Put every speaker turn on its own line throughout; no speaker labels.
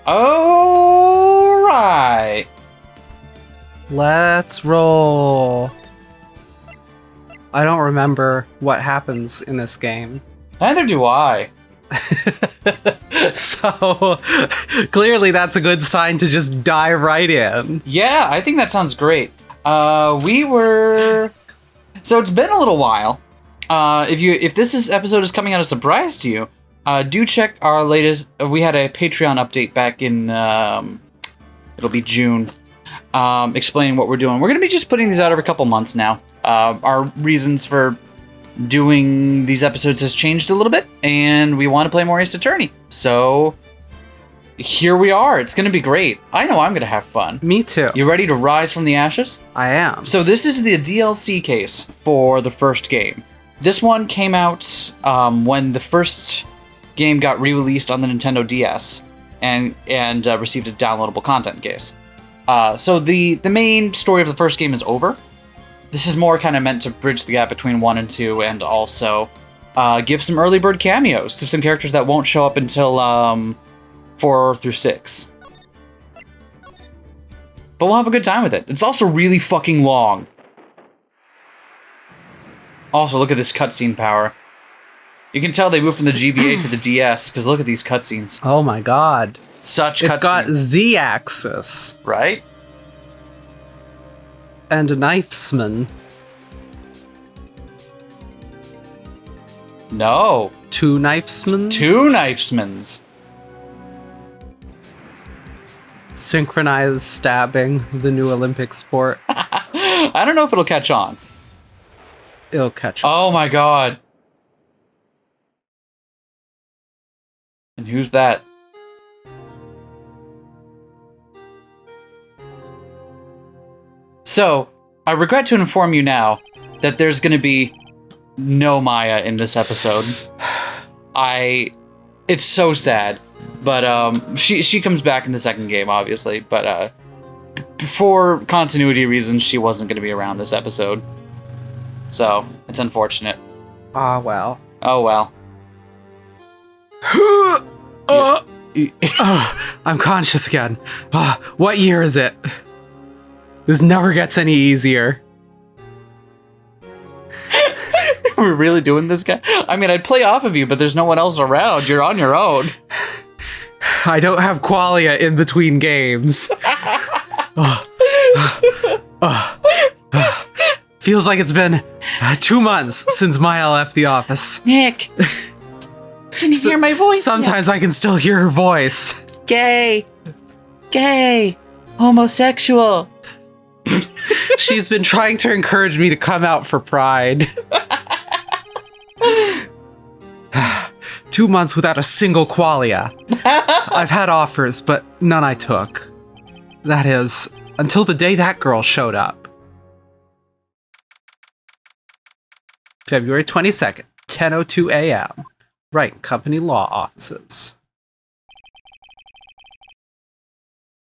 All right.
Let's roll. I don't remember what happens in this game.
Neither do I.
So clearly that's a good sign to just dive right in.
Yeah, I think that sounds great. So it's been a little while. If this episode is coming out as a surprise to you, do check our latest. We had a Patreon update back in it'll be June, explaining what we're doing. We're gonna be just putting these out every couple months now. Our reasons for doing these episodes has changed a little bit, and we want to play more Ace Attorney. So here we are. It's going to be great. I know I'm going to have fun.
Me too.
You ready to rise from the ashes?
I am.
So this is the DLC case for the first game. This one came out when the first game got re-released on the Nintendo DS and received a downloadable content case. So the main story of the first game is over. This is more kind of meant to bridge the gap between 1 and 2, and also give some early bird cameos to some characters that won't show up until 4 through 6. But we'll have a good time with it. It's also really fucking long. Also, look at this cutscene power. You can tell they moved from the GBA to the DS, because look at these cutscenes.
Oh my god.
Such cutscenes.
It's got Z-axis.
Right?
And a knifesman.
No.
2 knifesmen?
2 knifesmans.
Synchronized stabbing, the new Olympic sport.
I don't know if it'll catch on.
It'll catch on.
Oh my god. And who's that? So, I regret to inform you now that there's going to be no Maya in this episode. It's so sad, but she comes back in the second game, obviously, but for continuity reasons, she wasn't going to be around this episode. So, it's unfortunate.
Ah, well.
Oh, well.
I'm conscious again. What year is it? This never gets any easier.
We're really doing this, guy? I mean, I'd play off of you, but there's no one else around. You're on your own.
I don't have qualia in between games. Feels like it's been 2 months since Maya left the office.
Nick, can you hear my voice?
Sometimes I can still hear her voice.
Gay. Homosexual.
She's been trying to encourage me to come out for Pride. 2 months without a single qualia. I've had offers, but none I took. That is, until the day that girl showed up. February 22nd, 10:02 a.m. Wright Company Law Offices.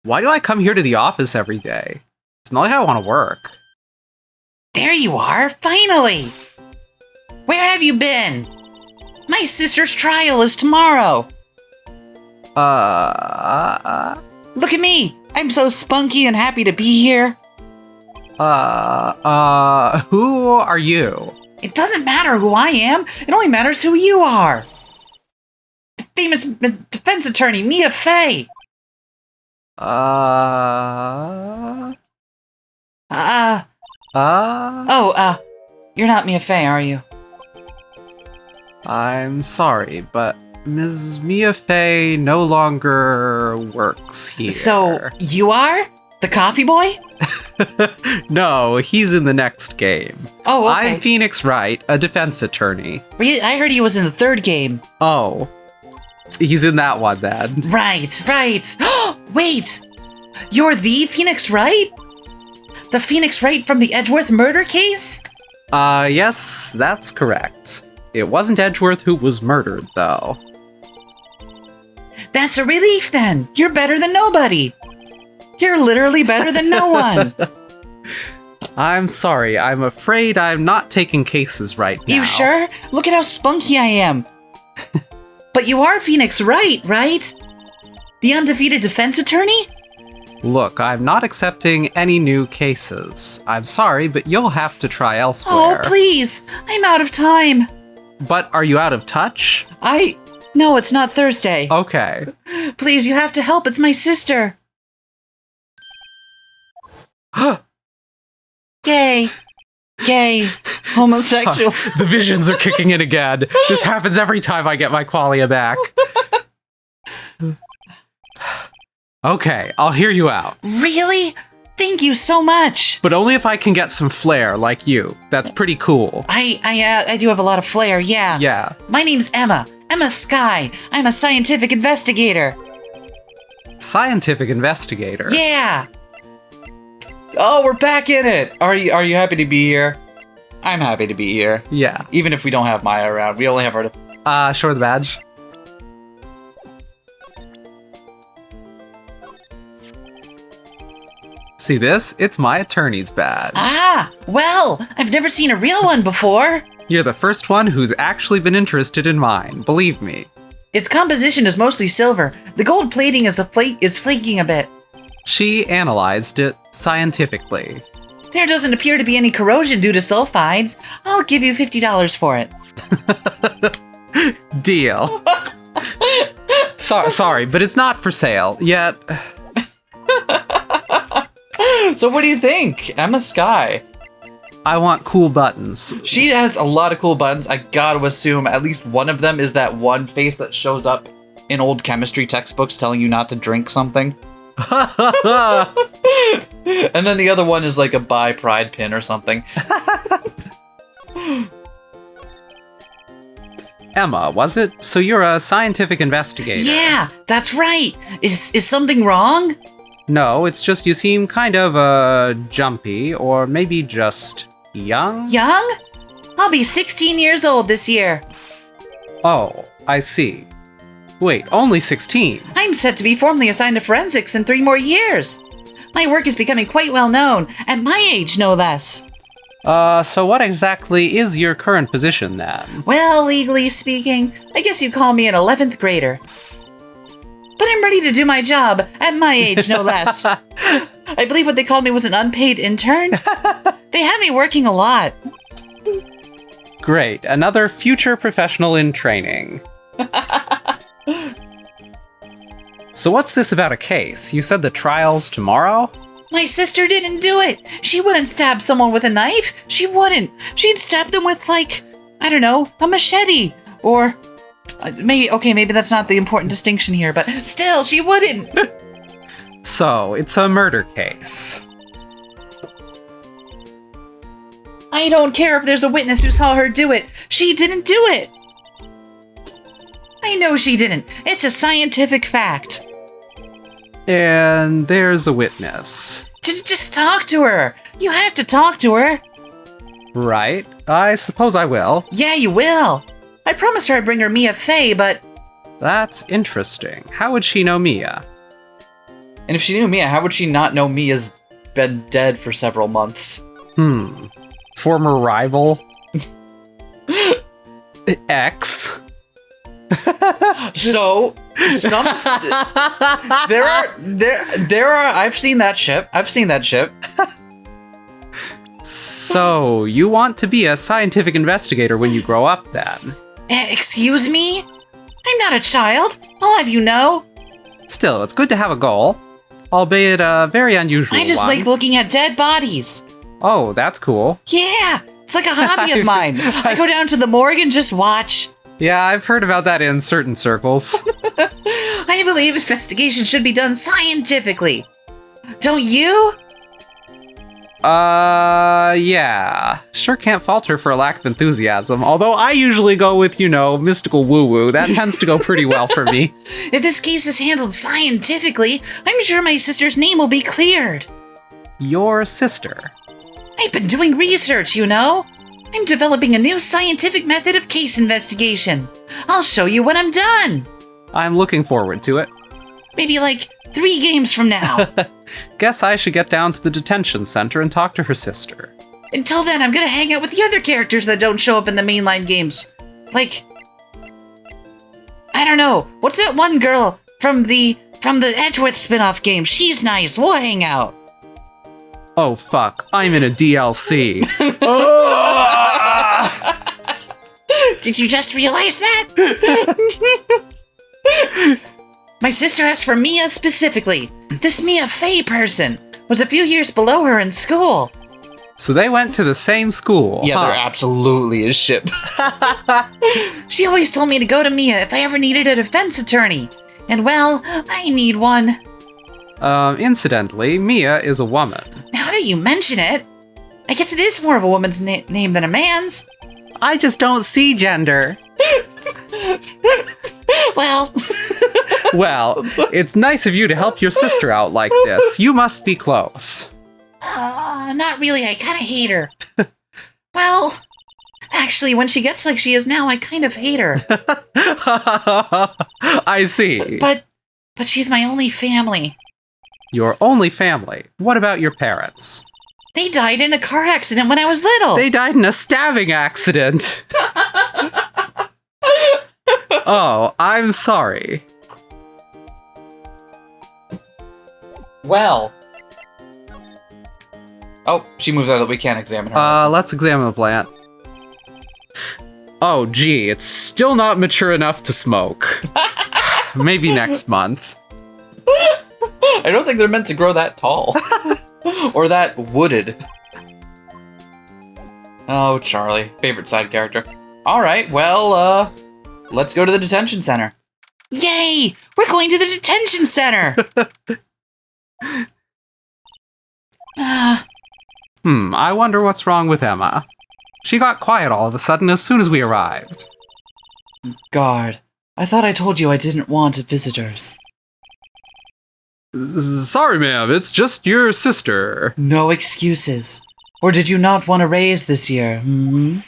Why do I come here to the office every day? It's not like I want to work.
There you are, finally! Where have you been? My sister's trial is tomorrow. Look at me! I'm so spunky and happy to be here.
Who are you?
It doesn't matter who I am. It only matters who you are. The famous defense attorney, Mia Fey. You're not Mia Fey, are you?
I'm sorry, but Ms. Mia Fey no longer works here.
So, you are? The coffee boy?
No, he's in the next game.
Oh, okay.
I'm Phoenix Wright, a defense attorney.
I heard he was in the third game.
Oh. He's in that one, then.
Right. Wait! You're the Phoenix Wright? The Phoenix Wright from the Edgeworth murder case?
Yes, that's correct. It wasn't Edgeworth who was murdered, though.
That's a relief, then. You're better than nobody. You're literally better than no one.
I'm sorry. I'm afraid I'm not taking cases right now.
You sure? Look at how spunky I am. But you are Phoenix Wright, right? The undefeated defense attorney?
Look, I'm not accepting any new cases. I'm sorry, but you'll have to try
Oh,
elsewhere.
please. I'm out of time.
But are you out of touch?
No, it's not Thursday.
Okay.
Please, you have to help. It's my sister. Gay. Gay. Homosexual.
The visions are kicking in again. This happens every time I get my qualia back. Okay, I'll hear you out.
Really? Thank you so much.
But only if I can get some flair like you. That's pretty cool.
I do have a lot of flair, yeah.
Yeah.
My name's Emma. Emma Skye. I'm a scientific investigator.
Scientific investigator.
Yeah.
Oh, we're back in it. Are you happy to be here? I'm happy to be here.
Yeah.
Even if we don't have Maya around, we only have her.
Show the badge. See this? It's my attorney's badge.
Ah, well, I've never seen a real one before.
You're the first one who's actually been interested in mine, believe me.
Its composition is mostly silver. The gold plating is flaking a bit.
She analyzed it scientifically.
There doesn't appear to be any corrosion due to sulfides. I'll give you $50 for it.
Deal. Sorry, but it's not for sale yet.
So what do you think, Emma Skye?
I want cool buttons.
She has a lot of cool buttons. I gotta assume at least one of them is that one face that shows up in old chemistry textbooks telling you not to drink something. And then the other one is like a buy pride pin or something.
Emma, was it? So you're a scientific investigator.
Yeah, that's right. Is something wrong?
No, it's just you seem kind of, jumpy, or maybe just young?
Young? I'll be 16 years old this year.
Oh, I see. Wait, only 16?
I'm set to be formally assigned to forensics in 3 more years. My work is becoming quite well known, at my age no less.
So what exactly is your current position then?
Well, legally speaking, I guess you'd call me an 11th grader. But I'm ready to do my job, at my age no less. I believe what they called me was an unpaid intern. They had me working a lot.
Great, another future professional in training. So what's this about a case? You said the trial's tomorrow?
My sister didn't do it. She wouldn't stab someone with a knife. She wouldn't. She'd stab them with, like, I don't know, a machete. Or, maybe that's not the important distinction here, but still, she wouldn't.
So, it's a murder case.
I don't care if there's a witness who saw her do it. She didn't do it. I know she didn't. It's a scientific fact.
And there's a witness.
Just talk to her. You have to talk to her.
Right, I suppose I will.
Yeah, you will. I promised her I'd bring her Mia Fey, but...
That's interesting. How would she know Mia?
And if she knew Mia, how would she not know Mia's been dead for several months?
Former rival? Ex?
So, there are. I've seen that ship.
So, you want to be a scientific investigator when you grow up, then?
Excuse me? I'm not a child. I'll have you know.
Still, it's good to have a goal, albeit a very unusual
I just
one.
like looking at dead bodies.
Oh, that's cool.
Yeah, it's like a hobby of mine. I go down to the morgue and just watch.
Yeah, I've heard about that in certain circles.
I believe investigation should be done scientifically. Don't you?
Yeah. Sure can't fault her for a lack of enthusiasm, although I usually go with, mystical woo-woo. That tends to go pretty well for me.
If this case is handled scientifically, I'm sure my sister's name will be cleared.
Your sister?
I've been doing research, I'm developing a new scientific method of case investigation. I'll show you when I'm done.
I'm looking forward to it.
Maybe like 3 games from now.
Guess I should get down to the detention center and talk to her sister.
Until then, I'm gonna hang out with the other characters that don't show up in the mainline games. Like, I don't know, what's that one girl from the from the Edgeworth spin-off game. She's nice. We'll hang out.
Oh, fuck. I'm in a DLC.
Did you just realize that? My sister asked for Mia specifically. This Mia Fey person was a few years below her in school.
So they went to the same school.
Yeah, there absolutely is ship.
She always told me to go to Mia if I ever needed a defense attorney. And well, I need one.
Incidentally, Mia is a woman.
Now that you mention it, I guess it is more of a woman's name than a man's.
I just don't see gender.
Well...
Well, it's nice of you to help your sister out like this. You must be close.
Not really. I kind of hate her. Well, actually, when she gets like she is now, I kind of hate her.
I see.
But she's my only family.
Your only family? What about your parents?
They died in a car accident when I was little.
They died in a stabbing accident. Oh, I'm sorry.
Well. Oh, she moved out of we can't examine her.
Let's examine the plant. Oh, gee, it's still not mature enough to smoke. Maybe next month.
I don't think they're meant to grow that tall. Or that wooded. Oh, Charlie. Favorite side character. Alright, well, let's go to the detention center.
Yay! We're going to the detention center!
I wonder what's wrong with Emma. She got quiet all of a sudden as soon as we arrived.
Guard, I thought I told you I didn't want visitors.
Sorry, ma'am, it's just your sister.
No excuses. Or did you not want to raise this year? Hmm?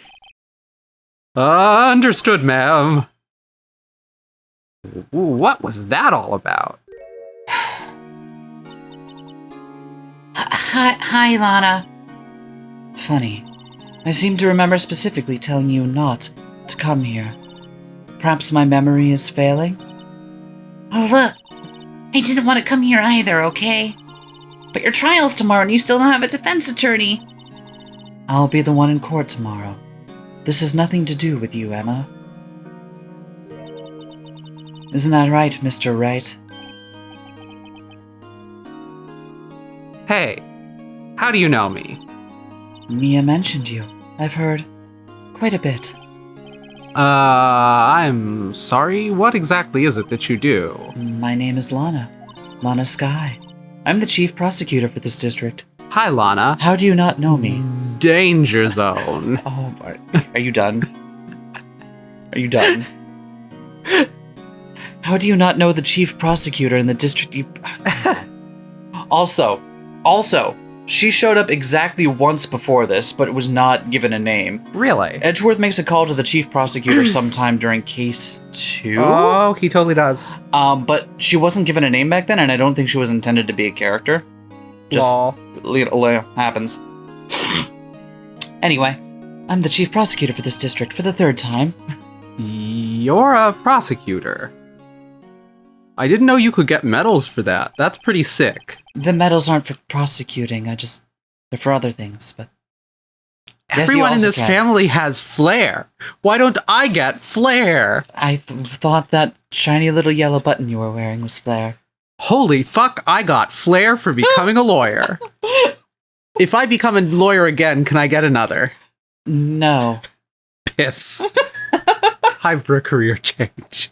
Understood, ma'am. What was that all about?
Hi, Lana.
Funny. I seem to remember specifically telling you not to come here. Perhaps my memory is failing?
Oh, look. I didn't want to come here either, okay? But your trial's tomorrow and you still don't have a defense attorney.
I'll be the one in court tomorrow. This has nothing to do with you, Emma. Isn't that right, Mr. Wright?
Hey, how do you know me?
Mia mentioned you. I've heard quite a bit.
I'm sorry, what exactly is it that you do?
My name is Lana. Lana Skye. I'm the chief prosecutor for this district.
Hi, Lana.
How do you not know me?
Danger zone.
Oh, are you done? Are you done? How do you not know the chief prosecutor in the district you... Also, she showed up exactly once before this, but was not given a name.
Really?
Edgeworth makes a call to the chief prosecutor sometime during case 2.
Oh, he totally does.
But she wasn't given a name back then, and I don't think she was intended to be a character. Just happens. Anyway, I'm the chief prosecutor for this district for the 3rd time.
You're a prosecutor. I didn't know you could get medals for that. That's pretty sick.
The medals aren't for prosecuting, they're for other things, but...
Everyone in this family has flair. Why don't I get flair?
I thought that shiny little yellow button you were wearing was flair.
Holy fuck, I got flair for becoming a lawyer. If I become a lawyer again, can I get another?
No.
Piss. Time for a career change.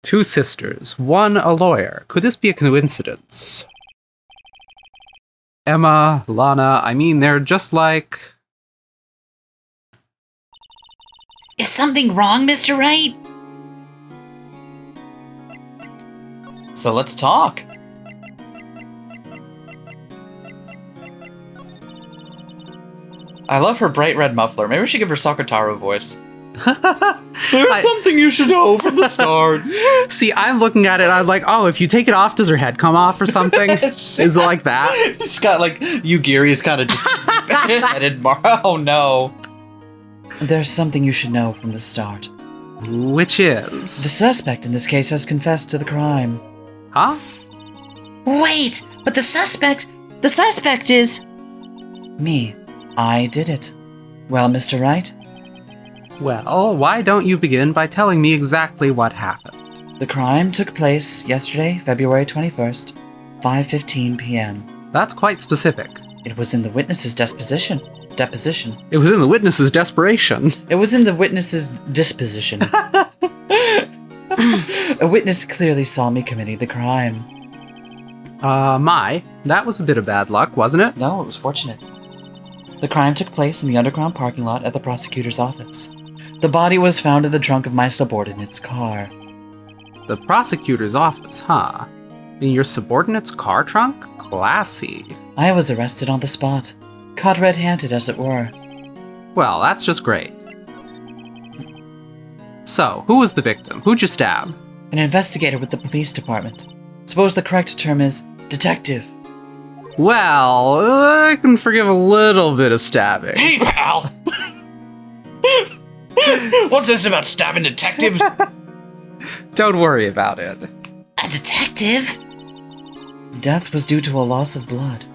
2 sisters, one a lawyer. Could this be a coincidence? Emma, Lana, I mean, they're just like...
Is something wrong, Mr. Wright?
So let's talk. I love her bright red muffler. Maybe we should give her Sakataro voice. There's something you should know from the start.
See, I'm looking at it, I'm like, oh, if you take it off, does her head come off or something? Is it like that?
It's got like, Yugiri is kind of just headed Oh no. There's something you should know from the start.
Which is?
The suspect in this case has confessed to the crime.
Huh?
Wait, but the suspect is...
Me. I did it. Well, Mr. Wright,
Well, why don't you begin by telling me exactly what happened?
the crime took place yesterday, February 21st, 5:15 p.m.
That's quite specific.
It was in the witness's deposition.
It was in the witness's desperation.
It was in the witness's disposition. A witness clearly saw me committing the crime.
That was a bit of bad luck, wasn't it?
No, it was fortunate. The crime took place in the underground parking lot at the prosecutor's office. The body was found in the trunk of my subordinate's car.
The prosecutor's office, huh? In your subordinate's car trunk? Classy.
I was arrested on the spot, caught red-handed as it were.
Well, that's just great. So, who was the victim? Who'd you stab?
An investigator with the police department. Suppose the correct term is detective.
Well, I can forgive a little bit of stabbing.
Hey, pal! What's this about stabbing detectives?
Don't worry about it.
A detective?
Death was due to a loss of blood.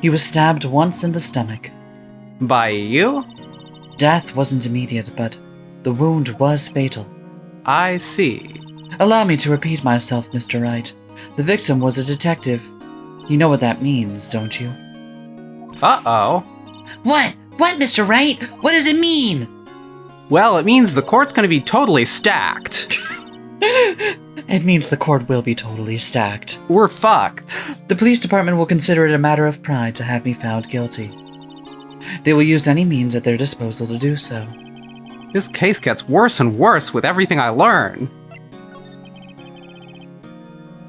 He was stabbed once in the stomach.
By you?
Death wasn't immediate, but the wound was fatal.
I see.
Allow me to repeat myself, Mr. Wright. The victim was a detective. You know what that means, don't you?
Uh-oh.
What? What, Mr. Wright? What does it mean?
Well, it means the court's gonna be totally stacked.
It means the court will be totally stacked.
We're fucked.
The police department will consider it a matter of pride to have me found guilty. They will use any means at their disposal to do so.
This case gets worse and worse with everything I learn.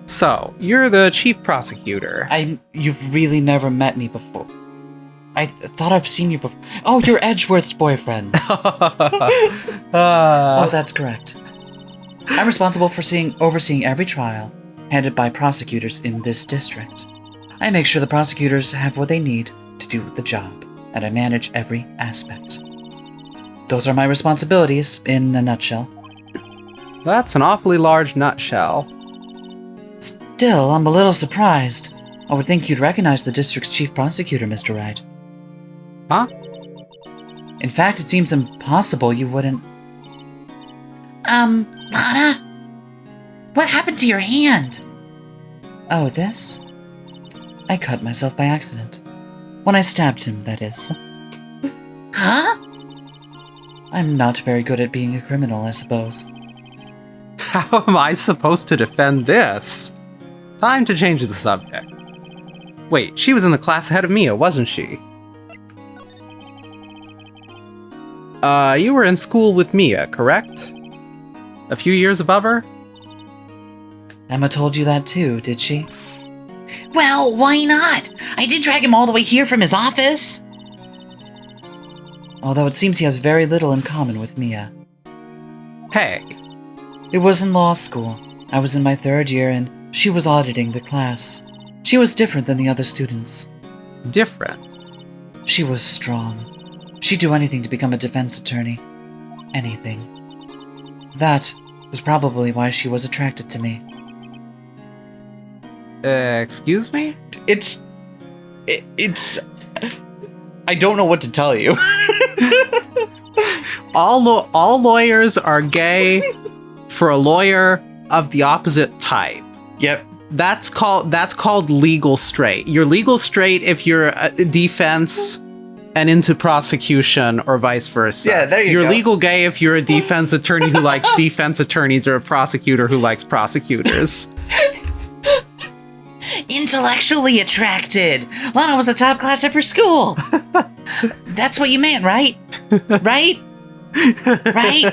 So, you're the chief prosecutor.
You've really never met me before. I thought I've seen you before. Oh, you're Edgeworth's boyfriend. Oh, that's correct. I'm responsible for overseeing every trial handled by prosecutors in this district. I make sure the prosecutors have what they need to do the job, and I manage every aspect. Those are my responsibilities, in a nutshell.
That's an awfully large nutshell.
Still, I'm a little surprised. I would think you'd recognize the district's chief prosecutor, Mr. Wright.
Huh?
In fact, it seems impossible you wouldn't.
Lana? What happened to your hand?
Oh, this? I cut myself by accident. When I stabbed him, that is.
Huh?
I'm not very good at being a criminal, I suppose.
How am I supposed to defend this? Time to change the subject. Wait, she was in the class ahead of Mia, wasn't she? You were in school with Mia, correct? A few years above her?
Emma told you that too, did she?
Well, why not? I did drag him all the way here from his office.
Although it seems he has very little in common with Mia.
Hey,
It was in law school. I was in my 3rd year and she was auditing the class. She was different than the other students.
different.
She was strong. She'd do anything to become a defense attorney. Anything. That was probably why she was attracted to me.
Excuse me?
It's... I don't know what to tell you.
All lawyers are gay for a lawyer of the opposite type.
Yep.
That's called legal straight. You're legal straight if you're a defense and into prosecution, or vice versa.
Yeah, there you
You're
go.
legal gay if you're a defense attorney who likes defense attorneys, or a prosecutor who likes prosecutors.
Intellectually attracted. Lana was the top class of her school. That's what you meant, right? Right? Right?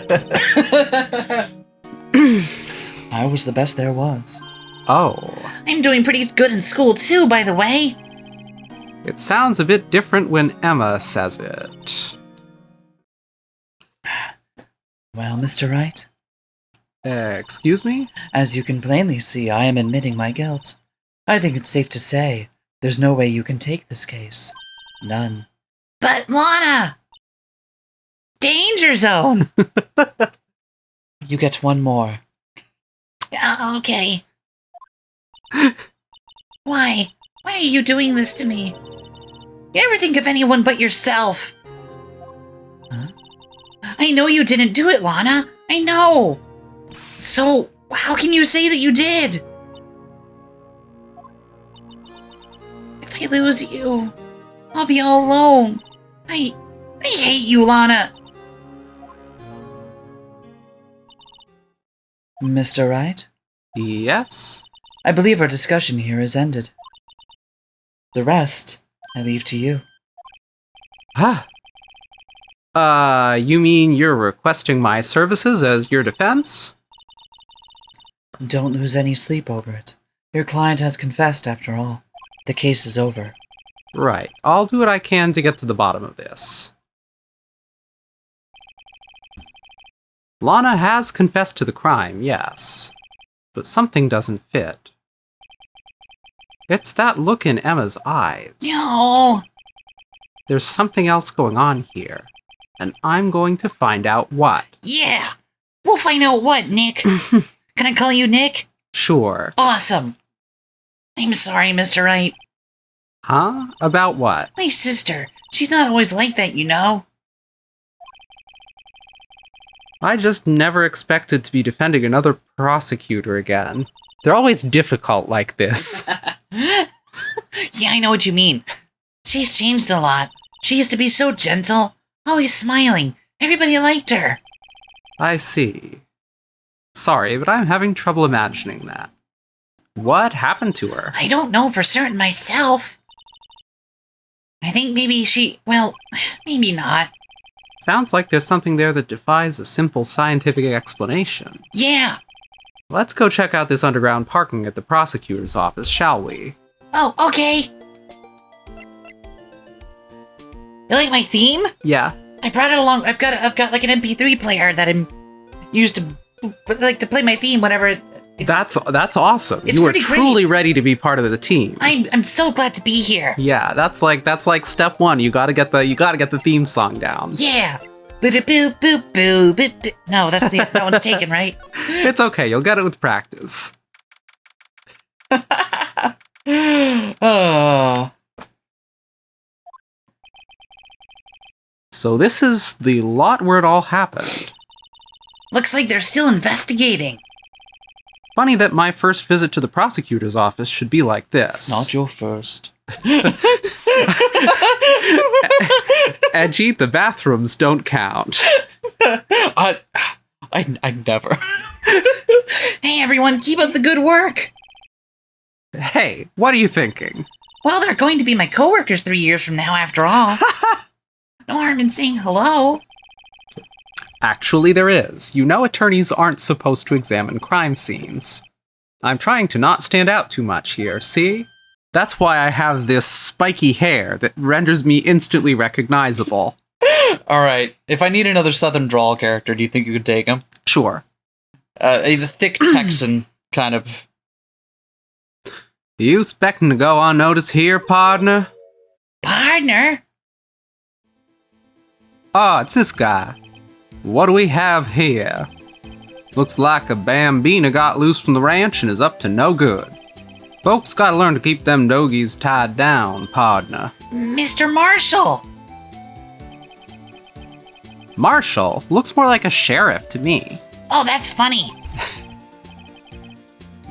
I was the best there was.
Oh,
I'm doing pretty good in school too, by the way.
it sounds a bit different when Emma says it.
Well, Mr. Wright,
Excuse me?
as you can plainly see, I am admitting my guilt. I think it's safe to say there's no way you can take this case. None.
But Lana! Danger zone!
You get one more.
Okay. Why? Why are you doing this to me? You never think of anyone but yourself.
Huh?
I know you didn't do it, Lana. I know. So, how can you say that you did? If I lose you, I'll be all alone. I hate you, Lana.
Mr. Wright?
Yes?
I believe our discussion here is ended. The rest, I leave to you.
Ah. You mean you're requesting my services as your defense?
Don't lose any sleep over it. Your client has confessed, after all. The case is over.
Right. I'll do what I can to get to the bottom of this. Lana has confessed to the crime, yes. But something doesn't fit. It's that look in Emma's eyes.
No.
There's something else going on here. And I'm going to find out what.
Yeah. We'll find out what, Nick. Can I call you Nick?
Sure.
Awesome. I'm sorry, Mr. Wright.
Huh? About what?
My sister. She's not always like that, you know.
I just never expected to be defending another prosecutor again. They're always difficult like this.
Yeah, I know what you mean. She's changed a lot. She used to be so gentle, always smiling. Everybody liked her.
I see. Sorry, but I'm having trouble imagining that. What happened to her?
I don't know for certain myself. I think maybe well, maybe not.
Sounds like there's something there that defies a simple scientific explanation.
Yeah.
Let's go check out this underground parking at the prosecutor's office, shall we?
Oh, okay. You like my theme?
Yeah.
I brought it along. I've got like an MP3 player that I'm used to play my theme whenever
That's awesome.
It's
You are
pretty
truly ready to be part of the team.
I'm so glad to be here.
Yeah, that's like step one. You gotta get the theme song down.
Yeah. Boo-da-boo, boo, boo, boo, boo. No, that one's taken, right?
It's okay. You'll get it with practice.
Oh.
So this is the lot where it all happened.
Looks like they're still investigating.
Funny that my first visit to the prosecutor's office should be like this.
It's not your first.
Edgy, the bathrooms don't count.
I never.
Hey, everyone, keep up the good work.
Hey, what are you thinking?
Well, they're going to be my coworkers 3 years from now, after all. No harm in saying hello.
Actually, there is. You know attorneys aren't supposed to examine crime scenes. I'm trying to not stand out too much here, see? That's why I have this spiky hair that renders me instantly recognizable.
All right. If I need another Southern drawl character, do you think you could take him?
Sure.
A thick Texan kind of.
You expecting to go unnoticed here, partner?
Partner?
Oh, it's this guy. What do we have here? Looks like a bambina got loose from the ranch and is up to no good. Folks gotta learn to keep them doggies tied down, partner.
Mr. Marshall.
Marshall looks more like a sheriff to me.
Oh, that's funny.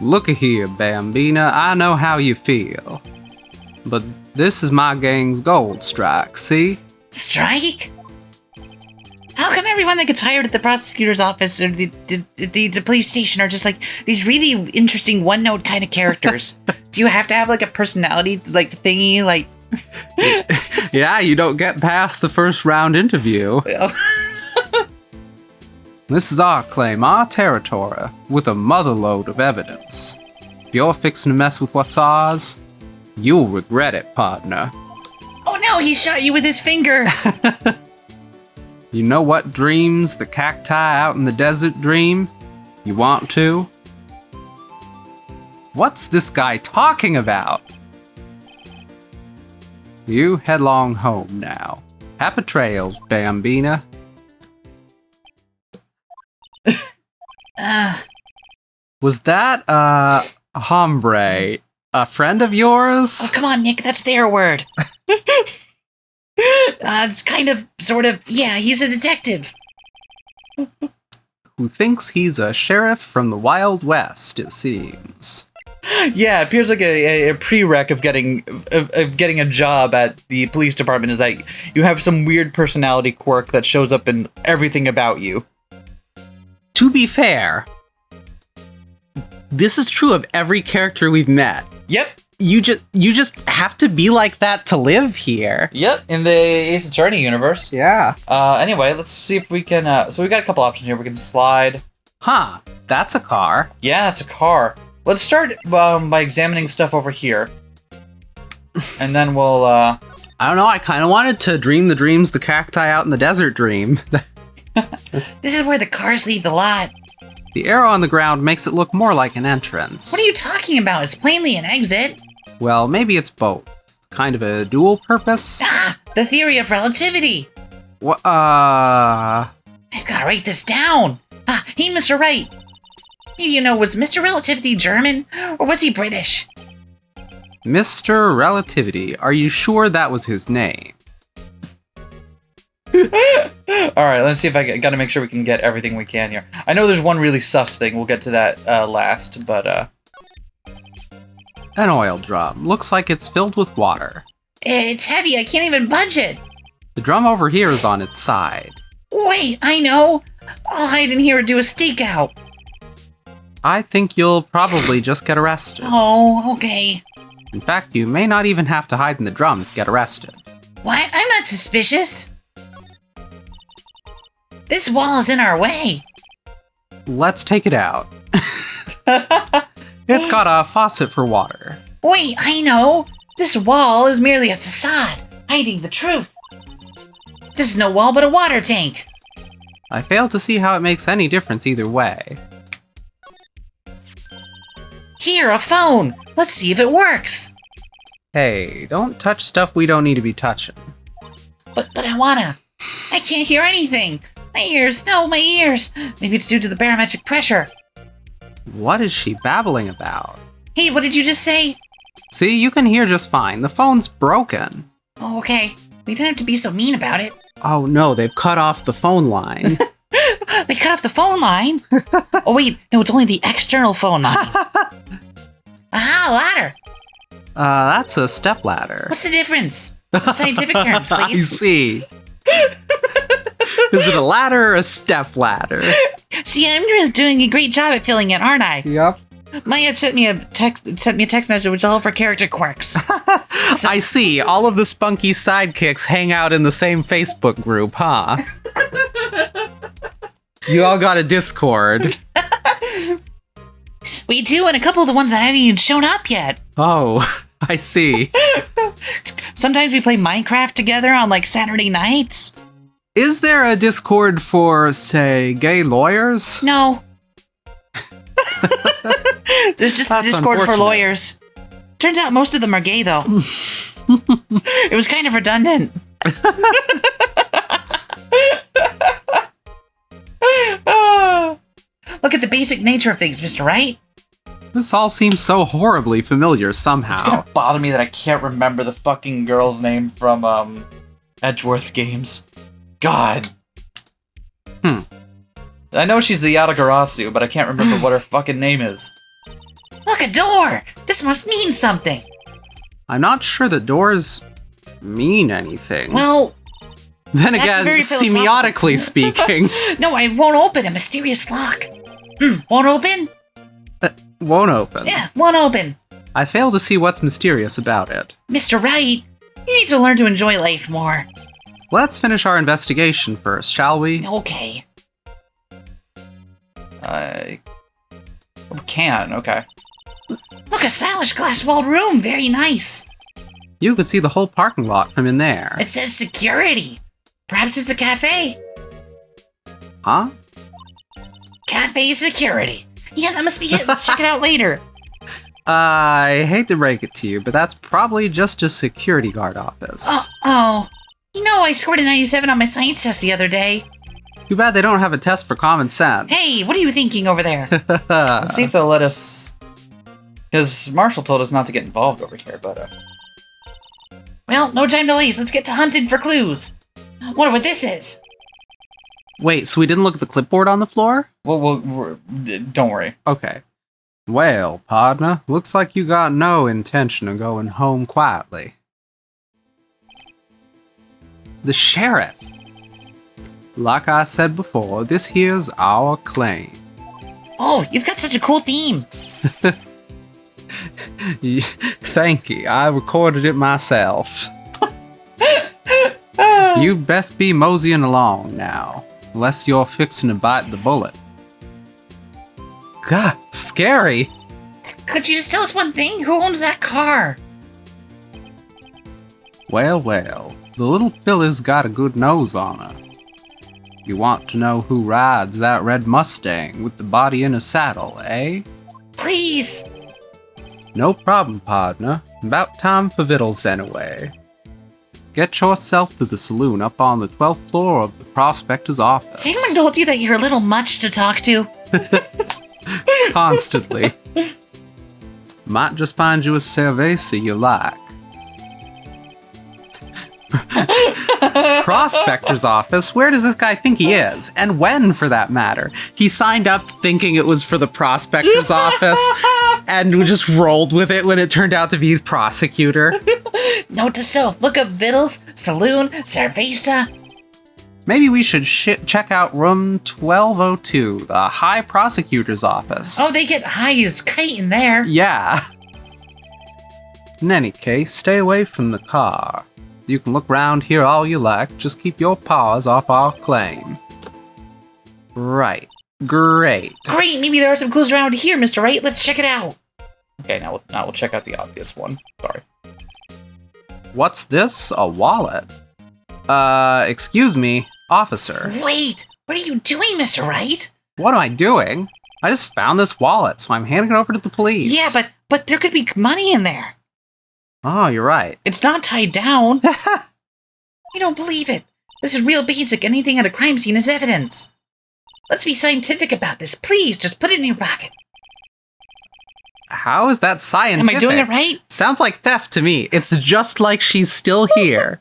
Looky here, bambina, I know how you feel. But this is my gang's gold strike, see?
Strike? How come everyone that gets hired at the prosecutor's office or the police station are just like these really interesting one-note kind of characters? Do you have to have like a personality like thingy like?
Yeah, you don't get past the first round interview. This is our claim, our territory, with a motherload of evidence. If you're fixing to mess with what's ours, you'll regret it, partner.
Oh no, he shot you with his finger.
You know what dreams the cacti out in the desert dream? You want to? What's this guy talking about? You headlong home now. Happy trails, bambina. Was that, hombre, a friend of yours?
Oh, come on, Nick, that's their word. It's kind of, sort of, yeah, he's a detective.
Who thinks he's a sheriff from the Wild West, it seems.
Yeah, it appears like a prereq of getting a job at the police department is that you have some weird personality quirk that shows up in everything about you.
To be fair, this is true of every character we've met.
Yep.
You just have to be like that to live here.
Yep, in the Ace Attorney universe.
Yeah.
Anyway, let's see if we can, so we got a couple options here. We can slide.
Huh, that's a car.
Yeah, that's a car. Let's start by examining stuff over here. And then we'll,
I don't know, I kind of wanted to dream the dreams the cacti out in the desert dream.
This is where the cars leave the lot.
The arrow on the ground makes it look more like an entrance.
What are you talking about? It's plainly an exit.
Well, maybe it's both. Kind of a dual purpose?
Ah, the theory of relativity.
What,
I've got to write this down. Ah, hey, Mr. Wright. Maybe you know, was Mr. Relativity German, or was he British?
Mr. Relativity, are you sure that was his name?
Alright, let's see if I gotta make sure we can get everything we can here. I know there's one really sus thing, we'll get to that last, but
An oil drum. Looks like it's filled with water.
It's heavy, I can't even budge it.
The drum over here is on its side.
Wait, I know. I'll hide in here and do a stakeout.
I think you'll probably just get arrested.
Oh, okay.
In fact, you may not even have to hide in the drum to get arrested.
What? I'm not suspicious. This wall is in our way.
Let's take it out. It's got a faucet for water.
Wait, I know. This wall is merely a facade, hiding the truth. This is no wall but a water tank.
I fail to see how it makes any difference either way.
Here, a phone. Let's see if it works.
Hey, don't touch stuff we don't need to be touching.
But I wanna. I can't hear anything. My ears, no, my ears. Maybe it's due to the barometric pressure.
What is she babbling about?
Hey, what did you just say?
See, you can hear just fine. The phone's broken.
Oh, okay. We didn't have to be so mean about it.
Oh no, they've cut off the phone line.
They cut off the phone line. Oh wait, no, it's only the external phone line. Aha, ladder.
That's a stepladder.
What's the difference? In scientific terms,
I
please.
see. Is it a ladder or a stepladder?
See, I'm really doing a great job at filling in, aren't I?
Yep.
Maya sent me a text message which is all for character quirks. So,
I see. All of the spunky sidekicks hang out in the same Facebook group, huh? You all got a Discord.
we do, and a couple of the ones that haven't even shown up yet.
Oh, I see.
Sometimes we play Minecraft together on like Saturday nights.
Is there a Discord for, say, gay lawyers?
No. There's just a
That's
Discord for
unfortunate.
lawyers. Turns out most of them are gay, though. It was kind of redundant. Look at the basic nature of things, Mr. Wright.
This all seems so horribly familiar
it's
somehow.
gonna bother me that I can't remember the fucking girl's name from, Edgeworth games. God. I know she's the Yatagarasu, but I can't remember what her fucking name is.
Look, a door! This must mean something.
I'm not sure that doors mean anything.
Well,
then
that's
again,
very philosophical.
semiotically speaking,
no, I won't open a mysterious lock. Won't open?
won't open.
Yeah, won't open.
I fail to see what's mysterious about it.
Mr. Wright, you need to learn to enjoy life more.
Let's finish our investigation first, shall we?
Okay.
We can, okay.
Look, a stylish glass-walled room. Very nice.
You could see the whole parking lot from in there.
It says security. Perhaps it's a cafe.
Huh?
Cafe security. Yeah, that must be it. Let's check it out later.
I hate to break it to you, but that's probably just a security guard office.
Oh. You know, I scored a 97 on my science test the other day.
Too bad they don't have a test for common sense.
Hey, what are you thinking over there?
Let's see if they'll let us... Because Marshall told us not to get involved over here, but...
Well, no time to waste. Let's get to hunting for clues. Wonder what this is.
Wait, so we didn't look at the clipboard on the floor?
Well, don't worry.
Okay. Well, partner, looks like you got no intention of going home quietly. The sheriff. Like I said before, this here's our claim.
Oh, you've got such a cool theme.
Thank you. I recorded it myself. You best be moseying along now, unless you're fixing to bite the bullet. God, scary.
Could you just tell us one thing? Who owns that car?
Well, the little filly's got a good nose on her. You want to know who rides that red Mustang with the body in a saddle, eh?
Please.
No problem, partner. About time for victuals anyway. Get yourself to the saloon up on the 12th floor of the prospector's office.
Has anyone told you that you're a little much to talk to?
Constantly. Might just find you a cerveza you like. Prospector's office? Where does this guy think he is? And when, for that matter? He signed up thinking it was for the prospector's office and just rolled with it when it turned out to be prosecutor.
Note to self, look up Vittles, Saloon, Cerveza.
Maybe we should check out room 1202, the High Prosecutor's office.
Oh, they get high as kite in there.
Yeah. In any case, stay away from the car. You can look round here all you like, just keep your paws off our claim. Right. Great.
Great, maybe there are some clues around here, Mr. Wright. Let's check it out.
Okay, now we'll check out the obvious one. Sorry.
What's this? A wallet? Excuse me, officer.
Wait, what are you doing, Mr. Wright?
What am I doing? I just found this wallet, so I'm handing it over to the police.
Yeah, but there could be money in there.
Oh, you're right.
It's not tied down. I don't believe it. This is real basic. Anything at a crime scene is evidence. Let's be scientific about this. Please, just put it in your pocket.
How is that scientific?
Am I doing it right?
Sounds like theft to me. It's just like she's still here.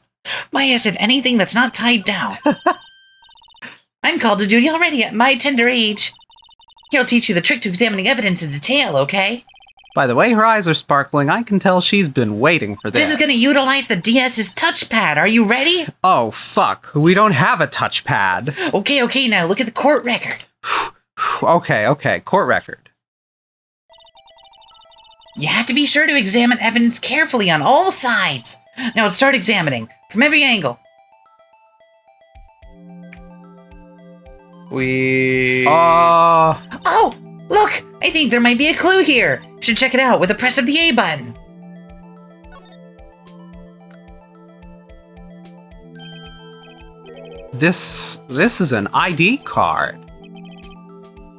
Maya said anything that's not tied down. I'm called to duty already at my tender age. Here, I'll teach you the trick to examining evidence in detail, okay?
By the way her eyes are sparkling, I can tell she's been waiting for this.
This is going to utilize the DS's touchpad. Are you ready?
Oh, fuck. We don't have a touchpad.
Okay, now look at the court record.
Okay, court record.
You have to be sure to examine evidence carefully on all sides. Now let's start examining, from every angle. Oh, look! I think there might be a clue here. Should check it out with a press of the A button.
This is an ID card.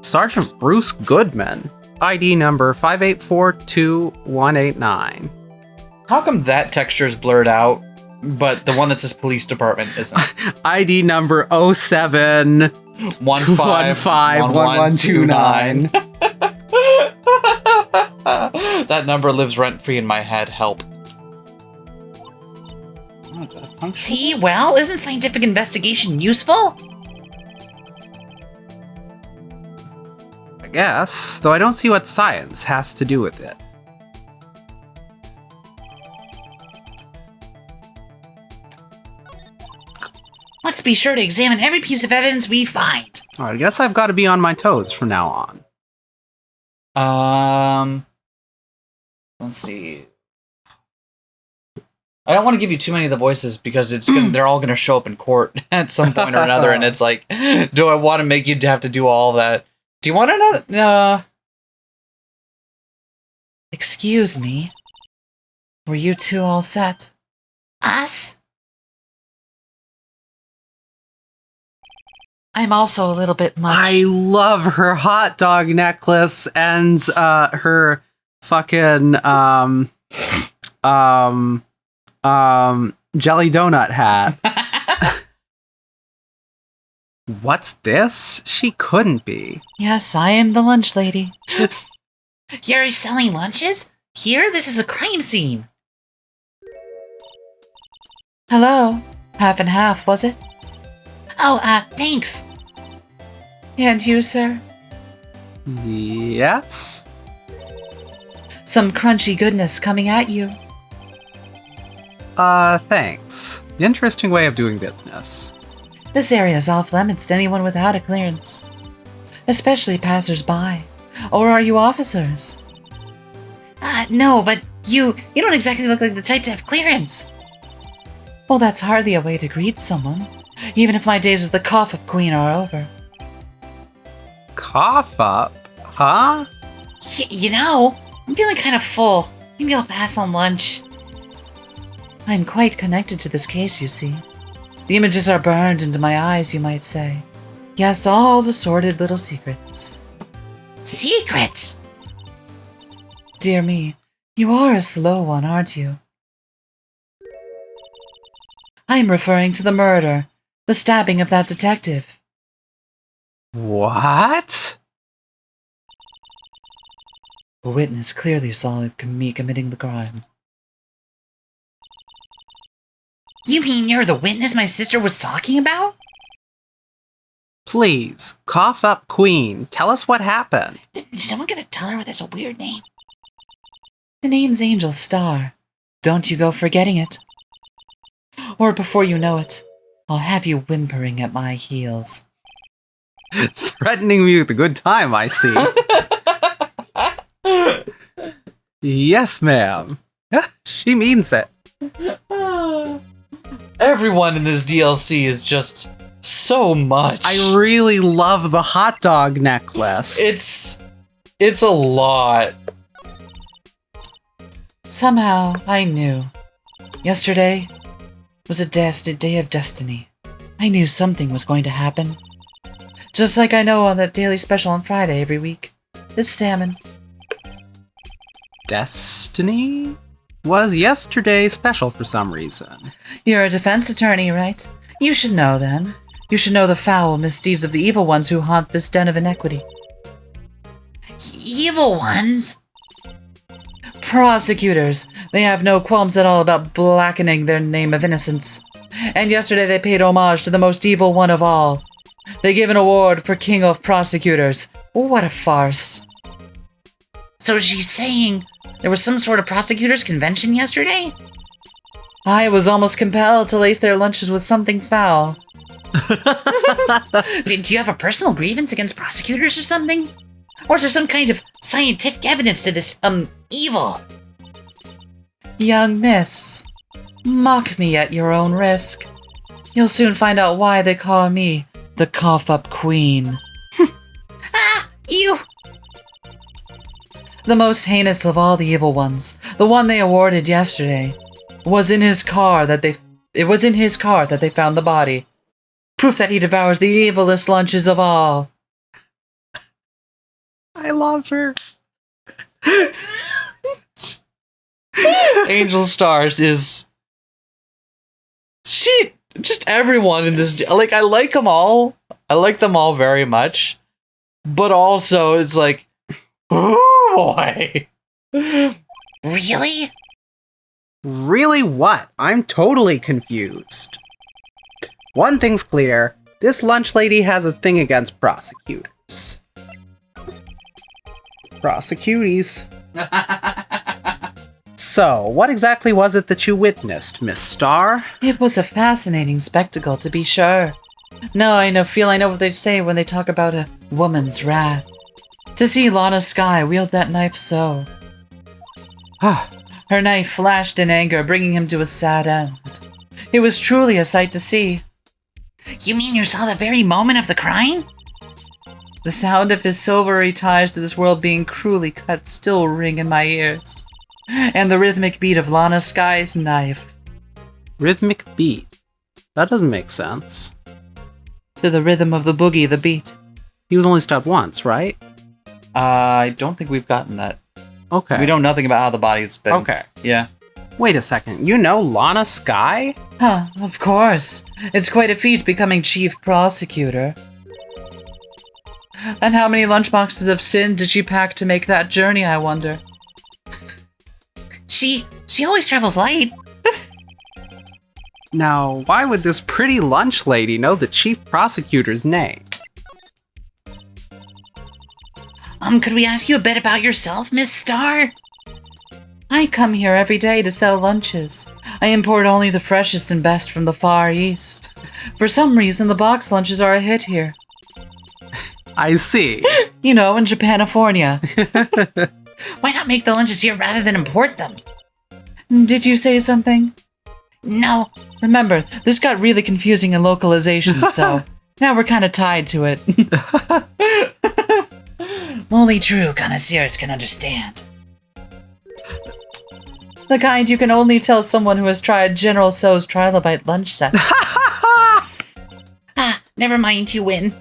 Sergeant Bruce Goodman. ID number 5842189.
How come that texture's blurred out, but the one that says police department isn't?
ID number 07 151129.
That number lives rent-free in my head. Help.
See, well, isn't scientific investigation useful?
I guess, though I don't see what science has to do with it.
Let's be sure to examine every piece of evidence we find.
I guess I've got to be on my toes from now on.
Let's see. I don't want to give you too many of the voices because they're all gonna show up in court at some point or another, and it's like, do I want to make you have to do all that? Do you want another?
Excuse me. Were you two all set? Us? I'm also a little bit much.
I love her hot dog necklace and her fucking jelly donut hat. What's this? She couldn't be.
Yes, I am the lunch lady.
You're selling lunches? Here? This is a crime scene.
Hello. Half and half, was it?
Oh, thanks.
And you, sir?
Yes?
Some crunchy goodness coming at you.
Thanks. Interesting way of doing business.
This area is off limits to anyone without a clearance. Especially passers-by. Or are you officers?
No, but you don't exactly look like the type to have clearance.
Well, that's hardly a way to greet someone. Even if my days as the cough-up queen are over.
Cough up? Huh?
You know, I'm feeling kind of full. Maybe I'll pass on lunch.
I'm quite connected to this case, you see. The images are burned into my eyes, you might say. Yes, all the sordid little secrets.
Secrets?
Dear me, you are a slow one, aren't you? I am referring to the murder, the stabbing of that detective.
What?
A witness clearly saw me committing the crime.
You mean you're the witness my sister was talking about?
Please, cough up queen. Tell us what happened.
Is someone gonna tell her that's a weird name?
The name's Angel Starr. Don't you go forgetting it. Or before you know it, I'll have you whimpering at my heels.
Threatening me with a good time, I see. Yes, ma'am. She means it.
Everyone in this DLC is just so much.
I really love the hot dog necklace.
It's a lot.
Somehow, I knew. Yesterday was a day of destiny. I knew something was going to happen. Just like I know on that daily special on Friday every week. It's salmon.
Destiny? Was yesterday special for some reason.
You're a defense attorney, right? You should know, then. You should know the foul misdeeds of the evil ones who haunt this den of inequity.
Evil ones?
Prosecutors. They have no qualms at all about blackening their name of innocence. And yesterday they paid homage to the most evil one of all. They gave an award for King of Prosecutors. What a farce.
So she's saying there was some sort of prosecutors' convention yesterday?
I was almost compelled to lace their lunches with something foul.
Do you have a personal grievance against prosecutors or something? Or is there some kind of scientific evidence to this, evil?
Young miss, mock me at your own risk. You'll soon find out why they call me the cough-up queen.
You!
The most heinous of all the evil ones, the one they awarded yesterday, was in his car that they found the body. Proof that he devours the evilest lunches of all.
I love her.
Angel Stars is just everyone in this, like, I like them all. I like them all very much. But also it's like, oh boy.
Really?
Really what? I'm totally confused. One thing's clear. This lunch lady has a thing against prosecutors. Prosecuties. So, what exactly was it that you witnessed, Miss Starr?
It was a fascinating spectacle, to be sure. No, I know what they say when they talk about a woman's wrath. To see Lana Skye wield that knife so. Her knife flashed in anger, bringing him to a sad end. It was truly a sight to see.
You mean you saw the very moment of the crime?
The sound of his silvery ties to this world being cruelly cut still ring in my ears. And the rhythmic beat of Lana Skye's knife.
Rhythmic beat? That doesn't make sense.
To the rhythm of the boogie, the beat.
He was only stabbed once, right?
I don't think we've gotten that.
Okay.
We know nothing about how the body's been.
Okay.
Yeah.
Wait a second. You know Lana Skye?
Huh, of course. It's quite a feat becoming chief prosecutor. And how many lunchboxes of sin did she pack to make that journey, I wonder?
She always travels light.
Now, why would this pretty lunch lady know the chief prosecutor's name?
Could we ask you a bit about yourself, Miss Starr?
I come here every day to sell lunches. I import only the freshest and best from the Far East. For some reason, the box lunches are a hit here.
I see.
You know, in Japanifornia.
Why not make the lunches here rather than import them?
Did you say something?
No.
Remember, this got really confusing in localization, so now we're kind of tied to it.
Only true connoisseurs can understand.
The kind you can only tell someone who has tried General Tso's Trilobite lunch set.
Never mind, you win.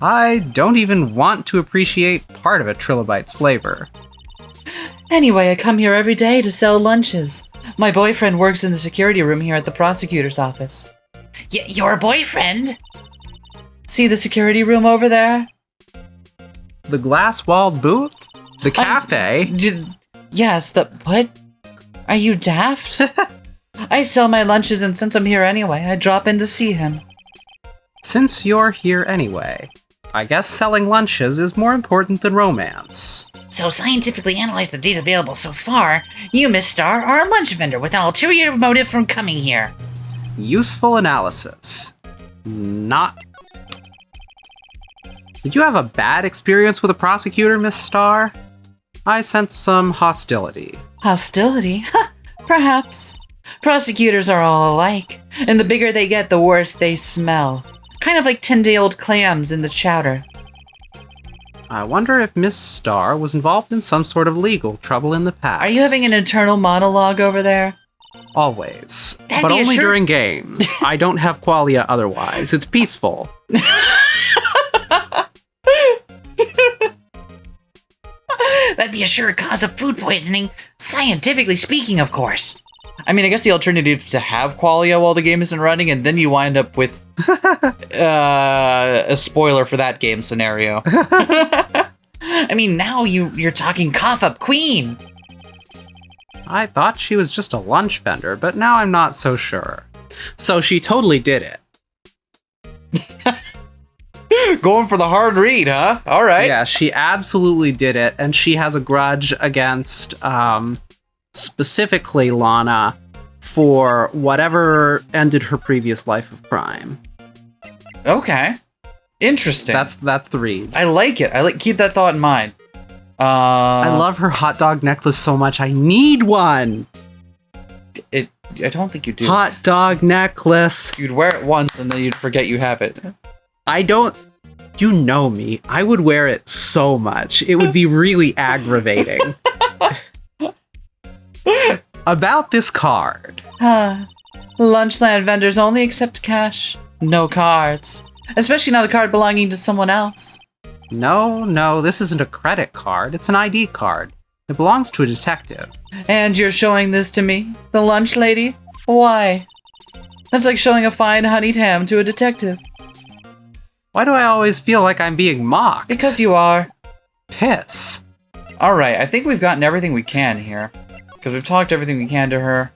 I don't even want to appreciate part of a trilobite's flavor.
Anyway, I come here every day to sell lunches. My boyfriend works in the security room here at the prosecutor's office.
Your boyfriend?
See the security room over there?
The glass-walled booth? The cafe?
Yes, what? Are you daft? I sell my lunches, and since I'm here anyway, I drop in to see him.
Since you're here anyway, I guess selling lunches is more important than romance.
So scientifically analyze the data available so far. You, Miss Starr, are a lunch vendor with an ulterior motive from coming here.
Useful analysis. Not... Did you have a bad experience with a prosecutor, Miss Starr? I sense some hostility.
Hostility? Perhaps. Prosecutors are all alike, and the bigger they get, the worse they smell. Kind of like 10-day-old clams in the chowder.
I wonder if Miss Starr was involved in some sort of legal trouble in the past.
Are you having an internal monologue over there?
Always.
That'd
But
be a
only
shirt.
during games. I don't have qualia otherwise. It's peaceful.
That'd be a sure cause of food poisoning, scientifically speaking, of course.
I mean, I guess the alternative is to have qualia while the game isn't running, and then you wind up with a spoiler for that game scenario.
I mean, now you're talking cough up queen.
I thought she was just a lunch vendor, but now I'm not so sure. So she totally did it.
Going for the hard read, huh? All right.
Yeah, she absolutely did it, and she has a grudge against, specifically Lana, for whatever ended her previous life of crime.
Okay. Interesting.
That's the read.
I like it. Keep that thought in mind.
I love her hot dog necklace so much. I need one.
it. I don't think you do.
Hot dog necklace.
You'd wear it once and then you'd forget you have it.
I don't. You know me. I would wear it so much. It would be really aggravating. About this card.
Lunchland vendors only accept cash, no cards. Especially not a card belonging to someone else.
No, this isn't a credit card. It's an ID card. It belongs to a detective.
And you're showing this to me, the lunch lady? Why? That's like showing a fine honeyed ham to a detective.
Why do I always feel like I'm being mocked?
Because you are.
Piss.
All right, I think we've gotten everything we can here. Because we've talked everything we can to her.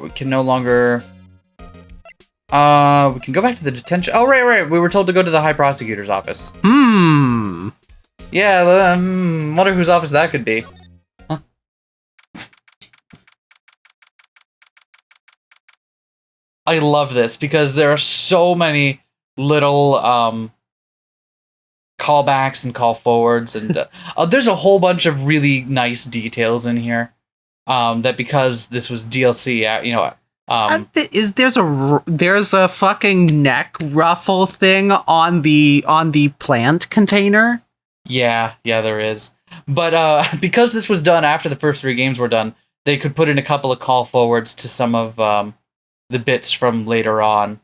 We can no longer... we can go back to the detention... Oh, right. We were told to go to the High Prosecutor's office. Yeah, wonder whose office that could be. Huh? I love this, because there are so many little, callbacks and call forwards, and there's a whole bunch of really nice details in here. That because this was DLC,
there's a fucking neck ruffle thing on the plant container.
Yeah, there is. But because this was done after the first 3 games were done, they could put in a couple of call forwards to some of the bits from later on.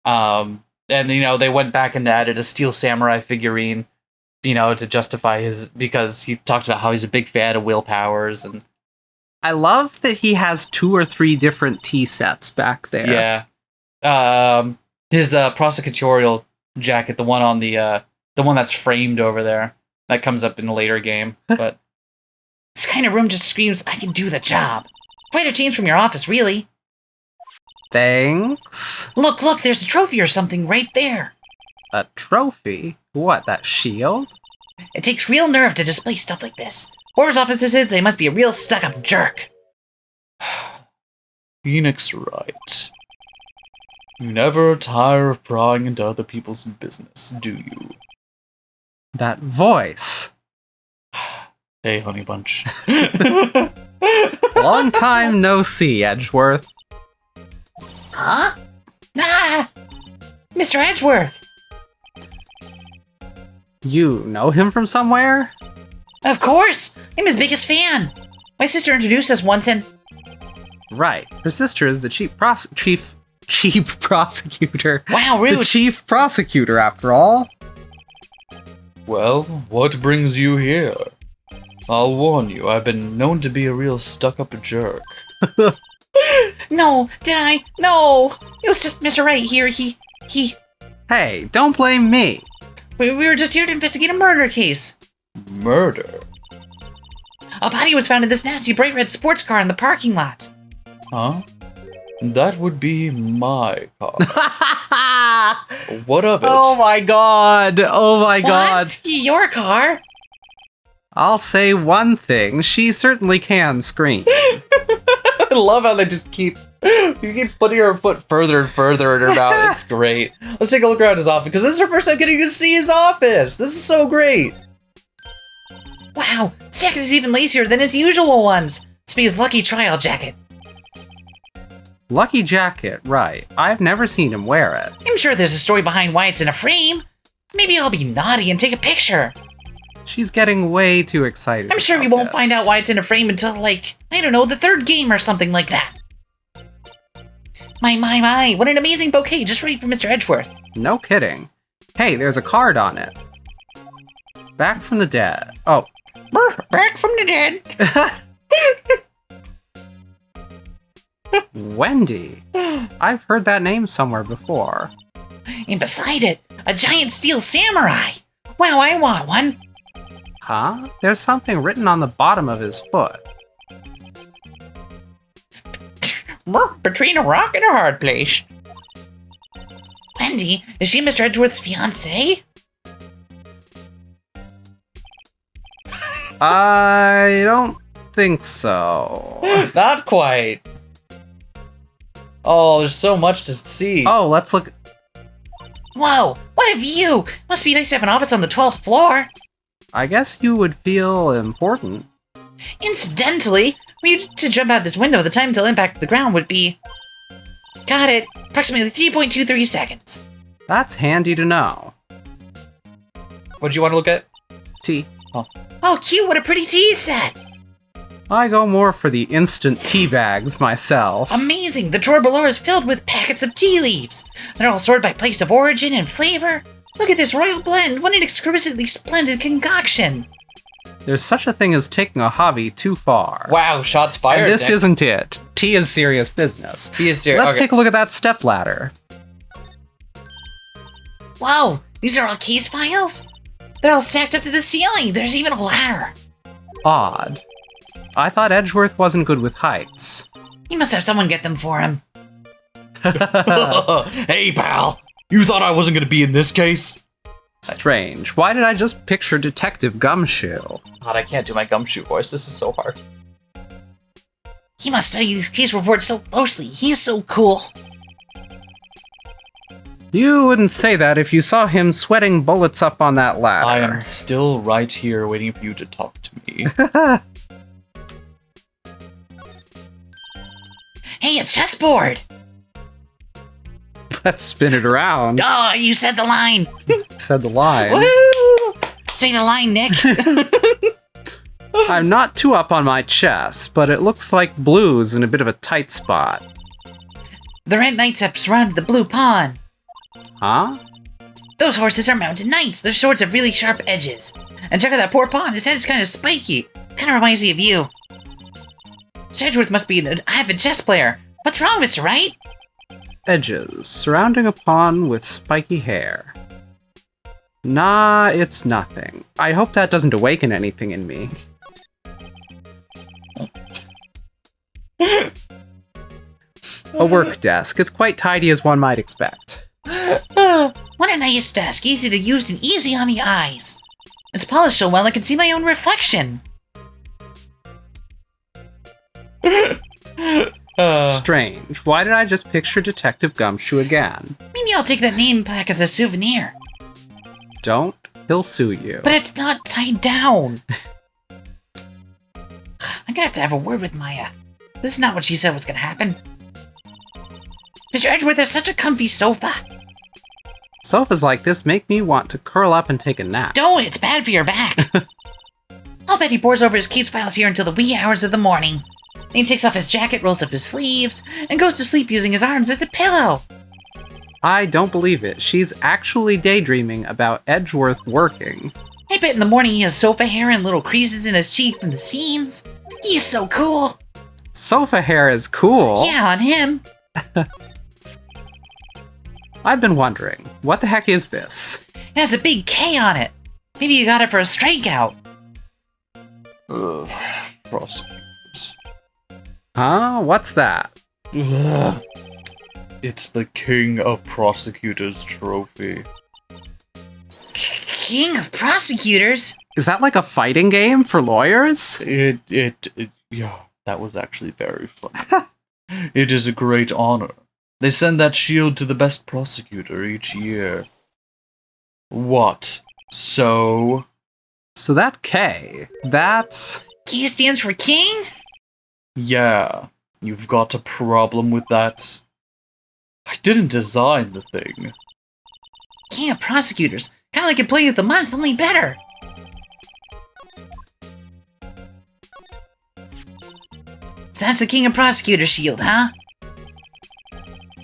And they went back and added a Steel Samurai figurine to justify because he talked about how he's a big fan of Will Powers and
I love that he has 2 or 3 different tea sets back there.
yeah. His prosecutorial jacket, the one on the one that's framed over there, that comes up in a later game. But
This kind of room just screams, I can do the job. Quite a change from your office, really.
Thanks.
Look, there's a trophy or something right there.
A trophy? What, that shield?
It takes real nerve to display stuff like this. Whoever's office this is, they must be a real stuck-up jerk.
Phoenix Wright, you never tire of prying into other people's business, do you?
That voice.
Hey, Honey Bunch.
Long time no see, Edgeworth.
Huh? Ah! Mr. Edgeworth!
You know him from somewhere?
Of course! I'm his biggest fan! My sister introduced us once and...
Right. Her sister is the chief prosecutor.
Wow, rude!
The chief prosecutor, after all.
Well, what brings you here? I'll warn you, I've been known to be a real stuck-up jerk.
No, did I? No! It was just Mr. Wright here, he...
Hey, don't blame me.
We were just here to investigate a murder case.
Murder?
A body was found in this nasty bright red sports car in the parking lot.
Huh? That would be my car. What of it?
Oh my god. Oh my god.
What? Your car?
I'll say one thing. She certainly can scream.
I love how they just keep putting her foot further and further in her mouth. It's great. Let's take a look around his office, because this is our first time getting to see his office. This is so great.
Wow, his jacket is even lacier than his usual ones. Must be his lucky trial jacket.
Lucky jacket, right. I've never seen him wear it.
I'm sure there's a story behind why it's in a frame. Maybe I'll be naughty and take a picture.
She's getting way too excited.
I'm sure we won't find out why it's in a frame until, like, I don't know, the third game or something like that. My, what an amazing bouquet just ready for Mr. Edgeworth.
No kidding. Hey, there's a card on it. Back from the dead. Oh.
Back from the dead.
Wendy. I've heard that name somewhere before.
And beside it, a giant steel samurai. Wow, I want one.
Huh? There's something written on the bottom of his foot.
Between a rock and a hard place. Wendy, is she Mr. Edgeworth's fiancée?
I don't think so.
Not quite. Oh, there's so much to see.
Oh, let's look.
Whoa, what a view! Must be nice to have an office on the 12th floor.
I guess you would feel important.
Incidentally, were you to jump out this window, the time till impact the ground would be... Got it. Approximately 3.23 seconds.
That's handy to know.
What do you want to look at?
Tea.
Oh, cute, what a pretty tea set!
I go more for the instant tea bags myself.
Amazing! The drawer below is filled with packets of tea leaves. They're all sorted by place of origin and flavor. Look at this royal blend. What an exquisitely splendid concoction.
There's such a thing as taking a hobby too far.
Wow, shots fired.
And this
Nick.
isn't it. Tea is serious business.
Tea is serious.
Let's
Okay.
take a look at that stepladder.
Whoa, these are all case files? They're all stacked up to the ceiling. There's even a ladder.
Odd. I thought Edgeworth wasn't good with heights.
He must have someone get them for him.
Hey, pal. You thought I wasn't going to be in this case?
Strange. Why did I just picture Detective Gumshoe?
God, I can't do my gumshoe voice. This is so hard.
He must study these case reports so closely. He's so cool.
You wouldn't say that if you saw him sweating bullets up on that ladder.
I am still right here waiting for you to talk to me.
Hey, a chessboard.
Let's spin it around.
Oh, you said the line.
Said the line.
Woo! Say the line, Nick.
I'm not too up on my chess, but it looks like blue's in a bit of a tight spot.
The red knights have surrounded the blue pawn.
Huh?
Those horses are mounted knights. Their swords have really sharp edges. And check out that poor pawn. His head is kind of spiky. Kind of reminds me of you. Mr. Edgeworth must be an avid chess player. What's wrong, Mr. Wright?
Edges surrounding a pawn with spiky hair. Nah, it's nothing. I hope that doesn't awaken anything in me. A work desk. It's quite tidy as one might expect.
What a nice desk. Easy to use and easy on the eyes. It's polished so well I can see my own reflection.
Strange. Why did I just picture Detective Gumshoe again?
Maybe I'll take that name plaque as a souvenir.
Don't. He'll sue you.
But it's not tied down. I'm gonna have to have a word with Maya. This is not what she said was gonna happen. Mr. Edgeworth has such a comfy sofa.
Sofas like this make me want to curl up and take a nap.
Don't, it's bad for your back. I'll bet he pores over his case files here until the wee hours of the morning. Then he takes off his jacket, rolls up his sleeves, and goes to sleep using his arms as a pillow.
I don't believe it. She's actually daydreaming about Edgeworth working.
I bet in the morning he has sofa hair and little creases in his cheek from the seams. He's so cool.
Sofa hair is cool.
Yeah, on him.
I've been wondering, what the heck is this?
It has a big K on it. Maybe you got it for a strikeout.
Ugh, prosecutors.
Huh? What's that?
Ugh. It's the King of Prosecutors trophy.
King of Prosecutors?
Is that like a fighting game for lawyers?
Yeah, that was actually very funny. It is a great honor. They send that shield to the best prosecutor each year. What? So
that K, that's...
K stands for king?
Yeah, you've got a problem with that? I didn't design the thing.
King of Prosecutors. Kind of like Employee of the Month, only better. So that's the King of Prosecutors shield, huh?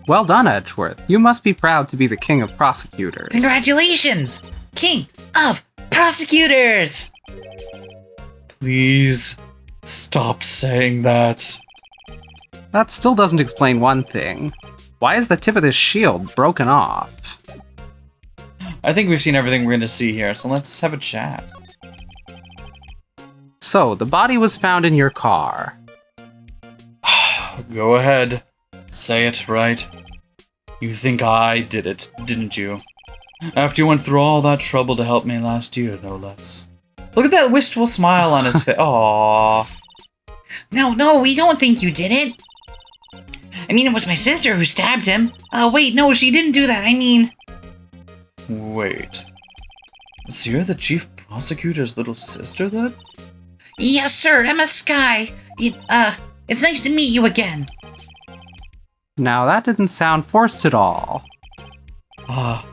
Well done, Edgeworth. You must be proud to be the king of prosecutors.
Congratulations! King of Prosecutors!
Please, stop saying that.
That still doesn't explain one thing. Why is the tip of this shield broken off?
I think we've seen everything we're going to see here, so let's have a chat.
So, the body was found in your car.
Go ahead. Say it, right? You think I did it, didn't you? After you went through all that trouble to help me last year, no less. Look at that wistful smile on his face. Aww.
No, we don't think you did it. I mean, it was my sister who stabbed him. Wait, no, she didn't do that. I mean...
Wait. So you're the chief prosecutor's little sister, then?
Yes, sir, Lana Skye. It's nice to meet you again.
Now, that didn't sound forced at all.
Ah,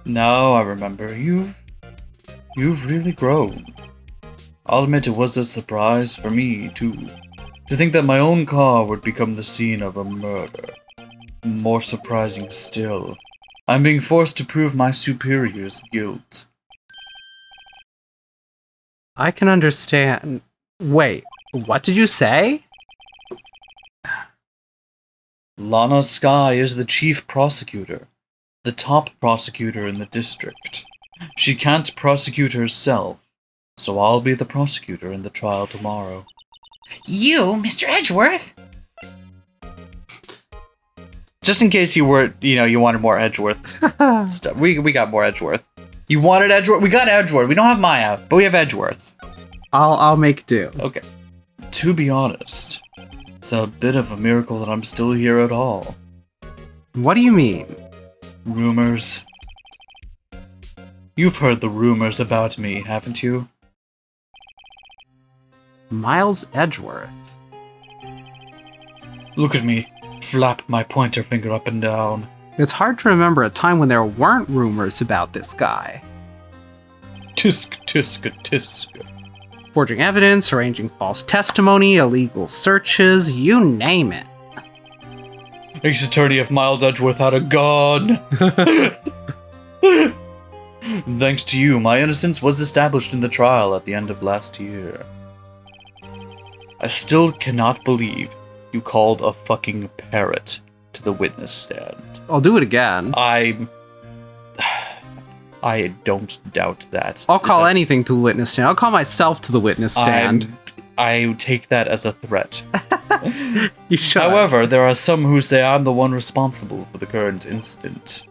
now I remember. You've really grown. I'll admit it was a surprise for me, too. To think that my own car would become the scene of a murder. More surprising still, I'm being forced to prove my superior's guilt.
I can understand... Wait, what did you say?
Lana Skye is the chief prosecutor, the top prosecutor in the district. She can't prosecute herself, so I'll be the prosecutor in the trial tomorrow.
You, Mr. Edgeworth?
Just in case you were, you wanted more Edgeworth stuff. We got more Edgeworth. You wanted Edgeworth? We got Edgeworth. We don't have Maya, but we have Edgeworth.
I'll make do.
Okay. To be honest, it's a bit of a miracle that I'm still here at all.
What do you mean?
Rumors. You've heard the rumors about me, haven't you?
Miles Edgeworth.
Look at me. Flap my pointer finger up and down.
It's hard to remember a time when there weren't rumors about this guy.
Tisk, tisk, tisk.
Forging evidence, arranging false testimony, illegal searches, you name it.
Ex-attorney if Miles Edgeworth had a gun. Thanks to you, my innocence was established in the trial at the end of last year. I still cannot believe you called a fucking parrot to the witness stand.
I'll do it again.
I don't doubt that.
I'll call anything to the witness stand. I'll call myself to the witness stand.
I take that as a threat.
You should.
However, there are some who say I'm the one responsible for the current incident.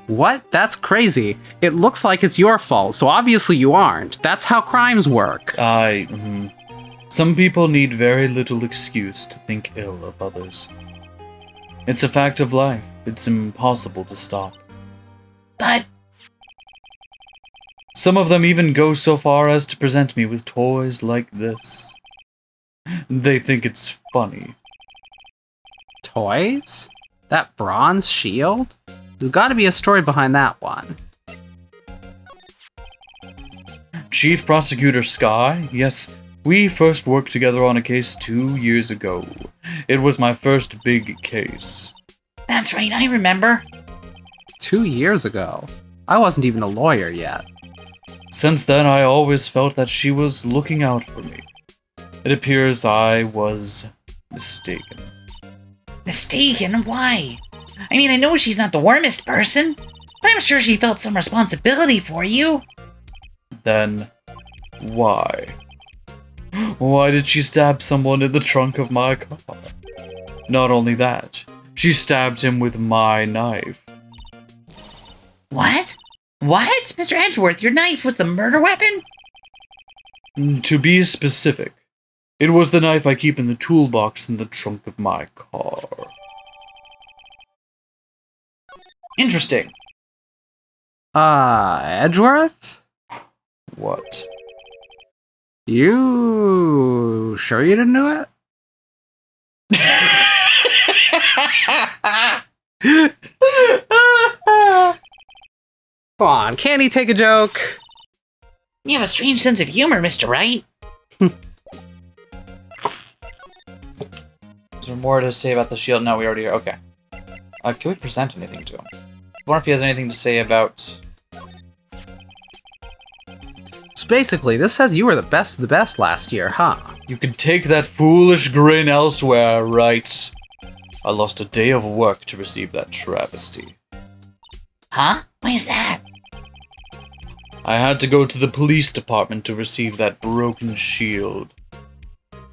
What? That's crazy. It looks like it's your fault, so obviously you aren't. That's how crimes work.
Some people need very little excuse to think ill of others. It's a fact of life. It's impossible to stop.
But
Some of them even go so far as to present me with toys like this. They think it's funny.
Toys? That bronze shield? There's gotta be a story behind that one.
Chief Prosecutor Skye? Yes, we first worked together on a case 2 years ago. It was my first big case.
that's right, I remember.
2 years ago. I wasn't even a lawyer yet.
Since then, I always felt that she was looking out for me. It appears I was mistaken.
Mistaken? Why? I mean, I know she's not the warmest person, but I'm sure she felt some responsibility for you.
Then, why? Why did she stab someone in the trunk of my car? Not only that, she stabbed him with my knife.
What? What? Mr. Edgeworth, your knife was the murder weapon?
To be specific, it was the knife I keep in the toolbox in the trunk of my car. Interesting.
Edgeworth?
What?
You sure you didn't do it? Come on, can't he take a joke?
You have a strange sense of humor, Mr. Wright.
Is there more to say about the shield? No, we already are. Okay. Can we present anything to him? I wonder if he has anything to say about...
So basically, this says you were the best of the best last year, huh?
You can take that foolish grin elsewhere, right? I lost a day of work to receive that travesty.
Huh? Why is that?
I had to go to the police department to receive that broken shield.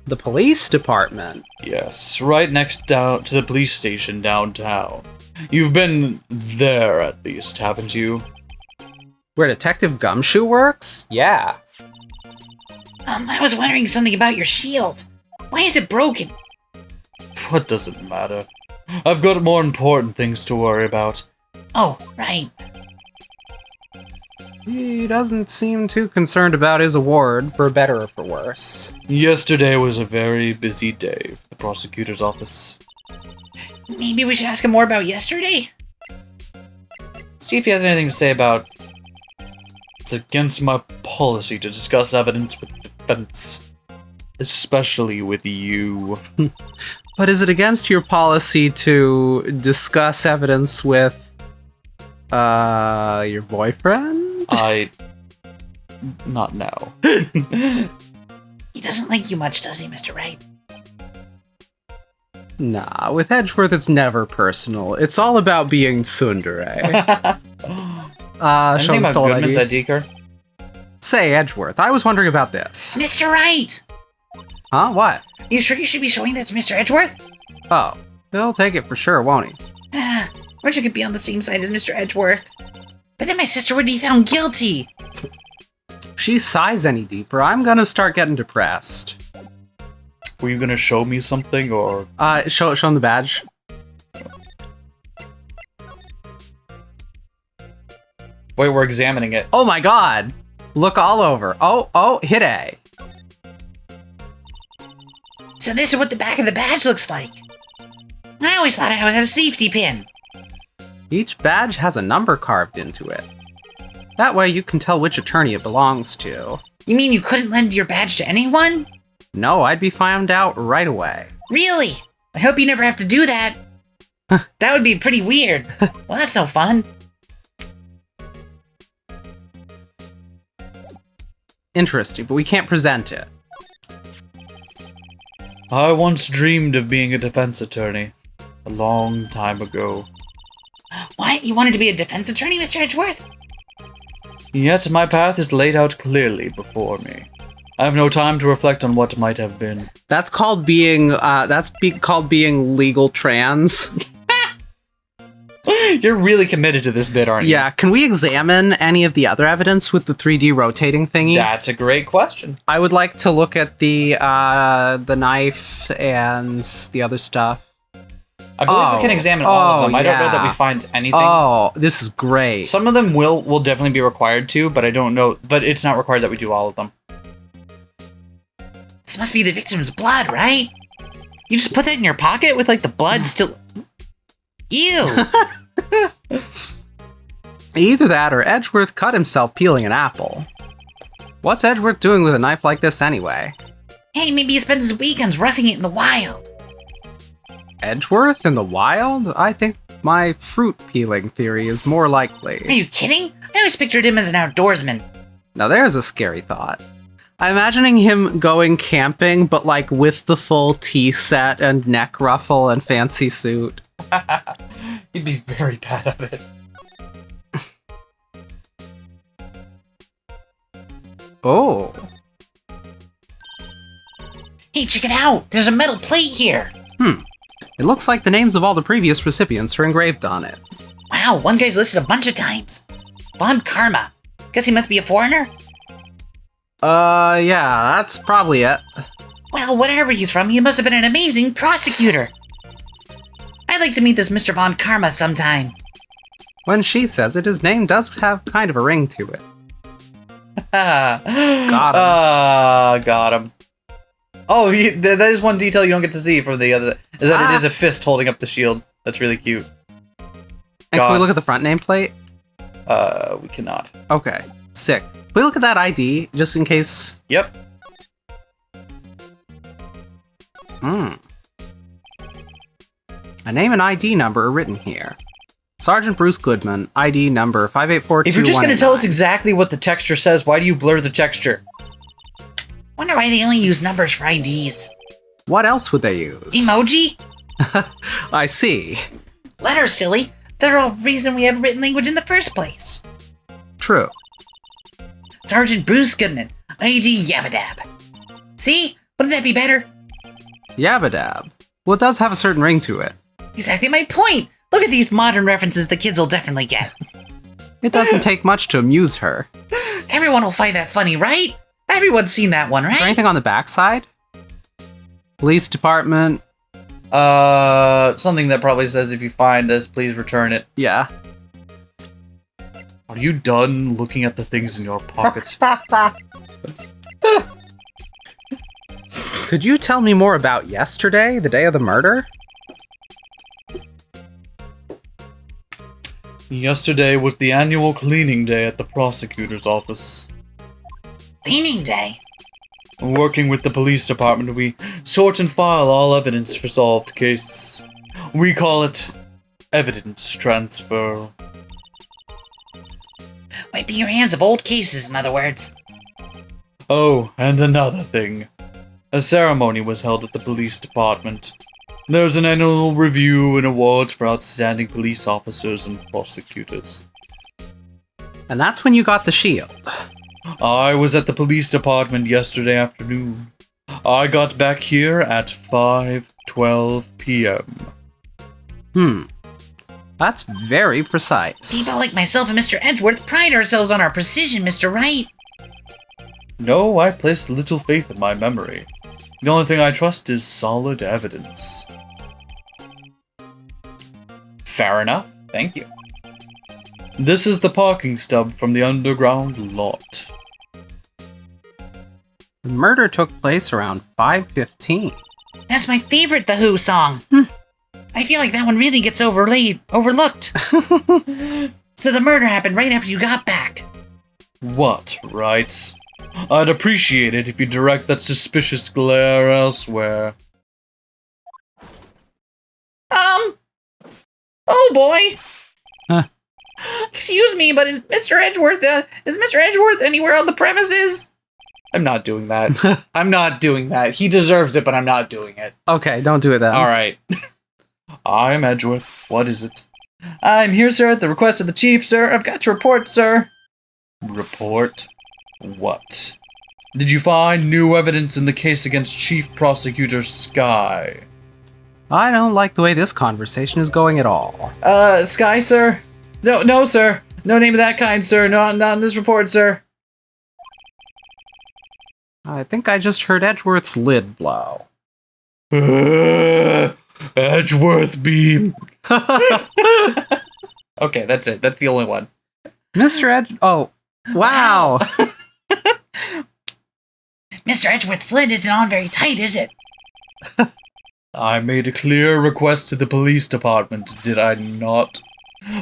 The police department?
Yes, right next down to the police station downtown. You've been there at least, haven't you?
Where Detective Gumshoe works? Yeah.
I was wondering something about your shield. Why is it broken?
What does it matter? I've got more important things to worry about.
Oh, right.
He doesn't seem too concerned about his award, for better or for worse.
Yesterday was a very busy day for the prosecutor's office.
Maybe we should ask him more about yesterday?
See if he has anything to say about... It's against my policy to discuss evidence with the defense. Especially with you.
But is it against your policy to discuss evidence with... your boyfriend?
Not now.
He doesn't like you much, does he, Mr. Wright?
Nah, with Edgeworth it's never personal. It's all about being tsundere.
Anything about Goodman's ID card?
Say, Edgeworth, I was wondering about this.
Mr. Wright!
Huh? What?
You sure you should be showing that to Mr. Edgeworth?
Oh, he'll take it for sure, won't he?
Wish I could be on the same side as Mr. Edgeworth. But then my sister would be found guilty.
If she sighs any deeper, I'm gonna start getting depressed.
Were you gonna show me something, or...?
Show him the badge.
Wait, we're examining it.
Oh my god! Look all over. Oh, hit A.
So this is what the back of the badge looks like. I always thought I had a safety pin.
Each badge has a number carved into it. That way you can tell which attorney it belongs to.
You mean you couldn't lend your badge to anyone?
No, I'd be found out right away.
Really? I hope you never have to do that. That would be pretty weird. Well, that's no fun.
interesting, but we can't present it.
I once dreamed of being a defense attorney. A long time ago.
What? You wanted to be a defense attorney, Mr. Edgeworth?
Yet my path is laid out clearly before me. I have no time to reflect on what might have been.
That's called being called being legal trans.
You're really committed to this bit, aren't you?
Yeah, can we examine any of the other evidence with the 3D rotating thingy?
That's a great question.
I would like to look at the knife and the other stuff.
I believe we can examine all of them. I don't know that we find anything.
Oh, this is great.
Some of them will definitely be required to, but I don't know. But it's not required that we do all of them.
This must be the victim's blood, right? You just put that in your pocket with, like, the blood still... Ew!
Either that or Edgeworth cut himself peeling an apple. What's Edgeworth doing with a knife like this anyway?
Hey, maybe he spends his weekends roughing it in the wild.
Edgeworth in the wild? I think my fruit peeling theory is more
Are
likely.
you kidding? I always pictured him as an outdoorsman.
Now there's a scary thought. I'm imagining him going camping, but like with the full tea set and neck ruffle and fancy suit.
He'd be very bad at it.
Oh.
Hey, check it out! There's a metal plate here!
It looks like the names of all the previous recipients are engraved on it.
Wow, one guy's listed a bunch of times. Von Karma. Guess he must be a foreigner?
Yeah, that's probably it.
Well, wherever he's from, he must have been an amazing prosecutor. I'd like to meet this Mr. Von Karma sometime.
When she says it, his name does have kind of a ring to it.
Got
him.
Got him. Oh, that is one detail you don't get to see from the other. Is that it is a fist holding up the shield. That's really cute.
And can we look at the front nameplate?
We cannot.
Okay, sick. Can we look at that ID, just in case?
Yep.
A name and ID number are written here. Sergeant Bruce Goodman, ID number 5842189.
If you're just going to tell us exactly what the texture says, why do you blur the texture?
Wonder why they only use numbers for IDs.
What else would they use?
Emoji?
I see.
Letters, silly. They're all reason we have written language in the first place.
True.
Sergeant Bruce Goodman, ID Yabadab. See? Wouldn't that be better?
Yabadab. Well, it does have a certain ring to it.
Exactly my point. Look at these modern references the kids will definitely get.
It doesn't take much to amuse her.
Everyone will find that funny, right? Everyone's seen that one,
Is there
right?
anything on the backside? Police department.
Something that probably says if you find this, please return it.
Yeah.
Are you done looking at the things in your pockets?
Could you tell me more about yesterday, the day of the murder?
Yesterday was the annual cleaning day at the prosecutor's office.
Cleaning day.
Working with the police department, we sort and file all evidence for solved cases. We call it evidence transfer.
Might be your hands of old cases, in other words.
Oh, and another thing. A ceremony was held at the police department. There's an annual review and awards for outstanding police officers and prosecutors.
And that's when you got the shield.
I was at the police department yesterday afternoon. I got back here at 5:12 p.m.
That's very precise.
People like myself and Mr. Edgeworth pride ourselves on our precision, Mr. Wright.
No, I place little faith in my memory. The only thing I trust is solid evidence. Fair enough. Thank you. This is the parking stub from the underground lot.
The murder took place around 5:15.
That's my favorite The Who song. I feel like that one really gets overlooked. So the murder happened right after you got back.
What, right? I'd appreciate it if you direct that suspicious glare elsewhere.
Oh boy.
Huh.
Excuse me, but is Mr. Edgeworth anywhere on the premises?
I'm not doing that. I'm not doing that. He deserves it, but I'm not doing it.
Okay, don't do it then.
All right. I'm Edgeworth. What is it? I'm here, sir, at the request of the chief, sir. I've got your report, sir. Report? What? Did you find new evidence in the case against Chief Prosecutor Skye?
I don't like the way this conversation is going at all.
Skye, sir? No, sir. No name of that kind, sir. Not in this report, sir.
I think I just heard Edgeworth's lid blow.
Edgeworth beam. Okay, that's it. That's the only one.
Mr. Oh, wow.
Mr. Edgeworth's lid isn't on very tight, is it?
I made a clear request to the police department, did I not?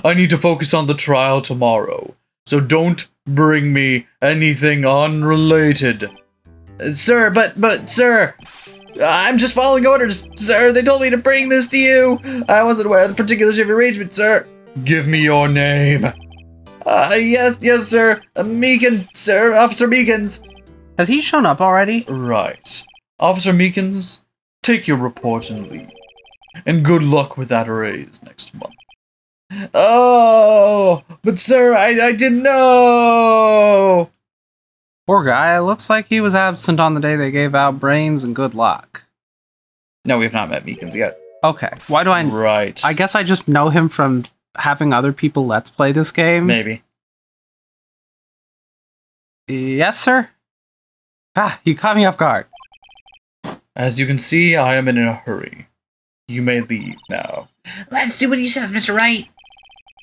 I need to focus on the trial tomorrow, so don't bring me anything unrelated. Sir, but sir, I'm just following orders, sir. They told me to bring this to you. I wasn't aware of the particulars of your arrangement, sir. Give me your name. Yes, sir. Meekins, sir. Officer Meekins.
Has he shown up already?
Right. Officer Meekins, take your report and leave. And good luck with that raise next month. Oh, but sir, I didn't know.
Poor guy. Looks like he was absent on the day they gave out brains and good luck.
No, we have not met Meekins yet.
Okay. Why do I...
Right.
I guess I just know him from having other people let's play this game.
Maybe.
Yes, sir? Ah, you caught me off guard.
As you can see, I am in a hurry. You may leave now.
Let's do what he says, Mr. Wright.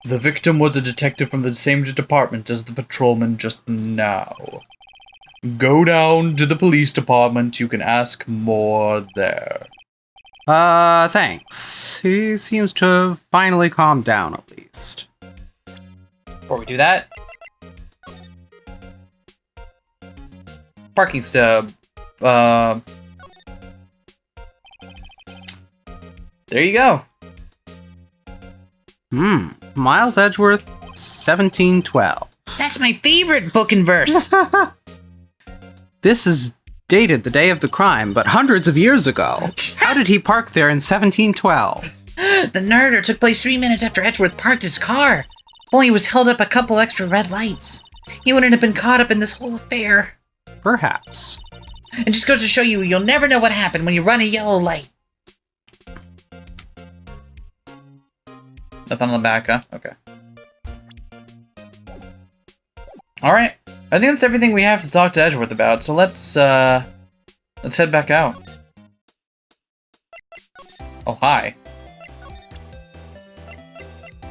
The victim was a detective from the same department as the patrolman just now. Go down to the police department. You can ask more there.
Thanks. He seems to have finally calmed down at least.
Before we do that, parking stub. There you go.
Miles Edgeworth, 1712.
That's my favorite book and verse.
This is dated the day of the crime, but hundreds of years ago. How did he park there in 1712?
The murder took place 3 minutes after Edgeworth parked his car. If only he was held up a couple extra red lights, he wouldn't have been caught up in this whole affair.
Perhaps.
It just goes to show you, you'll never know what happened when you run a yellow light.
Nothing on the back, huh? Okay. Alright. I think that's everything we have to talk to Edgeworth about, so let's head back out. Oh, hi.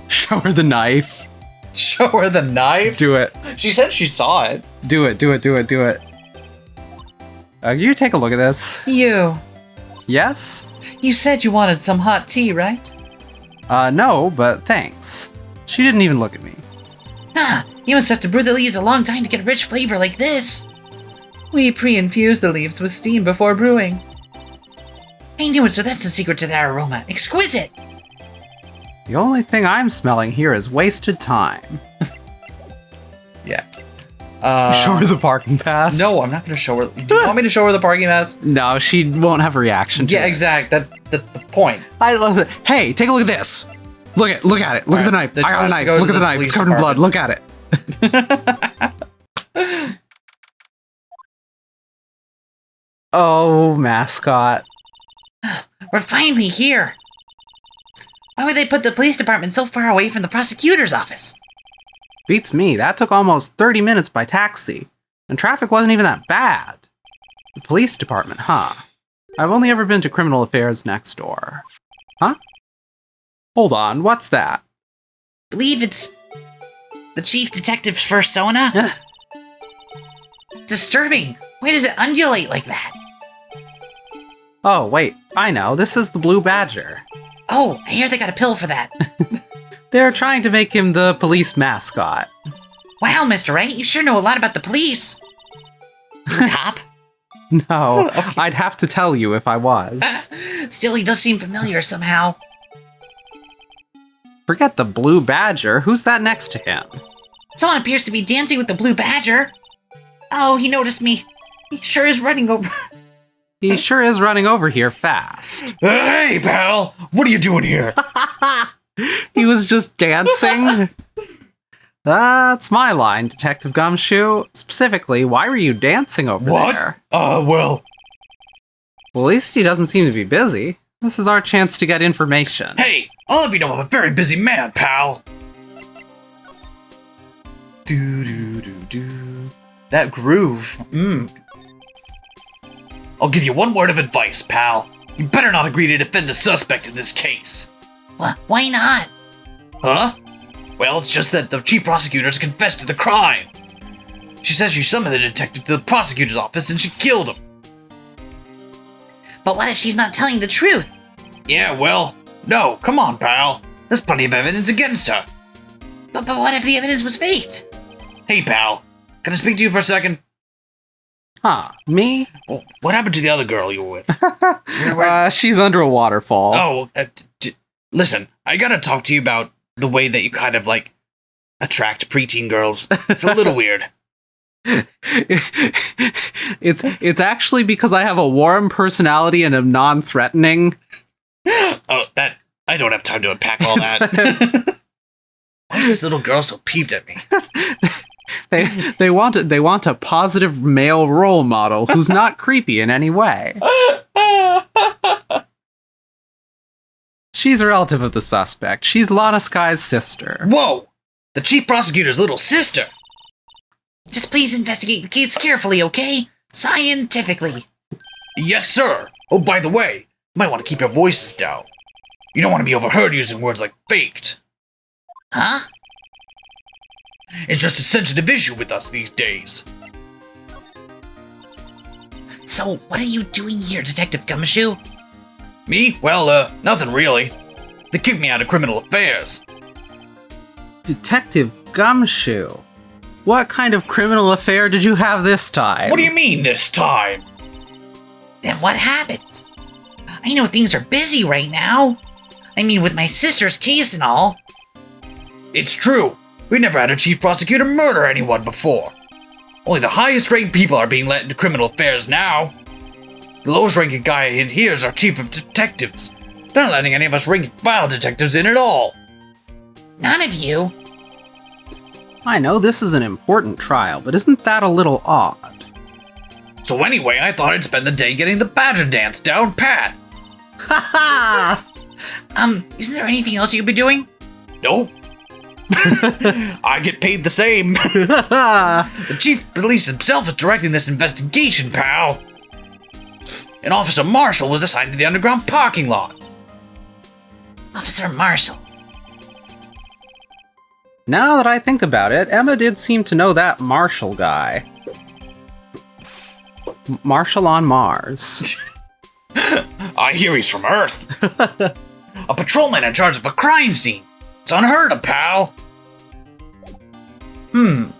Show her the knife.
Show her the knife?
Do it.
She said she saw it.
Do it. You take a look at this.
You.
Yes?
You said you wanted some hot tea, right?
No, but thanks. She didn't even look at me.
Ah, you must have to brew the leaves a long time to get a rich flavor like this.
We pre-infuse the leaves with steam before brewing.
I knew it, so that's the secret to that aroma. Exquisite!
The only thing I'm smelling here is wasted time.
Yeah.
Show her the parking pass?
No, I'm not going to show her. Do you want me to show her the parking pass?
No, she won't have a reaction to it.
Yeah, exactly. That's the point.
I love it. Hey, take a look at this. Look at it. Look at the knife. I got a knife. Look at the knife. It's covered in blood. Look at it. Oh, mascot.
We're finally here. Why would they put the police department so far away from the prosecutor's office?
Beats me. That took almost 30 minutes by taxi. And traffic wasn't even that bad. The police department, huh? I've only ever been to criminal affairs next door. Huh? Hold on, what's that?
Believe it's the chief detective's persona? Disturbing. Why does it undulate like that?
Oh, wait. I know. This is the Blue Badger.
Oh, I hear they got a pill for that.
They're trying to make him the police mascot.
Wow, Mr. Wright, you sure know a lot about the police. You a cop?
No, I'd have to tell you if I was.
Still, he does seem familiar somehow.
Forget the Blue Badger. Who's that next to him?
Someone appears to be dancing with the blue badger. Oh, he noticed me. He sure is running over.
He sure is running over here fast.
Hey, pal! What are you doing here?
He was just dancing. That's my line, Detective Gumshoe. Specifically, why were you dancing over there?
Well...
Well, at least he doesn't seem to be busy. This is our chance to get information.
Hey, all of you know I'm a very busy man, pal. Do. That groove. I'll give you one word of advice, pal. You better not agree to defend the suspect in this case.
Why not?
Huh? Well, it's just that the chief prosecutor has confessed to the crime. She says she summoned the detective to the prosecutor's office and she killed him.
But what if she's not telling the truth?
Yeah, well, no, come on, pal. There's plenty of evidence against her.
But what if the evidence was faked?
Hey, pal, can I speak to you for a second?
Huh, me?
Well, what happened to the other girl you were with?
She's under a waterfall.
Oh, listen, I gotta talk to you about the way that you kind of, like, attract preteen girls. It's a little weird.
It's actually because I have a warm personality and am non-threatening.
Oh, that... I don't have time to unpack all that. Why is this little girl so peeved at me?
They want a positive male role model who's not creepy in any way. She's a relative of the suspect. She's Lana Skye's sister.
Whoa! The chief prosecutor's little sister!
Just please investigate the case carefully, okay? Scientifically.
Yes, sir! Oh, by the way, you might want to keep your voices down. You don't want to be overheard using words like faked.
Huh?
It's just a sensitive issue with us these days.
So, what are you doing here, Detective Gumshoe?
Me? Well, nothing really. They kicked me out of criminal affairs.
Detective Gumshoe? What kind of criminal affair did you have this time?
What do you mean this time?
Then what happened? I know things are busy right now. I mean, with my sister's case and all.
It's true. We never had a chief prosecutor murder anyone before. Only the highest ranked people are being let into criminal affairs now. The lowest ranking guy in here is our chief of detectives. They're not letting any of us rank and file detectives in at all.
None of you?
I know this is an important trial, but isn't that a little odd?
So anyway, I thought I'd spend the day getting the badger dance down pat.
Ha
Isn't there anything else you could be doing?
Nope. I get paid the same. The chief of police himself is directing this investigation, pal. An Officer Marshall was assigned to the underground parking lot.
Officer Marshall.
Now that I think about it, Emma did seem to know that Marshall guy. Marshall on Mars.
I hear he's from Earth. A patrolman in charge of a crime scene. It's unheard of, pal. Let's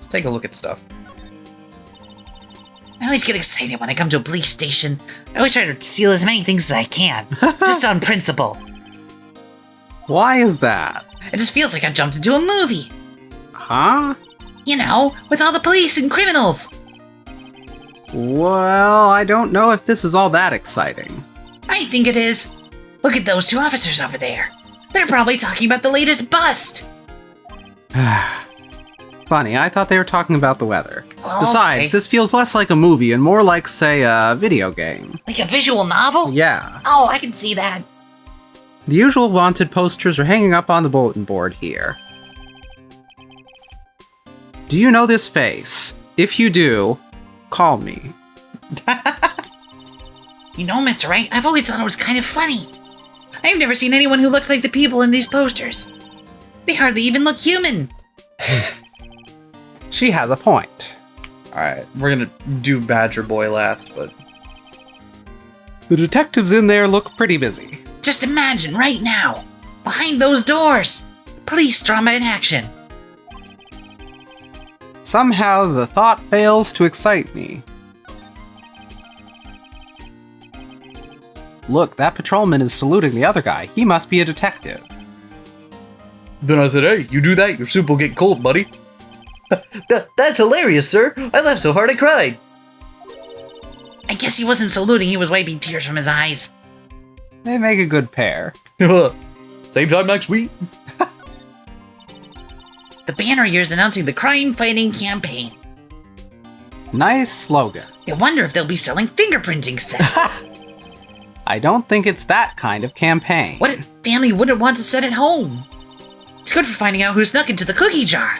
take a look at stuff.
I always get excited when I come to a police station. I always try to steal as many things as I can, just on principle.
Why is that?
It just feels like I jumped into a movie.
Huh?
You know, with all the police and criminals.
Well, I don't know if this is all that exciting.
I think it is. Look at those two officers over there. They're probably talking about the latest bust.
Funny, I thought they were talking about the weather.
Well,
Besides,
okay.
this feels less like a movie and more like, say, a video game.
Like a visual novel?
Yeah.
Oh, I can see that.
The usual wanted posters are hanging up on the bulletin board here. Do you know this face? If you do, call me.
You know, Mr. Wright, I've always thought it was kind of funny. I've never seen anyone who looked like the people in these posters. They hardly even look human.
She has a point.
Alright, we're gonna do Badger Boy last, but...
The detectives in there look pretty busy.
Just imagine right now, behind those doors, police drama in action.
Somehow the thought fails to excite me. Look, that patrolman is saluting the other guy. He must be a detective.
Then I said, hey, you do that, your soup will get cold, buddy. That's hilarious, sir. I laughed so hard I cried.
I guess he wasn't saluting, he was wiping tears from his eyes.
They make a good pair.
Same time next week.
The banner here is announcing the crime-fighting campaign.
Nice slogan.
I wonder if they'll be selling fingerprinting sets.
I don't think it's that kind of campaign.
What family wouldn't want to set at home? It's good for finding out who snuck into the cookie jar.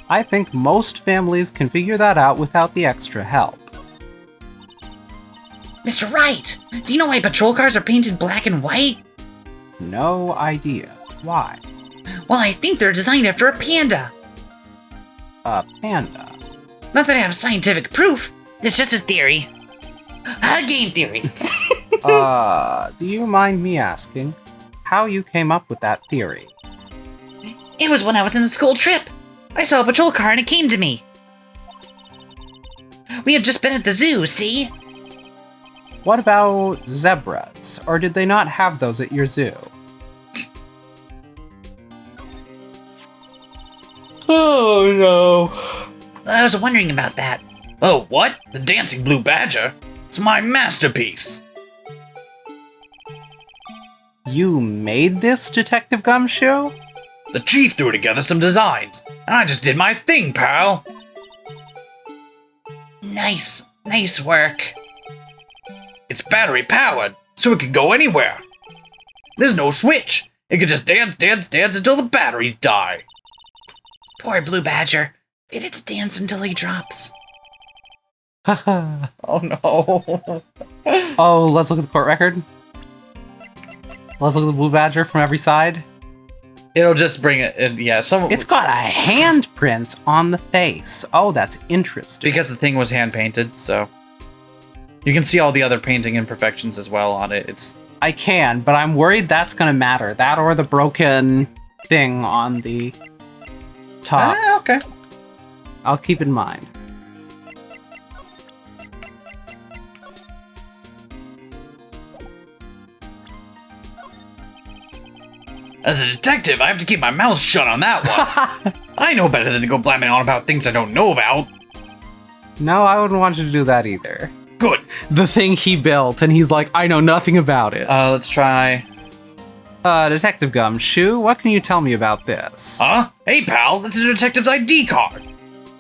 I think most families can figure that out without the extra help.
Mr. Wright, do you know why patrol cars are painted black and white?
No idea. Why?
Well, I think they're designed after a panda.
A panda.
Not that I have scientific proof. It's just a theory. A game theory.
Do you mind me asking how you came up with that theory?
It was when I was on a school trip. I saw a patrol car and it came to me. We had just been at the zoo, see?
What about zebras? Or did they not have those at your zoo?
Oh no.
I was wondering about that.
Oh, what? The dancing blue badger? It's my masterpiece.
You made this, Detective Gumshoe?
The chief threw together some designs, and I just did my thing, pal.
Nice work.
It's battery powered, so it can go anywhere. There's no switch. It can just dance until the batteries die.
Poor Blue Badger. Fated to dance until he drops.
Oh no.
Oh, let's look at the court record. Let's look at the blue badger from every side.
It'll just bring it in, yeah,
It's got a handprint on the face. Oh, that's interesting.
because the thing was hand painted, so you can see all the other painting imperfections as well on it.
I can, but I'm worried that's gonna matter. That or the broken thing on the top.
Okay.
I'll keep in mind.
As a detective, I have to keep my mouth shut on that one. I know better than to go blabbing on about things I don't know about.
No, I wouldn't want you to do that either.
Good.
The thing he built, and he's like, I know nothing about it.
Let's try.
Detective Gumshoe, what can you tell me about this?
Huh? Hey, pal, that's a detective's ID card.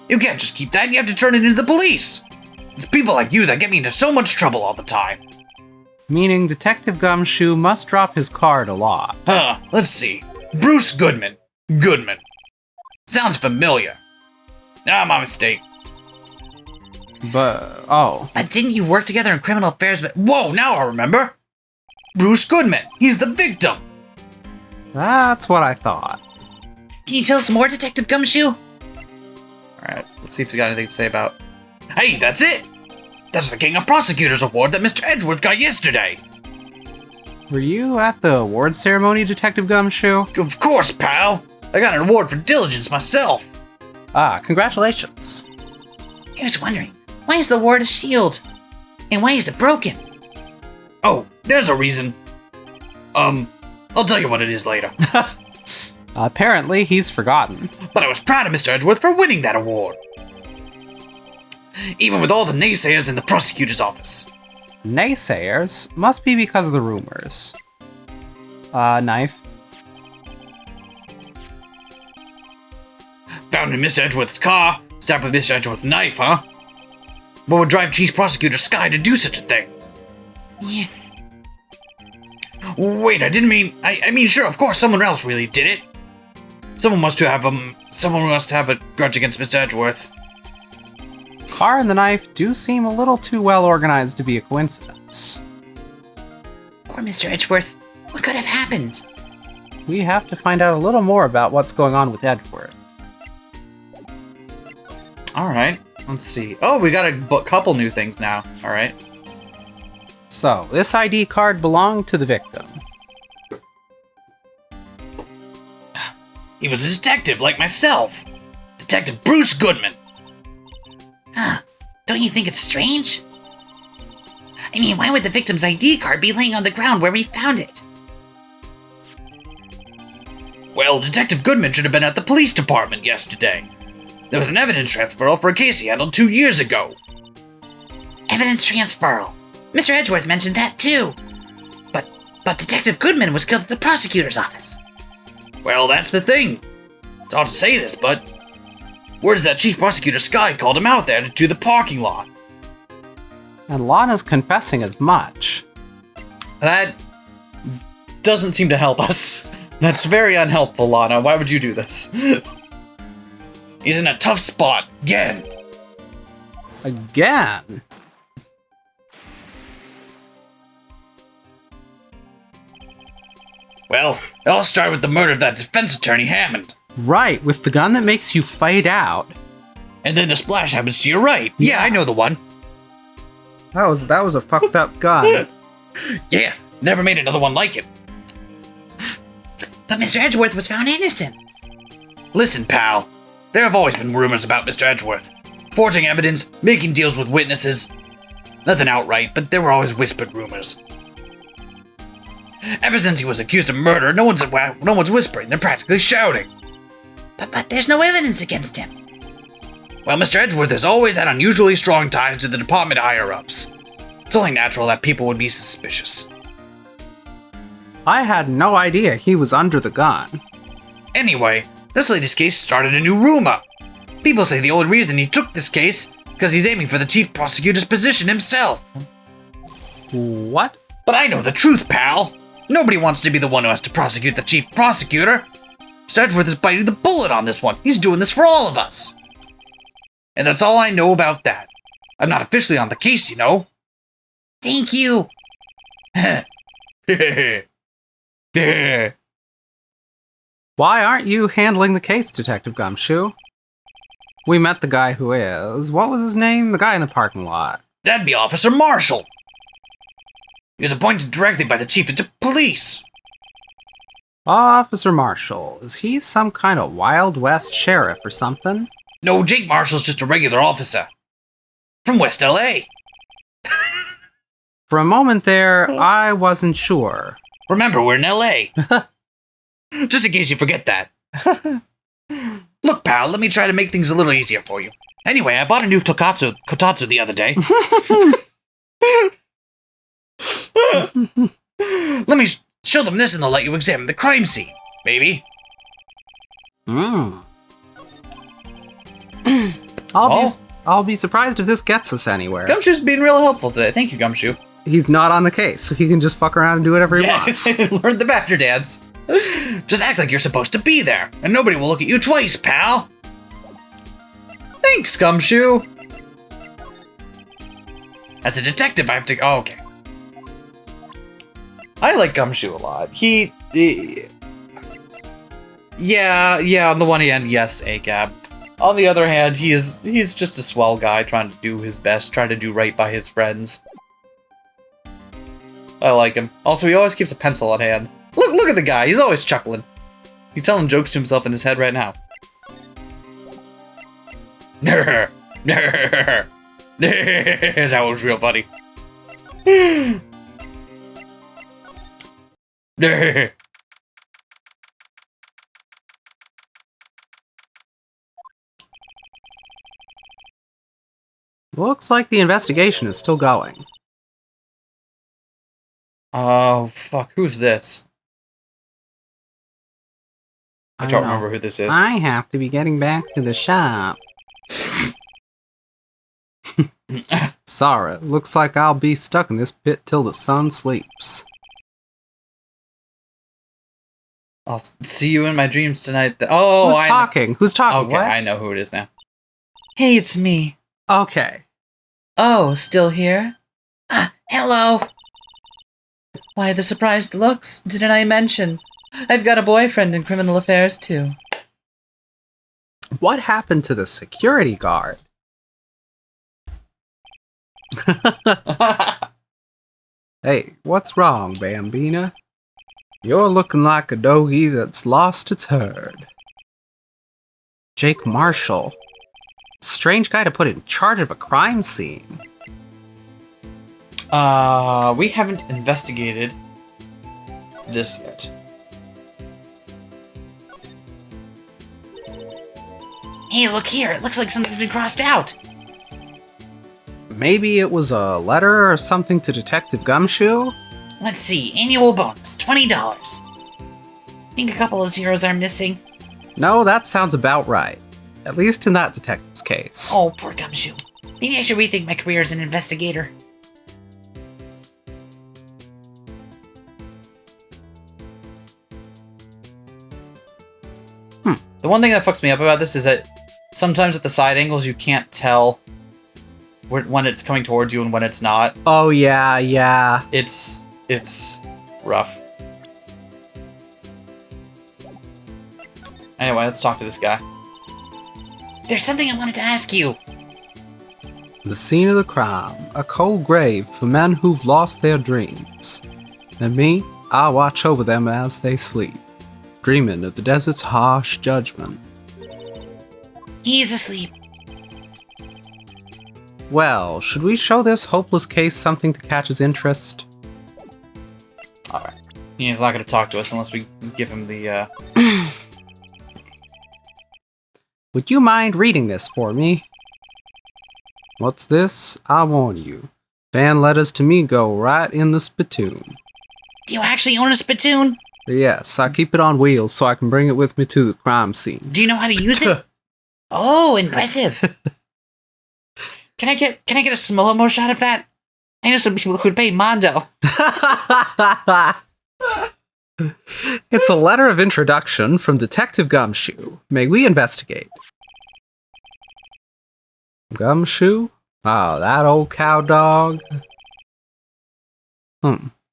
You can't just keep that, you have to turn it into the police. It's people like you that get me into so much trouble all the time.
Meaning Detective Gumshoe must drop his card a lot.
Let's see. Bruce Goodman. Goodman. Sounds familiar. My mistake.
But
Didn't you work together in criminal affairs? But
Whoa, now I remember. Bruce Goodman. He's the victim.
that's what I thought.
can you tell us more, Detective Gumshoe?
Alright, let's see if he's got anything to say about... Hey, that's it! That's the King of Prosecutors award that Mr. Edgeworth got yesterday!
Were you at the award ceremony, Detective Gumshoe?
Of course, pal! I got an award for diligence myself!
Congratulations.
I was wondering, why is the award a shield? And why is it broken?
Oh, there's a reason. I'll tell you what it is later.
Apparently, he's forgotten.
But I was proud of Mr. Edgeworth for winning that award. Even with all the naysayers in the prosecutor's office.
Naysayers? Must be because of the rumors. Knife.
Found in Mr. Edgeworth's car, stabbed with Mr. Edgeworth's knife, huh? What would drive Chief Prosecutor Skye to do such a thing?
Yeah.
Wait, I didn't mean... I mean, sure, of course, someone else really did it. Someone must have a grudge against Mr. Edgeworth.
Car and the knife do seem a little too well organized to be a coincidence.
Poor Mr. Edgeworth. What could have happened?
We have to find out a little more about what's going on with Edgeworth.
Alright, let's see. Oh, we got a couple new things now. Alright.
So, this ID card belonged to the victim.
He was a detective like myself. Detective Bruce Goodman.
Huh. Don't you think it's strange? I mean, why would the victim's ID card be laying on the ground where we found it?
Well, Detective Goodman should have been at the police department yesterday. There was an evidence transferal for a case he handled 2 years ago.
Evidence transferal. Mr. Edgeworth mentioned that too. But Detective Goodman was killed at the prosecutor's office.
Well, that's the thing. It's odd to say this, but word is that Chief Prosecutor Skye called him out there to the parking lot.
And Lana's confessing as much.
That doesn't seem to help us. That's very unhelpful, Lana. Why would you do this? He's in a tough spot again.
Again?
Well, it all started with the murder of that defense attorney, Hammond.
Right, with the gun that makes you fight out.
And then the splash happens to your right. Yeah, I know the one.
That was a fucked up gun.
Yeah, never made another one like it.
But Mr. Edgeworth was found innocent.
Listen, pal. There have always been rumors about Mr. Edgeworth. Forging evidence, making deals with witnesses. Nothing outright, but there were always whispered rumors. Ever since he was accused of murder, no one's whispering, they're practically shouting.
But there's no evidence against him.
Well, Mr. Edgeworth has always had unusually strong ties to the department higher-ups. It's only natural that people would be suspicious.
I had no idea he was under the gun.
Anyway, this latest case started a new rumor. People say the only reason he took this case because he's aiming for the chief prosecutor's position himself.
What?
But I know the truth, pal. Nobody wants to be the one who has to prosecute the chief prosecutor. Mr. Edgeworth is biting the bullet on this one. He's doing this for all of us. And that's all I know about that. I'm not officially on the case, you know.
Thank you.
Why aren't you handling the case, Detective Gumshoe? We met the guy who is. What was his name? The guy in the parking lot.
That'd be Officer Marshall. He was appointed directly by the chief of police.
Officer Marshall. Is he some kind of Wild West sheriff or something?
No, Jake Marshall's just a regular officer. From West L.A.
For a moment there, I wasn't sure.
Remember, we're in L.A. Just in case you forget that. Look, pal, let me try to make things a little easier for you. Anyway, I bought a new kotatsu the other day. Let me show them this and they'll let you examine the crime scene, baby.
I'll be surprised if this gets us anywhere.
Gumshoe's being real helpful today. Thank you, Gumshoe.
He's not on the case, so he can just fuck around and do whatever he wants.
Learn the Badger dance. Just act like you're supposed to be there, and nobody will look at you twice, pal. Thanks, Gumshoe. As a detective, I have to... Oh, okay. I like Gumshoe a lot. Yeah, on the one hand, yes, ACAB. On the other hand, he's just a swell guy trying to do his best, trying to do right by his friends. I like him. Also, he always keeps a pencil on hand. Look at the guy. He's always chuckling. He's telling jokes to himself in his head right now. That was real funny.
Looks like the investigation is still going.
Oh, fuck. Who's this? I don't
know.
remember who this is.
I have to be getting back to the shop. Sorry, looks like I'll be stuck in this pit till the sun sleeps.
I'll see you in my dreams tonight. Oh,
Who's talking? Who's talking?
Okay,
What?
I know who it is now.
Hey, it's me.
Okay.
Oh, still here?
Hello.
Why the surprised looks? Didn't I mention? I've got a boyfriend in criminal affairs, too.
What happened to the security guard? Hey, what's wrong, Bambina? You're looking like a doggy that's lost its herd. Jake Marshall. Strange guy to put in charge of a crime scene.
We haven't investigated this yet.
Hey, look here. It looks like something's been crossed out.
Maybe it was a letter or something to Detective Gumshoe?
Let's see. Annual bonus, $20. I think a couple of zeros are missing.
No, that sounds about right. At least in that detective's case.
Oh, poor Gumshoe. Maybe I should rethink my career as an investigator.
The one thing that fucks me up about this is that sometimes at the side angles you can't tell when it's coming towards you and when it's not.
Oh, yeah.
It's rough. Anyway, let's talk to this guy.
There's something I wanted to ask you.
The scene of the crime, a cold grave for men who've lost their dreams. And me, I watch over them as they sleep, dreaming of the desert's harsh judgment.
He's asleep.
Well, should we show this hopeless case something to catch his interest?
Alright. He's not going to talk to us unless we give him the,
Would you mind reading this for me? What's this? I warn you. Fan letters to me go right in the spittoon.
Do you actually own a spittoon?
Yes, I keep it on wheels so I can bring it with me to the crime scene.
Do you know how to use it? Oh, impressive. Can I get a slow-mo shot of that? I know some people who would pay Mondo.
It's a letter of introduction from Detective Gumshoe. May we investigate? Gumshoe? Oh, that old cow dog.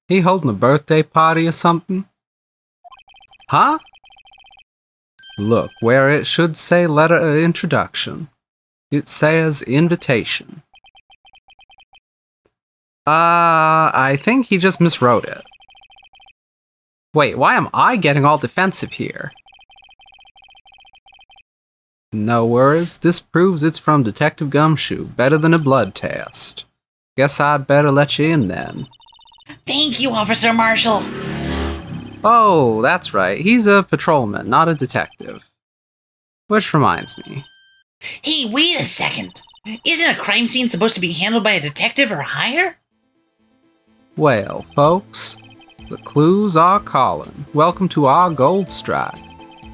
He holding a birthday party or something? Huh? Look, where it should say letter of introduction, it says invitation. I think he just miswrote it. Wait, why am I getting all defensive here? No worries, this proves it's from Detective Gumshoe, better than a blood test. Guess I'd better let you in then.
Thank you, Officer Marshall.
Oh, that's right, he's a patrolman, not a detective. Which reminds me.
Hey, wait a second. Isn't a crime scene supposed to be handled by a detective or higher?
Well, folks, the clues are calling. Welcome to our gold strike.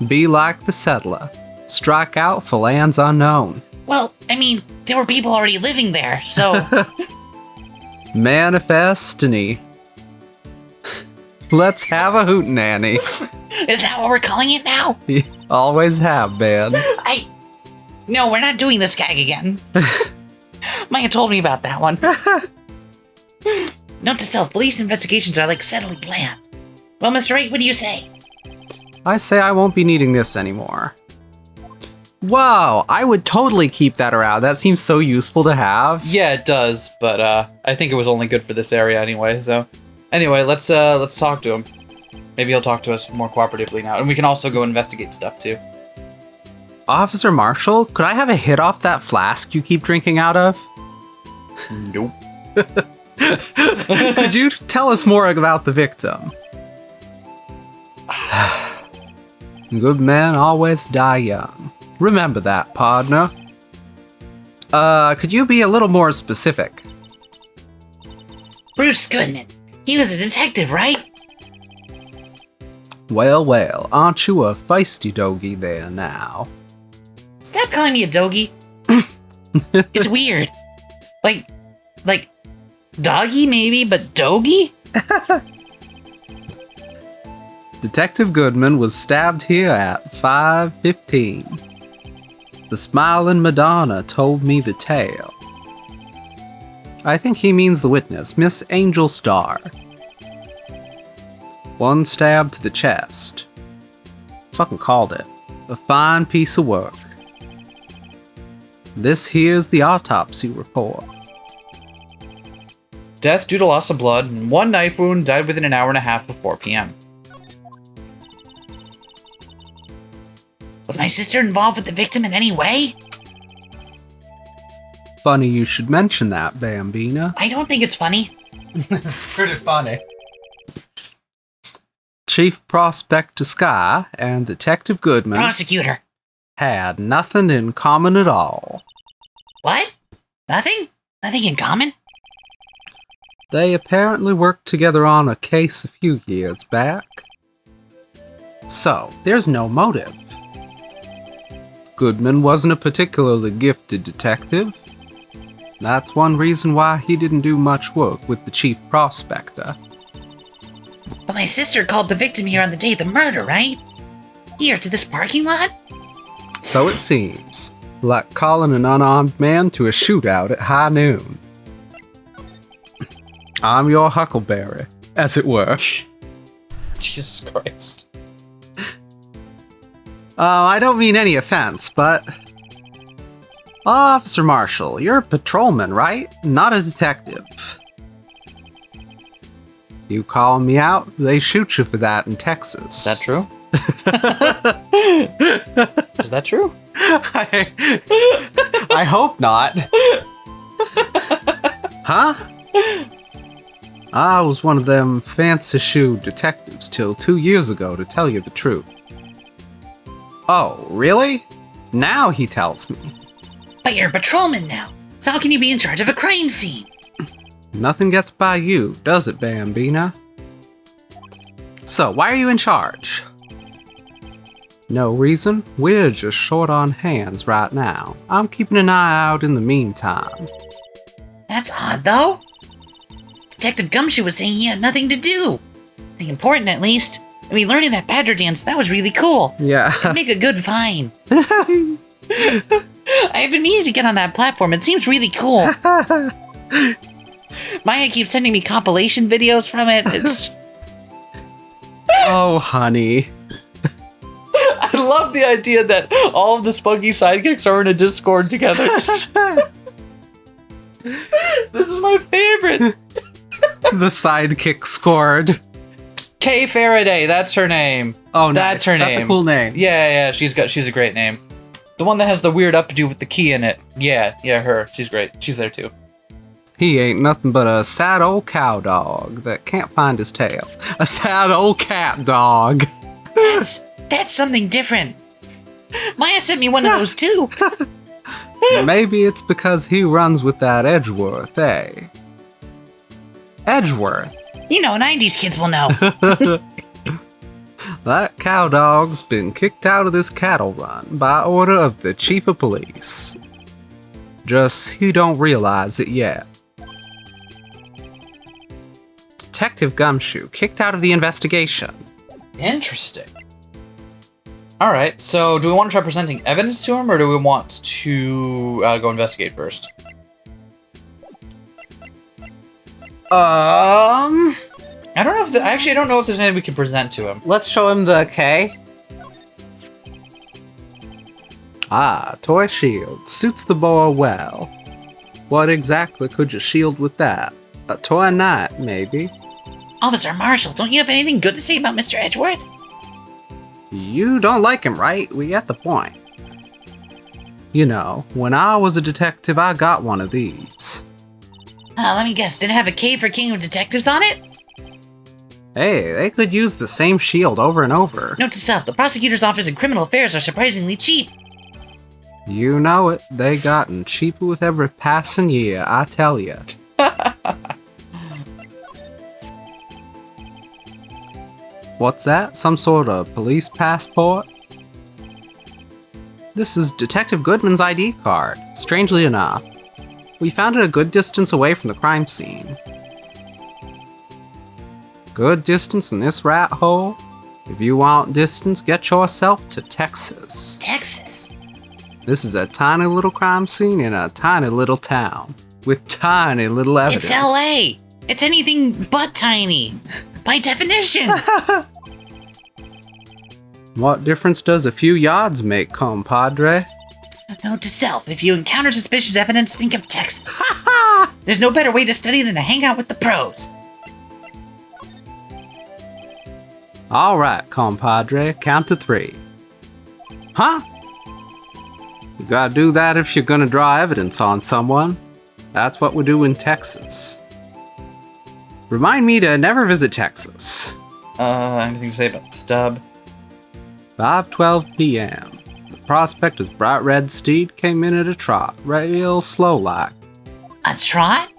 Be like the settler. Strike out for lands unknown.
Well, I mean, there were people already living there, so...
Manifestiny. Let's have a hootenanny.
Is that what we're calling it now?
Always have been.
No, we're not doing this gag again. Maya told me about that one. Note to self, police investigations are like settling land. Well, Mr. Wright, what do you say?
I say I won't be needing this anymore. Whoa, I would totally keep that around. That seems so useful to have.
Yeah, it does, but I think it was only good for this area anyway, so... Anyway, let's talk to him. Maybe he'll talk to us more cooperatively now, and we can also go investigate stuff, too.
Officer Marshall, could I have a hit off that flask you keep drinking out of?
Nope.
Could you tell us more about the victim? Good men always die young. Remember that, partner. Could you be a little more specific?
Bruce Goodman. He was a detective, right?
Well, aren't you a feisty doggy there now?
Stop calling me a doggy. It's weird. Like, doggy maybe, but doggy?
Detective Goodman was stabbed here at 5:15. The smiling Madonna told me the tale. I think he means the witness, Miss Angel Starr. One stab to the chest. Fucking called it. A fine piece of work. This here's the autopsy report.
Death due to loss of blood, and one knife wound, died within an hour and a half of 4 p.m.
Was my sister involved with the victim in any way?
Funny you should mention that, Bambina.
I don't think it's funny.
It's pretty funny.
Chief Prospector Skye and Detective Goodman.
Prosecutor.
had nothing in common at all.
What? Nothing? Nothing in common?
They apparently worked together on a case a few years back. So, there's no motive. Goodman wasn't a particularly gifted detective. That's one reason why he didn't do much work with the chief prospector.
But my sister called the victim here on the day of the murder, right? Here, to this parking lot?
So it seems. Like calling an unarmed man to a shootout at high noon. I'm your huckleberry, as it were.
Jesus Christ.
I don't mean any offense, but... Officer Marshall, you're a patrolman, right? Not a detective. You call me out, they shoot you for that in Texas.
Is that true? Is that true?
I hope not. Huh? I was one of them fancy-shoe detectives till 2 years ago, to tell you the truth. Oh, really? Now he tells me.
But you're a patrolman now, so how can you be in charge of a crime scene?
Nothing gets by you, does it, Bambina? So, why are you in charge? No reason. We're just short on hands right now. I'm keeping an eye out in the meantime.
That's odd, though. Detective Gumshoe was saying he had nothing to do. Nothing important, at least. I mean, learning that badger dance, that was really cool.
Yeah.
It'd make a good find. I've been meaning to get on that platform. It seems really cool. Maya keeps sending me compilation videos from it. It's...
Oh, honey.
I love the idea that all of the spunky sidekicks are in a Discord together. This is my favorite.
The sidekick scored.
Kay Faraday, that's her name.
Oh,
that's
nice.
her name.
That's a cool name.
Yeah, she's a great name. The one that has the weird updo with the key in it. Yeah, her. She's great. She's there too.
He ain't nothing but a sad old cow dog that can't find his tail. A sad old cat dog.
That's something different. Maya sent me one of those too.
Maybe it's because he runs with that Edgeworth, eh? Edgeworth.
You know, 90s kids will know.
That cow dog's been kicked out of this cattle run by order of the chief of police. Just he don't realize it yet. Detective Gumshoe kicked out of the investigation.
Interesting. All right, so do we want to try presenting evidence to him, or do we want to go investigate first? I don't know if I don't know if there's anything we can present to him.
Let's show him the K. Ah, toy shield. Suits the boy well. What exactly could you shield with that? A toy knight, maybe?
Officer Marshall, don't you have anything good to say about Mr. Edgeworth?
You don't like him, right? We get the point. You know, when I was a detective, I got one of these.
Let me guess, did it have a K for King of Detectives on it?
Hey, they could use the same shield over and over.
Note to self, the prosecutor's office in criminal affairs are surprisingly cheap.
You know it. They gotten cheaper with every passing year, I tell ya. What's that? Some sort of police passport? This is Detective Goodman's ID card. Strangely enough, we found it a good distance away from the crime scene. Good distance in this rat hole? If you want distance, get yourself to Texas.
Texas?
This is a tiny little crime scene in a tiny little town with tiny little evidence.
It's LA! It's anything but tiny. By definition.
What difference does a few yards make, compadre?
Note to self, if you encounter suspicious evidence, think of Texas. There's no better way to study than to hang out with the pros.
All right, compadre, count to 3. Huh? You gotta do that if you're gonna draw evidence on someone. That's what we do in Texas. Remind me to never visit Texas.
Anything to say about the stub?
5:12 p.m. The prospector's bright red steed came in at a trot, real slow like.
A trot?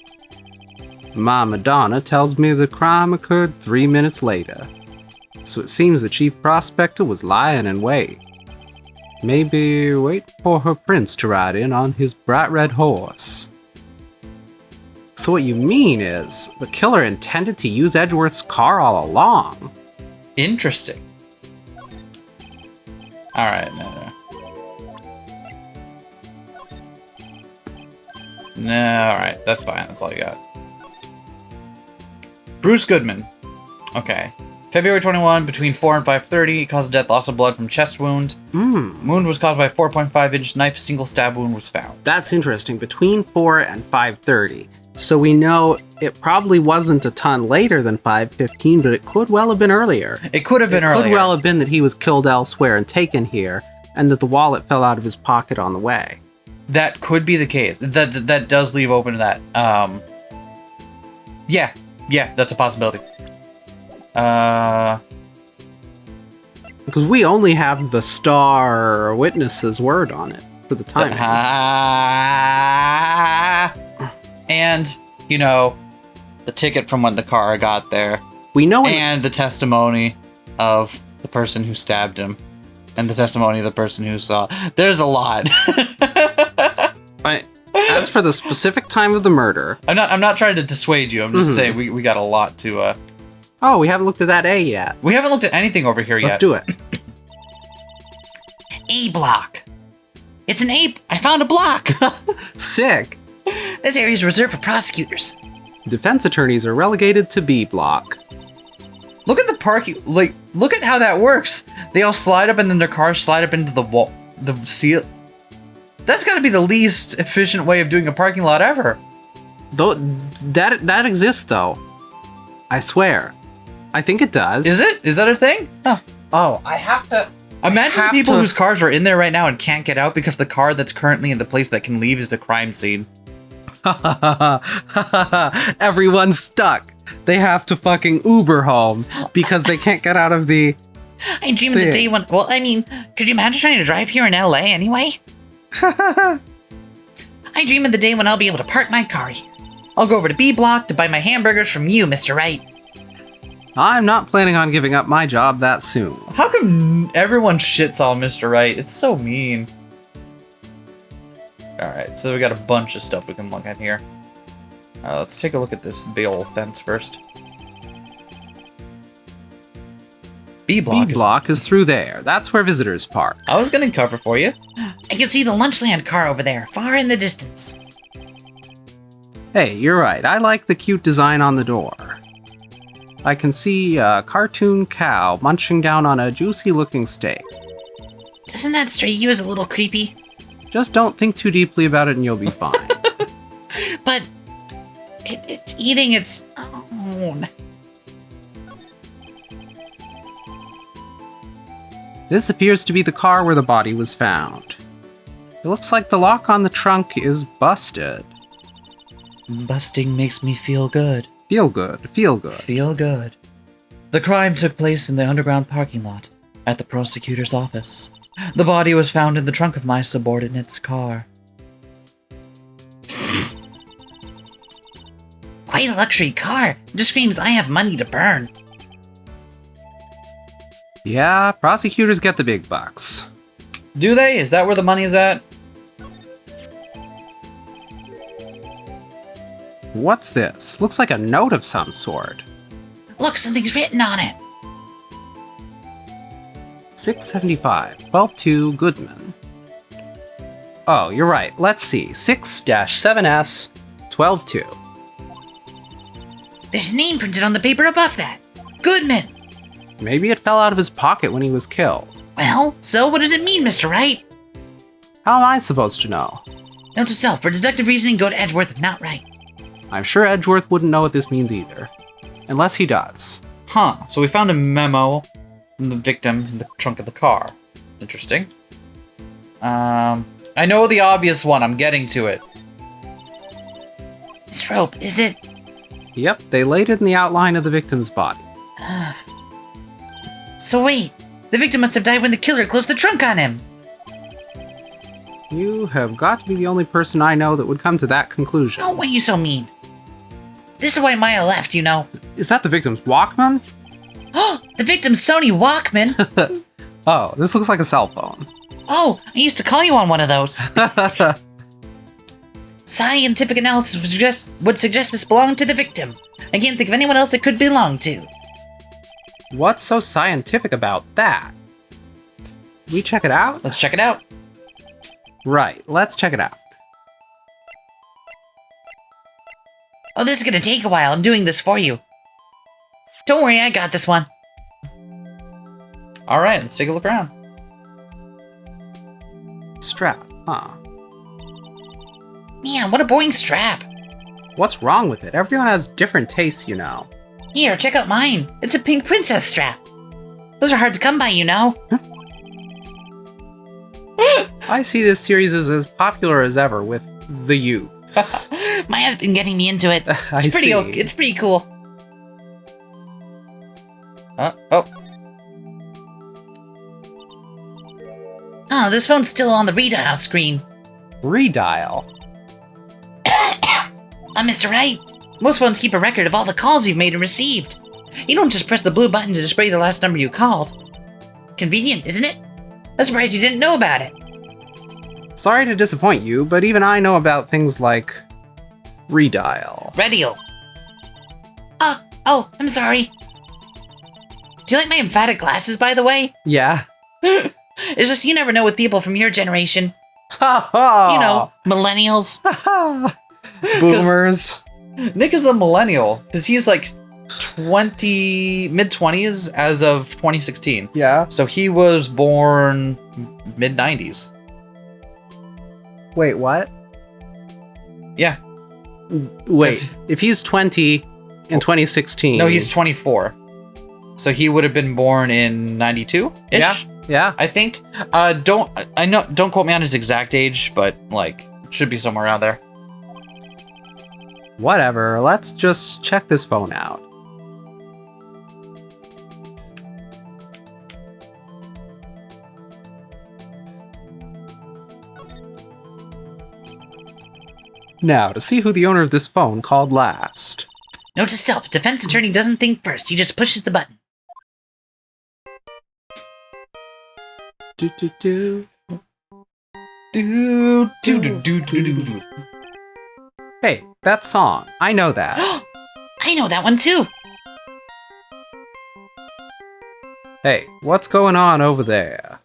My Madonna tells me the crime occurred 3 minutes later. So it seems the chief prospector was lying in wait. Maybe wait for her prince to ride in on his bright red horse. So what you mean is, the killer intended to use Edgeworth's car all along.
Interesting. Alright, no. Alright, that's fine. That's all you got. Bruce Goodman. Okay. February 21, between 4 and 5:30, cause of death, loss of blood from chest wound. Wound was caused by a 4.5-inch knife, single stab wound was found.
That's interesting. Between 4 and 5:30. So we know it probably wasn't a ton later than 5:15, but it could well have been earlier.
It could have been earlier.
It could well have been that he was killed elsewhere and taken here, and that the wallet fell out of his pocket on the way.
That could be the case. That does leave open to that. Yeah, that's a possibility.
Because we only have the Starr witness's word on it for the timing.
And, you know, the ticket from when the car got there.
We know it.
And the testimony of the person who stabbed him. And the testimony of the person who saw. There's a lot.
As for the specific time of the murder...
I'm not trying to dissuade you. I'm just saying we got a lot to...
Oh, we haven't looked at that A yet.
We haven't looked at anything over here yet.
Let's do it.
A block. It's an A.
I found a block.
Sick.
This area is reserved for prosecutors.
Defense attorneys are relegated to B block.
Look at the parking. Like, look at how that works. They all slide up and then their cars slide up into the wall. The seal. That's got to be the least efficient way of doing a parking lot ever.
Though that exists though. I swear. I think it does.
Is it? Is that a thing?
Oh, I have to...
Imagine the people whose cars are in there right now and can't get out because the car that's currently in the place that can leave is the crime scene.
Everyone's stuck. They have to fucking Uber home because they can't get out of the...
I dream of the day when... Well, I mean, could you imagine trying to drive here in LA anyway? I dream of the day when I'll be able to park my car here. I'll go over to B block to buy my hamburgers from you, Mr. Wright.
I'm not planning on giving up my job that soon.
How come everyone shits on Mr. Wright? It's so mean. Alright, so we got a bunch of stuff we can look at here. Let's take a look at this big old fence first. B block
is through there. That's where visitors park.
I was gonna cover for you.
I can see the Lunchland car over there, far in the distance.
Hey, you're right. I like the cute design on the door. I can see a cartoon cow munching down on a juicy-looking steak.
Doesn't that strike you as a little creepy?
Just don't think too deeply about it and you'll be fine.
But it's eating its own.
This appears to be the car where the body was found. It looks like the lock on the trunk is busted.
Busting makes me feel good.
Feel good.
Feel good. The crime took place in the underground parking lot at the prosecutor's office. The body was found in the trunk of my subordinate's car.
Quite a luxury car. It just screams I have money to burn.
Yeah, prosecutors get the big bucks.
Do they? Is that where the money is at?
What's this? Looks like a note of some sort.
Look, something's written on it.
675, 12-2 Goodman. Oh, you're right. Let's see. 6-7S, 12-2.
There's a name printed on the paper above that. Goodman.
Maybe it fell out of his pocket when he was killed.
Well, so what does it mean, Mr. Wright?
How am I supposed to know?
Note to self, for deductive reasoning, go to Edgeworth if not right.
I'm sure Edgeworth wouldn't know what this means either. Unless he does.
Huh, so we found a memo from the victim in the trunk of the car. Interesting. I know the obvious one, I'm getting to it.
This rope, is it?
Yep, they laid it in the outline of the victim's body.
So wait, the victim must have died when the killer closed the trunk on him.
You have got to be the only person I know that would come to that conclusion.
Oh, why are you so mean? This is why Maya left, you know.
Is that the victim's Walkman?
The victim's Sony Walkman.
Oh, this looks like a cell phone.
Oh, I used to call you on one of those. Scientific analysis would suggest this belonged to the victim. I can't think of anyone else it could belong to.
What's so scientific about that? We check it out?
Let's check it out.
Right, let's check it out.
Oh, this is gonna take a while. I'm doing this for you. Don't worry, I got this one.
All right, let's take a look around.
Strap, huh?
Man, what a boring strap.
What's wrong with it? Everyone has different tastes, you know.
Here, check out mine. It's a pink princess strap. Those are hard to come by, you know.
I see this series is as popular as ever with the youths.
Maya's been getting me into it.
I
It's pretty.
see.
It's pretty cool.
Oh,
Oh, this phone's still on the redial screen.
Redial.
Mr. Wright, most phones keep a record of all the calls you've made and received. You don't just press the blue button to display the last number you called. Convenient, isn't it? I'm surprised you didn't know about it.
Sorry to disappoint you, but even I know about things like redial.
Redial. Oh, I'm sorry. Do you like my emphatic glasses, by the way?
Yeah.
It's just you never know with people from your generation.
Ha ha!
You know, millennials.
Boomers.
Nick is a millennial because he's like mid-20s as of 2016.
Yeah.
So he was born mid-90s.
Wait, what?
Yeah.
Wait,
Yes.
if he's 20 in 2016.
No, he's 24. So he would have been born in 92-ish.
Yeah. Yeah.
I think. Don't quote me on his exact age, but like should be somewhere around there.
Whatever, let's just check this phone out. Now, to see who the owner of this phone called last.
Note to self, defense attorney doesn't think first, he just pushes the button.
Do do do.
Do do do do do do.
Hey, that song. I know that.
I know that one too.
Hey, what's going on over there?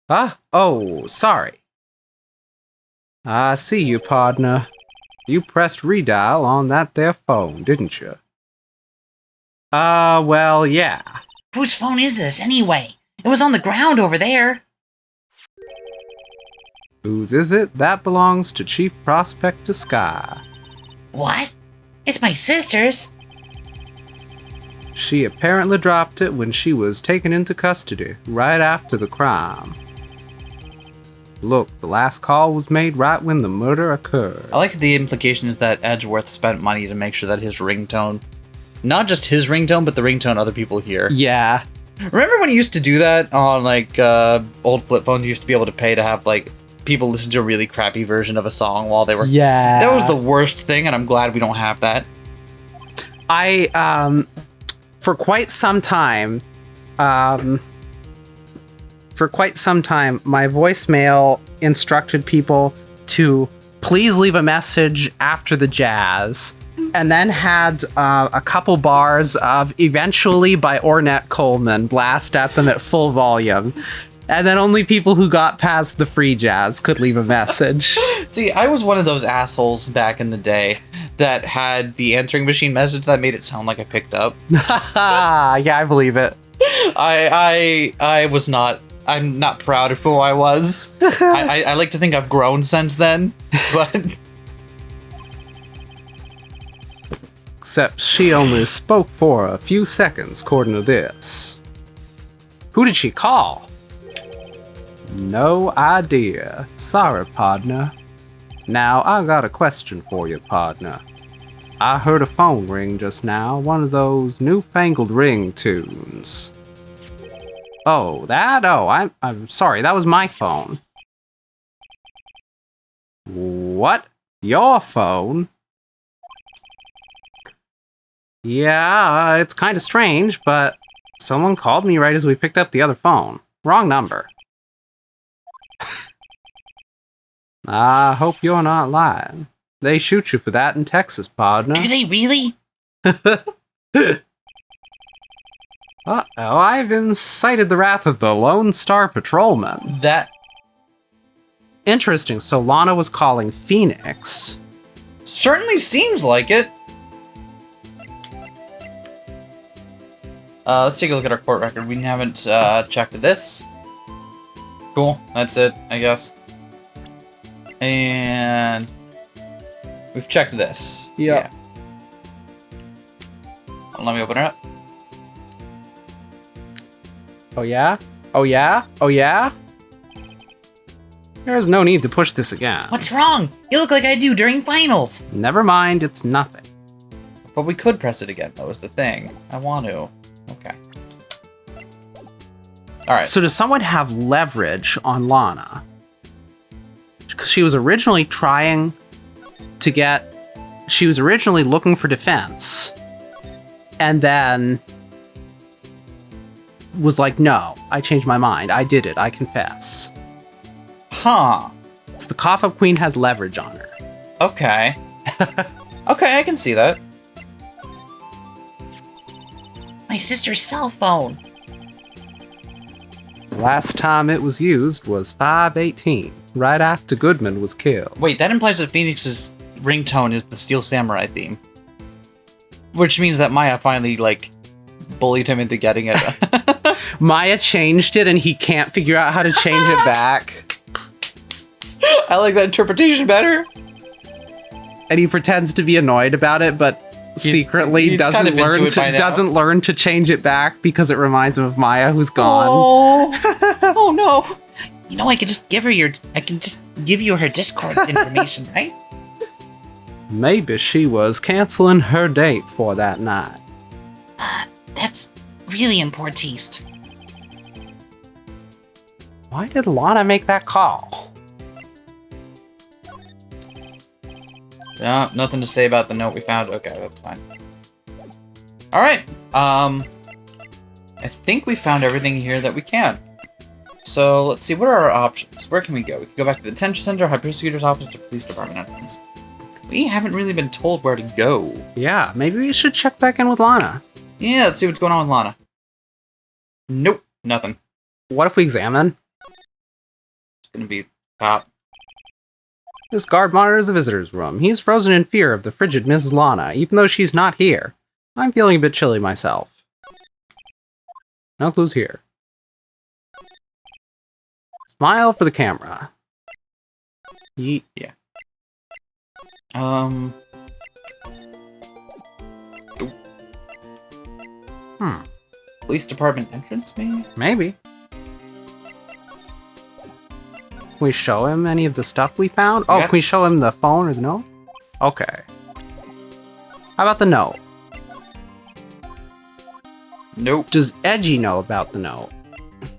Ah, oh, sorry. I see you, partner. You pressed redial on that there phone, didn't you? Well, yeah.
Whose phone is this anyway? It was on the ground over there.
Whose is it? That belongs to Chief Prospector Skye.
What? It's my sister's.
She apparently dropped it when she was taken into custody, right after the crime. Look, the last call was made right when the murder occurred.
I like the implication is that Edgeworth spent money to make sure that his ringtone, not just his ringtone, but the ringtone other people hear.
Yeah.
Remember when you used to do that on like old flip phones? You used to be able to pay to have like people listen to a really crappy version of a song while they were.
Yeah.
That was the worst thing, and I'm glad we don't have that.
For quite some time, my voicemail instructed people to please leave a message after the jazz, and then had a couple bars of Eventually by Ornette Coleman blast at them at full volume. And then only people who got past the free jazz could leave a message.
See, I was one of those assholes back in the day that had the answering machine message that made it sound like I picked up.
Yeah, I believe it.
I was not. I'm not proud of who I was. I like to think I've grown since then, but
Except she only spoke for a few seconds, according to this. Who did she call? No idea. Sorry, partner. Now, I got a question for you, partner. I heard a phone ring just now, one of those newfangled ring tunes. Oh, that? Oh, I'm sorry, that was my phone. What? Your phone? Yeah, it's kind of strange, but someone called me right as we picked up the other phone. Wrong number. I hope you're not lying. They shoot you for that in Texas, partner.
Do they really?
Uh-oh, I've incited the wrath of the Lone Star Patrolman.
That
Interesting, so Lana was calling Phoenix.
certainly seems like it. Let's take a look at our court record. We haven't checked this. Cool, that's it, I guess. And we've checked this.
Yeah.
Let me open it up.
Oh yeah? Oh yeah? Oh yeah? There's no need to push this again.
What's wrong? You look like I do during finals.
Never mind, it's nothing.
But we could press it again, that was the thing. I want to. Okay. Alright.
So does someone have leverage on Lana? Because she was originally trying to get... She was originally looking for defense. And then... was like, no, I changed my mind. I did it. I confess.
Huh.
So the cough-up queen has leverage on her.
Okay. Okay, I can see that.
My sister's cell phone.
The last time it was used was 5/18, right after Goodman was killed.
Wait, that implies that Phoenix's ringtone is the Steel Samurai theme. Which means that Maya finally, like, bullied him into getting it.
Maya changed it and he can't figure out how to change it back.
I like that interpretation better.
And he pretends to be annoyed about it, but secretly
he's
doesn't
kind of into
learn
it by now.
doesn't learn to change it back because it reminds him of Maya who's gone.
Oh, oh no.
You know, I could just give you her Discord information, right?
Maybe she was canceling her date for that night.
That's really in poor taste.
Why did Lana make that call?
Yeah, nothing to say about the note we found. Okay, that's fine. Alright. I think we found everything here that we can. So, let's see, what are our options? Where can we go? We can go back to the detention center, high prosecutor's office, or police department entrance. We haven't really been told where to go.
Yeah, maybe we should check back in with Lana.
Yeah, let's see what's going on with Lana. Nope, nothing.
What if we examine?
It's gonna be cop.
This guard monitors the visitor's room. He's frozen in fear of the frigid Mrs. Lana, even though she's not here. I'm feeling a bit chilly myself. No clues here. Smile for the camera. Yeet.
Yeah. Police department entrance, maybe?
Maybe. Can we show him any of the stuff we found? Oh,
Yeah.
can we show him the phone or the note? Okay. How about the note?
Nope.
Does Edgy know about the note?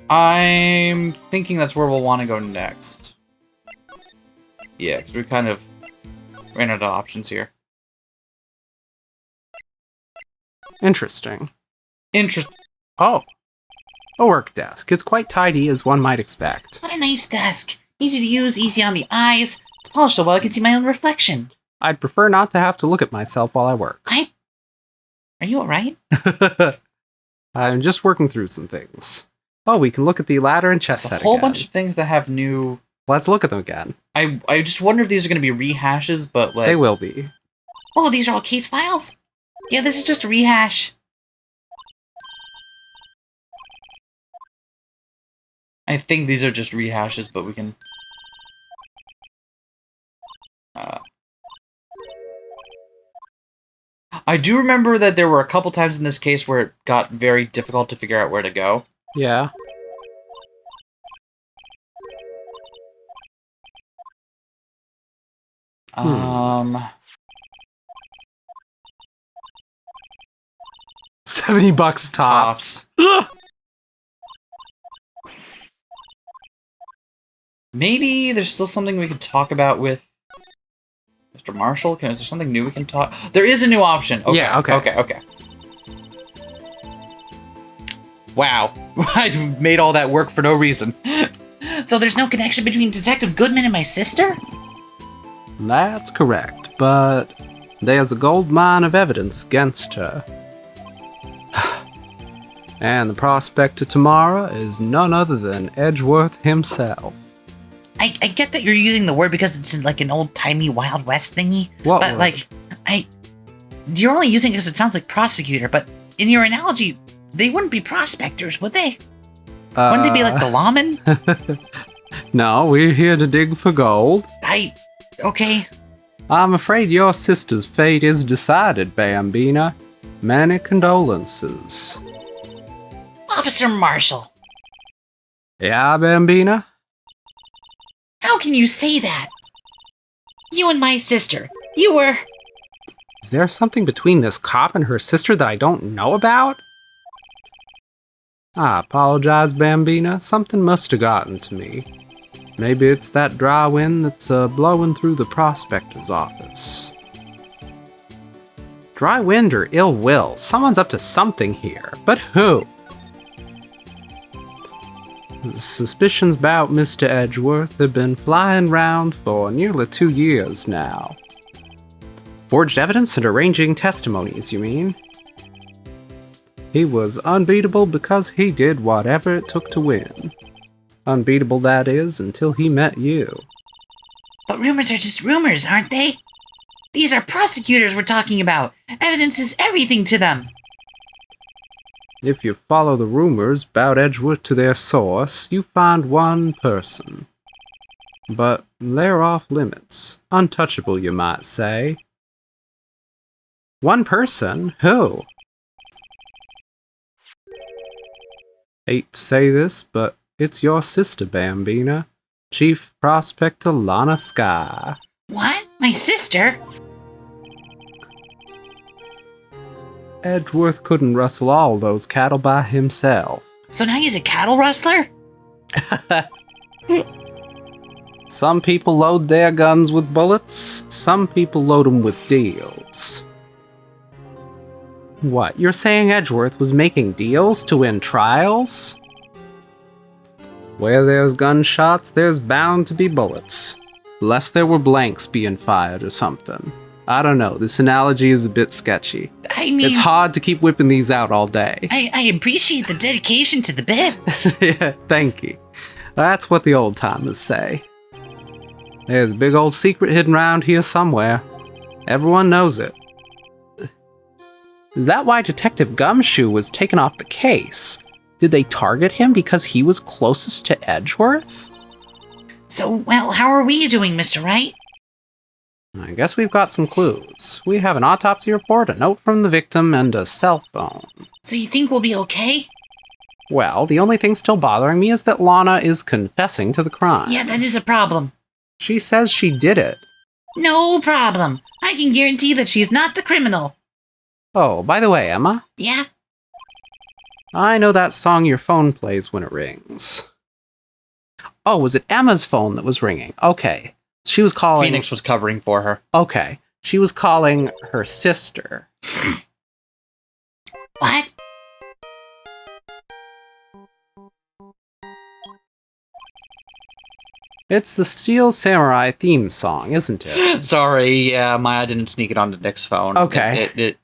I'm thinking that's where we'll want to go next. Yeah, because we kind of ran out of options here.
Interesting.
Oh,
A work desk. It's quite tidy, as one might expect.
What a nice desk. Easy to use, easy on the eyes. It's polished so well I can see my own reflection.
I'd prefer not to have to look at myself while I work.
Are you alright?
I'm just working through some things. Oh, we can look at the ladder and chest
a
set
whole
again.
bunch of things that have new...
Let's look at them again.
I just wonder if these are going to be rehashes, but like...
They will be.
Oh, these are all case files? Yeah, this is just a rehash.
I think these are just rehashes, but we can... I do remember that there were a couple times in this case where it got very difficult to figure out where to go.
Yeah. $70 tops.
Maybe there's still something we could talk about with Mr. Marshall, is there something new we can talk? There is a new option. Okay,
Yeah, okay.
Okay. Wow. I made all that work for no reason.
So there's no connection between Detective Goodman and my sister?
That's correct, but there's a gold mine of evidence against her. And the prospector tomorrow is none other than Edgeworth himself.
I get that you're using the word because it's in like an old-timey Wild West thingy.
What
but
word?
like, you're only using it because it sounds like prosecutor, but in your analogy, they wouldn't be prospectors, would they? Wouldn't they be like the lawmen?
No, we're here to dig for gold.
Okay.
I'm afraid your sister's fate is decided, Bambina. Many condolences.
Officer Marshall,
Yeah, Bambina?
how can you say that? You and my sister, you were...
Is there something between this cop and her sister that I don't know about? I apologize, Bambina. Something must have gotten to me. Maybe it's that dry wind that's blowing through the prospector's office. Dry wind or ill will? Someone's up to something here. But who? The suspicions about Mr. Edgeworth have been flying round for nearly 2 years now. Forged evidence and arranging testimonies, you mean? He was unbeatable because he did whatever it took to win. Unbeatable, that is, until he met you.
But rumors are just rumors, aren't they? These are prosecutors we're talking about. Evidence is everything to them.
If you follow the rumors about Edgeworth to their source, you find one person. But they're off limits. Untouchable, you might say. One person? Who? Hate to say this, but it's your sister, Bambina. Chief Prospector Lana Skye.
What? My sister?
Edgeworth couldn't rustle all those cattle by himself.
So now he's a cattle rustler?
Some people load their guns with bullets, some people load them with deals. What, you're saying Edgeworth was making deals to win trials? Where there's gunshots, there's bound to be bullets. Unless there were blanks being fired or something. I don't know, this analogy is a bit sketchy.
I mean...
It's hard to keep whipping these out all day.
I appreciate the dedication to the bit.
Yeah, thank you. That's what the old timers say. There's a big old secret hidden around here somewhere. Everyone knows it. Is that why Detective Gumshoe was taken off the case? Did they target him because he was closest to Edgeworth?
So, well, how are we doing, Mr. Wright?
I guess we've got some clues. We have an autopsy report, a note from the victim, and a cell phone.
So you think we'll be okay?
Well, the only thing still bothering me is that Lana is confessing to the crime.
Yeah, that is a problem.
She says she did it.
No problem. I can guarantee that she's not the criminal.
Oh, by the way, Emma,
Yeah?
I know that song your phone plays when it rings. Oh, was it Emma's phone that was ringing? Okay. She was calling...
Phoenix was covering for her.
Okay. She was calling her sister.
What?
It's the Steel Samurai theme song, isn't it?
Sorry, yeah, Maya didn't sneak it onto Nick's phone.
Okay.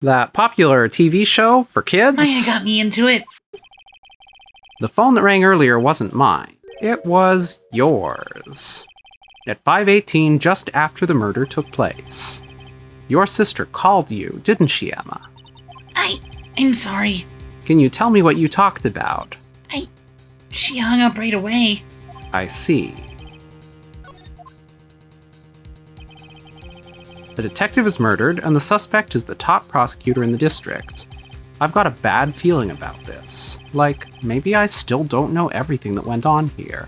That popular TV show for kids?
Maya got me into it.
The phone that rang earlier wasn't mine. It was yours. At 5:18, just after the murder took place. Your sister called you, didn't she, Emma?
I'm sorry.
Can you tell me what you talked about?
She hung up right away.
I see. The detective is murdered, and the suspect is the top prosecutor in the district. I've got a bad feeling about this. Like, maybe I still don't know everything that went on here.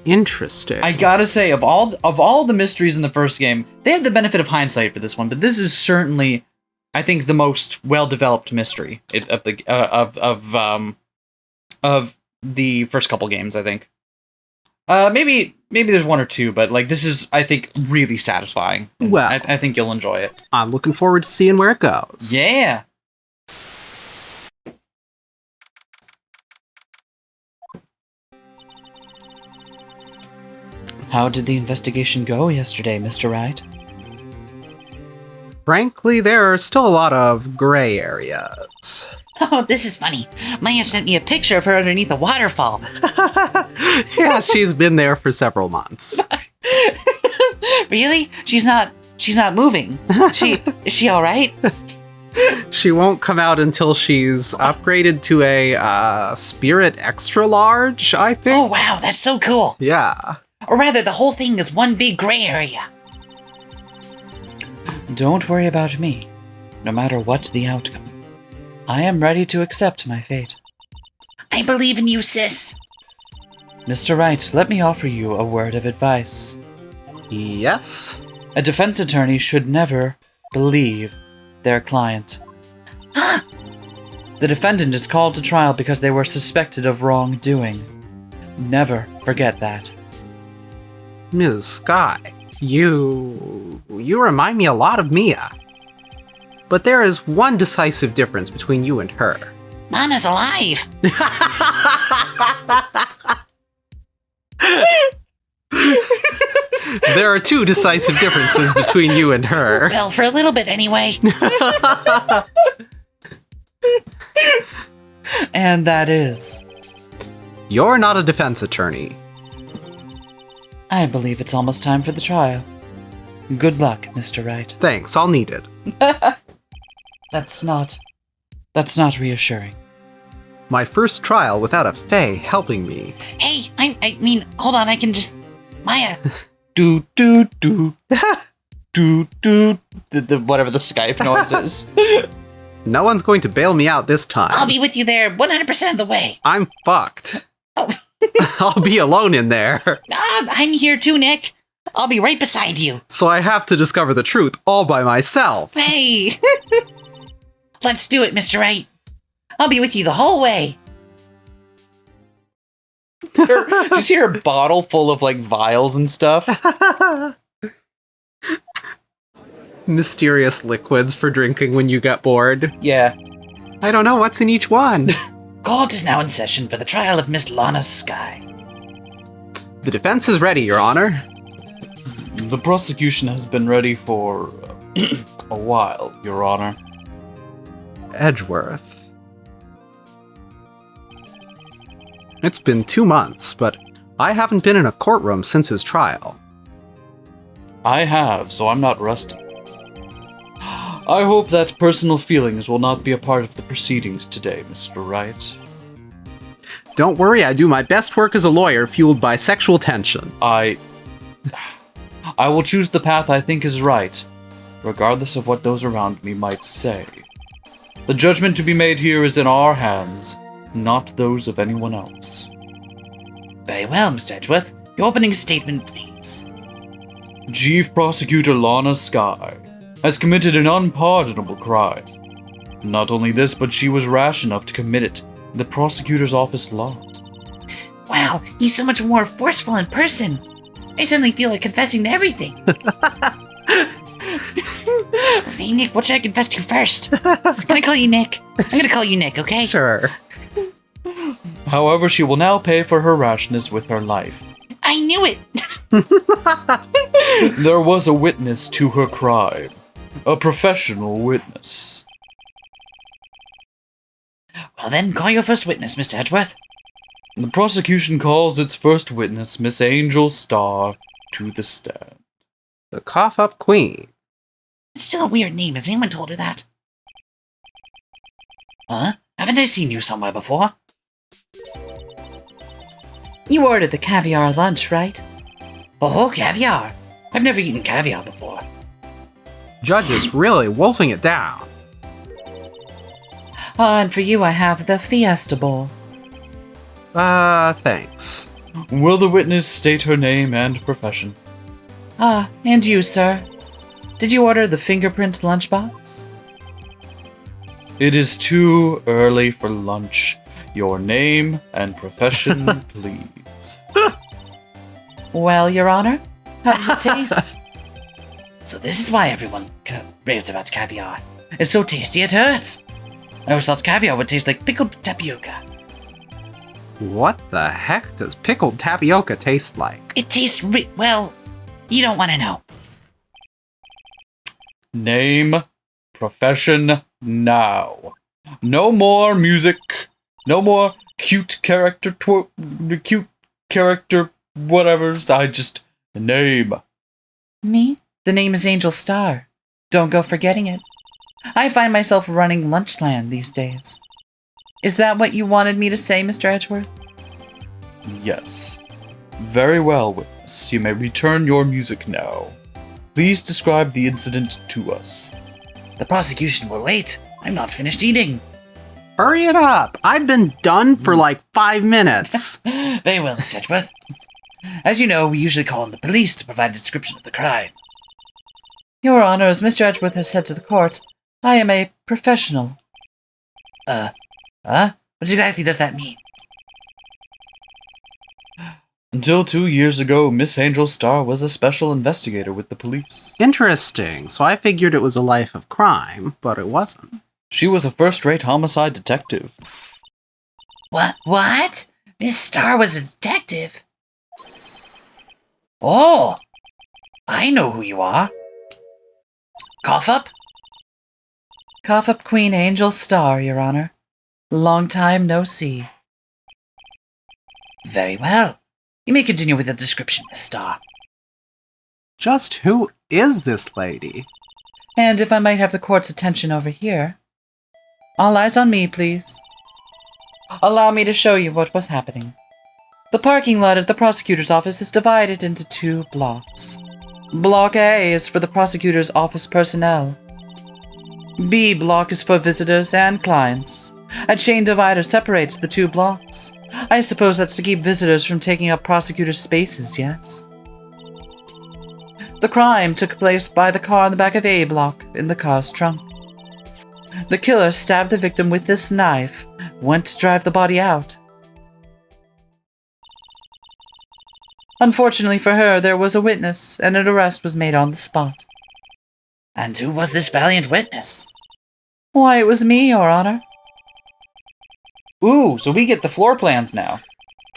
Interesting.
I gotta say, of all the mysteries in the first game, they had the benefit of hindsight for this one, but this is certainly, I think, the most well-developed mystery of the first couple games, I think. Maybe there's one or two, but like this is, I think, really satisfying.
Well,
I think you'll enjoy it.
I'm looking forward to seeing where it goes.
Yeah. How did the investigation go yesterday, Mr. Wright?
Frankly, there are still a lot of gray areas.
Oh, this is funny. Maya sent me a picture of her underneath a waterfall.
Yeah, she's been there for several months.
Really? She's not moving. Is she all right?
She won't come out until she's upgraded to a spirit extra large, I think.
Oh, wow, that's so cool.
Yeah.
Or rather, the whole thing is one big gray area.
Don't worry about me, no matter what the outcome. I am ready to accept my fate.
I believe in you, sis.
Mr. Wright, let me offer you a word of advice.
Yes?
A defense attorney should never believe their client. The defendant is called to trial because they were suspected of wrongdoing. Never forget that.
Ms. Skye, you remind me a lot of Mia. But there is one decisive difference between you and her.
Lana's alive.
There are two decisive differences between you and her.
Well, for a little bit anyway.
And that is...
You're not a defense attorney.
I believe it's almost time for the trial. Good luck, Mr. Wright.
Thanks, I'll need it.
That's not reassuring.
My first trial without a fae helping me.
Hey, I mean, hold on, I can just... Maya.
Do. Whatever the Skype noise is.
No one's going to bail me out this time.
I'll be with you there 100% of the way.
I'm fucked.
Oh.
I'll be alone in there.
I'm here too, Nick. I'll be right beside you.
So I have to discover the truth all by myself.
Hey. Let's do it, Mr. Wright. I'll be with you the whole way.
Just hear a bottle full of like vials and stuff.
Mysterious liquids for drinking when you get bored.
Yeah.
I don't know what's in each one.
Court is now in session for the trial of Miss Lana Skye.
The defense is ready, Your Honor.
The prosecution has been ready for a while, Your Honor.
Edgeworth. It's been 2 months, but I haven't been in a courtroom since his trial.
I have, so I'm not rusty. I hope that personal feelings will not be a part of the proceedings today, Mr. Wright.
Don't worry, I do my best work as a lawyer fueled by sexual tension.
I will choose the path I think is right, regardless of what those around me might say. The judgment to be made here is in our hands, not those of anyone else.
Very well, Mr. Edgeworth. Your opening statement, please.
Chief Prosecutor Lana Skye has committed an unpardonable crime. Not only this, but she was rash enough to commit it in the prosecutor's office lot.
Wow, he's so much more forceful in person. I suddenly feel like confessing to everything. Hey, Nick, what should I confess to first? Can I call you Nick? I'm gonna call you Nick, okay?
Sure.
However, she will now pay for her rashness with her life.
I knew it!
There was a witness to her crime. A professional witness.
Well then, call your first witness, Mr. Edgeworth.
The prosecution calls its first witness, Miss Angel Starr, to the stand.
The cough-up queen.
It's still a weird name. Has anyone told her that? Huh? Haven't I seen you somewhere before?
You ordered the caviar lunch, right?
Oh, caviar. I've never eaten caviar before.
Judge is really wolfing it down.
And for you, I have the Fiesta Bowl.
Thanks.
Will the witness state her name and profession?
And you, sir? Did you order the fingerprint lunchbox?
It is too early for lunch. Your name and profession, please.
Well, Your Honor, how does it taste?
So this is why everyone raves about caviar. It's so tasty it hurts. I always thought caviar would taste like pickled tapioca.
What the heck does pickled tapioca taste like?
It tastes well, you don't want to know.
Name, profession, now. No more music. No more cute character whatevers. I just name.
Me? The name is Angel Starr. Don't go forgetting it. I find myself running Lunchland these days. Is that what you wanted me to say, Mr. Edgeworth?
Yes. Very well, witness. You may return your music now. Please describe the incident to us.
The prosecution will wait. I'm not finished eating.
Hurry it up! I've been done for like 5 minutes.
Very well, Mr. Edgeworth. As you know, we usually call in the police to provide a description of the crime.
Your Honor, as Mr. Edgeworth has said to the court, I am a professional.
What exactly does that mean?
Until 2 years ago, Miss Angel Starr was a special investigator with the police.
Interesting. So I figured it was a life of crime, but it wasn't.
She was a first-rate homicide detective.
What? Miss Starr was a detective? Oh! I know who you are. Cough up?
Cough up Queen Angel Starr, Your Honor. Long time no see.
Very well. You may continue with the description, Miss Starr.
Just who is this lady?
And if I might have the court's attention over here. All eyes on me, please. Allow me to show you what was happening. The parking lot at the prosecutor's office is divided into 2 blocks. Block A is for the prosecutor's office personnel. B block is for visitors and clients. A chain divider separates the 2 blocks. I suppose that's to keep visitors from taking up prosecutor's spaces, yes? The crime took place by the car in the back of A block, in the car's trunk. The killer stabbed the victim with this knife, went to drive the body out. Unfortunately for her, there was a witness, and an arrest was made on the spot.
And who was this valiant witness?
Why, it was me, Your Honor.
Ooh, so we get the floor plans now.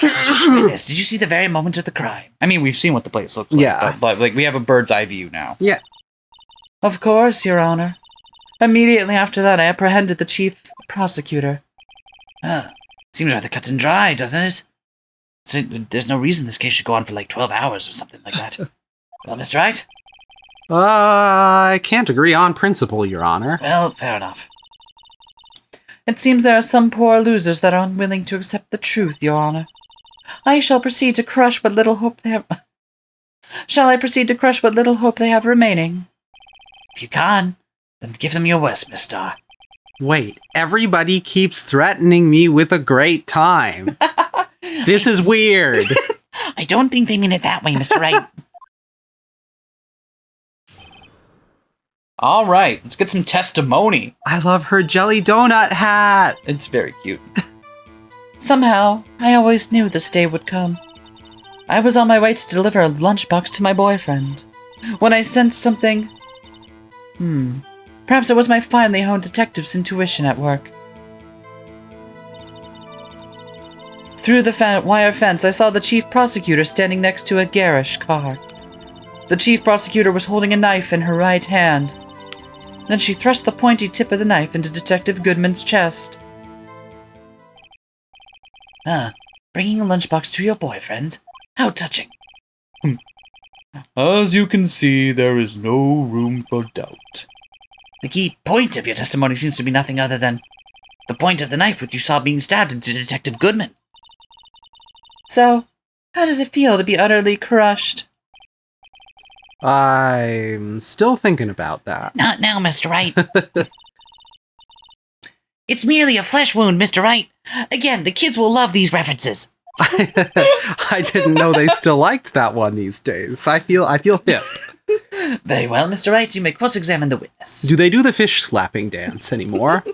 Witness, did you see the very moment of the crime?
I mean, we've seen what the place looks like,
Yeah.
but like we have a bird's eye view now.
Yeah.
Of course, Your Honor. Immediately after that, I apprehended the chief prosecutor.
Seems rather cut and dry, doesn't it? So there's no reason this case should go on for like 12 hours or something like that. Well, Mr. Wright?
I can't agree on principle, Your Honor.
Well, fair enough.
It seems there are some poor losers that are unwilling to accept the truth, Your Honor. I shall proceed to crush what little hope they have... Shall I proceed to crush what little hope they have remaining?
If you can, then give them your worst, Miss Starr.
Wait, everybody keeps threatening me with a great time. This is weird.
I don't think they mean it that way, Mr. Wright.
All right, let's get some testimony.
I love her jelly donut hat.
It's very cute.
Somehow, I always knew this day would come. I was on my way to deliver a lunchbox to my boyfriend, when I sensed something... Perhaps it was my finely honed detective's intuition at work. Through the wire fence, I saw the chief prosecutor standing next to a garish car. The chief prosecutor was holding a knife in her right hand. Then she thrust the pointy tip of the knife into Detective Goodman's chest.
Bringing a lunchbox to your boyfriend? How touching.
As you can see, there is no room for doubt.
The key point of your testimony seems to be nothing other than the point of the knife which you saw being stabbed into Detective Goodman.
So, how does it feel to be utterly crushed?
I'm still thinking about that.
Not now, Mr. Wright. It's merely a flesh wound, Mr. Wright. Again, the kids will love these references.
I didn't know they still liked that one these days. I feel hip.
Very well, Mr. Wright, you may cross-examine the witness.
Do they do the fish slapping dance anymore?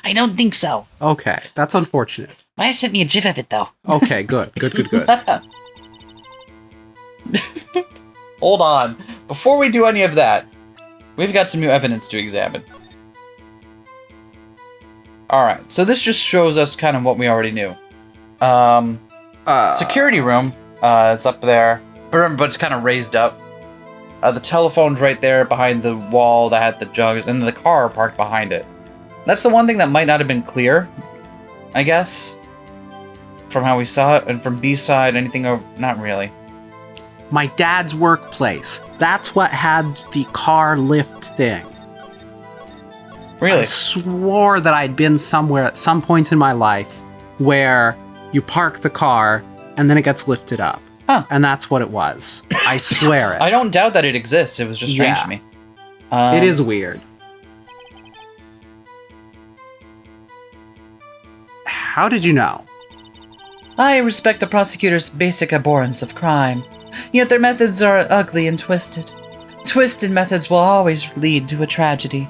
I don't think so.
Okay, that's unfortunate.
Maya sent me a gif of it, though.
Okay, good.
Hold on. Before we do any of that, we've got some new evidence to examine. Alright, so this just shows us kind of what we already knew. Security room, it's up there, but it's kind of raised up. The telephone's right there behind the wall that had the jugs, and the car parked behind it. That's the one thing that might not have been clear, I guess, from how we saw it, and from B-side, anything, not really.
My dad's workplace. That's what had the car lift thing.
Really?
I swore that I'd been somewhere at some point in my life where you park the car and then it gets lifted up.
Huh.
And that's what it was. I swear it.
I don't doubt that it exists. It was just strange to me.
It is weird. How did you know?
I respect the prosecutor's basic abhorrence of crime, yet their methods are ugly and twisted. Twisted methods will always lead to a tragedy.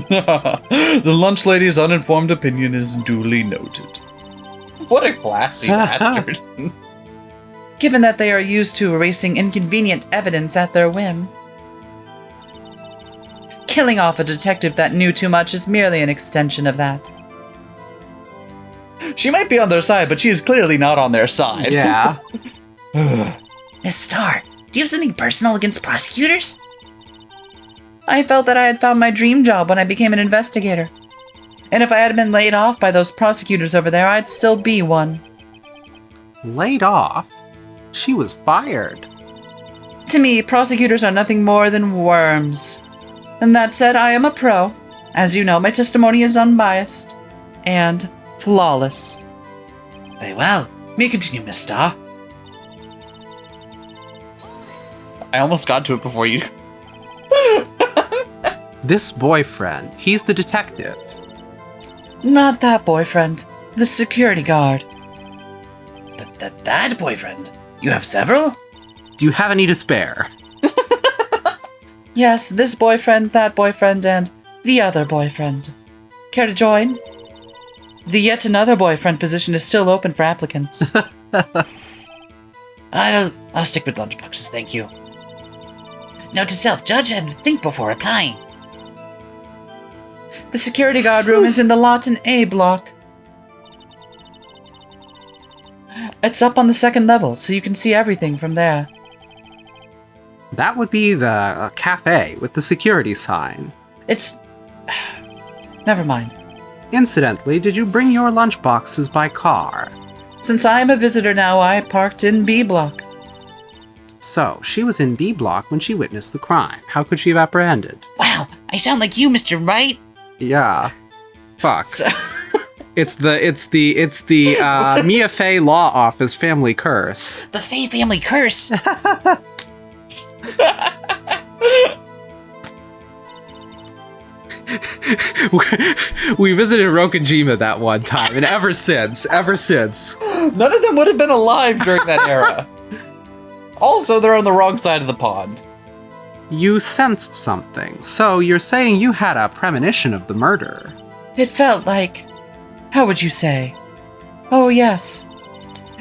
The lunch lady's uninformed opinion is duly noted. What a classy bastard.
Given that they are used to erasing inconvenient evidence at their whim. Killing off a detective that knew too much is merely an extension of that.
She might be on their side, but she is clearly not on their side.
Yeah.
Miss Starr, do you have something personal against prosecutors?
I felt that I had found my dream job when I became an investigator. And if I had been laid off by those prosecutors over there, I'd still be one.
Laid off? She was fired.
To me, prosecutors are nothing more than worms. And that said, I am a pro. As you know, my testimony is unbiased. And flawless.
Very well. May I continue, Miss Starr?
I almost got to it before you.
This boyfriend, he's the detective.
Not that boyfriend. The security guard.
That boyfriend? You have several?
Do you have any to spare?
Yes, this boyfriend, that boyfriend, and the other boyfriend. Care to join? The yet another boyfriend position is still open for applicants.
I'll stick with lunchboxes, thank you. Now to self-judge and think before applying.
The security guard room is in the Lawton A block. It's up on the second level, so you can see everything from there.
That would be the cafe with the security sign.
It's... Never mind.
Incidentally, did you bring your lunchboxes by car?
Since I am a visitor now, I parked in B block.
So, she was in B block when she witnessed the crime. How could she have apprehended?
Wow, I sound like you, Mr. Wright.
Yeah. Fuck. It's the Mia Fey Law Office family curse.
The Fey family curse.
We visited Rokujima that one time, and ever since.
None of them would have been alive during that era. Also, they're on the wrong side of the pond.
You sensed something, so you're saying you had a premonition of the murder.
It felt like... How would you say? Oh, yes.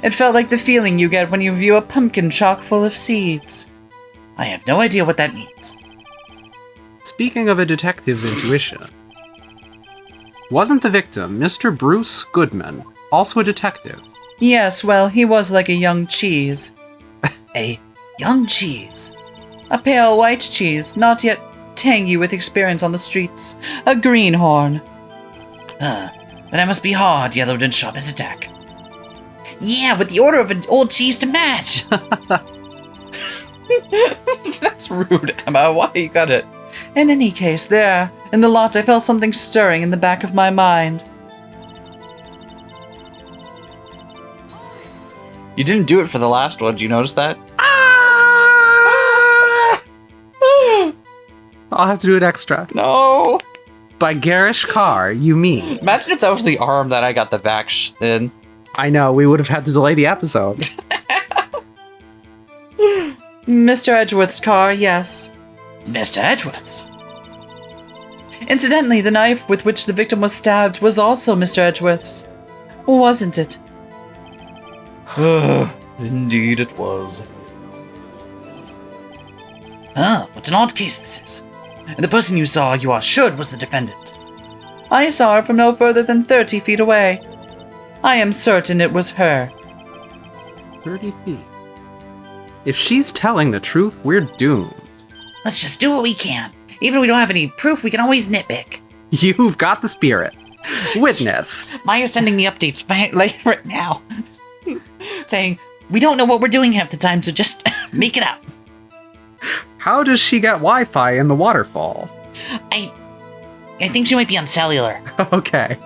It felt like the feeling you get when you view a pumpkin chock full of seeds.
I have no idea what that means.
Speaking of a detective's intuition, wasn't the victim, Mr. Bruce Goodman, also a detective?
Yes, well, he was like a young cheese.
A young cheese.
A pale white cheese, not yet tangy with experience on the streets. A greenhorn.
Then I must be hard, yellowed, and sharp as a tack. Yeah, with the order of an old cheese to match.
That's rude, Emma. Why you got it?
In any case, there, in the lot, I felt something stirring in the back of my mind.
You didn't do it for the last one. Do you notice that?
I'll have to do it extra.
No.
By garish car, you mean?
Imagine if that was the arm that I got the vax in.
I know, we would have had to delay the episode.
Mr. Edgeworth's car, yes.
Mr. Edgeworth's.
Incidentally, the knife with which the victim was stabbed was also Mr. Edgeworth's. Wasn't it?
Indeed it was.
What an odd case this is. And the person you saw you are assured was the defendant.
I saw her from no further than 30 feet away. I am certain it was her.
30 feet. If she's telling the truth, we're doomed.
Let's just do what we can. Even if we don't have any proof, we can always nitpick.
You've got the spirit. Witness.
Maya's sending me updates right now. Saying, we don't know what we're doing half the time, so just make it up.
How does she get Wi-Fi in the waterfall?
I think she might be on cellular.
Okay.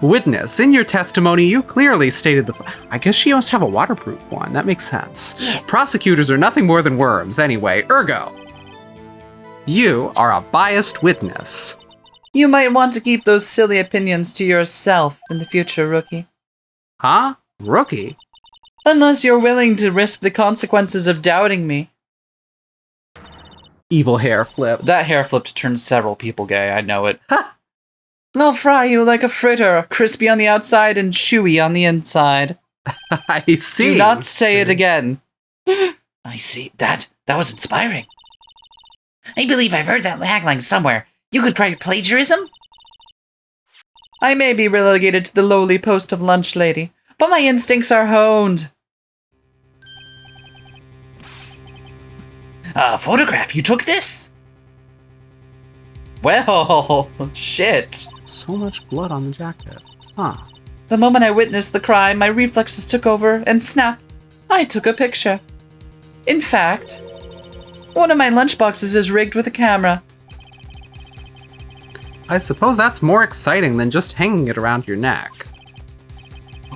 Witness, in your testimony, you clearly stated I guess she must have a waterproof one. That makes sense.
Yeah.
Prosecutors are nothing more than worms anyway. Ergo, you are a biased witness.
You might want to keep those silly opinions to yourself in the future, Rookie.
Huh? Rookie?
Unless you're willing to risk the consequences of doubting me.
Evil hair flip.
That hair flip turned several people gay, I know it.
I'll fry you like a fritter, crispy on the outside and chewy on the inside.
I see.
Do not say it again.
I see. That was inspiring. I believe I've heard that tagline somewhere. You could write plagiarism?
I may be relegated to the lowly post of lunch lady, but my instincts are honed.
Photograph, you took this?
Well, shit.
So much blood on the jacket. Huh.
The moment I witnessed the crime, my reflexes took over, and snap, I took a picture. In fact, one of my lunchboxes is rigged with a camera.
I suppose that's more exciting than just hanging it around your neck.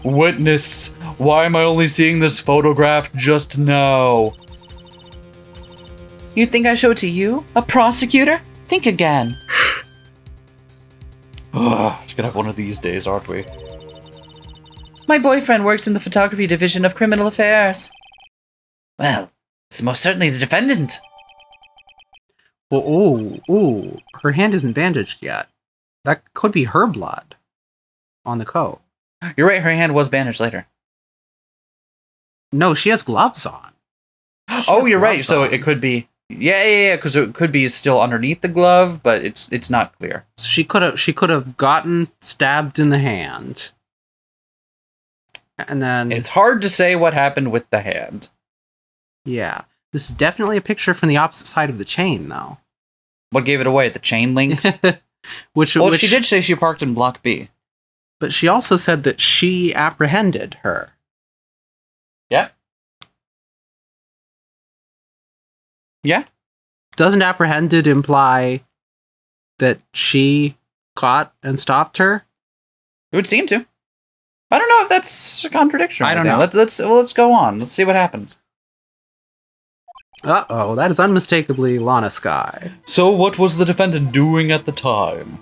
Witness, why am I only seeing this photograph just now?
You think I show it to you? A prosecutor? Think again.
We're gonna have one of these days, aren't we?
My boyfriend works in the photography division of criminal affairs.
Well, it's most certainly the defendant.
Ooh, her hand isn't bandaged yet. That could be her blood on the coat.
You're right, her hand was bandaged later.
No, she has gloves on.
Oh, you're right,
gloves
so
on.
it could be... Yeah, because it could be still underneath the glove, but it's not clear.
So she could have gotten stabbed in the hand. And then...
It's hard to say what happened with the hand.
Yeah. This is definitely a picture from the opposite side of the chain, though.
What gave it away? The chain links?
which
She did say she parked in Block B.
But she also said that she apprehended her.
Yeah. Yeah.
Doesn't apprehended imply that she caught and stopped her?
It would seem to. I don't know if that's a contradiction.
I don't
now.
know.
Let's go on. Let's see what happens.
Uh-oh, that is unmistakably Lana Skye.
So what was the defendant doing at the time?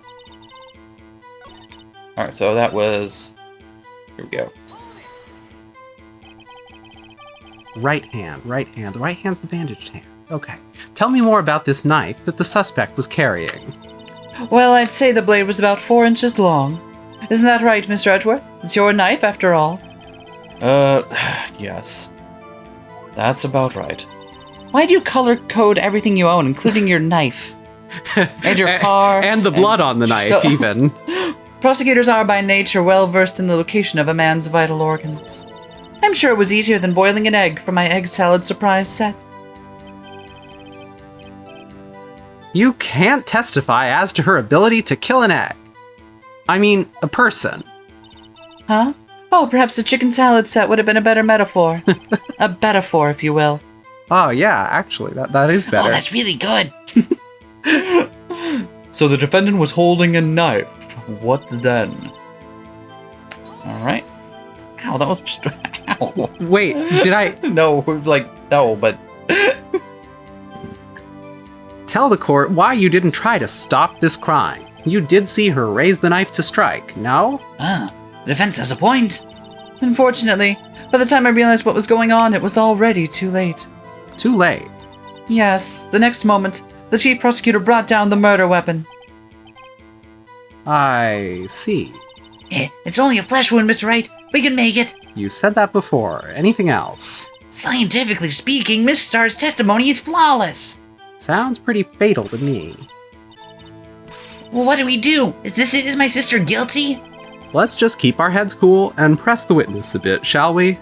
Alright, so that was... Here we go.
Right hand. The right hand's the bandaged hand. Okay. Tell me more about this knife that the suspect was carrying.
Well, I'd say the blade was about 4 inches long. Isn't that right, Mr. Edgeworth? It's your knife, after all.
Yes. That's about right.
Why do you color code everything you own, including your knife? And your car?
And the blood on the knife,
So-
even.
Prosecutors are by nature well versed in the location of a man's vital organs. I'm sure it was easier than boiling an egg for my egg salad surprise set.
You can't testify as to her ability to kill an egg. I mean, a person.
Huh? Oh, perhaps a chicken salad set would have been a better metaphor. A bettaphor, if you will.
Oh, yeah, actually, that is better.
Oh, that's really good.
So the defendant was holding a knife. What then? Alright. Ow, that was just... Ow.
Wait, did I...
No, but...
Tell the court why you didn't try to stop this crime. You did see her raise the knife to strike, no?
The defense has a point.
Unfortunately, by the time I realized what was going on, it was already too late.
Too late.
Yes, the next moment, the chief prosecutor brought down the murder weapon.
I see.
It's only a flesh wound, Mr. Wright. We can make it.
You said that before. Anything else?
Scientifically speaking, Miss Starr's testimony is flawless.
Sounds pretty fatal to me.
Well, what do we do? Is this it? Is my sister guilty?
Let's just keep our heads cool and press the witness a bit, shall we?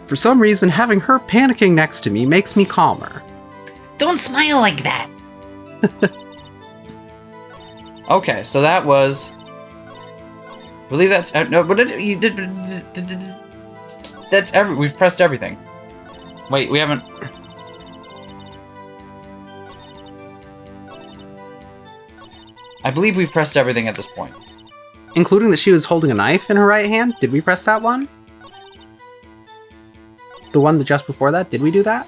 For some reason, having her panicking next to me makes me calmer.
Don't smile like that.
Okay, so that was. I believe that's no. What did you did? That's every. We've pressed everything. Wait, we haven't. I believe we've pressed everything at this point.
Including that she was holding a knife in her right hand? Did we press that one? The one just before that? Did we do that?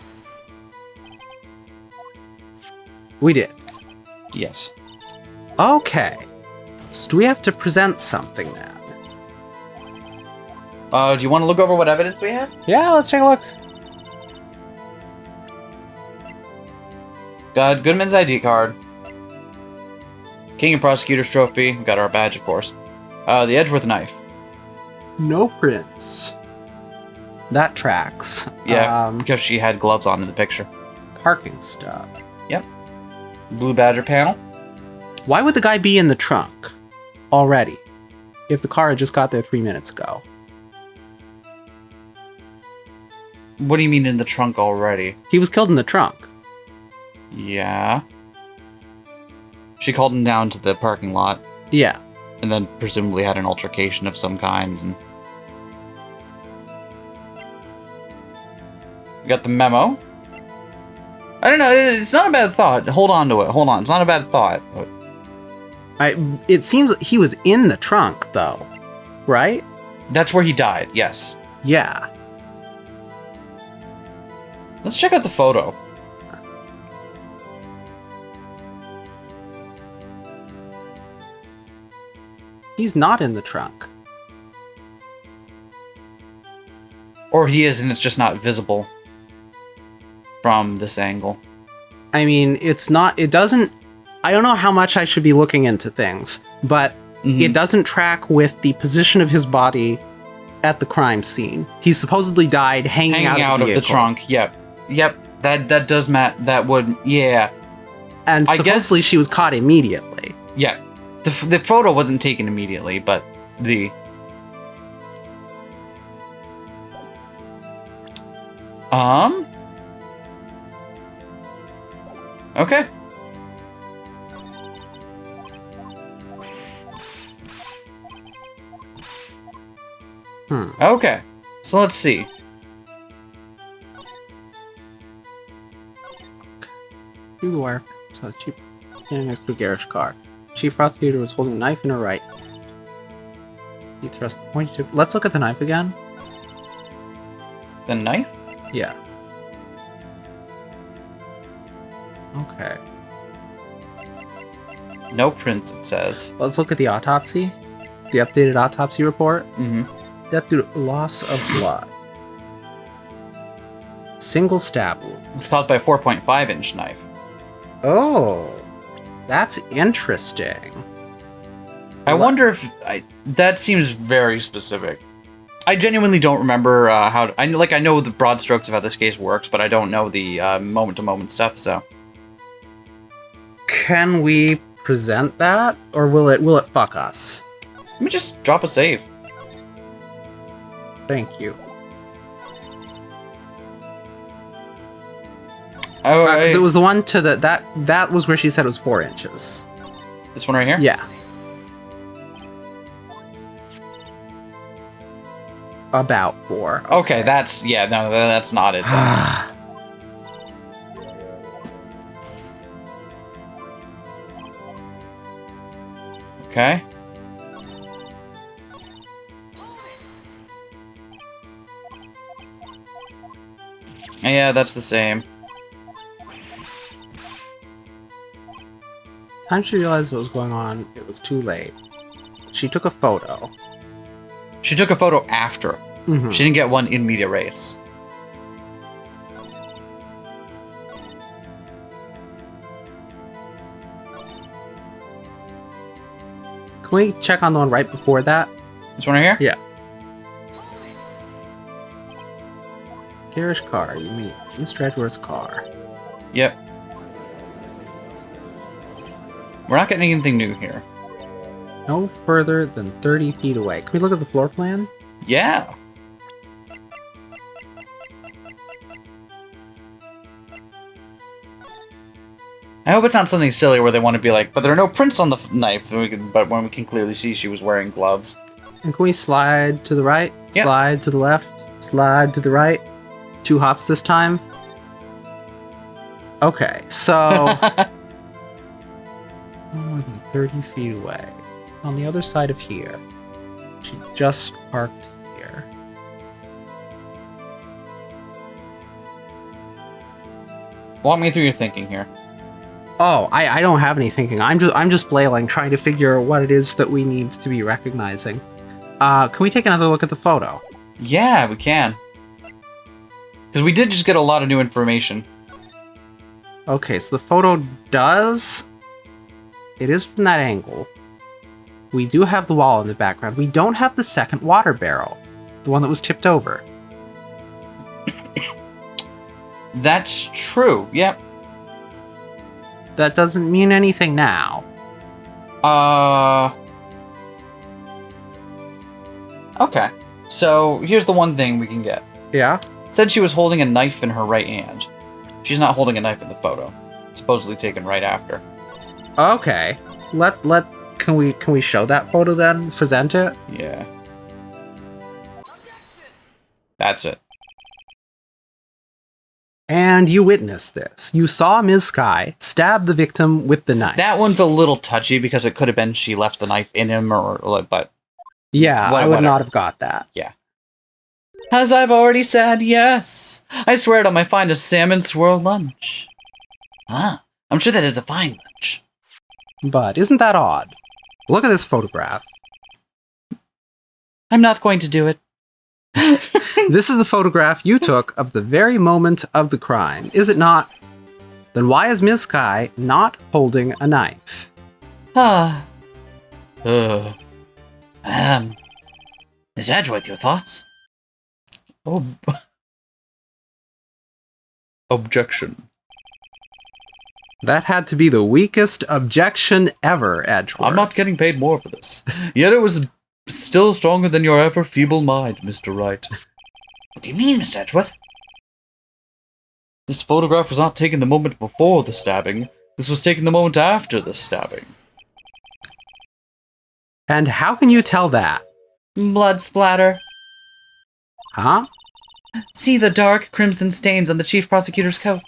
We did.
Yes.
Okay. So do we have to present something then?
Do you want to look over what evidence we have?
Yeah, let's take a look.
Got Goodman's ID card. King and Prosecutor's Trophy. We got our badge, of course. The Edgeworth knife.
No prints. That tracks.
Yeah, because she had gloves on in the picture.
Parking stuff.
Yep. Blue Badger panel.
Why would the guy be in the trunk already if the car had just got there 3 minutes ago?
What do you mean in the trunk already?
He was killed in the trunk.
Yeah. She called him down to the parking lot.
Yeah.
And then presumably had an altercation of some kind. And we got the memo. I don't know. It's not a bad thought. Hold on to it. Hold on. It's not a bad thought.
It seems he was in the trunk, though. Right?
That's where he died. Yes.
Yeah.
Let's check out the photo.
He's not in the trunk.
Or he is, and it's just not visible from this angle.
I mean, it's not, it doesn't, I don't know how much I should be looking into things, but it doesn't track with the position of his body at the crime scene. He supposedly died hanging out of the
trunk. Yep. That does matter. That would, yeah.
And supposedly she was caught immediately.
Yeah. The photo wasn't taken immediately, but the... Okay. Okay. So let's see.
Through the wire, so she standing next to a garage car. Chief prosecutor was holding a knife in her right. He thrust the pointed tip. Let's look at the knife again.
The knife?
Yeah. Okay.
No prints, it says.
Let's look at the autopsy. The updated autopsy report.
Mm-hmm.
Death due to loss of blood. Single stab wound.
It's caused by a 4.5-inch knife.
Oh, that's interesting.
I wonder if that seems very specific. I genuinely don't remember how. I know the broad strokes of how this case works, but I don't know the moment-to-moment stuff. So,
can we present that, or will it fuck us?
let me just drop a save.
Thank you.
Oh,
Because it was the one to that was where she said it was 4 inches.
This one right here?
Yeah. About 4.
Okay, that's not it. Okay. Yeah, that's the same.
Time she realized what was going on, it was too late. She took a photo.
She took a photo after.
Mhm.
She didn't get one in media res.
Can we check on the one right before that?
This one right here?
Yeah. Garish car, you mean Mr. Edgeworth's car.
Yep. We're not getting anything new here.
No further than 30 feet away. Can we look at the floor plan?
Yeah. I hope it's not something silly where they want to be like, but there are no prints on the knife, but when we can clearly see she was wearing gloves.
And can we slide to the right?
Yep.
Slide to the left? Slide to the right? 2 hops this time? Okay, so... more than 30 feet away. On the other side of here. She just parked here.
Walk me through your thinking here.
Oh, I don't have any thinking. I'm just flailing, trying to figure what it is that we need to be recognizing. Can we take another look at the photo?
Yeah, we can. Because we did just get a lot of new information.
Okay, so the photo does... It is from that angle. We do have the wall in the background. We don't have the second water barrel. The one that was tipped over.
That's true, yep.
That doesn't mean anything now.
Okay. So, here's the one thing we can get.
Yeah?
Said she was holding a knife in her right hand. She's not holding a knife in the photo. Supposedly taken right after.
Okay. Can we show that photo then? Present it?
Yeah. That's it.
And you witnessed this. You saw Ms. Skye stab the victim with the knife.
That one's a little touchy because it could have been she left the knife in him but...
Yeah, I would
whatever.
not have got that.
Yeah. As I've already said, yes. I swear it on my finest salmon swirl lunch.
Ah, I'm sure that is a fine lunch.
But isn't that odd? Look at this photograph.
I'm not going to do it.
This is the photograph you took of the very moment of the crime, is it not? Then why is Ms. Skye not holding a knife?
Ah.
Miss Edgeworth, your thoughts?
Objection.
That had to be the weakest objection ever, Edgeworth.
I'm not getting paid more for this. Yet it was still stronger than your ever feeble mind, Mr. Wright.
What do you mean, Miss Edgeworth?
This photograph was not taken the moment before the stabbing. This was taken the moment after the stabbing.
And how can you tell that?
Blood splatter.
Huh?
See the dark crimson stains on the chief prosecutor's coat.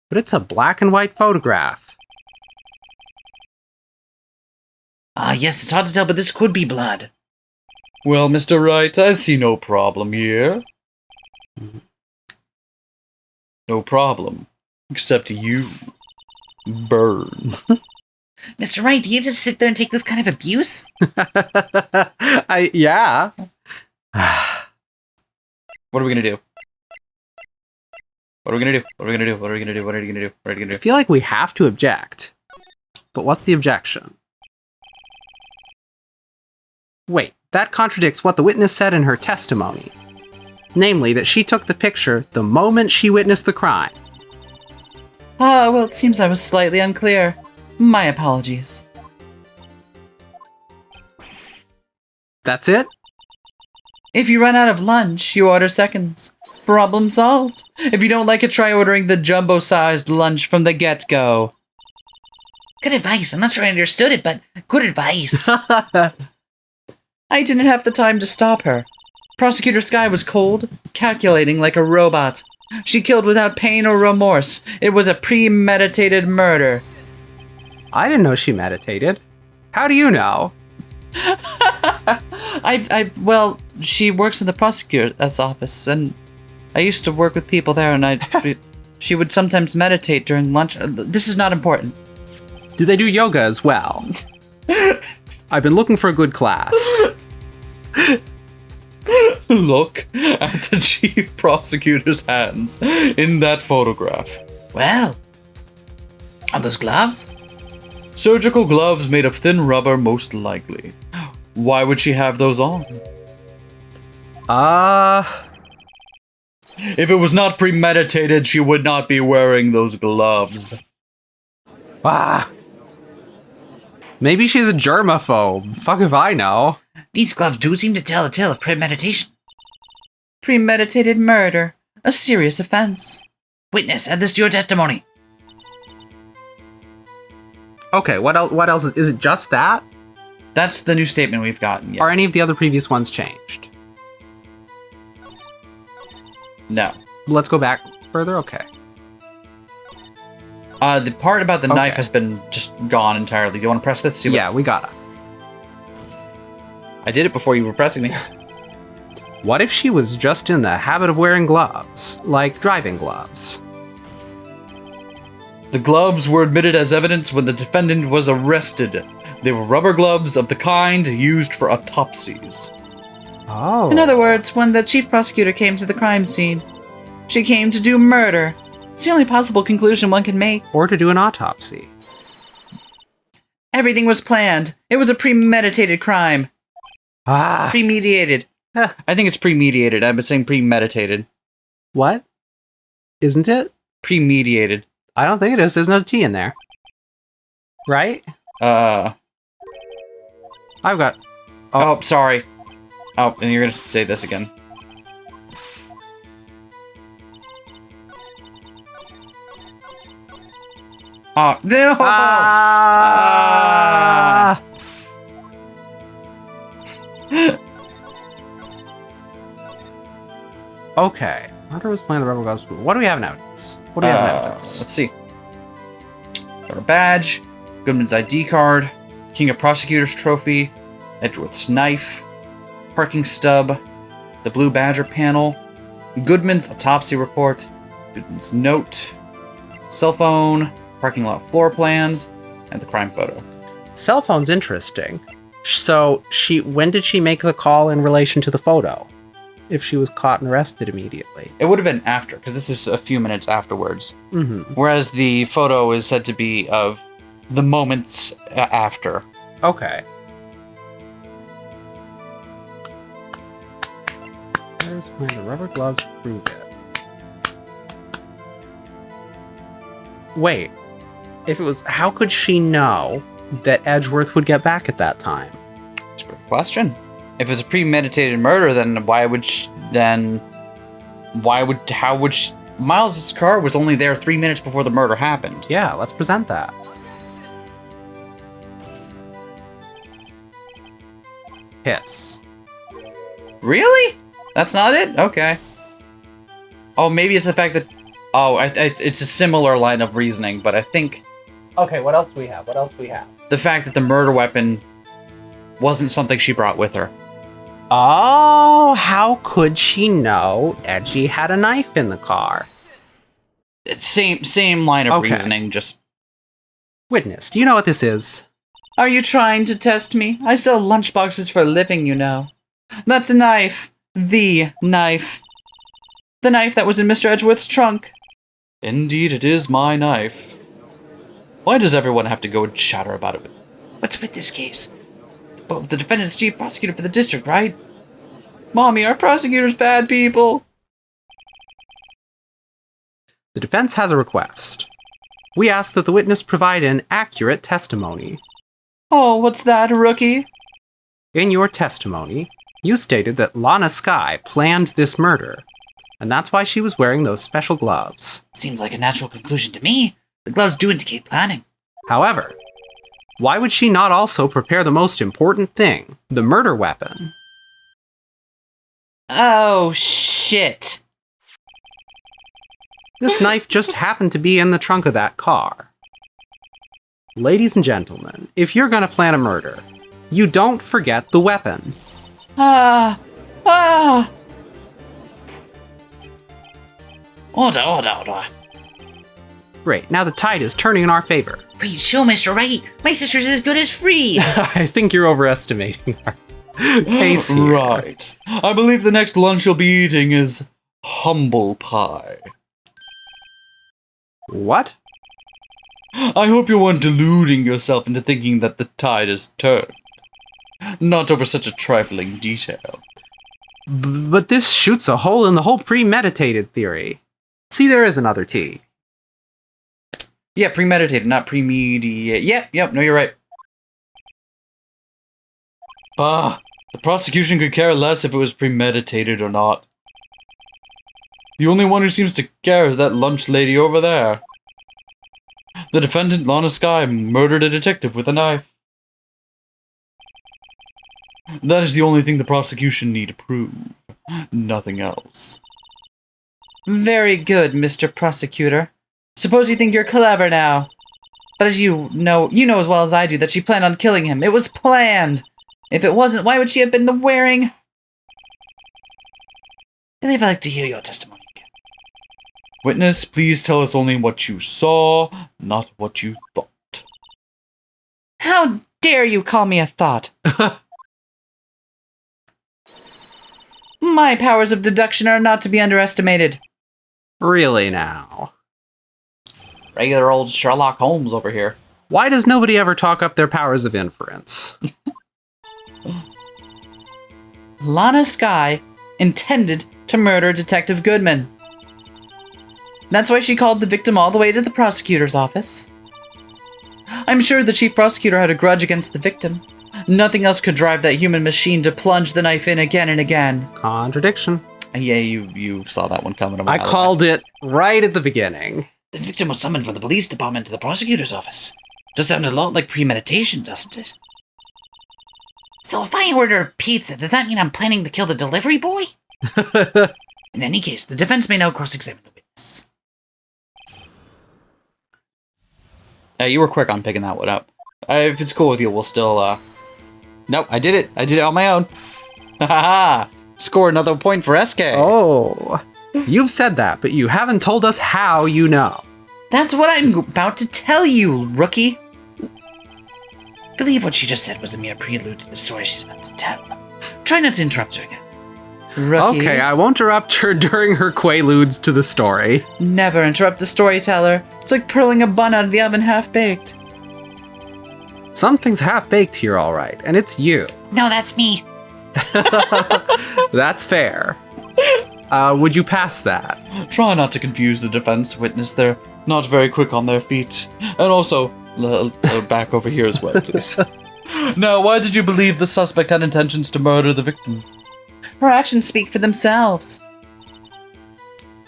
But it's a black and white photograph.
Ah, yes, it's hard to tell, but this could be blood.
Well, Mr. Wright, I see no problem here. No problem. Except you. Burn.
Mr. Wright, do you just sit there and take this kind of abuse?
Yeah.
What are we gonna do? What are we gonna do? What are we gonna do? What are we gonna do? What are you gonna do? What are you gonna
I
do?
feel like we have to object. But what's the objection? Wait, that contradicts what the witness said in her testimony. Namely, that she took the picture the moment she witnessed the crime.
Ah, well, it seems I was slightly unclear. My apologies.
That's it?
If you run out of lunch, you order seconds. Problem solved. If you don't like it, try ordering the jumbo-sized lunch from the get-go.
Good advice. I'm not sure I understood it, but good advice.
I didn't have the time to stop her. Prosecutor Skye was cold, calculating like a robot. She killed without pain or remorse. It was a premeditated murder.
I didn't know she meditated. How do you know?
Well, she works in the prosecutor's office, and I used to work with people there, and she would sometimes meditate during lunch. This is not important.
Do they do yoga as well? I've been looking for a good class.
Look at the chief prosecutor's hands in that photograph.
Well, are those gloves?
Surgical gloves made of thin rubber, most likely. Why would she have those on? If it was not premeditated, she would not be wearing those gloves.
Ah. Maybe she's a germaphobe. Fuck if I know.
These gloves do seem to tell the tale of premeditation.
Premeditated murder. A serious offense.
Witness, add this to your testimony.
Okay, what else is it just that?
That's the new statement we've gotten, yes.
Are any of the other previous ones changed?
No.
Let's go back further, okay.
The part about the knife has been just gone entirely. Do you want to press this?
Yeah, we gotta.
I did it before you were pressing me.
What if she was just in the habit of wearing gloves, like driving gloves?
The gloves were admitted as evidence when the defendant was arrested. They were rubber gloves of the kind used for autopsies.
Oh.
In other words, when the chief prosecutor came to the crime scene, she came to do murder. It's the only possible conclusion one can make.
Or to do an autopsy.
Everything was planned. It was a premeditated crime.
Ah.
Premeditated.
I think it's premeditated. I've been saying premeditated.
What? Isn't it?
Premeditated.
I don't think it is. There's no T in there. Right?
I've
got...
Oh, sorry. Oh, and you're gonna say this again. Oh, no!
Ah! Okay. Hunter was playing the rubber gloves. What do we have in evidence? What do we have in evidence?
Let's see. Got a badge, Goodman's ID card, King of Prosecutors trophy, Edgeworth's knife, parking stub, the Blue Badger panel, Goodman's autopsy report, Goodman's note, cell phone, parking lot floor plans, and the crime photo.
Cell phone's interesting. So, when did she make the call in relation to the photo? If she was caught and arrested immediately.
It would have been after, because this is a few minutes afterwards.
Mm-hmm.
Whereas the photo is said to be of the moments after.
Okay. Where's my the rubber gloves prove it? Wait. If it was, how could she know that Edgeworth would get back at that time?
That's a great question. If it's a premeditated murder, then Miles' car was only there 3 minutes before the murder happened.
Yeah, let's present that. Hiss.
Really? That's not it? Okay. Oh, maybe it's the fact that... Oh, it's a similar line of reasoning, but I think...
Okay, what else do we have?
The fact that the murder weapon wasn't something she brought with her.
Oh, how could she know Edgy had a knife in the car?
It's same line of reasoning, just...
Witness, do you know what this is?
Are you trying to test me? I sell lunchboxes for a living, you know. That's a knife. The knife. The knife that was in Mr. Edgeworth's trunk.
Indeed, it is my knife. Why does everyone have to go and chatter about it?
What's with this case?
Oh, the defendant's chief prosecutor for the district, right? Mommy, our prosecutor's bad people.
The defense has a request. We ask that the witness provide an accurate testimony.
Oh, what's that, rookie?
In your testimony, you stated that Lana Skye planned this murder, and that's why she was wearing those special gloves.
Seems like a natural conclusion to me. The gloves do indicate planning.
However, why would she not also prepare the most important thing, the murder weapon?
Oh, shit.
This knife just happened to be in the trunk of that car. Ladies and gentlemen, if you're gonna plan a murder, you don't forget the weapon.
Ah.
Order.
Great, now the tide is turning in our favor.
Please show Mr. Wright. My sister's as good as free.
I think you're overestimating our case here.
Right. I believe the next lunch you'll be eating is humble pie.
What?
I hope you weren't deluding yourself into thinking that the tide has turned. Not over such a trifling detail.
But this shoots a hole in the whole premeditated theory. See, there is another T.
Yeah, premeditated, not premediate. Yep, no, you're right. The prosecution could care less if it was premeditated or not. The only one who seems to care is that lunch lady over there. The defendant, Lana Skye, murdered a detective with a knife. That is the only thing the prosecution need to prove. Nothing else.
Very good, Mr. Prosecutor. Suppose you think you're clever now. But as you know as well as I do that she planned on killing him. It was planned. If it wasn't, why would she have been wearing... I
believe I'd like to hear your testimony again.
Witness, please tell us only what you saw, not what you thought.
How dare you call me a thought? My powers of deduction are not to be underestimated.
Really now?
Regular old Sherlock Holmes over here.
Why does nobody ever talk up their powers of inference?
Lana Skye intended to murder Detective Goodman. That's why she called the victim all the way to the prosecutor's office. I'm sure the chief prosecutor had a grudge against the victim. Nothing else could drive that human machine to plunge the knife in again and again.
Contradiction.
Yeah, you saw that one coming.
I called it right at the beginning.
The victim was summoned from the police department to the prosecutor's office. Does sound a lot like premeditation, doesn't it? So if I order pizza, does that mean I'm planning to kill the delivery boy? In any case, the defense may now cross-examine the witness.
You were quick on picking that one up. If it's cool with you, we'll still, Nope, I did it. I did it on my own. Ha Score another point for SK.
Oh, you've said that, but you haven't told us how you know.
That's what I'm about to tell you, rookie.
I believe what she just said was a mere prelude to the story she's about to tell. Try not to interrupt her again.
Rookie.
Okay, I won't interrupt her during her quaaludes to the story.
Never interrupt the storyteller. It's like pulling a bun out of the oven half-baked.
Something's half-baked here, all right, and it's you.
No, that's me.
That's fair. Would you pass that?
Try not to confuse the defense witness. They're not very quick on their feet. And also, back over here as well, please. Now, why did you believe the suspect had intentions to murder the victim?
Her actions speak for themselves.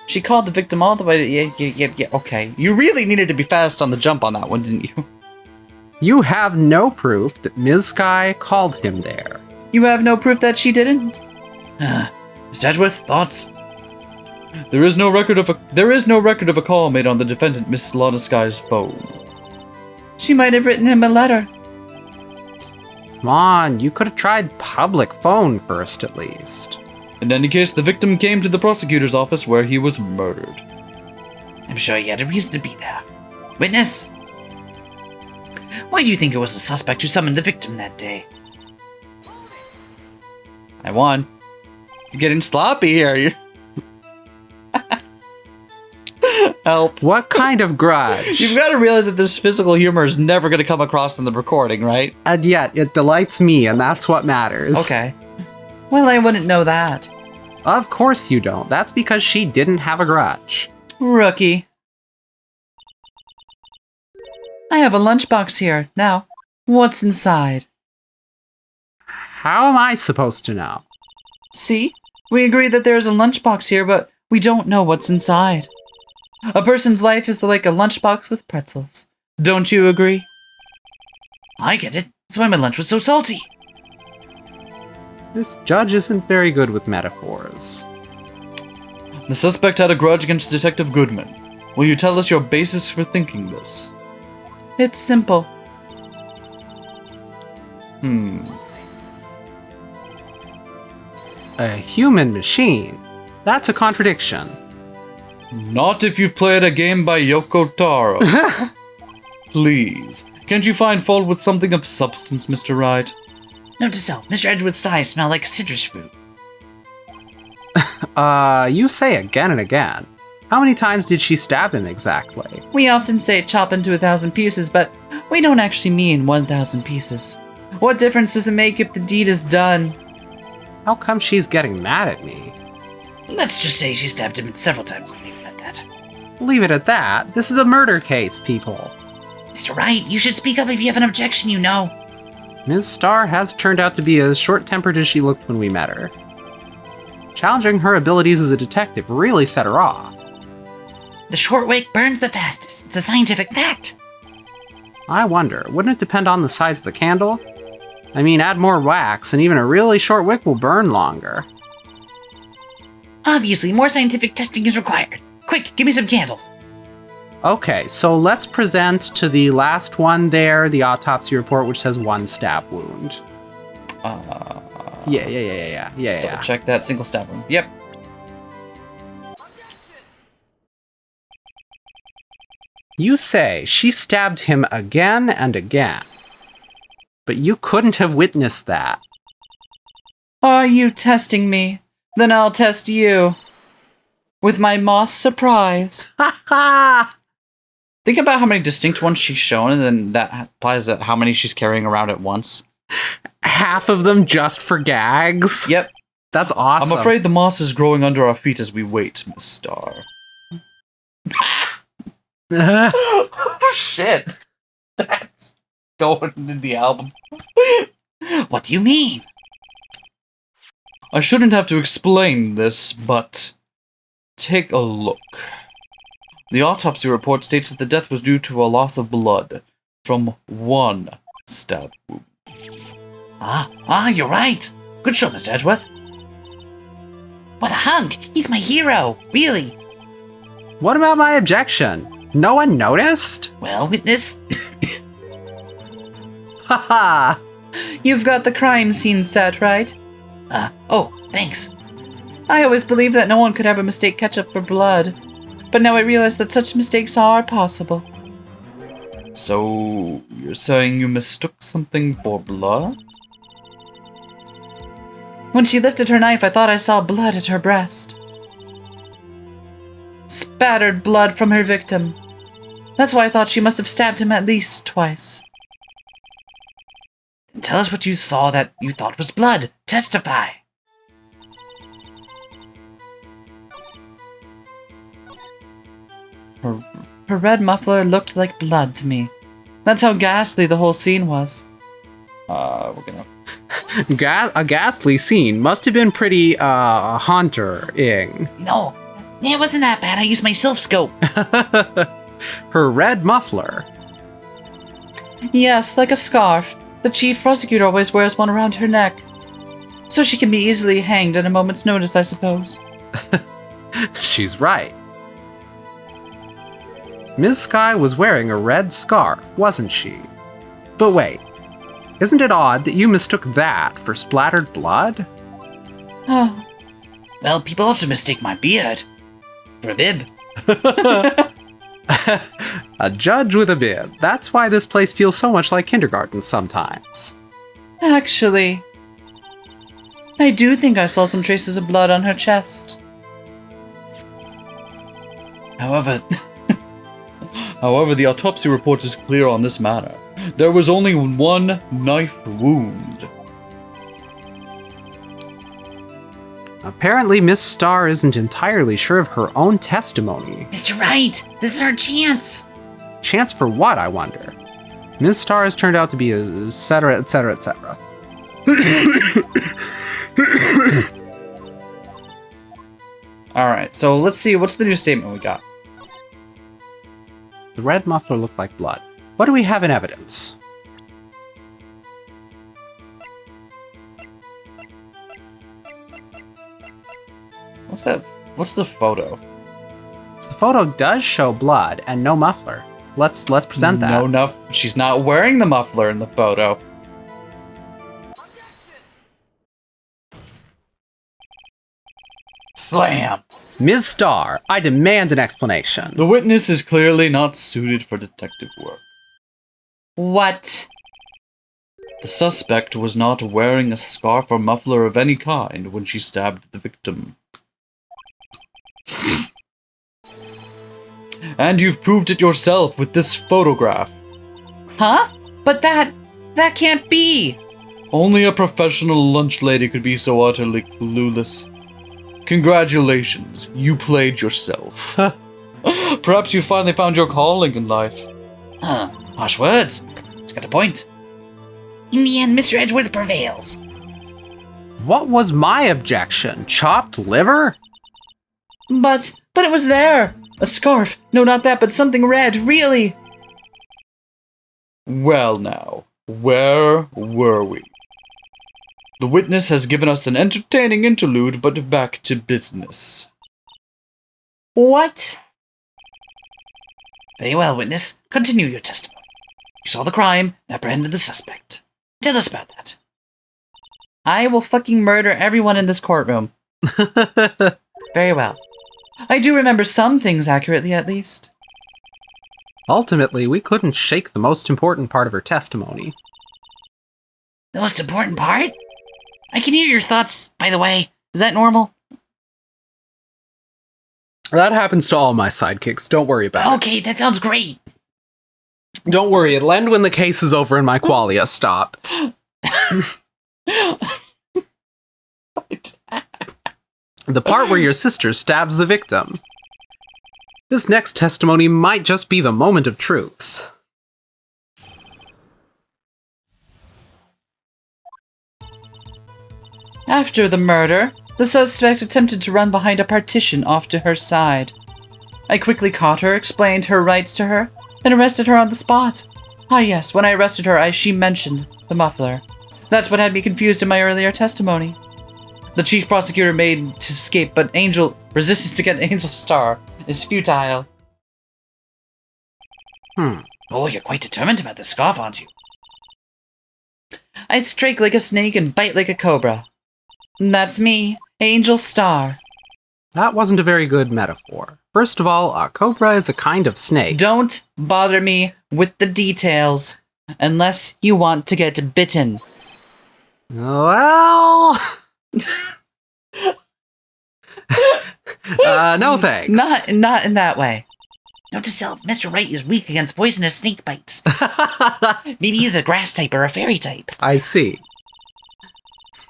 She called the victim all the way to... Yeah, okay.
You really needed to be fast on the jump on that one, didn't you?
You have no proof that Ms. Skye called him there.
You have no proof that she didn't?
Mr. Edgeworth, thoughts?
There is no record of a call made on the defendant, Miss Lana Skye's phone.
She might have written him a letter.
Come on, you could have tried public phone first, at least.
In any case, the victim came to the prosecutor's office where he was murdered.
I'm sure he had a reason to be there. Witness? Why do you think it was the suspect who summoned the victim that day?
I won. You're getting sloppy here. Help.
What kind of grudge?
You've got to realize that this physical humor is never going to come across in the recording, right?
And yet, it delights me, and that's what matters.
Okay.
Well, I wouldn't know that.
Of course you don't. That's because she didn't have a grudge.
Rookie. I have a lunchbox here. Now, what's inside?
How am I supposed to know?
See? We agree that there's a lunchbox here, but we don't know what's inside. A person's life is like a lunchbox with pretzels. Don't you agree?
I get it. That's why my lunch was so salty.
This judge isn't very good with metaphors.
The suspect had a grudge against Detective Goodman. Will you tell us your basis for thinking this?
It's simple.
A human machine? That's a contradiction.
Not if you've played a game by Yoko Taro. Please, can't you find fault with something of substance, Mr. Wright?
Note to self, Mr. Edgeworth's eyes smell like citrus fruit.
You say again and again. How many times did she stab him exactly?
We often say chop into 1,000 pieces, but we don't actually mean 1,000 pieces. What difference does it make if the deed is done?
How come she's getting mad at me?
Let's just say she stabbed him several times and leave it at that.
Leave it at that. This is a murder case, people.
Mr. Wright, you should speak up if you have an objection, you know.
Ms. Starr has turned out to be as short-tempered as she looked when we met her. Challenging her abilities as a detective really set her off.
The short wick burns the fastest. It's a scientific fact.
I wonder, wouldn't it depend on the size of the candle? I mean, add more wax, and even a really short wick will burn longer.
Obviously, more scientific testing is required. Quick, give me some candles.
Okay, so let's present to the last one there, the autopsy report, which says 1 stab wound. Yeah.
Just double check that single stab wound. Yep.
You say she stabbed him again and again, but you couldn't have witnessed that.
Are you testing me? Then I'll test you. With my moss surprise.
Ha ha!
Think about how many distinct ones she's shown, and then that applies to how many she's carrying around at once.
Half of them just for gags?
Yep.
That's awesome.
I'm afraid the moss is growing under our feet as we wait, Miss Starr. Oh, shit. That's going in the album.
What do you mean?
I shouldn't have to explain this, but take a look. The autopsy report states that the death was due to a loss of blood from 1 stab wound.
You're right. Good show, Mr. Edgeworth. What a hunk! He's my hero, really.
What about my objection? No one noticed?
Well, witness.
Haha!
You've got the crime scene set, right?
Thanks.
I always believed that no one could ever mistake ketchup for blood. But now I realize that such mistakes are possible. So, you're saying you mistook something for blood? When she lifted her knife, I thought I saw blood at her breast. Spattered blood from her victim. That's why I thought she must have stabbed him at least twice.
Tell us what you saw that you thought was blood. Testify.
Her red muffler looked like blood to me. That's how ghastly the whole scene was. We're gonna...
A ghastly scene. Must have been pretty, haunter-ing.
No, it wasn't that bad. I used my self-scope.
Her red muffler.
Yes, like a scarf. The chief prosecutor always wears one around her neck. So she can be easily hanged at a moment's notice, I suppose.
She's right. Ms. Skye was wearing a red scarf, wasn't she? But wait, isn't it odd that you mistook that for splattered blood?
Oh.
Well, people often mistake my beard for a bib.
A judge with a bib. That's why this place feels so much like kindergarten sometimes.
Actually, I do think I saw some traces of blood on her chest.
However,
the autopsy report is clear on this matter. There was only 1 knife wound.
Apparently, Miss Starr isn't entirely sure of her own testimony.
Mr. Wright, this is our chance.
Chance for what, I wonder? Ms. Starr has turned out to be etc., etc., etc.
Alright, so let's see, what's the new statement we got?
The red muffler looked like blood. What do we have in evidence?
What's that? What's the photo?
So the photo does show blood and no muffler. Let's present that.
No, she's not wearing the muffler in the photo.
Slam.
Ms. Starr, I demand an explanation.
The witness is clearly not suited for detective work.
What?
The suspect was not wearing a scarf or muffler of any kind when she stabbed the victim. And you've proved it yourself with this photograph.
Huh? But that can't be.
Only a professional lunch lady could be so utterly clueless. Congratulations, you played yourself. Perhaps you finally found your calling in life.
Huh, harsh words. It's got a point. In the end, Mr. Edgeworth prevails.
What was my objection? Chopped liver?
But it was there. A scarf. No, not that, but something red, really.
Well now, where were we? The witness has given us an entertaining interlude, but back to business.
What?
Very well, witness. Continue your testimony. You saw the crime and apprehended the suspect. Tell us about that.
I will fucking murder everyone in this courtroom. Very well. I do remember some things accurately, at least.
Ultimately, we couldn't shake the most important part of her testimony.
The most important part? I can hear your thoughts, by the way. Is that normal?
That happens to all my sidekicks. Don't worry about it.
Okay, that sounds great.
Don't worry, it'll end when the case is over and my qualia stop. The part where your sister stabs the victim. This next testimony might just be the moment of truth.
After the murder, the suspect attempted to run behind a partition off to her side. I quickly caught her, explained her rights to her, and arrested her on the spot. Ah yes, when I arrested her, she mentioned the muffler. That's what had me confused in my earlier testimony. The chief prosecutor made to escape, but resistance against Angel Starr is futile.
Oh, you're quite determined about the scarf, aren't you?
I strike like a snake and bite like a cobra. That's me, Angel Starr.
That wasn't a very good metaphor. First of all, a cobra is a kind of snake.
Don't bother me with the details, unless you want to get bitten.
Well... no thanks.
Not in that way.
Note to self, Mr. Wright is weak against poisonous snake bites. Maybe he's a grass type or a fairy type.
I see.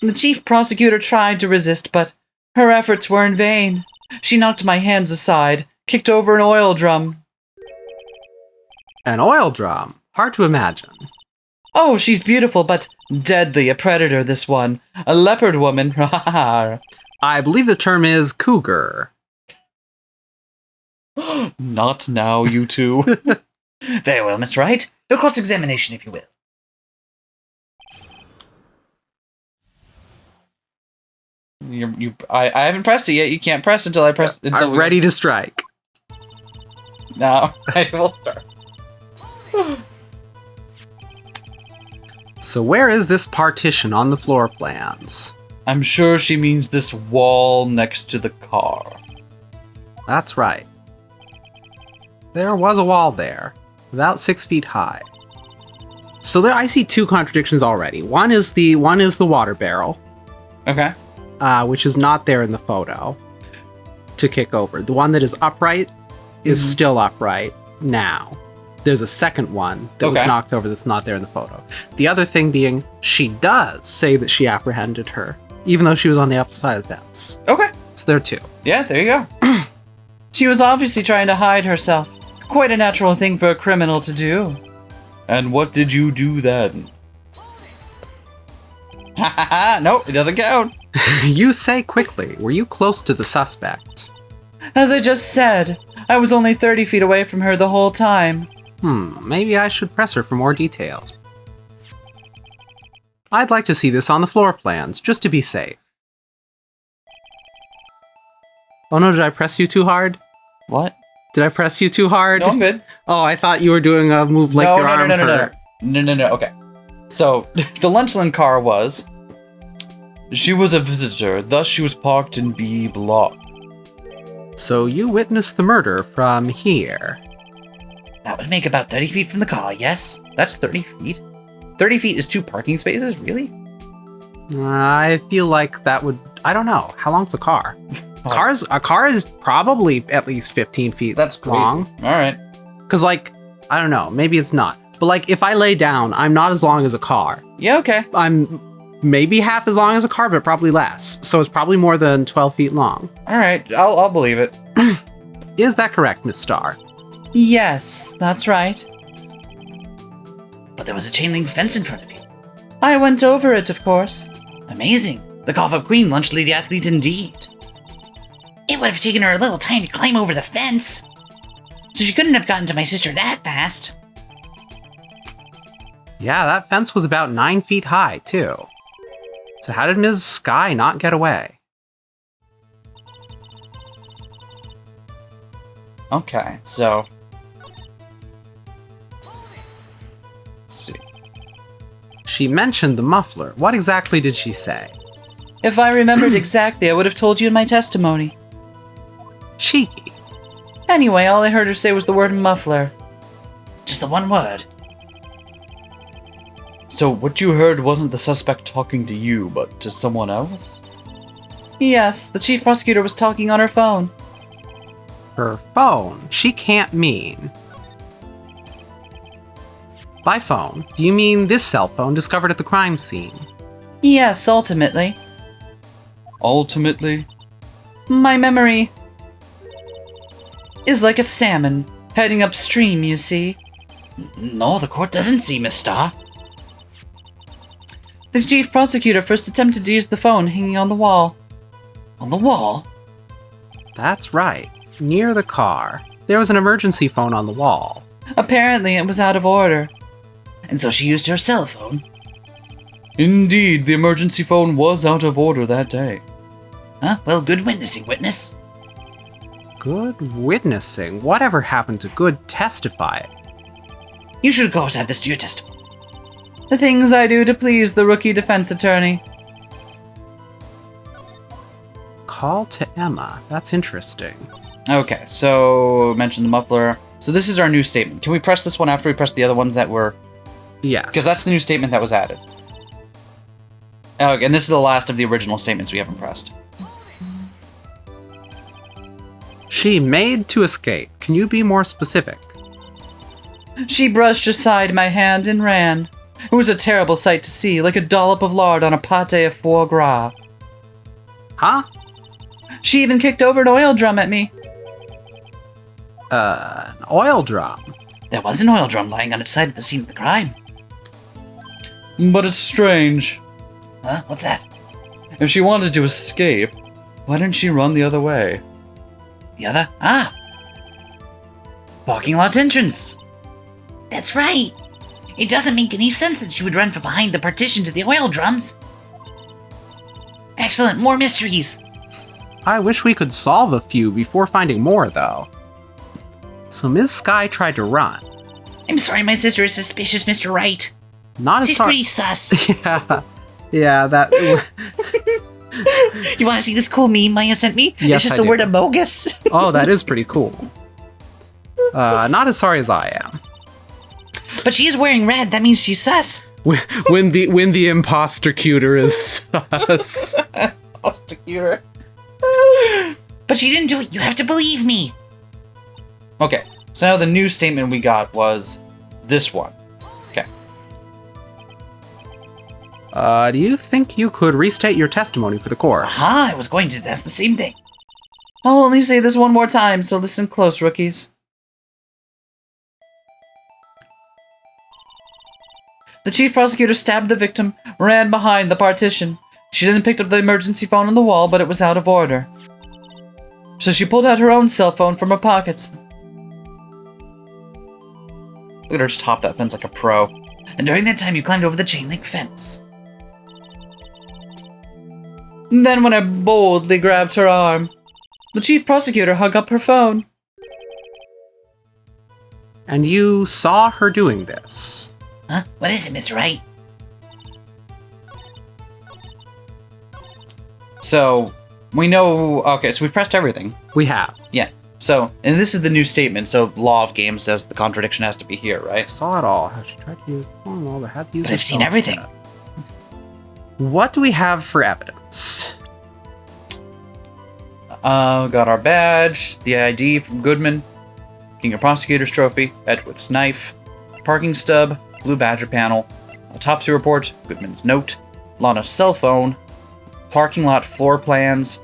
The chief prosecutor tried to resist, but her efforts were in vain. She knocked my hands aside, kicked over an oil drum.
An oil drum? Hard to imagine.
Oh, she's beautiful, but deadly, a predator, this one. A leopard woman.
I believe the term is cougar.
Not now, you two.
Very well, Mr. Wright. No cross-examination, if you will.
I haven't pressed it yet. You can't press until I press.
I'm ready to strike.
Now I will start.
So where is this partition on the floor plans?
I'm sure she means this wall next to the car.
That's right. There was a wall there, about 6 feet high. So there, I see two contradictions already. One is the water barrel,
Okay.
which is not there in the photo to kick over. The one that is upright is still upright now. There's a second one that was knocked over that's not there in the photo. The other thing being, she does say that she apprehended her, even though she was on the opposite side of the fence.
Okay.
So there are two.
Yeah, there you go.
She was obviously trying to hide herself. Quite a natural thing for a criminal to do.
And what did you do then? Ha ha ha! Nope, it doesn't count.
You say quickly, were you close to the suspect?
As I just said, I was only 30 feet away from her the whole time.
Maybe I should press her for more details. I'd like to see this on the floor plans, just to be safe. Oh no, did I press you too hard?
What?
Did I press you too hard?
No, I'm good.
Oh, I thought you were doing a move like your arm hurt.
No. Okay. So, the Lunchland car was... She was a visitor, thus she was parked in B block.
So you witnessed the murder from here.
That would make about 30 feet from the car, yes?
That's 30 feet? 30 feet is 2 parking spaces? Really?
I feel like that would... I don't know. How long's a car? A car is probably at least 15 feet
That's crazy.
long.
Alright.
Because, like, I don't know. Maybe it's not. But, like, if I lay down, I'm not as long as a car.
Yeah, okay.
I'm maybe half as long as a car, but probably less. So it's probably more than 12 feet long.
All right, I'll believe it.
Is that correct, Miss Starr?
Yes, that's right.
But there was a chain link fence in front of you.
I went over it, of course.
Amazing. The cough-up queen, lunch lady athlete indeed. It would have taken her a little time to climb over the fence. So she couldn't have gotten to my sister that fast.
Yeah, that fence was about 9 feet high, too. So how did Ms. Skye not get away?
Okay, so let's see.
She mentioned the muffler. What exactly did she say?
If I remembered exactly, I would have told you in my testimony.
Cheeky.
Anyway, all I heard her say was the word muffler.
Just the one word.
So what you heard wasn't the suspect talking to you, but to someone else?
Yes, the chief prosecutor was talking on her phone.
Her phone? She can't mean. By phone, do you mean this cell phone discovered at the crime scene?
Yes, ultimately.
Ultimately?
My memory is like a salmon, heading upstream, you see.
No, the court doesn't see, Miss Starr.
The chief prosecutor first attempted to use the phone hanging on the wall.
On the wall?
That's right. Near the car. There was an emergency phone on the wall.
Apparently, it was out of order.
And so she used her cell phone.
Indeed, the emergency phone was out of order that day.
Huh? Well, good witnessing, witness.
Good witnessing? Whatever happened to good testifying?
You should of course add this to your testimony.
The things I do to please the rookie defense attorney.
Call to Emma. That's interesting.
Okay, so mention the muffler. So this is our new statement. Can we press this one after we press the other ones that were...
Yes.
Because that's the new statement that was added. Okay, and this is the last of the original statements we haven't pressed.
She made to escape. Can you be more specific?
She brushed aside my hand and ran. It was a terrible sight to see, like a dollop of lard on a pate of foie gras.
Huh?
She even kicked over an oil drum at me.
An oil drum?
There was an oil drum lying on its side at the scene of the crime.
But it's strange.
Huh? What's that?
If she wanted to escape, why didn't she run the other way?
The other? Ah! Parking lot entrance. That's right. It doesn't make any sense that she would run from behind the partition to the oil drums. Excellent, more mysteries.
I wish we could solve a few before finding more, though. So Ms. Skye tried to run.
I'm sorry my sister is suspicious, Mr. Wright.
Not as
She's
far-
pretty sus.
Yeah, that...
You want to see this cool meme Maya sent me?
Yes,
It's just
I
the
do.
word amogus.
Oh, that is pretty cool. Not as sorry as I am.
But she is wearing red. That means she's sus.
When the imposter cuter is sus.
Prosecutor.
But she didn't do it. You have to believe me.
Okay, so now the new statement we got was this one. Okay.
Do you think you could restate your testimony for the court?
Aha, I was going to. That's the same thing.
I'll only say this one more time, so listen close, rookies. The chief prosecutor stabbed the victim, ran behind the partition. She then picked up the emergency phone on the wall, but it was out of order. So she pulled out her own cell phone from her pocket.
Look at her just hop that fence like a pro.
And during that time, you climbed over the chain link fence.
And then when I boldly grabbed her arm, the chief prosecutor hung up her phone.
And you saw her doing this?
Huh? What is it, Mr. Wright?
So, we know... Okay, so we pressed everything.
We have.
Yeah. So, and this is the new statement, so law of game says the contradiction has to be here,
I
right?
saw it all. How she tried to use the phone wall, but had to use
But I've seen
cell
everything.
set. What do we have for evidence?
Got our badge, the ID from Goodman, King of Prosecutors trophy, Edgeworth's knife, parking stub, blue badger panel, autopsy report, Goodman's note, Lana's cell phone, parking lot floor plans,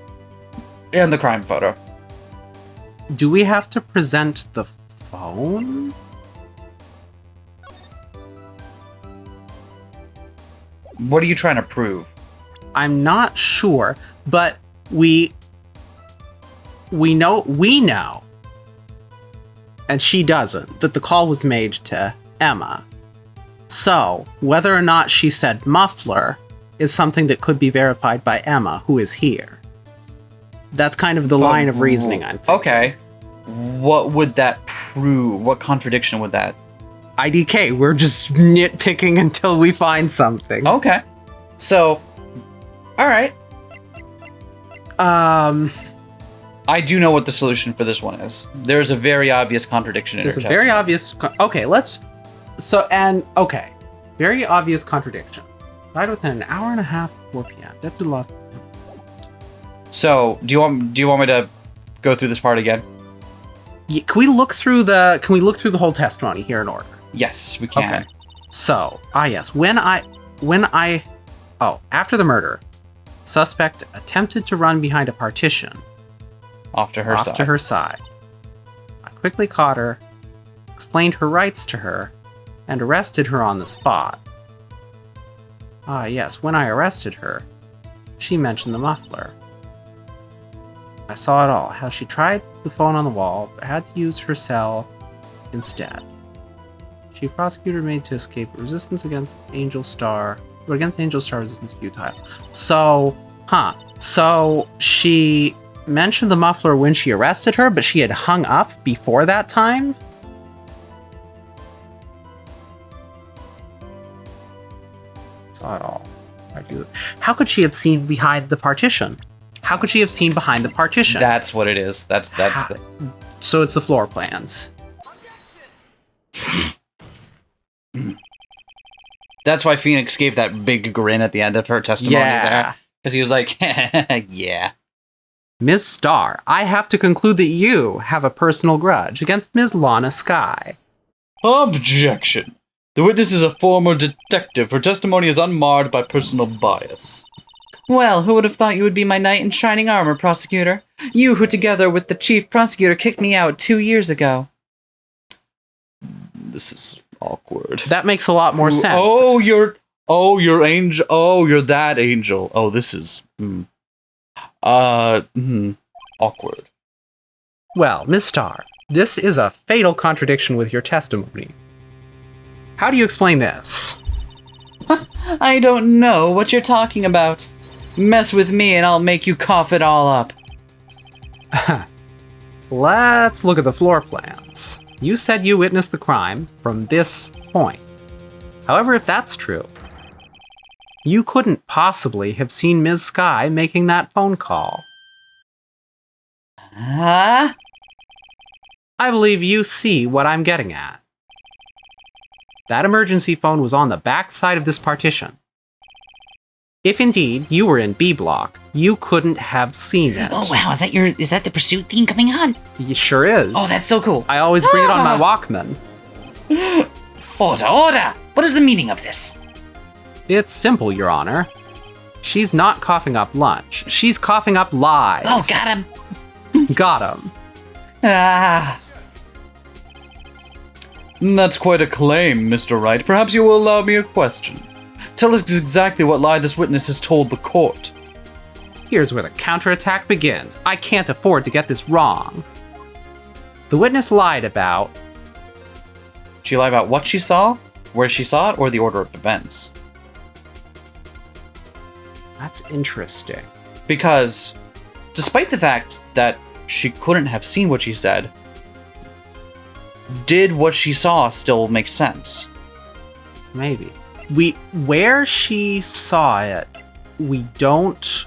and the crime photo.
Do we have to present the phone?
What are you trying to prove?
I'm not sure, but we know, and she doesn't, that the call was made to Emma. So, whether or not she said muffler is something that could be verified by Emma, who is here. That's kind of the line of reasoning I'm thinking.
Okay. What would that prove? What contradiction would that?
IDK, we're just nitpicking until we find something.
Okay. So, all right. I do know what the solution for this one is. There's a very obvious contradiction in her testimony.
Very obvious. Okay, very obvious contradiction. Died within an hour and a half, 4 p.m. Death to lost.
So, do you want me to go through this part again?
Yeah, can we look through the whole testimony here in order?
Yes, we can.
Okay. So, yes, after the murder, suspect attempted to run behind a partition.
Off to her side.
I quickly caught her, explained her rights to her, and arrested her on the spot. Yes, when I arrested her, she mentioned the muffler. I saw it all, how she tried the phone on the wall, but had to use her cell instead. She prosecutor made to escape resistance against Starr, but against Starr resistance futile. So she mentioned the muffler when she arrested her, but she had hung up before that time? Saw it all. How could she have seen behind the partition? How could she have seen behind the partition?
That's what it is.
So it's the floor plans.
That's why Phoenix gave that big grin at the end of her testimony there. Because he was like, yeah.
Ms. Starr, I have to conclude that you have a personal grudge against Ms. Lana Skye.
Objection. The witness is a former detective. Her testimony is unmarred by personal bias. Well, who would have thought you would be my knight in shining armor, prosecutor? You who, together with the chief prosecutor, kicked me out 2 years ago. This is awkward.
That makes a lot more sense.
You're angel. Oh, you're that angel. Oh, this is awkward.
Well, Ms. Starr, this is a fatal contradiction with your testimony. How do you explain this?
I don't know what you're talking about. Mess with me and I'll make you cough it all up.
Let's look at the floor plans. You said you witnessed the crime from this point. However, if that's true, you couldn't possibly have seen Ms. Skye making that phone call.
Huh?
I believe you see what I'm getting at. That emergency phone was on the back side of this partition. If indeed you were in B block, you couldn't have seen it.
Oh wow, is that the pursuit theme coming on?
It sure is.
Oh, that's so cool.
I always bring it on my Walkman.
Order! What is the meaning of this?
It's simple, Your Honor. She's not coughing up lunch. She's coughing up lies.
Oh, got him.
Got him.
That's quite a claim, Mr. Wright. Perhaps you will allow me a question. Tell us exactly what lie this witness has told the court.
Here's where the counterattack begins. I can't afford to get this wrong. The witness lied about...
She lied about what she saw, where she saw it, or the order of events?
That's interesting.
Because, despite the fact that she couldn't have seen what she said, did what she saw still make sense?
Maybe. Where she saw it, we don't...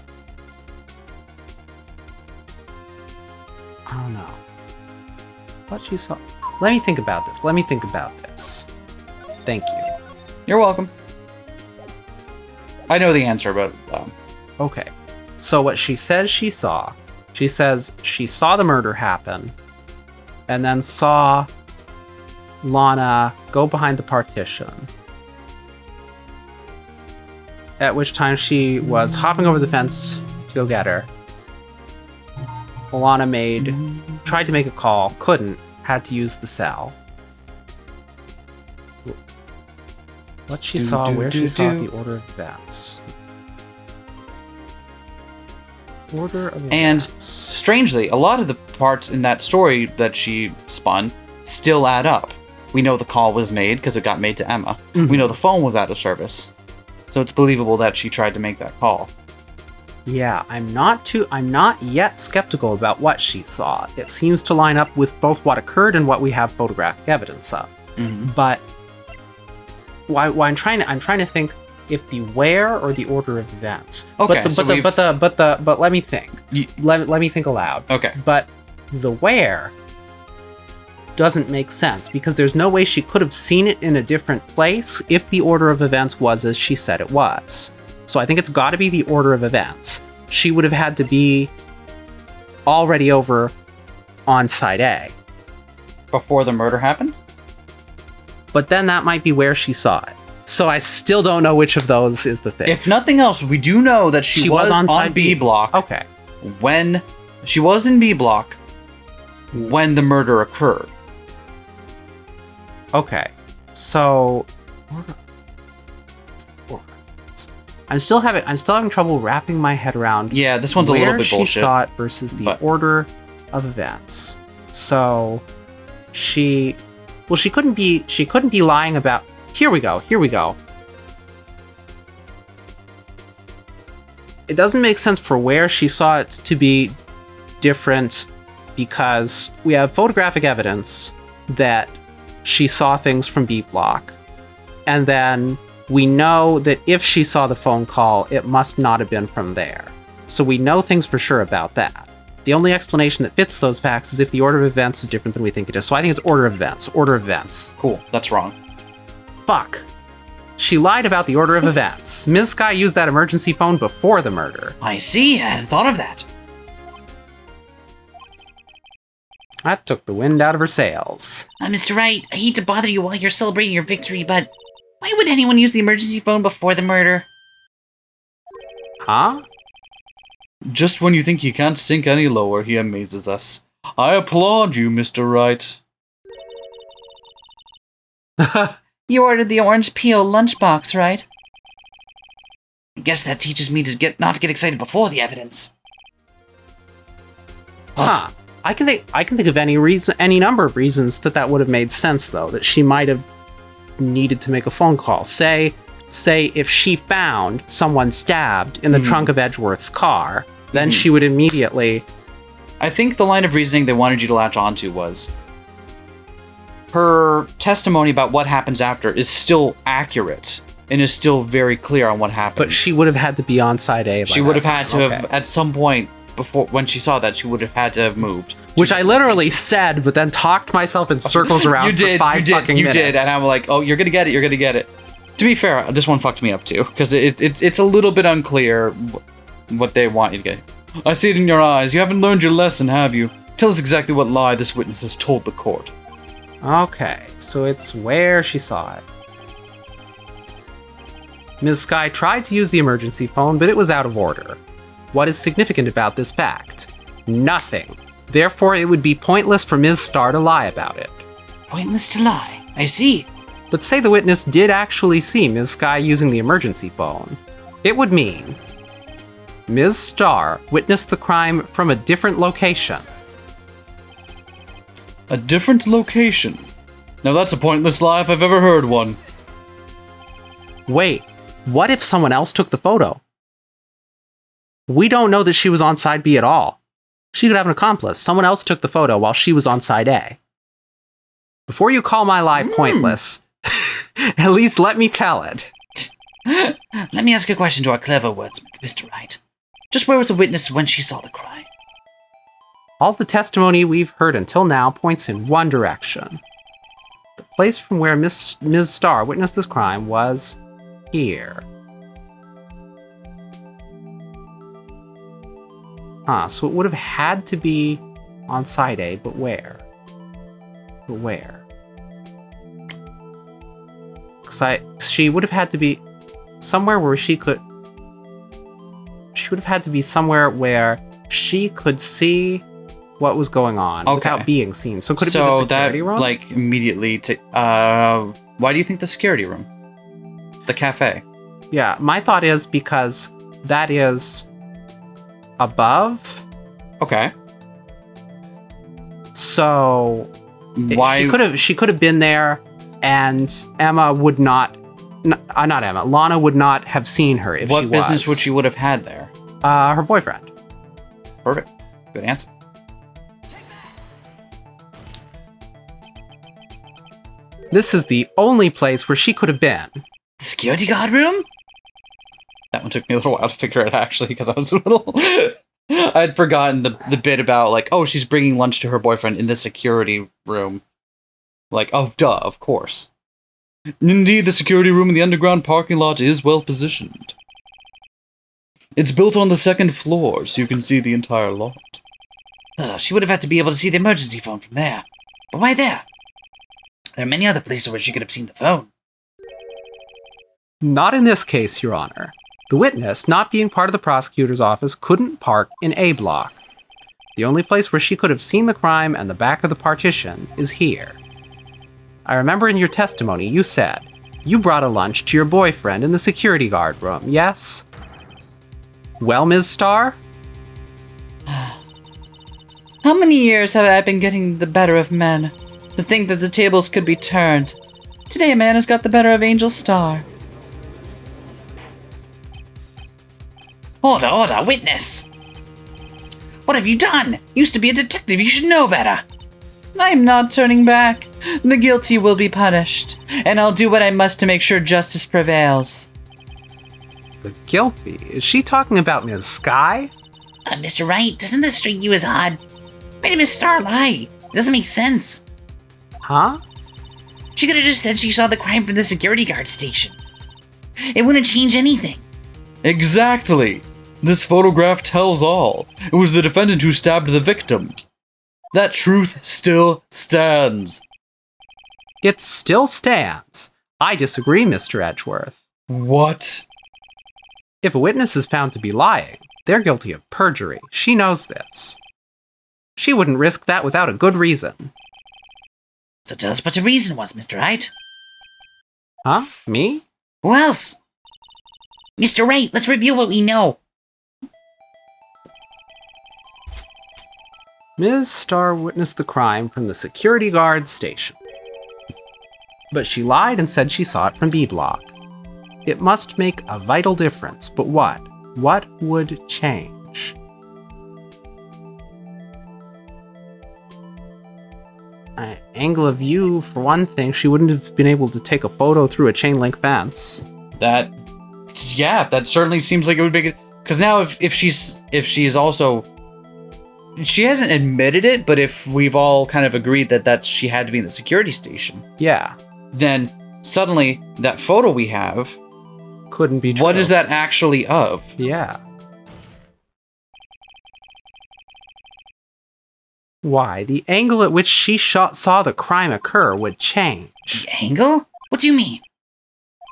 I don't know. What she saw... Let me think about this. Thank you.
You're welcome. I know the answer, but...
Okay. So what she says she saw... She says she saw the murder happen, and then saw Lana go behind the partition. at which time she was hopping over the fence to go get her. Lana tried to make a call, couldn't, had to use the cell. What she saw, where she saw it, the order of events. Order of
And
events.
strangely, a lot of the parts in that story that she spun still add up. We know the call was made because it got made to Emma.
Mhm.
We know the phone was out of service. So it's believable that she tried to make that call.
Yeah, I'm not yet skeptical about what she saw. It seems to line up with both what occurred and what we have photographic evidence of.
Mm-hmm.
But why I'm trying to think if the where or the order of events.
Okay,
but let me think.
Ye-
Let me think aloud.
Okay.
But the where doesn't make sense because there's no way she could have seen it in a different place if the order of events was as she said it was. So I think it's got to be the order of events. She would have had to be already over on side A.
Before the murder happened?
But then that might be where she saw it. So I still don't know which of those is the thing.
If nothing else, we do know that she was on
side
B block
Okay.
when she was in B block when the murder occurred.
Okay. So I'm still having trouble wrapping my head around
Yeah, this one's a
where
little bit
she
bullshit.
saw it versus the
but-
order of events. So she couldn't be lying about. Here we go. It doesn't make sense for where she saw it to be different because we have photographic evidence that she saw things from B block. And then we know that if she saw the phone call, it must not have been from there. So we know things for sure about that. The only explanation that fits those facts is if the order of events is different than we think it is. So I think it's order of events. Order of events.
Cool, that's wrong.
Fuck. She lied about the order of events. Ms. Skye used that emergency phone before the murder.
I see, I hadn't thought of that.
That took the wind out of her sails.
Mr. Wright, I hate to bother you while you're celebrating your victory, but why would anyone use the emergency phone before the murder?
Huh?
Just when you think he can't sink any lower, he amazes us. I applaud you, Mr. Wright.
You ordered the orange peel lunchbox, right?
I guess that teaches me to not to get excited before the evidence.
Huh. I can think of any number of reasons that would have made sense, though, that she might have needed to make a phone call. Say if she found someone stabbed in the trunk of Edgeworth's car, then she would immediately...
I think the line of reasoning they wanted you to latch onto was her testimony about what happens after is still accurate and is still very clear on what happened.
But she would have had to be on side A.
She would have had to have, at some point before, when she saw that, she would have had to have moved.
Which I literally said, but then talked myself in circles around for 5 fucking minutes.
You did, and I'm like, oh, you're gonna get it. To be fair, this one fucked me up too, because it's a little bit unclear what they want you to get. I see it in your eyes. You haven't learned your lesson, have you? Tell us exactly what lie this witness has told the court.
Okay, so it's where she saw it. Ms. Skye tried to use the emergency phone, but it was out of order. What is significant about this fact? Nothing. Therefore, it would be pointless for Ms. Starr to lie about it.
Pointless to lie. I see.
But say the witness did actually see Ms. Skye using the emergency phone. It would mean Ms. Starr witnessed the crime from a different location.
A different location. Now that's a pointless lie if I've ever heard one.
Wait, what if someone else took the photo? We don't know that she was on side B at all. She could have an accomplice. Someone else took the photo while she was on side A. Before you call my lie pointless, at least let me tell it.
Let me ask a question to our clever wordsmith, Mr. Wright. Just where was the witness when she saw the crime?
All the testimony we've heard until now points in one direction. The place from where Ms. Starr witnessed this crime was here. So it would have had to be on side A, but where? But where? Because she would have had to be somewhere where she could... She would have had to be somewhere where she could see what was going on without being seen. So could it be the security room?
Like, immediately why do you think the security room? The cafe?
Yeah, my thought is because that is above.
Okay.
So
why
she could have been there, and Emma would not Emma. Lana would not have seen her if she was.
What business would she would have had there?
Her boyfriend.
Perfect. Good answer.
This is the only place where she could have been.
The security guard room?
That one took me a little while to figure it actually, because I was a little. I'd forgotten the bit about like, oh, she's bringing lunch to her boyfriend in the security room. Like, oh, duh, of course. Indeed, the security room in the underground parking lot is well positioned. It's built on the second floor, so you can see the entire lot.
She would have had to be able to see the emergency phone from there. But why there? There are many other places where she could have seen the phone.
Not in this case, Your Honor. The witness, not being part of the prosecutor's office, couldn't park in A block. The only place where she could have seen the crime and the back of the partition is here. I remember in your testimony you said you brought a lunch to your boyfriend in the security guard room, yes? Well, Ms. Starr?
How many years have I been getting the better of men? To think that the tables could be turned. Today a man has got the better of Angel Starr.
Order, witness! What have you done? Used to be a detective, you should know better.
I am not turning back. The guilty will be punished, and I'll do what I must to make sure justice prevails.
The guilty? Is she talking about Ms. Skye?
Mr. Wright, doesn't this strike you as odd? Why did Miss Starr lie? It doesn't make sense.
Huh?
She could have just said she saw the crime from the security guard station. It wouldn't change anything.
Exactly. This photograph tells all. It was the defendant who stabbed the victim. That truth still stands.
It still stands. I disagree, Mr. Edgeworth.
What?
If a witness is found to be lying, they're guilty of perjury. She knows this. She wouldn't risk that without a good reason.
So tell us what your reason was, Mr. Wright.
Huh? Me?
Who else? Mr. Wright, let's review what we know.
Ms. Starr witnessed the crime from the security guard station. But she lied and said she saw it from B block. It must make a vital difference, but what? What would change? Angle of view, for one thing. She wouldn't have been able to take a photo through a chain link fence.
That certainly seems like it would be. Because now, if she's also, she hasn't admitted it, but if we've all kind of agreed that she had to be in the security station,
yeah,
then suddenly that photo we have
couldn't be true.
What is that actually of?
Yeah. Why? The angle at which she saw the crime occur would change.
The angle? What do you mean?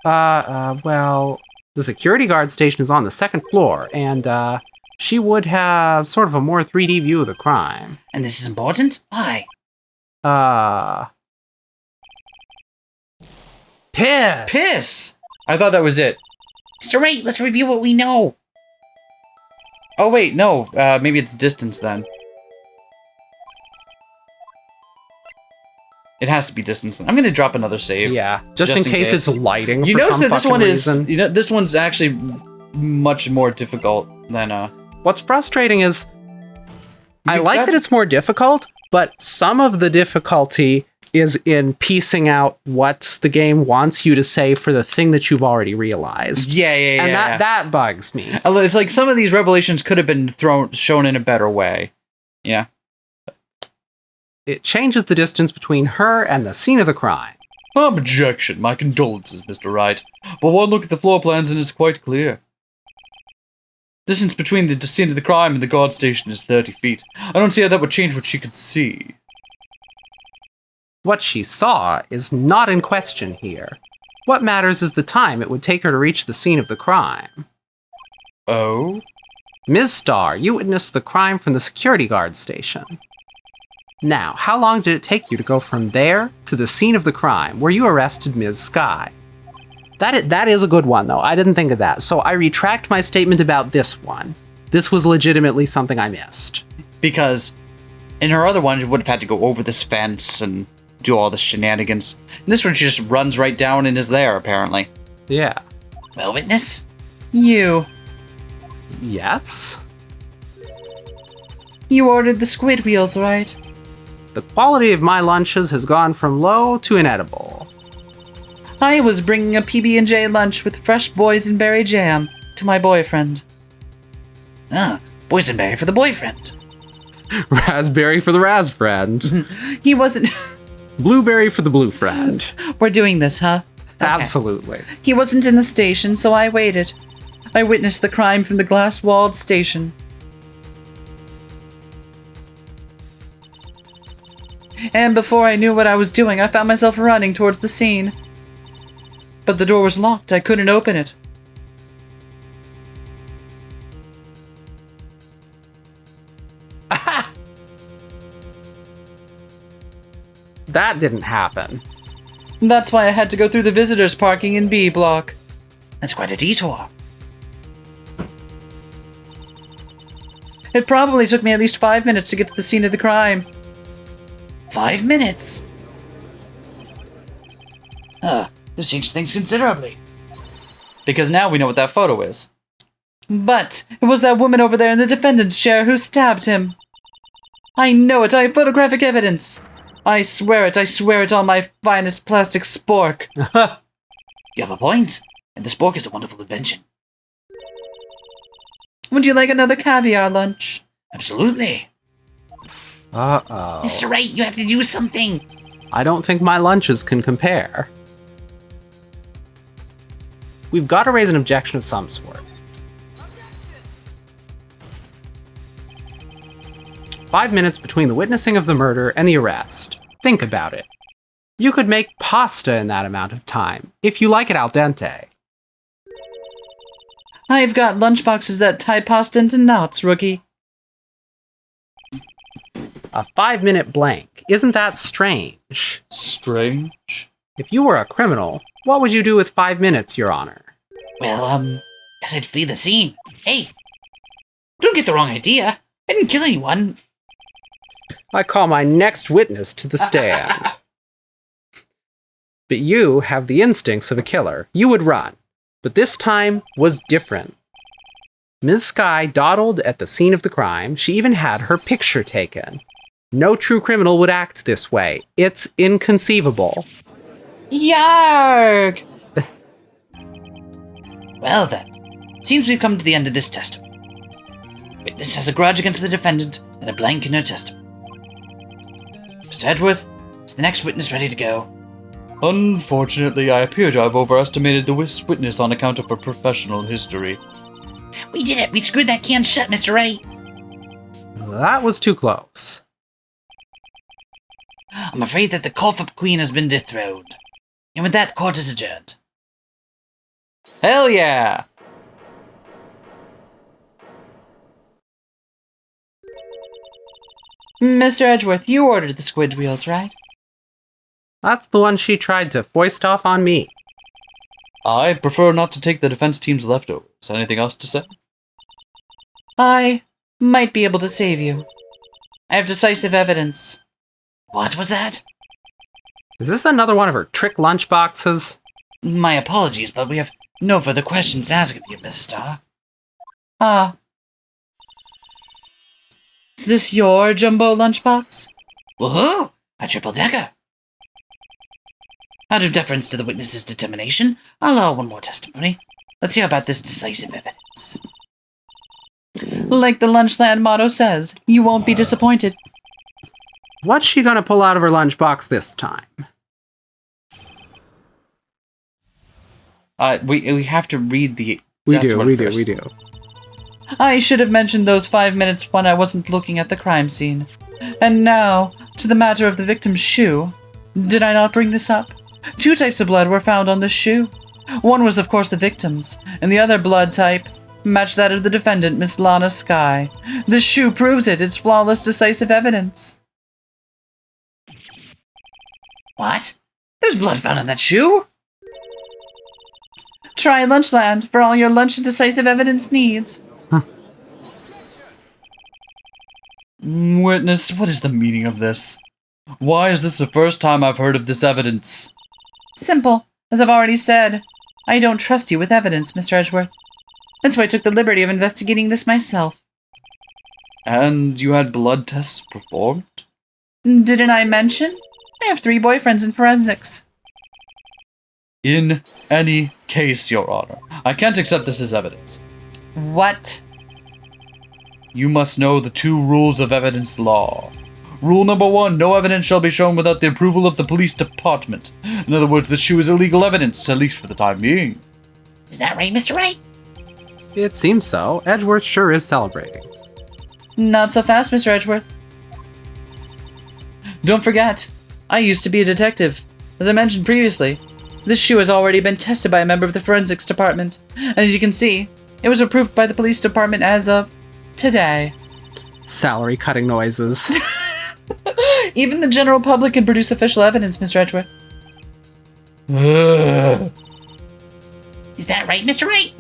Well, the security guard station is on the second floor, and, she would have sort of a more 3D view of the crime.
And this is important? Why?
Piss!
Piss! I thought that was it.
Mr. Wright, let's review what we know.
Oh, wait, no. Maybe it's distance then. It has to be distance. I'm gonna drop another save.
Yeah, just in case it's lighting.
You
for
notice
some
that this
fucking
one
reason.
is. You know, this one's actually much more difficult than.
What's frustrating is, I like
got-
that it's more difficult, but some of the difficulty is in piecing out what the game wants you to say for the thing that you've already realized.
Yeah.
And that bugs me.
It's like some of these revelations could have been shown in a better way. Yeah.
It changes the distance between her and the scene of the crime.
Objection. My condolences, Mr. Wright. But one look at the floor plans and it's quite clear. Distance between the scene of the crime and the guard station is 30 feet. I don't see how that would change what she could see.
What she saw is not in question here. What matters is the time it would take her to reach the scene of the crime.
Oh?
Ms. Starr, you witnessed the crime from the security guard station. Now, how long did it take you to go from there to the scene of the crime where you arrested Ms. Skye? That is a good one, though. I didn't think of that. So I retract my statement about this one. This was legitimately something I missed.
Because in her other one, she would have had to go over this fence and do all the shenanigans. In this one, she just runs right down and is there, apparently.
Yeah.
Well, witness?
You.
Yes?
You ordered the squid wheels, right?
The quality of my lunches has gone from low to inedible.
I was bringing a PB&J lunch with fresh boysenberry jam to my boyfriend.
Ah, boysenberry for the boyfriend.
Raspberry for the Raz friend.
He wasn't...
Blueberry for the blue friend.
We're doing this, huh? Okay.
Absolutely.
He wasn't in the station, so I waited. I witnessed the crime from the glass-walled station. And before I knew what I was doing, I found myself running towards the scene. But the door was locked. I couldn't open it.
That didn't happen.
That's why I had to go through the visitors' parking in B block.
That's quite a detour.
It probably took me at least 5 minutes to get to the scene of the crime.
5 minutes? This changed things considerably.
Because now we know what that photo is.
But it was that woman over there in the defendant's chair who stabbed him. I know it. I have photographic evidence. I swear it on my finest plastic spork.
You have a point, and the spork is a wonderful invention.
Would you like another caviar lunch?
Absolutely.
Uh-oh.
Mr. Wright, you have to do something.
I don't think my lunches can compare. We've got to raise an objection of some sort. 5 minutes between the witnessing of the murder and the arrest. Think about it. You could make pasta in that amount of time, if you like it al dente.
I've got lunchboxes that tie pasta into knots, rookie.
A 5-minute blank. Isn't that strange?
Strange.
If you were a criminal, what would you do with 5 minutes, Your Honor?
Well, guess I'd flee the scene. Hey, don't get the wrong idea. I didn't kill anyone.
I call my next witness to the stand. But you have the instincts of a killer. You would run. But this time was different. Ms. Skye dawdled at the scene of the crime. She even had her picture taken. No true criminal would act this way. It's inconceivable.
Yarg!
Well then, seems we've come to the end of this testimony. Witness has a grudge against the defendant and a blank in her testimony. Mr. Edgeworth, is the next witness ready to go?
Unfortunately, I appear to have overestimated the witness on account of her professional history.
We did it! We screwed that can shut, Mr. Wright!
That was too close.
I'm afraid that the cough-up queen has been dethroned. And with that, court is adjourned.
Hell yeah!
Mr. Edgeworth, you ordered the squid wheels, right?
That's the one she tried to foist off on me.
I prefer not to take the defense team's leftovers. Anything else to say?
I might be able to save you. I have decisive evidence.
What was that?
Is this another one of her trick lunchboxes?
My apologies, but we have no further questions to ask of you, Miss Starr.
Ah. Is this your jumbo lunchbox?
Woohoo! A triple-decker. Out of deference to the witness's determination, I'll allow one more testimony. Let's hear about this decisive evidence.
Like the Lunchland motto says, you won't be disappointed.
What's she gonna pull out of her lunchbox this time?
We have to read the
We
testimony
do.
first.
I should have mentioned those 5 minutes when I wasn't looking at the crime scene. And now, to the matter of the victim's shoe. Did I not bring this up? 2 types of blood were found on this shoe. One was, of course, the victim's, and the other blood type Match that of the defendant, Miss Lana Skye. This shoe proves it. It's flawless, decisive evidence.
What? There's blood found on that shoe?
Try Lunchland for all your lunch and decisive evidence needs.
Witness, what is the meaning of this? Why is this the first time I've heard of this evidence?
Simple. As I've already said, I don't trust you with evidence, Mr. Edgeworth. That's why I took the liberty of investigating this myself.
And you had blood tests performed?
Didn't I mention? I have 3 boyfriends in forensics.
In any case, Your Honor, I can't accept this as evidence.
What?
You must know the 2 rules of evidence law. Rule number 1, no evidence shall be shown without the approval of the police department. In other words, the shoe is illegal evidence, at least for the time being.
Is that right, Mr. Wright?
It seems so. Edgeworth sure is celebrating.
Not so fast, Mr. Edgeworth. Don't forget, I used to be a detective. As I mentioned previously, this shoe has already been tested by a member of the forensics department. And as you can see, it was approved by the police department as of today.
Salary cutting noises.
Even the general public can produce official evidence, Mr. Edgeworth.
Is that right, Mr. Wright?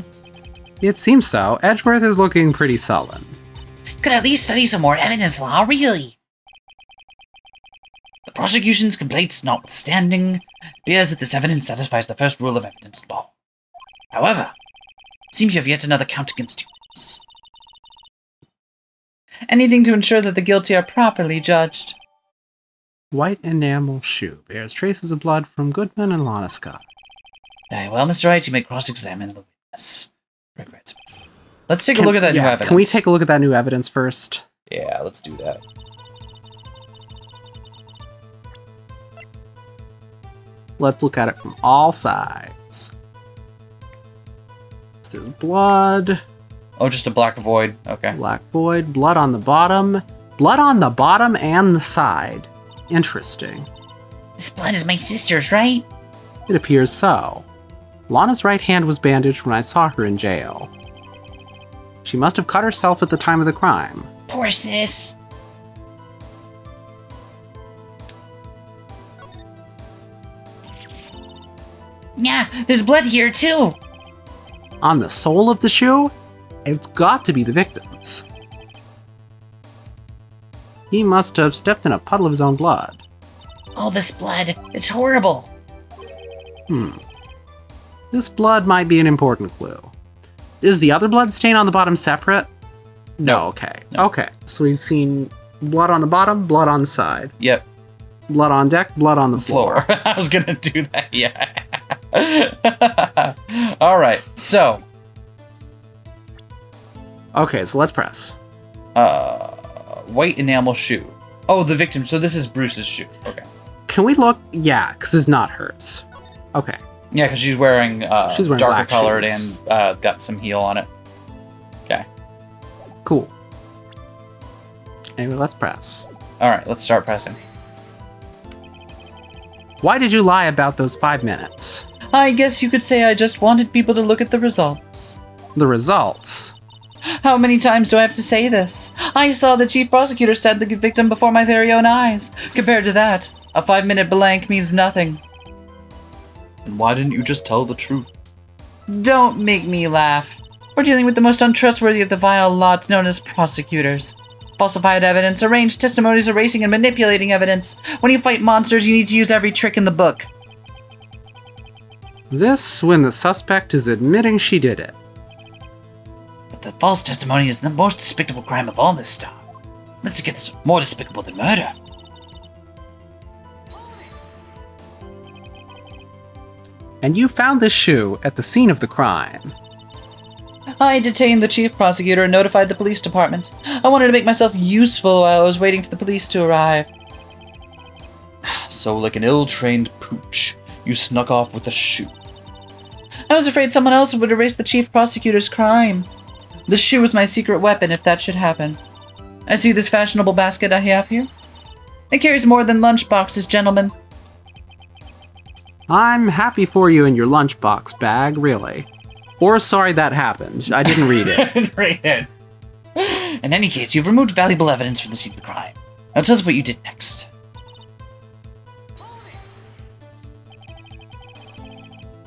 It seems so. Edgeworth is looking pretty sullen.
Could at least study some more evidence law, really. The prosecution's complaints notwithstanding, appears that this evidence satisfies the first rule of evidence law. However, it seems you have yet another count against you.
Anything to ensure that the guilty are properly judged.
White enamel shoe bears traces of blood from Goodman and Lana Skye.
Very well, Mr. Wright, you may cross-examine the witness. Regrets.
Let's take a look at that new evidence.
Can we take a look at that new evidence first?
Yeah, let's do that.
Let's look at it from all sides. So there's blood.
Oh, just a black void. Okay.
Black void. Blood on the bottom. Blood on the bottom and the side. Interesting.
This blood is my sister's, right?
It appears so. Lana's right hand was bandaged when I saw her in jail. She must have cut herself at the time of the crime.
Poor sis. Yeah, there's blood here too.
On the sole of the shoe? It's got to be the victim's. He must have stepped in a puddle of his own blood.
All this blood, it's horrible.
This blood might be an important clue. Is the other blood stain on the bottom separate? No, okay.
No.
Okay, so we've seen blood on the bottom, blood on the side.
Yep.
Blood on deck, blood on the floor.
I was gonna do that, yeah. Alright, so.
Okay, so let's press.
White enamel shoe. Oh, the victim. So this is Bruce's shoe. Okay.
Can we look? Yeah, because it's not hers. Okay.
Yeah, because she's wearing
She's wearing
darker
black
colored
shoes.
and got some heel on it. Okay.
Cool. Anyway, let's press.
Alright, let's start pressing.
Why did you lie about those 5 minutes?
I guess you could say I just wanted people to look at the results.
The results?
How many times do I have to say this? I saw the chief prosecutor stab the victim before my very own eyes. Compared to that, a 5-minute blank means nothing.
And why didn't you just tell the truth?
Don't make me laugh. We're dealing with the most untrustworthy of the vile lots known as prosecutors. Falsified evidence, arranged testimonies, erasing and manipulating evidence. When you fight monsters, you need to use every trick in the book.
This when the suspect is admitting she did it.
But the false testimony is the most despicable crime of all, Miss Starr. Let's get this more despicable than murder.
And you found this shoe at the scene of the crime.
I detained the chief prosecutor and notified the police department. I wanted to make myself useful while I was waiting for the police to arrive.
So, like an ill-trained pooch, you snuck off with a shoe.
I was afraid someone else would erase the chief prosecutor's crime. The shoe was my secret weapon if that should happen. I see this fashionable basket I have here. It carries more than lunch boxes, gentlemen.
I'm happy for you in your lunchbox bag, really. Or sorry that happened. I didn't read it.
Right then. In any case, you've removed valuable evidence from the scene of the crime. Now tell us what you did next.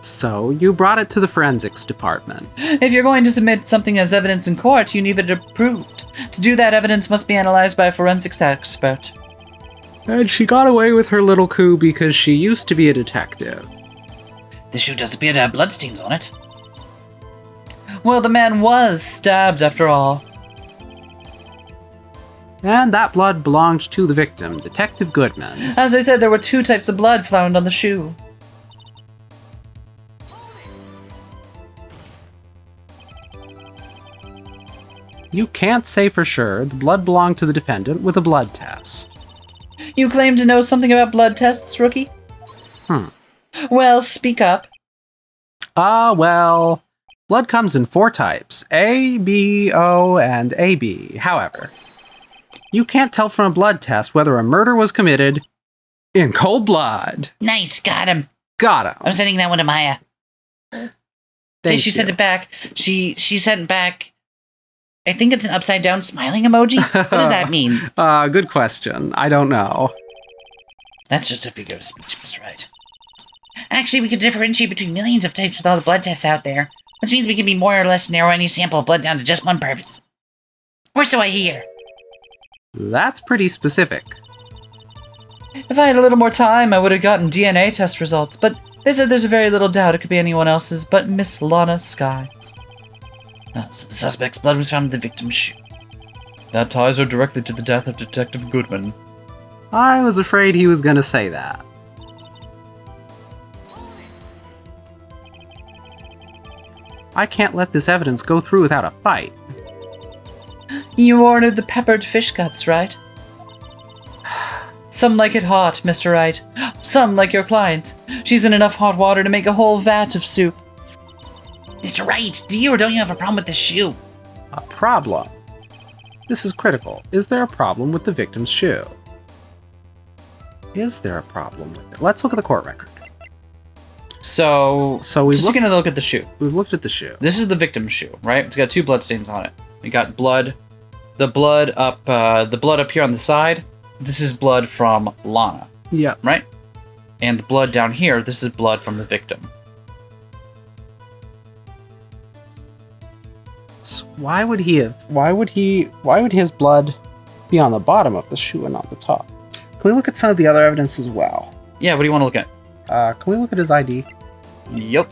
So, you brought it to the forensics department.
If you're going to submit something as evidence in court, you need it approved. To do that, evidence must be analyzed by a forensics expert.
And she got away with her little coup because she used to be a detective.
The shoe does appear to have bloodstains on it.
Well, the man was stabbed after all.
And that blood belonged to the victim, Detective Goodman.
As I said, there were 2 types of blood found on the shoe.
You can't say for sure the blood belonged to the defendant with a blood test.
You claim to know something about blood tests, rookie? Well, speak up.
Well, blood comes in 4 types, A, B, O, and AB. However, you can't tell from a blood test whether a murder was committed in cold blood.
Nice, got him.
Got him.
I'm sending that one to Maya.
Thank
She
you.
sent it back. She sent back. I think it's an upside down smiling emoji. What does that mean?
Good question. I don't know.
That's just a figure of speech, Mr. Wright. Actually, we could differentiate between millions of types with all the blood tests out there, which means we can be more or less narrow any sample of blood down to just one purpose. Or so I hear.
That's pretty specific.
If I had a little more time, I would have gotten DNA test results, but they said there's very little doubt it could be anyone else's but Miss Lana Skye's.
So the suspect's blood was found in the victim's shoe.
That ties her directly to the death of Detective Goodman.
I was afraid he was going to say that. I can't let this evidence go through without a fight.
You ordered the peppered fish guts, right? Some like it hot, Mr. Wright. Some like your client. She's in enough hot water to make a whole vat of soup.
Mr. Wright, do you or don't you have a problem with this shoe?
A problem? This is critical. Is there a problem with the victim's shoe? Is there a problem with it? Let's look at the court record.
So
we've
just taking a look at the shoe.
We've looked at the shoe.
This is the victim's shoe, right? It's got 2 blood stains on it. You got blood, the blood up here on the side. This is blood from Lana,
Yeah.
right? And the blood down here, this is blood from the victim.
So why would his blood be on the bottom of the shoe and not the top? Can we look at some of the other evidence as well?
Yeah, what do you want to look at?
Can we look at his ID?
Yep.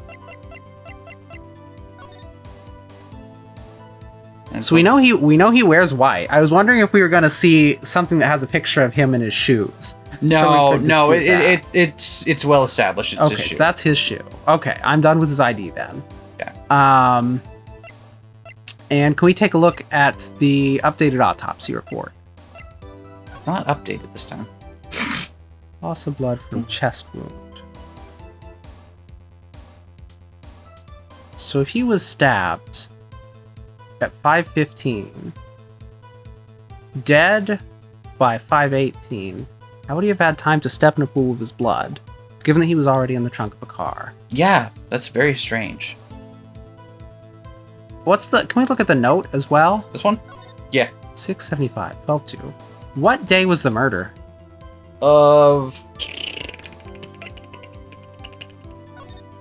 And
So we know he wears white. I was wondering if we were going to see something that has a picture of him in his shoes.
No,
So we could
no,
dispute that.
it's well established. It's
Okay,
his shoe.
so that's his shoe. Okay, I'm done with his ID then.
Yeah.
And can we take a look at the updated autopsy report?
Not updated this time.
Loss of blood from chest wound. So if he was stabbed at 5:15, dead by 5:18, how would he have had time to step in a pool of his blood, given that he was already in the trunk of a car?
Yeah, that's very strange.
Can we look at the note as well?
This one? Yeah.
675, 12/2. What day was the murder?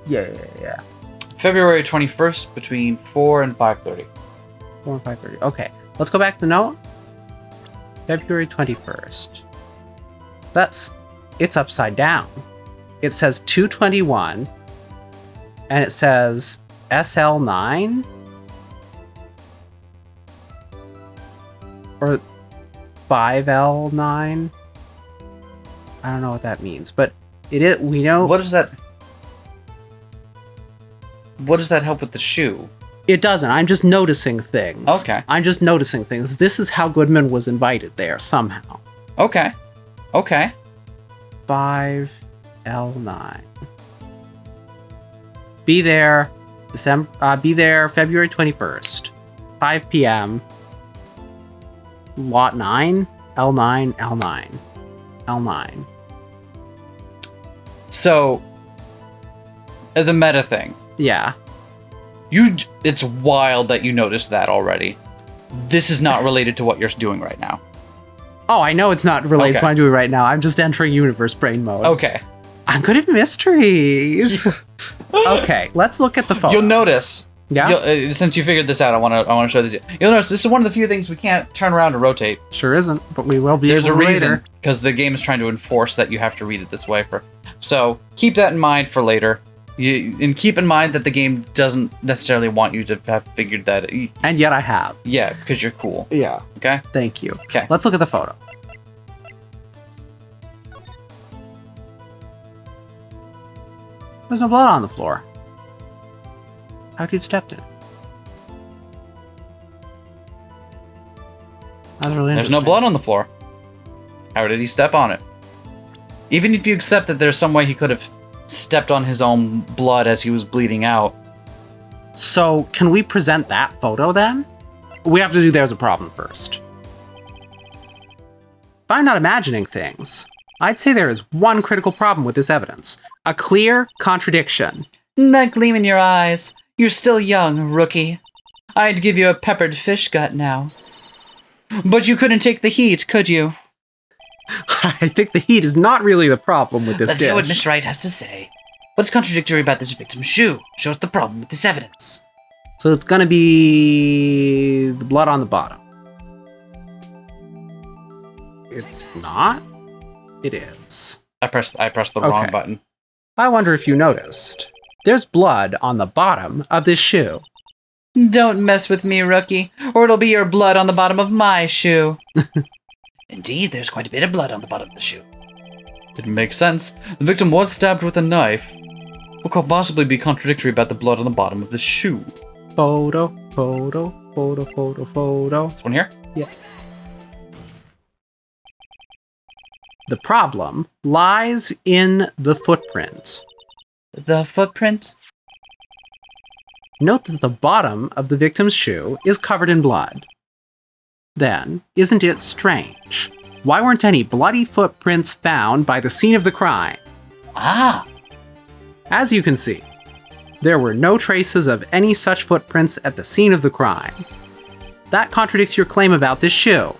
Yeah.
February 21st between 4 and 5:30.
4 and 5:30. Okay, let's go back to the note. February 21st. It's upside down. It says 221, and it says SL9? Or 5L9? I don't know what that means, but we know...
What does that help with the shoe?
It doesn't. I'm just noticing things.
Okay.
I'm just noticing things. This is how Goodman was invited there, somehow.
Okay.
5L9. Be there February 21st, 5 p.m. Lot 9, L9.
So, as a meta thing,
Yeah.
It's wild that you noticed that already. This is not related to what you're doing right now.
Oh, I know it's not related
Okay.
to what I'm doing right now. I'm just entering universe brain mode.
Okay.
I'm good at mysteries. Okay, let's look at the photo.
You'll notice.
Yeah?
Since you figured this out, I want to show this. You'll notice this is one of the few things we can't turn around and rotate.
Sure isn't, but we will be
There's a
able to
reason,
later.
because the game is trying to enforce that you have to read it this way. So keep that in mind for later. And keep in mind that the game doesn't necessarily want you to have figured that.
And yet I have.
Yeah, because you're cool.
Yeah.
Okay?
Thank you.
Okay.
Let's look at the photo. There's no blood on the floor. How could you have stepped in it? That's really
There's no
interesting.
blood on the floor. How did he step on it? Even if you accept that there's some way he could have stepped on his own blood as he was bleeding out.
So, can we present that photo then? We have to do there's a problem first. If I'm not imagining things, I'd say there is one critical problem with this evidence. A clear contradiction.
That gleam in your eyes. You're still young, rookie. I'd give you a peppered fish gut now. But you couldn't take the heat, could you?
I think the heat is not really the problem with this
Let's
dish.
hear what Mr. Wright has to say. What's contradictory about this victim's shoe? Show us the problem with this evidence.
So it's gonna be the blood on the bottom. It's not? It is.
I pressed the wrong
Okay.
button.
I wonder if you noticed. There's blood on the bottom of this shoe.
Don't mess with me, rookie, or it'll be your blood on the bottom of my shoe.
Indeed, there's quite a bit of blood on the bottom of the shoe.
It makes sense. The victim was stabbed with a knife. What could possibly be contradictory about the blood on the bottom of the shoe?
Photo, photo, photo, photo, photo.
This one here?
Yeah. The problem lies in the footprint.
The footprint?
Note that the bottom of the victim's shoe is covered in blood. Then, isn't it strange? Why weren't any bloody footprints found by the scene of the crime?
Ah,
As you can see, there were no traces of any such footprints at the scene of the crime. That contradicts your claim about this shoe.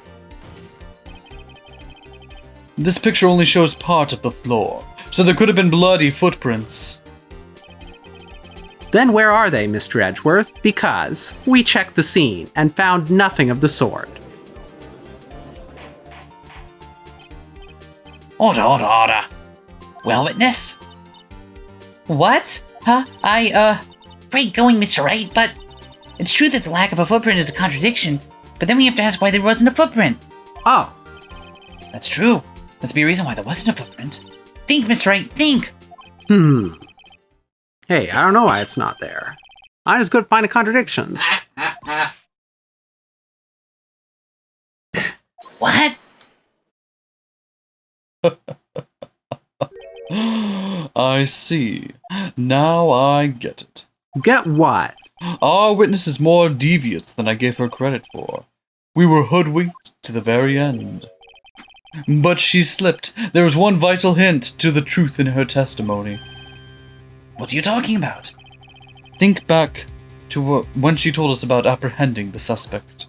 This picture only shows part of the floor, so there could have been bloody footprints.
Then where are they, Mr. Edgeworth? Because we checked the scene and found nothing of the sort.
order. Well, witness?
What? Huh?
Great going, Mr. Wright, but it's true that the lack of a footprint is a contradiction, but then we have to ask why there wasn't a footprint.
Oh,
That's true. Must be a reason why there wasn't a footprint. Think, Mr. Wright, think.
Hey, I don't know why it's not there. I'm just good at finding contradictions.
What?
I see. Now I get it.
Get what?
Our witness is more devious than I gave her credit for. We were hoodwinked to the very end. But she slipped. There was one vital hint to the truth in her testimony.
What are you talking about?
Think back to when she told us about apprehending the suspect.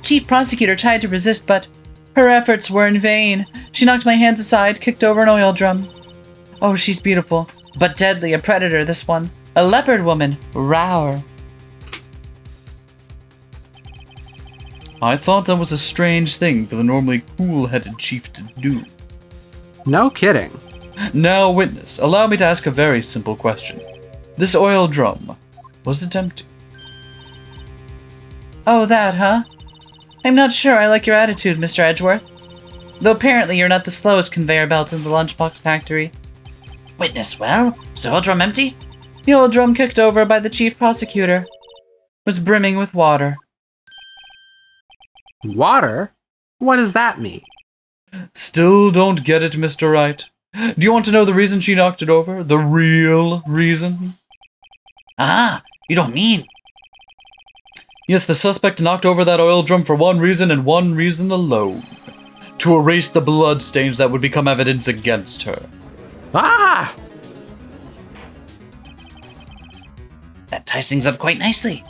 Chief prosecutor tried to resist, but her efforts were in vain. She knocked my hands aside, kicked over an oil drum. Oh, she's beautiful, but deadly, a predator, this one. A leopard woman. Rower.
I thought that was a strange thing for the normally cool-headed chief to do.
No kidding.
Now, witness, allow me to ask a very simple question. This oil drum, was it empty?
Oh, that, huh? I'm not sure I like your attitude, Mr. Edgeworth. Though apparently you're not the slowest conveyor belt in the lunchbox factory.
Witness, well, was the oil drum empty?
The old drum kicked over by the chief prosecutor was brimming with water.
Water? What does that mean?
Still don't get it, Mr. Wright. Do you want to know the reason she knocked it over? The real reason?
Ah, you don't mean...
Yes, the suspect knocked over that oil drum for one reason and one reason alone. To erase the bloodstains that would become evidence against her.
Ah!
ties things up quite nicely.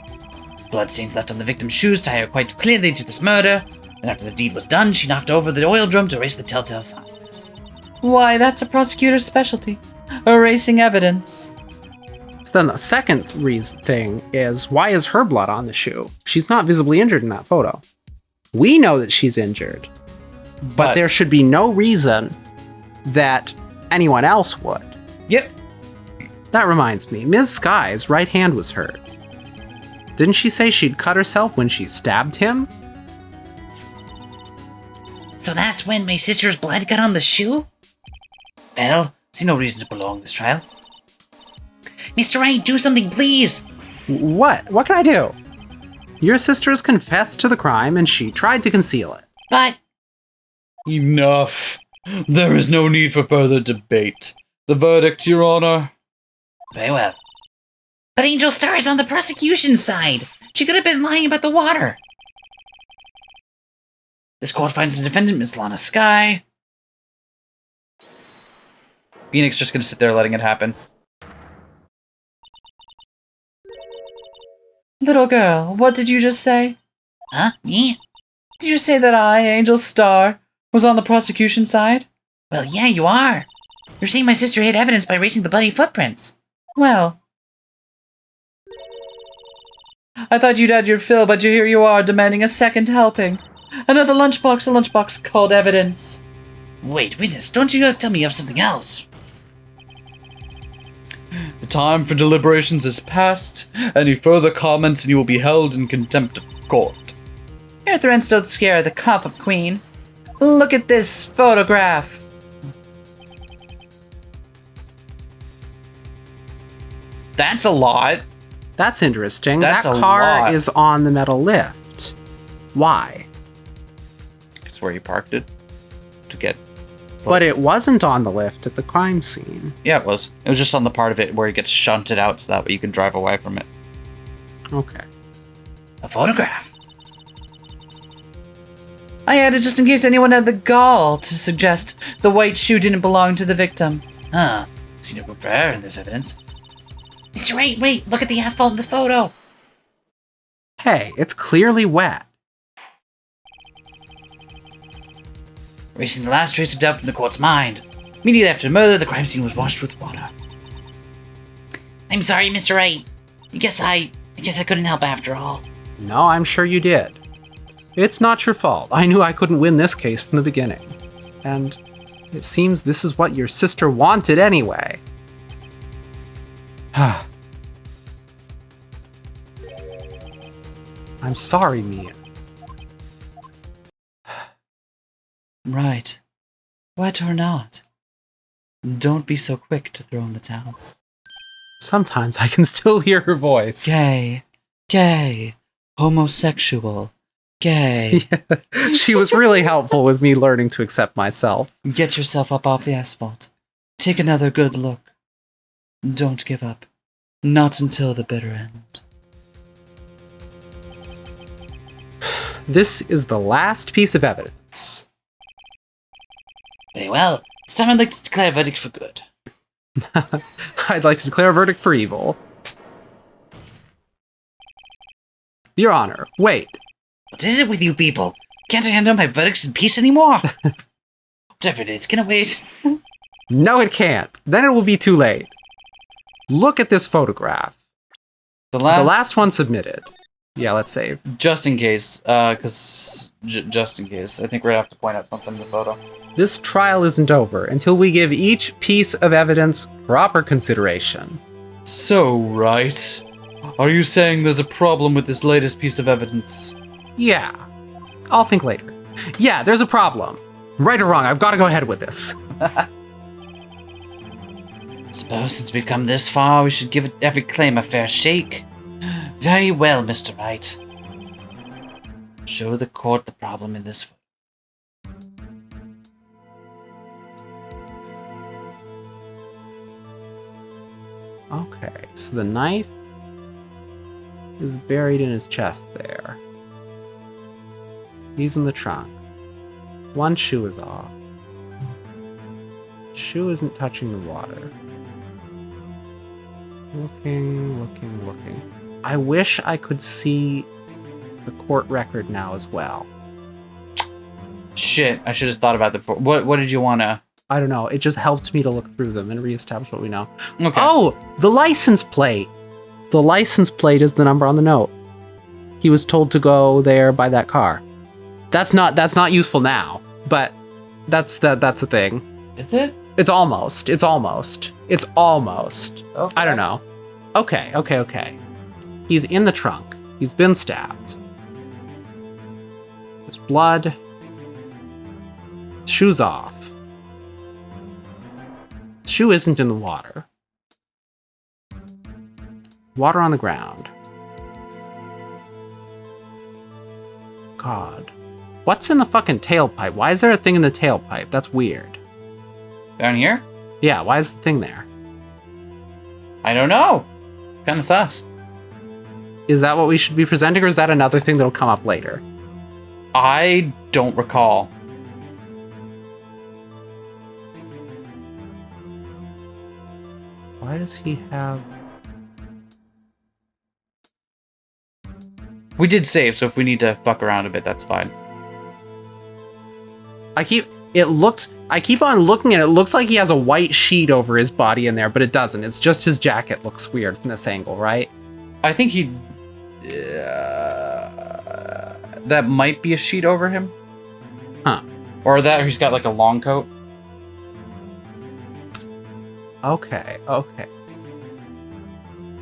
Bloodstains left on the victim's shoes tie her quite clearly to this murder, and after the deed was done, she knocked over the oil drum to erase the telltale signs.
Why, that's a prosecutor's specialty. Erasing evidence.
So then the second thing is, why is her blood on the shoe? She's not visibly injured in that photo. We know that she's injured, but there should be no reason that anyone else would.
Yep.
That reminds me, Ms. Skye's right hand was hurt. Didn't she say she'd cut herself when she stabbed him?
So that's when my sister's blood got on the shoe? Well, see no reason to prolong this trial. Mr. Wright, do something, please!
What? What can I do? Your sister has confessed to the crime and she tried to conceal it.
But...
Enough. There is no need for further debate. The verdict, Your Honor.
Very well. But Angel Starr is on the prosecution's side. She could have been lying about the water. This court finds the defendant, Miss Lana Skye.
Phoenix just gonna sit there letting it happen.
Little girl, what did you just say?
Huh? Me?
Did you say that I, Angel Starr, was on the prosecution side?
Well, yeah, you are. You're saying my sister hid evidence by erasing the bloody footprints.
Well, I thought you'd had your fill, but here you are demanding a second helping. Another lunchbox, a lunchbox called evidence.
Wait, witness, don't you tell me of something else.
The time for deliberations is past. Any further comments and you will be held in contempt of court.
Your threats don't scare the comfort queen. Look at this photograph.
That's a lot.
That's interesting.
That's
that
a
car
lot.
is on the metal lift. Why?
It's where you parked it. To get...
But it wasn't on the lift at the crime scene.
Yeah, it was. It was just on the part of it where it gets shunted out so that way you can drive away from it.
Okay.
A photograph.
I added just in case anyone had the gall to suggest the white shoe didn't belong to the victim.
Huh. See no room for error in this evidence. Mr. Wright, wait, look at the asphalt in the photo.
Hey, it's clearly wet.
Erasing the last trace of doubt from the court's mind. Immediately after the murder, the crime scene was washed with water. I'm sorry, Mr. Wright. I guess I couldn't help after all.
No, I'm sure you did. It's not your fault. I knew I couldn't win this case from the beginning. And it seems this is what your sister wanted anyway. I'm sorry, Mia.
Right. Wet or not. Don't be so quick to throw in the towel.
Sometimes I can still hear her voice.
Gay. Gay. Homosexual. Gay.
Yeah. She was really helpful with me learning to accept myself.
Get yourself up off the asphalt. Take another good look. Don't give up. Not until the bitter end.
This is the last piece of evidence.
Very well. It's time I'd like to declare a verdict for good.
I'd like to declare a verdict for evil. Your Honor, wait.
What is it with you people? Can't I hand down my verdicts in peace anymore? Whatever it is, can it wait?
No, it can't. Then it will be too late. Look at this photograph.
The
The last one submitted. Yeah, let's save.
Just in case, just in case. I think we're gonna have to point out something in the photo.
This trial isn't over until we give each piece of evidence proper consideration.
So, right. Are you saying there's a problem with this latest piece of evidence?
Yeah. I'll think later. Yeah, there's a problem. Right or wrong, I've got to go ahead with this.
Suppose since we've come this far, we should give every claim a fair shake. Very well, Mr. Wright. Show the court the problem in this.
Okay, so the knife is buried in his chest there. He's in the trunk. One shoe is off. Shoe isn't touching the water. Looking. I wish I could see the court record now as well.
Shit, I should have thought about that before. What did you want to...
I don't know. It just helped me to look through them and reestablish what we know.
Okay.
Oh, the license plate. The license plate is the number on the note. He was told to go there by that car. That's not useful now, but that's a thing.
Is it?
It's almost.
Okay.
I don't know. Okay. He's in the trunk. He's been stabbed. There's blood. Shoes off. Shoe isn't in the water. Water on the ground. God. What's in the fucking tailpipe? Why is there a thing in the tailpipe? That's weird.
Down here?
Yeah, why is the thing there?
I don't know. Kind of sus.
Is that what we should be presenting, or is that another thing that'll come up later?
I don't recall.
Why does he have...
We did save, so if we need to fuck around a bit, that's fine.
I keep on looking and it looks like he has a white sheet over his body in there, but it doesn't. It's just his jacket looks weird from this angle, right?
I think he... that might be a sheet over him.
Huh.
Or that, or he's got like a long coat.
Okay.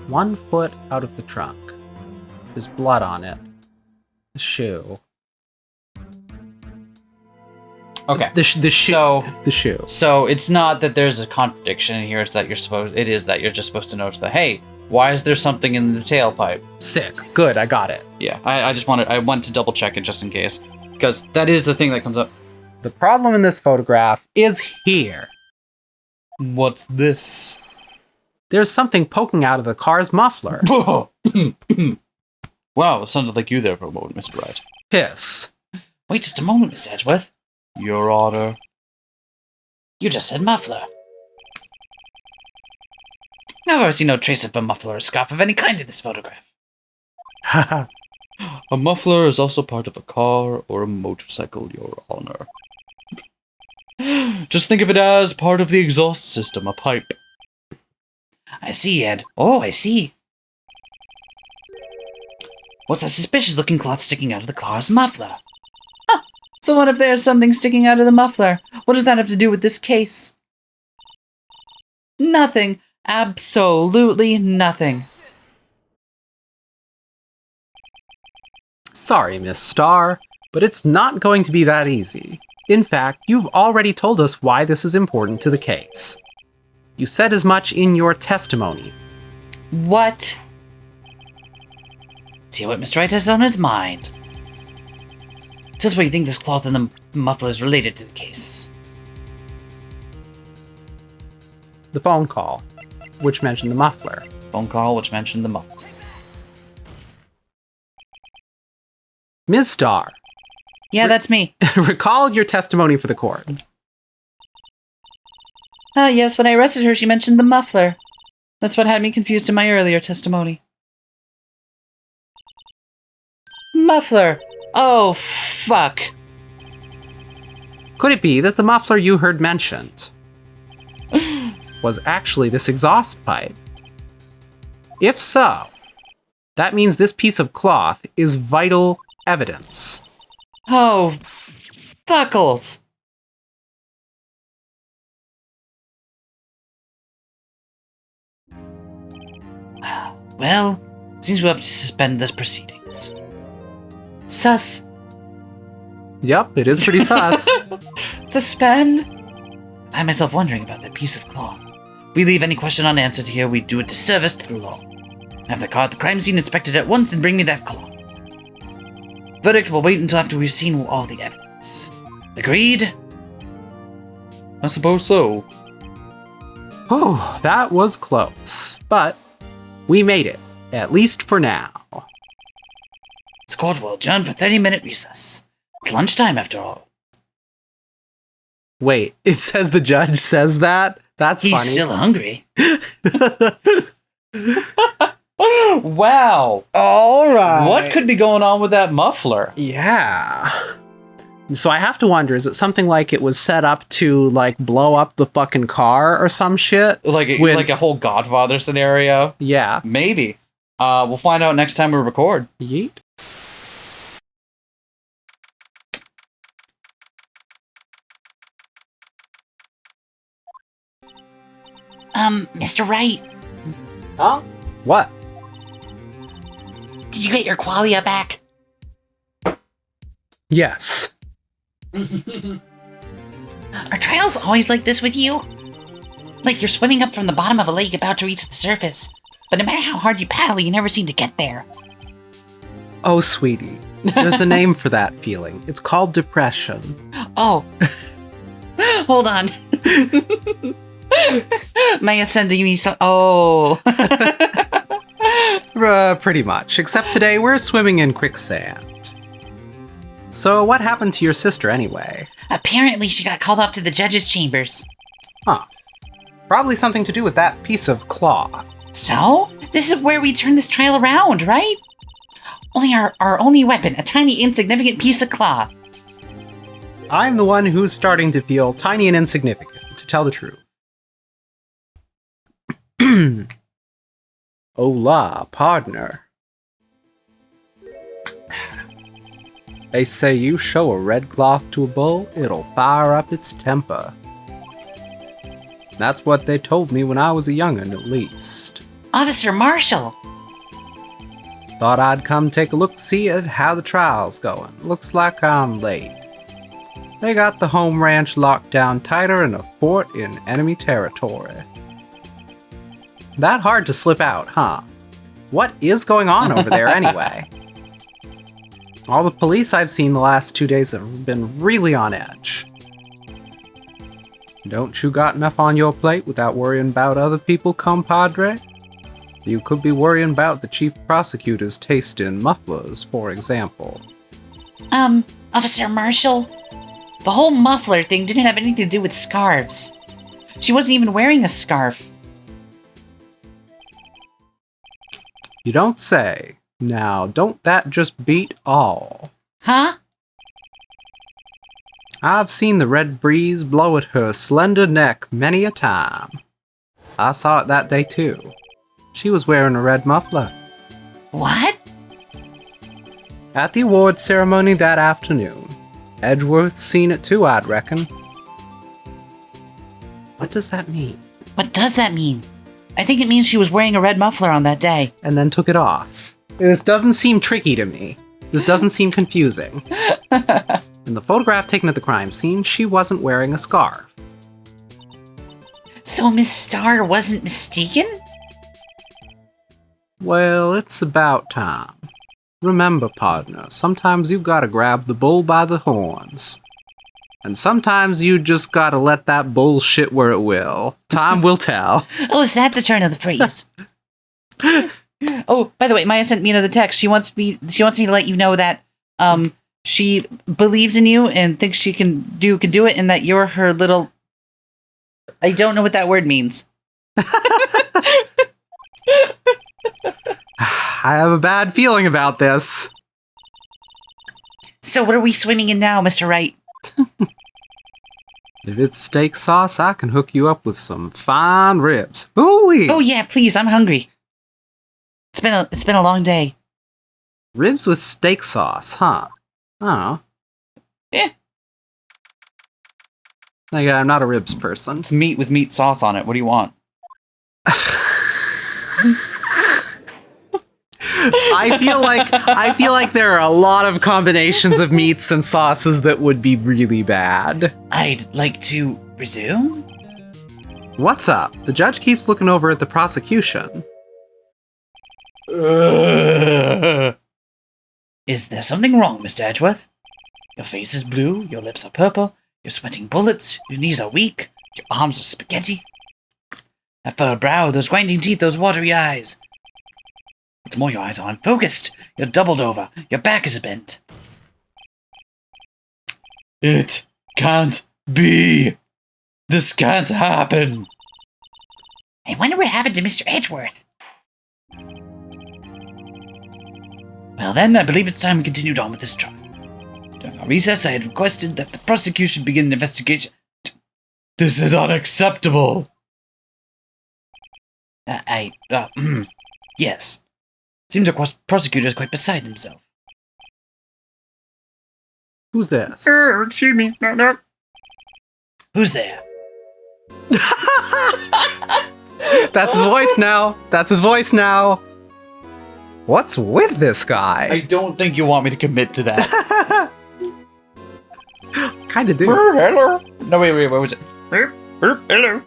1 foot out of the trunk. There's blood on it. The shoe.
Okay.
The shoe. The shoe.
So it's not that there's a contradiction in here. It is that you're just supposed to notice that, hey, why is there something in the tailpipe?
Sick. Good, I got it.
Yeah, I want to double check it just in case. Because that is the thing that comes up.
The problem in this photograph is here.
What's this?
There's something poking out of the car's muffler.
Wow, it sounded like you there for a moment, Mr. Wright.
Piss.
Wait just a moment, Mr. Edgeworth.
Your Honor.
You just said muffler. I've seen no trace of a muffler or scarf of any kind in this photograph.
Haha.
A muffler is also part of a car or a motorcycle, Your Honor. Just think of it as part of the exhaust system, a pipe.
I see, Ed. Oh, I see. What's that suspicious-looking cloth sticking out of the car's muffler?
Huh. So what if there's something sticking out of the muffler? What does that have to do with this case? Nothing. Absolutely nothing.
Sorry, Miss Starr, but it's not going to be that easy. In fact, you've already told us why this is important to the case. You said as much in your testimony.
What?
See what Mr. Wright has on his mind. Tell us why you think this cloth and the muffler is related to the case.
The phone call, which mentioned the muffler.
Phone call which mentioned the muffler.
Ms. Starr,
Yeah, that's me.
recall your testimony for the court.
Yes, when I arrested her, she mentioned the muffler. That's what had me confused in my earlier testimony. Muffler. Oh, fuck.
Could it be that the muffler you heard mentioned was actually this exhaust pipe? If so, that means this piece of cloth is vital evidence.
Oh, buckles.
Well, seems we'll have to suspend the proceedings.
Sus.
Yep, it is pretty sus.
Suspend?
I myself wondering about that piece of cloth. If we leave any question unanswered here, we do a disservice to the law. Have the car at the crime scene inspected at once and bring me that cloth. Verdict will wait until after we've seen all the evidence. Agreed?
I suppose so.
Oh, that was close. But we made it, at least for now.
This court will adjourn for 30-minute recess. It's lunchtime, after all.
Wait, it says the judge says that? That's
He's
funny.
still hungry.
Wow.
All right.
What could be going on with that muffler?
Yeah. So I have to wonder, is it something like it was set up to, like, blow up the fucking car or some shit?
Like a whole Godfather scenario?
Yeah.
Maybe. We'll find out next time we record.
Yeet.
Mr. Wright,
Huh? What?
did you get your qualia back?
Yes.
Are trials always like this with you? Like you're swimming up from the bottom of a lake about to reach the surface, but no matter how hard you paddle, you never seem to get there.
Oh, sweetie. There's a name for that feeling. It's called depression.
Oh. Hold on. Maya sending me some. Oh.
Pretty much. Except today we're swimming in quicksand. So what happened to your sister anyway?
Apparently she got called up to the judge's chambers.
Huh. Probably something to do with that piece of cloth.
So? This is where we turn this trial around, right? Only our only weapon, a tiny insignificant piece of cloth.
I'm the one who's starting to feel tiny and insignificant, to tell the truth. Hola, partner. They say you show a red cloth to a bull, it'll fire up its temper. That's what they told me when I was a young'un, at least.
Officer Marshall!
Thought I'd come take a look-see at how the trial's going. Looks like I'm late. They got the home ranch locked down tighter than a fort in enemy territory. That hard to slip out, huh? What is going on over there anyway? All the police I've seen the last 2 days have been really on edge. Don't you got enough on your plate without worrying about other people, compadre? You could be worrying about the chief prosecutor's taste in mufflers, for example.
Officer Marshall? The whole muffler thing didn't have anything to do with scarves. She wasn't even wearing a scarf.
You don't say. Now, don't that just beat all?
Huh?
I've seen the red breeze blow at her slender neck many a time. I saw it that day too. She was wearing a red muffler.
What?
At the awards ceremony that afternoon. Edgeworth seen it too, I'd reckon. What does that mean?
What does that mean? I think it means she was wearing a red muffler on that day.
And then took it off. This doesn't seem tricky to me. This doesn't seem confusing. In the photograph taken at the crime scene, she wasn't wearing a scarf.
So Miss Starr wasn't mistaken?
Well, it's about time. Remember, partner, sometimes you gotta grab the bull by the horns. And sometimes you just gotta let that bullshit where it will. Time will tell.
Oh, is that the turn of the phrase? Oh, by the way, Maya sent me another text. She wants me to let you know that she believes in you and thinks she can do it, and that you're her little. I don't know what that word means.
I have a bad feeling about this.
So what are we swimming in now, Mr. Wright?
If it's steak sauce, I can hook you up with some fine ribs. Ooh-wee!
Oh yeah, please, I'm hungry. It's been a long day.
Ribs with steak sauce, huh? Oh.
Yeah.
Again, I'm not a ribs person.
It's meat with meat sauce on it. What do you want?
I feel like there are a lot of combinations of meats and sauces that would be really bad.
I'd like to resume.
What's up? The judge keeps looking over at the prosecution.
Is there something wrong, Mr. Edgeworth? Your face is blue, your lips are purple, you're sweating bullets, your knees are weak, your arms are spaghetti. That furrowed brow, those grinding teeth, those watery eyes. What's more, your eyes are unfocused. You're doubled over. Your back is bent.
It can't be. This can't happen.
I wonder what happened to Mr. Edgeworth.
Well then, I believe it's time we continued on with this trial. During our recess, I had requested that the prosecution begin an investigation.
This is unacceptable.
Yes. Seems our prosecutor is quite beside himself.
Who's this?
Excuse me. No.
Who's there?
That's his voice now. That's his voice now. What's with this guy?
I don't think you want me to commit to that.
Kinda do.
Hello. No, wait, what was it?
Hello.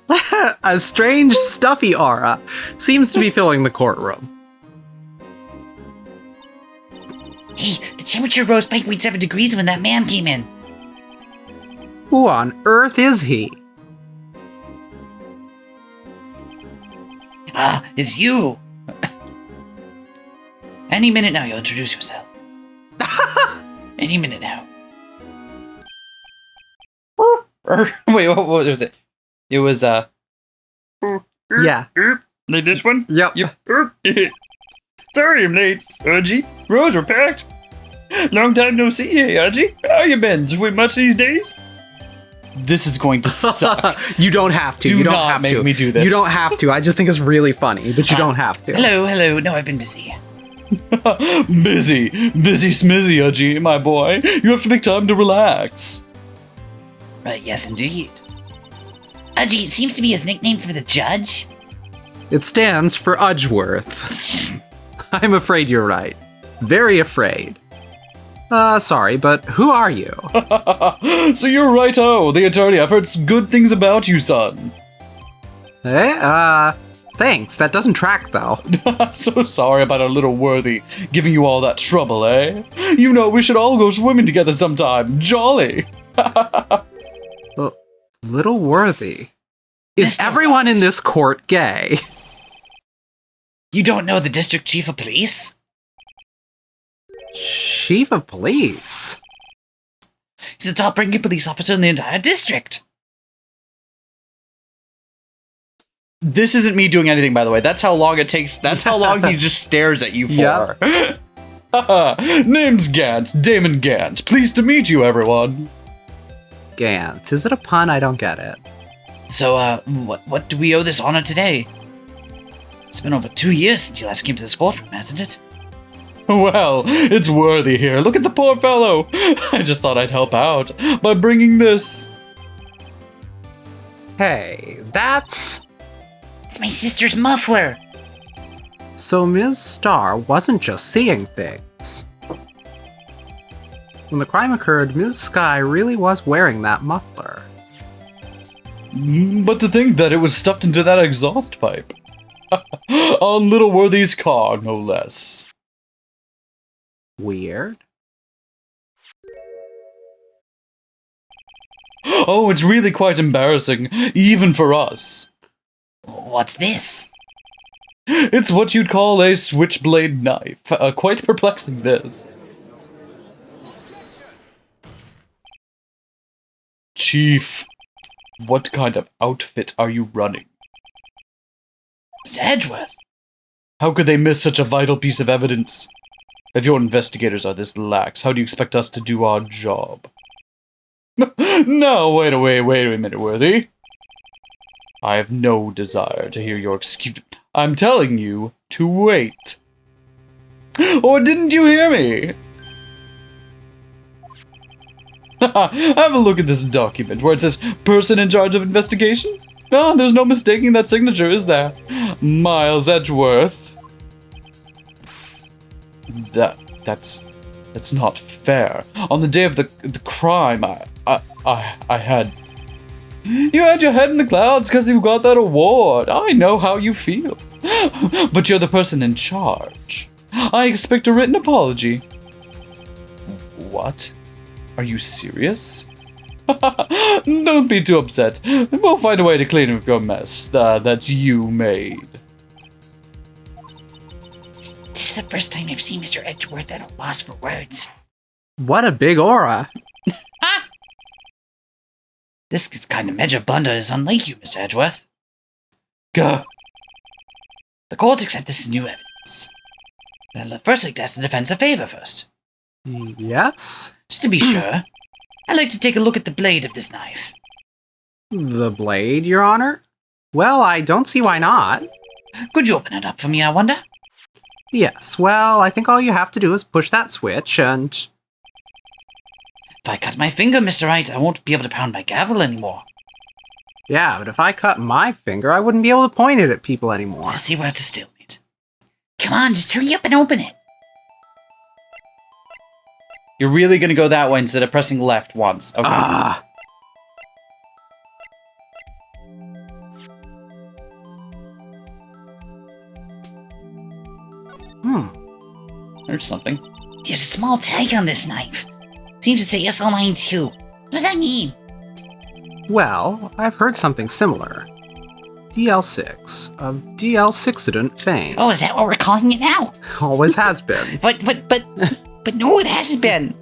A strange, stuffy aura seems to be filling the courtroom.
Hey, the temperature rose 5.7 degrees when that man came in.
Who on earth is he?
It's you. Any minute now, you'll introduce yourself. Any minute now.
Wait, what was it? It was,
Yeah.
Like this one?
Yep.
Sorry I'm late, Udgy. Rows are packed. Long time no see, hey, Udgy. How you been? Just wait much these days?
this is going to suck.
You don't have to.
Do
you don't
not
have
make
to.
me do this.
You don't have to. I just think it's really funny, but you don't have to.
Hello. No, I've been busy.
Busy smizzy, Udgy, my boy. You have to make time to relax.
Yes, indeed. Udgy seems to be his nickname for the judge.
It stands for Edgeworth. I'm afraid you're right. Very afraid. Sorry, but who are you?
So you're righto, the attorney. I've heard some good things about you, son.
Thanks. That doesn't track, though.
So sorry about our little worthy giving you all that trouble, eh? You know, we should all go swimming together sometime. Jolly.
Little Worthy. Is
Mr.
everyone in
Wright.
this court gay?
You don't know the district chief of police?
Chief of police?
He's the top-ranking police officer in the entire district.
This isn't me doing anything, by the way. That's how long it takes. That's how long he just stares at you for. Name's Gant, Damon Gant. Pleased to meet you, everyone.
Gant. Is it a pun? I don't get it.
So, what do we owe this honor today? It's been over 2 years since you last came to this courtroom, hasn't it?
Well, it's worthy here. Look at the poor fellow. I just thought I'd help out by bringing this.
Hey, that's...
It's my sister's muffler.
So Ms. Starr wasn't just seeing things. When the crime occurred, Ms. Skye really was wearing that muffler.
But to think that it was stuffed into that exhaust pipe. On Little Worthy's car, no less.
Weird.
Oh, it's really quite embarrassing, even for us.
What's this?
It's what you'd call a switchblade knife. Quite perplexing, this. Chief, what kind of outfit are you running?
Mr. Edgeworth.
How could they miss such a vital piece of evidence? If your investigators are this lax, how do you expect us to do our job? No, wait a minute, Worthy. I have no desire to hear your excuse. I'm telling you to wait. Or didn't you hear me? Have a look at this document where it says person in charge of investigation. No, there's no mistaking that signature, is there? Miles Edgeworth. That's not fair. On the day of the crime, I had... You had your head in the clouds because you got that award. I know how you feel. But you're the person in charge. I expect a written apology. What? Are you serious? Don't be too upset. We'll find a way to clean up your mess that you made.
This is the first time I've seen Mr. Edgeworth at a loss for words.
What a big aura.
This kind of major blunder is unlike you, Mr. Edgeworth.
Gah.
The court accepts this as new evidence.
Well, first I'd like to ask the defense a favor first.
Yes?
Just to be sure, I'd like to take a look at the blade of this knife.
The blade, Your Honor? Well, I don't see why not.
Could you open it up for me, I wonder?
Yes, well, I think all you have to do is push that switch and...
If I cut my finger, Mr. Wright, I won't be able to pound my gavel anymore.
Yeah, but if I cut my finger, I wouldn't be able to point it at people anymore.
I see we're at a stalemate. Come on, just hurry up and open it.
You're really gonna go that way instead of pressing left once. Okay.
Ah!
There's something.
There's a small tag on this knife. Seems to say SL92. What does that mean?
Well, I've heard something similar. DL6 of DL6ident fame.
Oh, is that what we're calling it now?
Always has been.
But no, it hasn't been.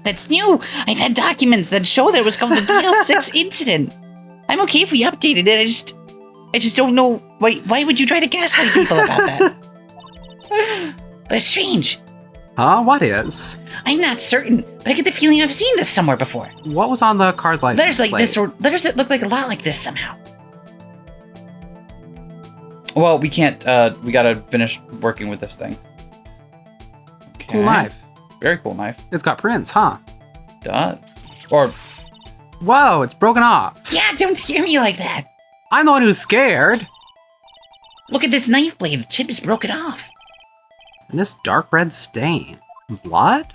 That's new. I've had documents that show that it was called the DL6 incident. I'm okay if we updated it. I just don't know why would you try to gaslight people about that? But it's strange.
Huh? What is?
I'm not certain, but I get the feeling I've seen this somewhere before.
What was on the car's license
Letters like
plate?
this, or letters that look like a lot like this somehow.
Well, we can't. We gotta finish working with this thing. Okay.
Cool knife.
Very cool knife.
It's got prints, huh?
Does. Or
Whoa, it's broken off.
Yeah, don't scare me like that.
I'm the one who's scared.
Look at this knife blade. The tip is broken off.
And this dark red stain. Blood?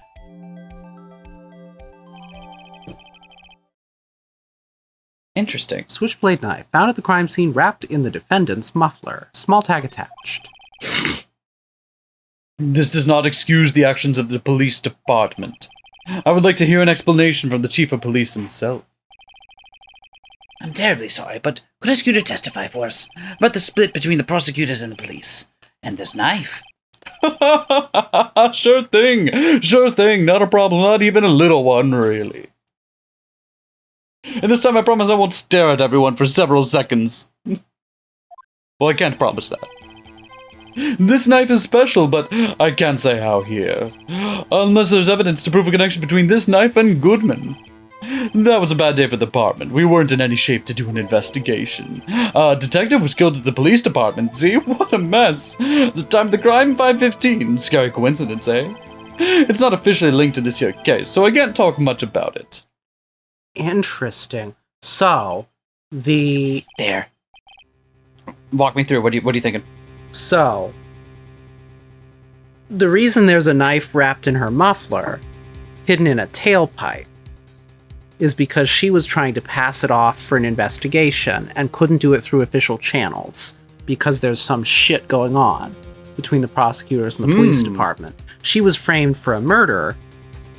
interesting.
Switchblade knife found at the crime scene wrapped in the defendant's muffler. Small tag attached.
This does not excuse the actions of the police department. I would like to hear an explanation from the chief of police himself.
I'm terribly sorry, but could I ask you to testify for us about the split between the prosecutors and the police? And this knife?
Sure thing, not a problem, not even a little one, really. And this time I promise I won't stare at everyone for several seconds. Well, I can't promise that. This knife is special, but I can't say how here. Unless there's evidence to prove a connection between this knife and Goodman. That was a bad day for the department. We weren't in any shape to do an investigation. A detective was killed at the police department. See? What a mess. The time of the crime, 5:15. Scary coincidence, eh? It's not officially linked to this here case, so I can't talk much about it.
Interesting. So,
There.
Walk me through. What are you thinking?
So, the reason there's a knife wrapped in her muffler, hidden in a tailpipe, is because she was trying to pass it off for an investigation and couldn't do it through official channels because there's some shit going on between the prosecutors and the police department. She was framed for a murder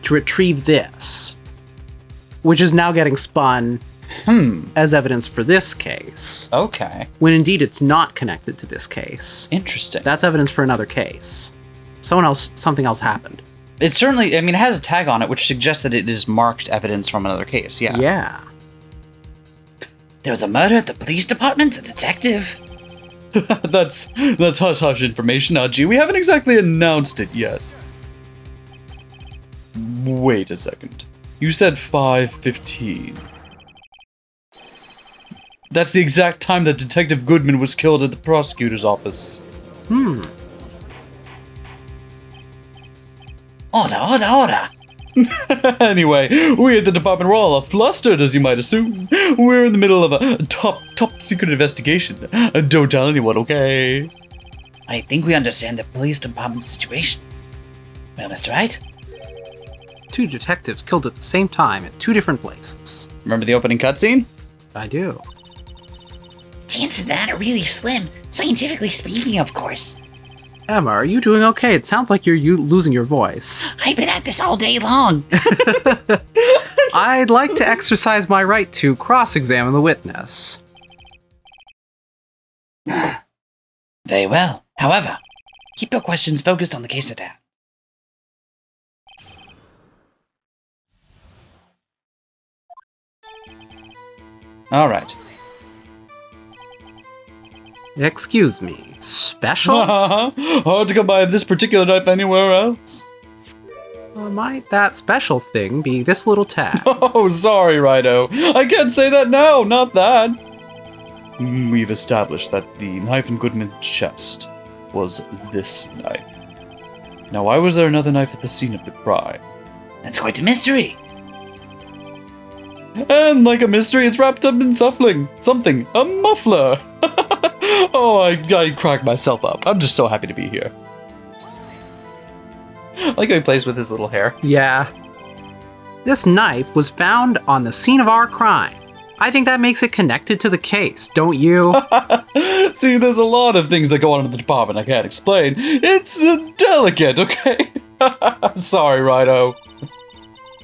to retrieve this, which is now getting spun as evidence for this case.
Okay.
When indeed it's not connected to this case.
Interesting.
That's evidence for another case. Something else happened.
It certainly, it has a tag on it, which suggests that it is marked evidence from another case, yeah.
Yeah.
There was a murder at the police department? A detective?
That's hush-hush information, Aji. We haven't exactly announced it yet. Wait a second. You said 5:15. That's the exact time that Detective Goodman was killed at the prosecutor's office.
Order.
Anyway, we at the department were all flustered, as you might assume. We're in the middle of a top secret investigation. Don't tell anyone, okay?
I think we understand the police department situation. Well, Mr. Wright?
2 detectives killed at the same time at 2 different places.
Remember the opening cutscene?
I do.
Chances of that are really slim, scientifically speaking, of course.
Emma, are you doing okay? It sounds like you're losing your voice.
I've been at this all day long.
I'd like to exercise my right to cross-examine the witness.
Very well. However, keep your questions focused on the case at hand.
Alright.
Excuse me, special?
Hard to come by this particular knife anywhere else.
Might that special thing be this little tag?
Oh, sorry, Rido. I can't say that now, not that. We've established that the knife in Goodman's chest was this knife. Now, why was there another knife at the scene of the crime?
That's quite a mystery.
And like a mystery, it's wrapped up in something, a muffler. Oh, I cracked myself up. I'm just so happy to be here.
I like how he plays with his little hair.
Yeah. This knife was found on the scene of our crime. I think that makes it connected to the case, don't you?
See, there's a lot of things that go on in the department I can't explain. It's delicate, okay? Sorry, Rido.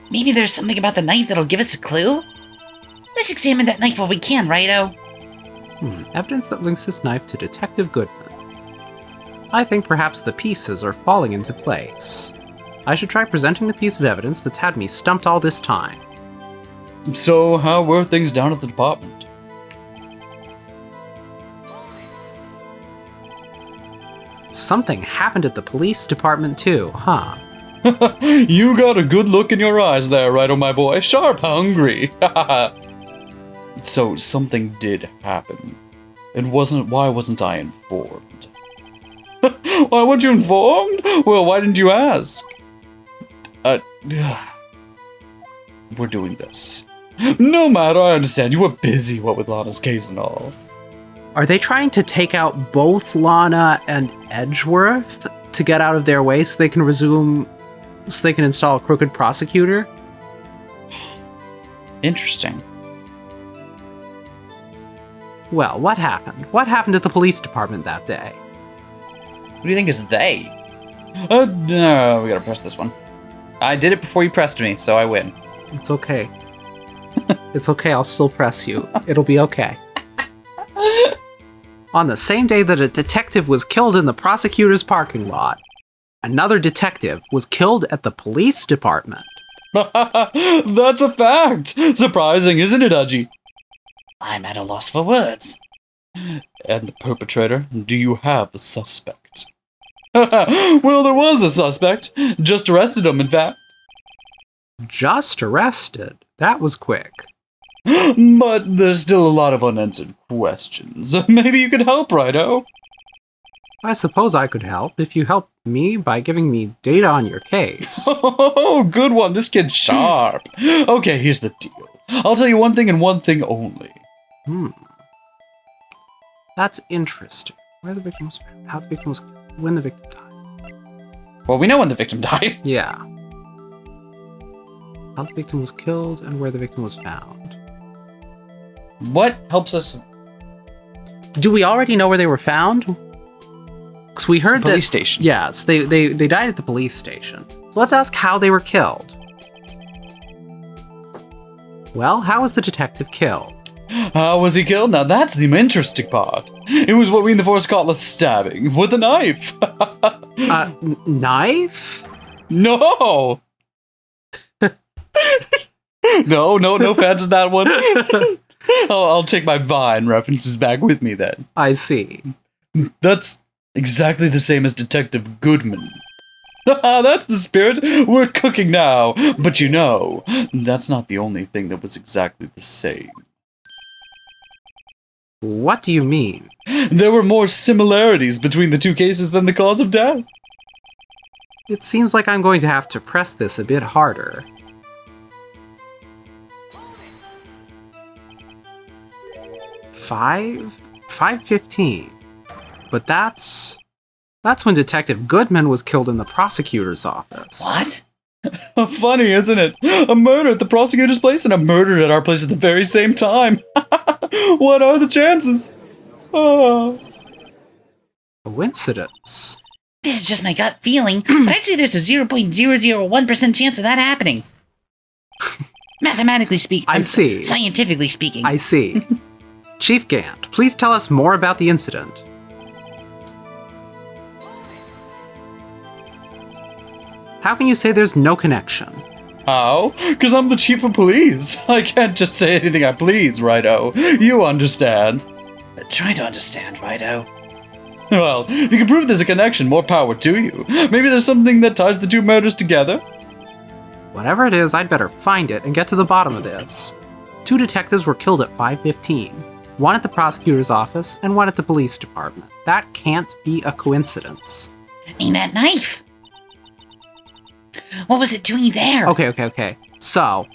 Maybe there's something about the knife that'll give us a clue? Let's examine that knife while we can, Rido.
Evidence that links this knife to Detective Goodman. I think perhaps the pieces are falling into place. I should try presenting the piece of evidence that's had me stumped all this time.
So, how were things down at the department?
Something happened at the police department too, huh?
You got a good look in your eyes there, Rido, my boy. Sharp hungry. So, something did happen. Why wasn't I informed? Why weren't you informed? Well, why didn't you ask? We're doing this. No matter, I understand. You were busy, what with Lana's case and all.
Are they trying to take out both Lana and Edgeworth to get out of their way so they can install a crooked prosecutor?
Interesting.
Well, what happened? What happened at the police department that day?
What do you think is they? No, we gotta press this one. I did it before you pressed me, so I win.
It's okay. It's okay, I'll still press you. It'll be okay. On the same day that a detective was killed in the prosecutor's parking lot, another detective was killed at the police department.
That's a fact! Surprising, isn't it, Udgy?
I'm at a loss for words.
And the perpetrator? Do you have the suspect? Well, there was a suspect. Just arrested him, in fact.
Just arrested? That was quick.
But there's still a lot of unanswered questions. Maybe you could help, Rido?
I suppose I could help if you help me by giving me data on your case.
Oh, good one. This kid's sharp. Okay, here's the deal. I'll tell you one thing and one thing only.
That's interesting. Where the victim was found, how the victim was killed, when the victim died.
Well, we know when the victim died.
Yeah. How the victim was killed and where the victim was found.
What helps us?
Do we already know where they were found? Because we heard
Police station.
Yes, they died at the police station. So let's ask how they were killed. Well, how was the detective killed?
How was he killed? Now that's the interesting part. It was what we in the force call a stabbing with a knife.
Knife?
No! No offense in that one. I'll take my Vine references back with me then.
I see.
That's exactly the same as Detective Goodman. That's the spirit. We're cooking now. But you know, that's not the only thing that was exactly the same.
What do you mean?
There were more similarities between the two cases than the cause of death.
It seems like I'm going to have to press this a bit harder. $5:15. But that's when Detective Goodman was killed in the prosecutor's office.
What?
Funny, isn't it? A murder at the prosecutor's place and a murder at our place at the very same time. What are the chances? Oh.
Coincidence.
This is just my gut feeling, but I'd say there's a 0.001% chance of that happening. Mathematically speaking.
I see.
Scientifically speaking.
I see. Chief Gant, please tell us more about the incident. How can you say there's no connection?
How? Because I'm the chief of police. I can't just say anything I please, Rido. You understand.
Try to understand, Rido.
Well, if you can prove there's a connection, more power to you. Maybe there's something that ties the two murders together.
Whatever it is, I'd better find it and get to the bottom of this. 2 detectives were killed at 5:15. One at the prosecutor's office and one at the police department. That can't be a coincidence.
Ain't that knife? What was it doing there?
Okay. So.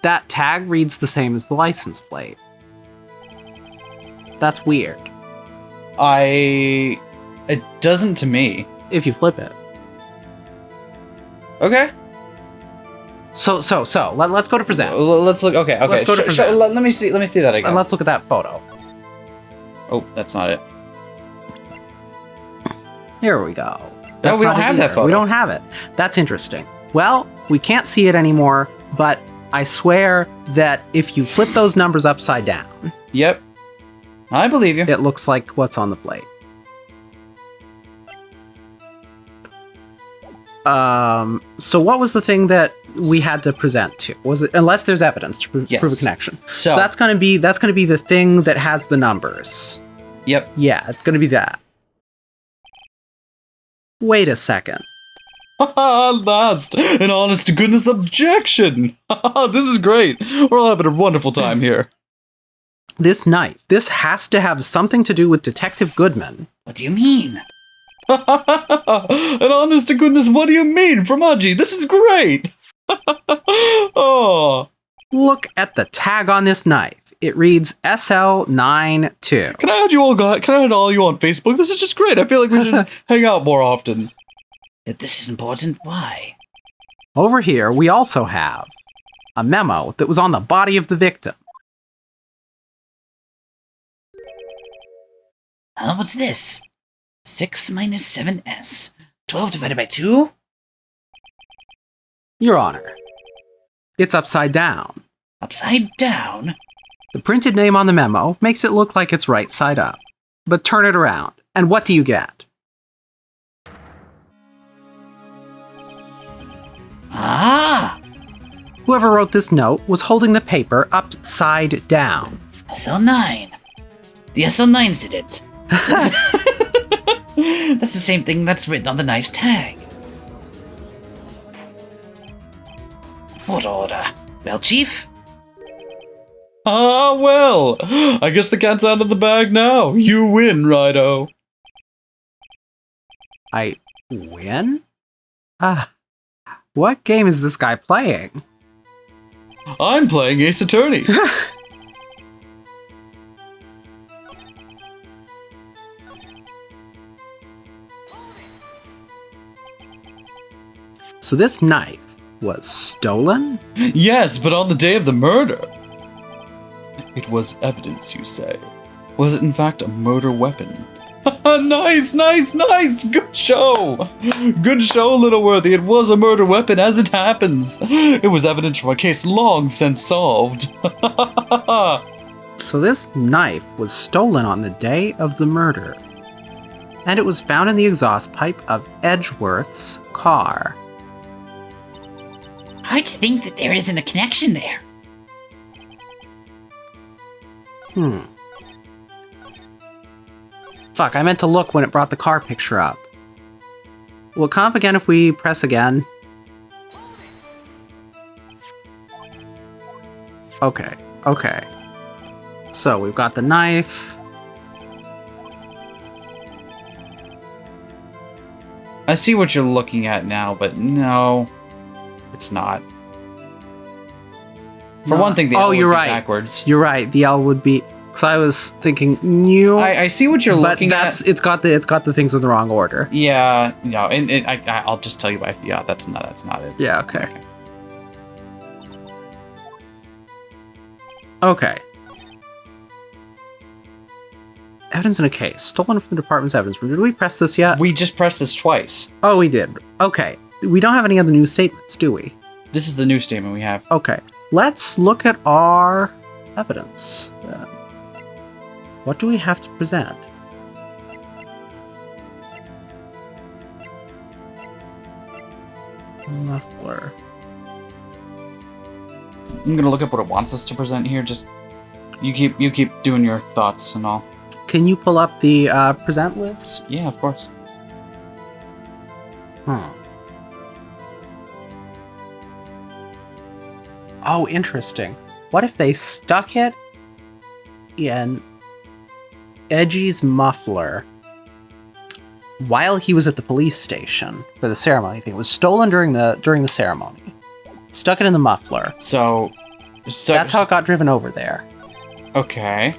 That tag reads the same as the license plate. That's weird.
It doesn't to me.
If you flip it.
Okay.
So, let's go to present.
Let's look. Okay.
Let's go to present.
Let me see that again.
And let's look at that photo.
Oh, that's not it.
Here we go.
No, we don't
not it
have that
either.
photo.
We don't have it. That's interesting. Well, we can't see it anymore, but I swear that if you flip those numbers upside down,
Yep. I believe you.
it looks like what's on the plate. So what was the thing that we had to present to? Was it, unless there's evidence to prove a connection? So that's gonna be the thing that has the numbers.
Yep.
Yeah, it's gonna be that. Wait a second.
Last, an honest to goodness objection. This is great. We're all having a wonderful time here.
This knife, this has to have something to do with Detective Goodman.
What do you mean?
An honest to goodness, what do you mean, Formaggio? This is great. Oh,
Look at the tag on this knife. It reads SL92.
can I add all you on Facebook? This is just great. I feel like we should hang out more often.
If this is important, why?
Over here, we also have a memo that was on the body of the victim.
What's this? 6 minus 7s. 12 divided by 2?
Your Honor, it's upside down.
Upside down?
The printed name on the memo makes it look like it's right side up. But turn it around, and what do you get?
Ah!
Whoever wrote this note was holding the paper upside down.
SL9. The SL9s did it. That's the same thing that's written on the knife's tag. What order? Well, Chief?
Ah, well, I guess the cat's out of the bag now. You win, Rido.
I win? What game is this guy playing?
I'm playing Ace Attorney.
So this knife was stolen?
Yes, but on the day of the murder. It was evidence, you say. Was it in fact a murder weapon? Nice! Good show! Good show, Littleworthy. It was a murder weapon, as it happens. It was evidence from a case long since solved.
So this knife was stolen on the day of the murder. And it was found in the exhaust pipe of Edgeworth's car.
Hard to think that there isn't a connection there.
Fuck, I meant to look when it brought the car picture up. Will it come up again if we press again? Okay. So we've got the knife.
I see what you're looking at now, but no, it's not. For one thing, the L would
you're
be
right.
backwards.
You're right. The L would be. Because I was thinking new.
I see what you're
but
looking at.
it's got the things in the wrong order.
Yeah, no, and I'll just tell you by that's not it.
Yeah. Okay. Okay. Evidence in a case stolen from the department's evidence room. Did we press this yet?
We just pressed this twice.
Oh, we did. Okay. We don't have any other new statements, do we?
This is the new statement we have.
Okay. Let's look at our evidence. What do we have to present? Muffler.
I'm gonna look up what it wants us to present here. Just You keep doing your thoughts and all.
Can you pull up the present list?
Yeah, of course.
Oh, interesting. What if they stuck it in Edgy's muffler while he was at the police station for the ceremony thing? It was stolen during the ceremony. Stuck it in the muffler.
So
That's how it got driven over there.
Okay.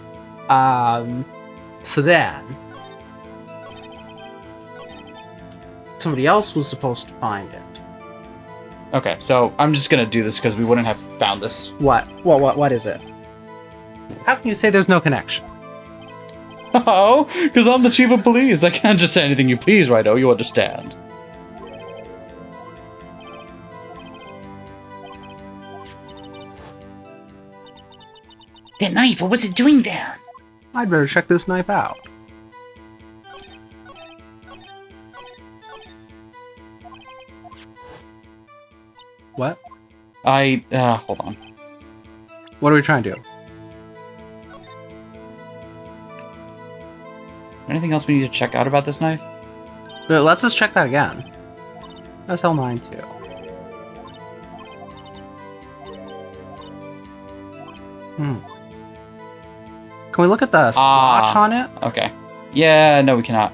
So then somebody else was supposed to find it.
Okay, so I'm just gonna do this because we wouldn't have found this.
What is it? How can you say there's no connection?
Oh, because I'm the chief of police. I can't just say anything you please, righto, you understand.
That knife, what was it doing there?
I'd better check this knife out. What?
Hold on.
What are we trying to do?
Anything else we need to check out about this knife?
Let's just check that again. That's L9 too. Can we look at the splotch on it?
Okay. Yeah, no, we cannot.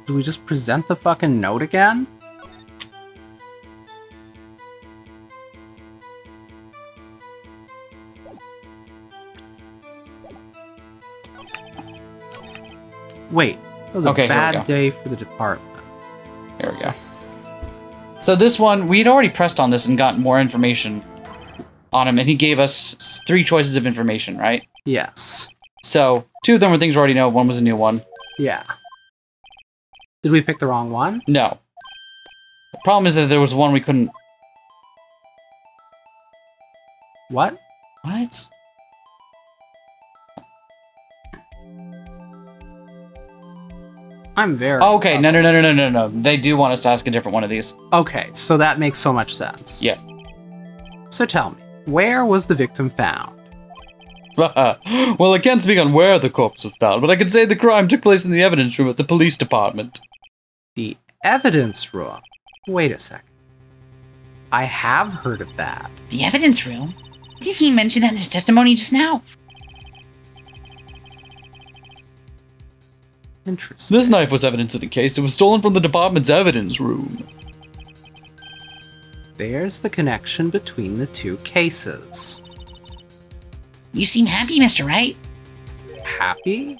Do we just present the fucking note again? Wait, that was a
Okay, here we
bad
go.
day for the department.
There we go. So this one, we'd already pressed on this and gotten more information on him, and he gave us 3 choices of information, right?
Yes.
So 2 of them were things we already know, 1 was a new one.
Yeah. Did we pick the wrong one?
No. The problem is that there was one we couldn't...
What?
What?
I'm very...
Okay,
puzzled.
no. They do want us to ask a different one of these.
Okay, so that makes so much sense.
Yeah.
So tell me, where was the victim found?
Well, I can't speak on where the corpse was found, but I can say the crime took place in the evidence room at the police department.
The evidence room? Wait a second. I have heard of that.
The evidence room? Did he mention that in his testimony just now?
Interesting.
This knife was evidence in the case. It was stolen from the department's evidence room.
There's the connection between the 2 cases.
You seem happy, Mr. Wright.
Happy?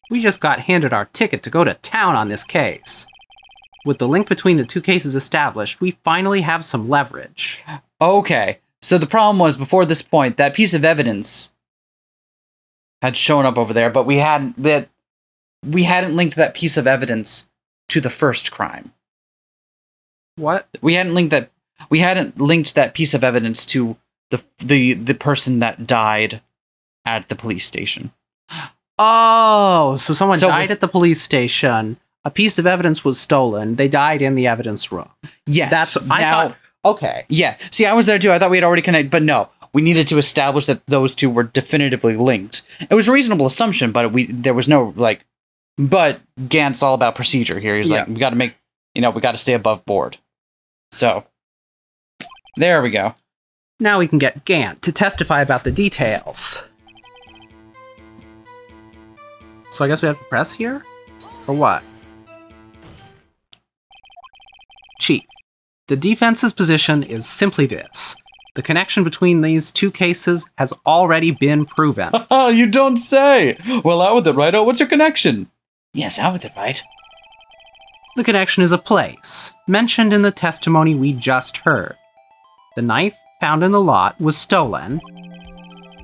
We just got handed our ticket to go to town on this case. With the link between the 2 cases established, we finally have some leverage.
Okay, so the problem was, before this point, that piece of evidence had shown up over there, but we hadn't linked that piece of evidence to the first crime.
What?
We hadn't linked that piece of evidence to the person that died at the police station.
Oh, so someone
So
died
with-
at the police station. A piece of evidence was stolen. They died in the evidence room.
Yes.
I thought. Okay.
Yeah. See, I was there too. I thought we had already connected, but no. We needed to establish that those 2 were definitively linked. It was a reasonable assumption, but there was no, like... But Gant's all about procedure here. He's like, we got to stay above board. So, there we go.
Now we can get Gant to testify about the details. So I guess we have to press here? Or what? Chief, the defense's position is simply this. The connection between these 2 cases has already been proven.
You don't say! Well, out with it, righto. What's your connection?
Yes, out with it, right?
The connection is a place, mentioned in the testimony we just heard. The knife found in the lot was stolen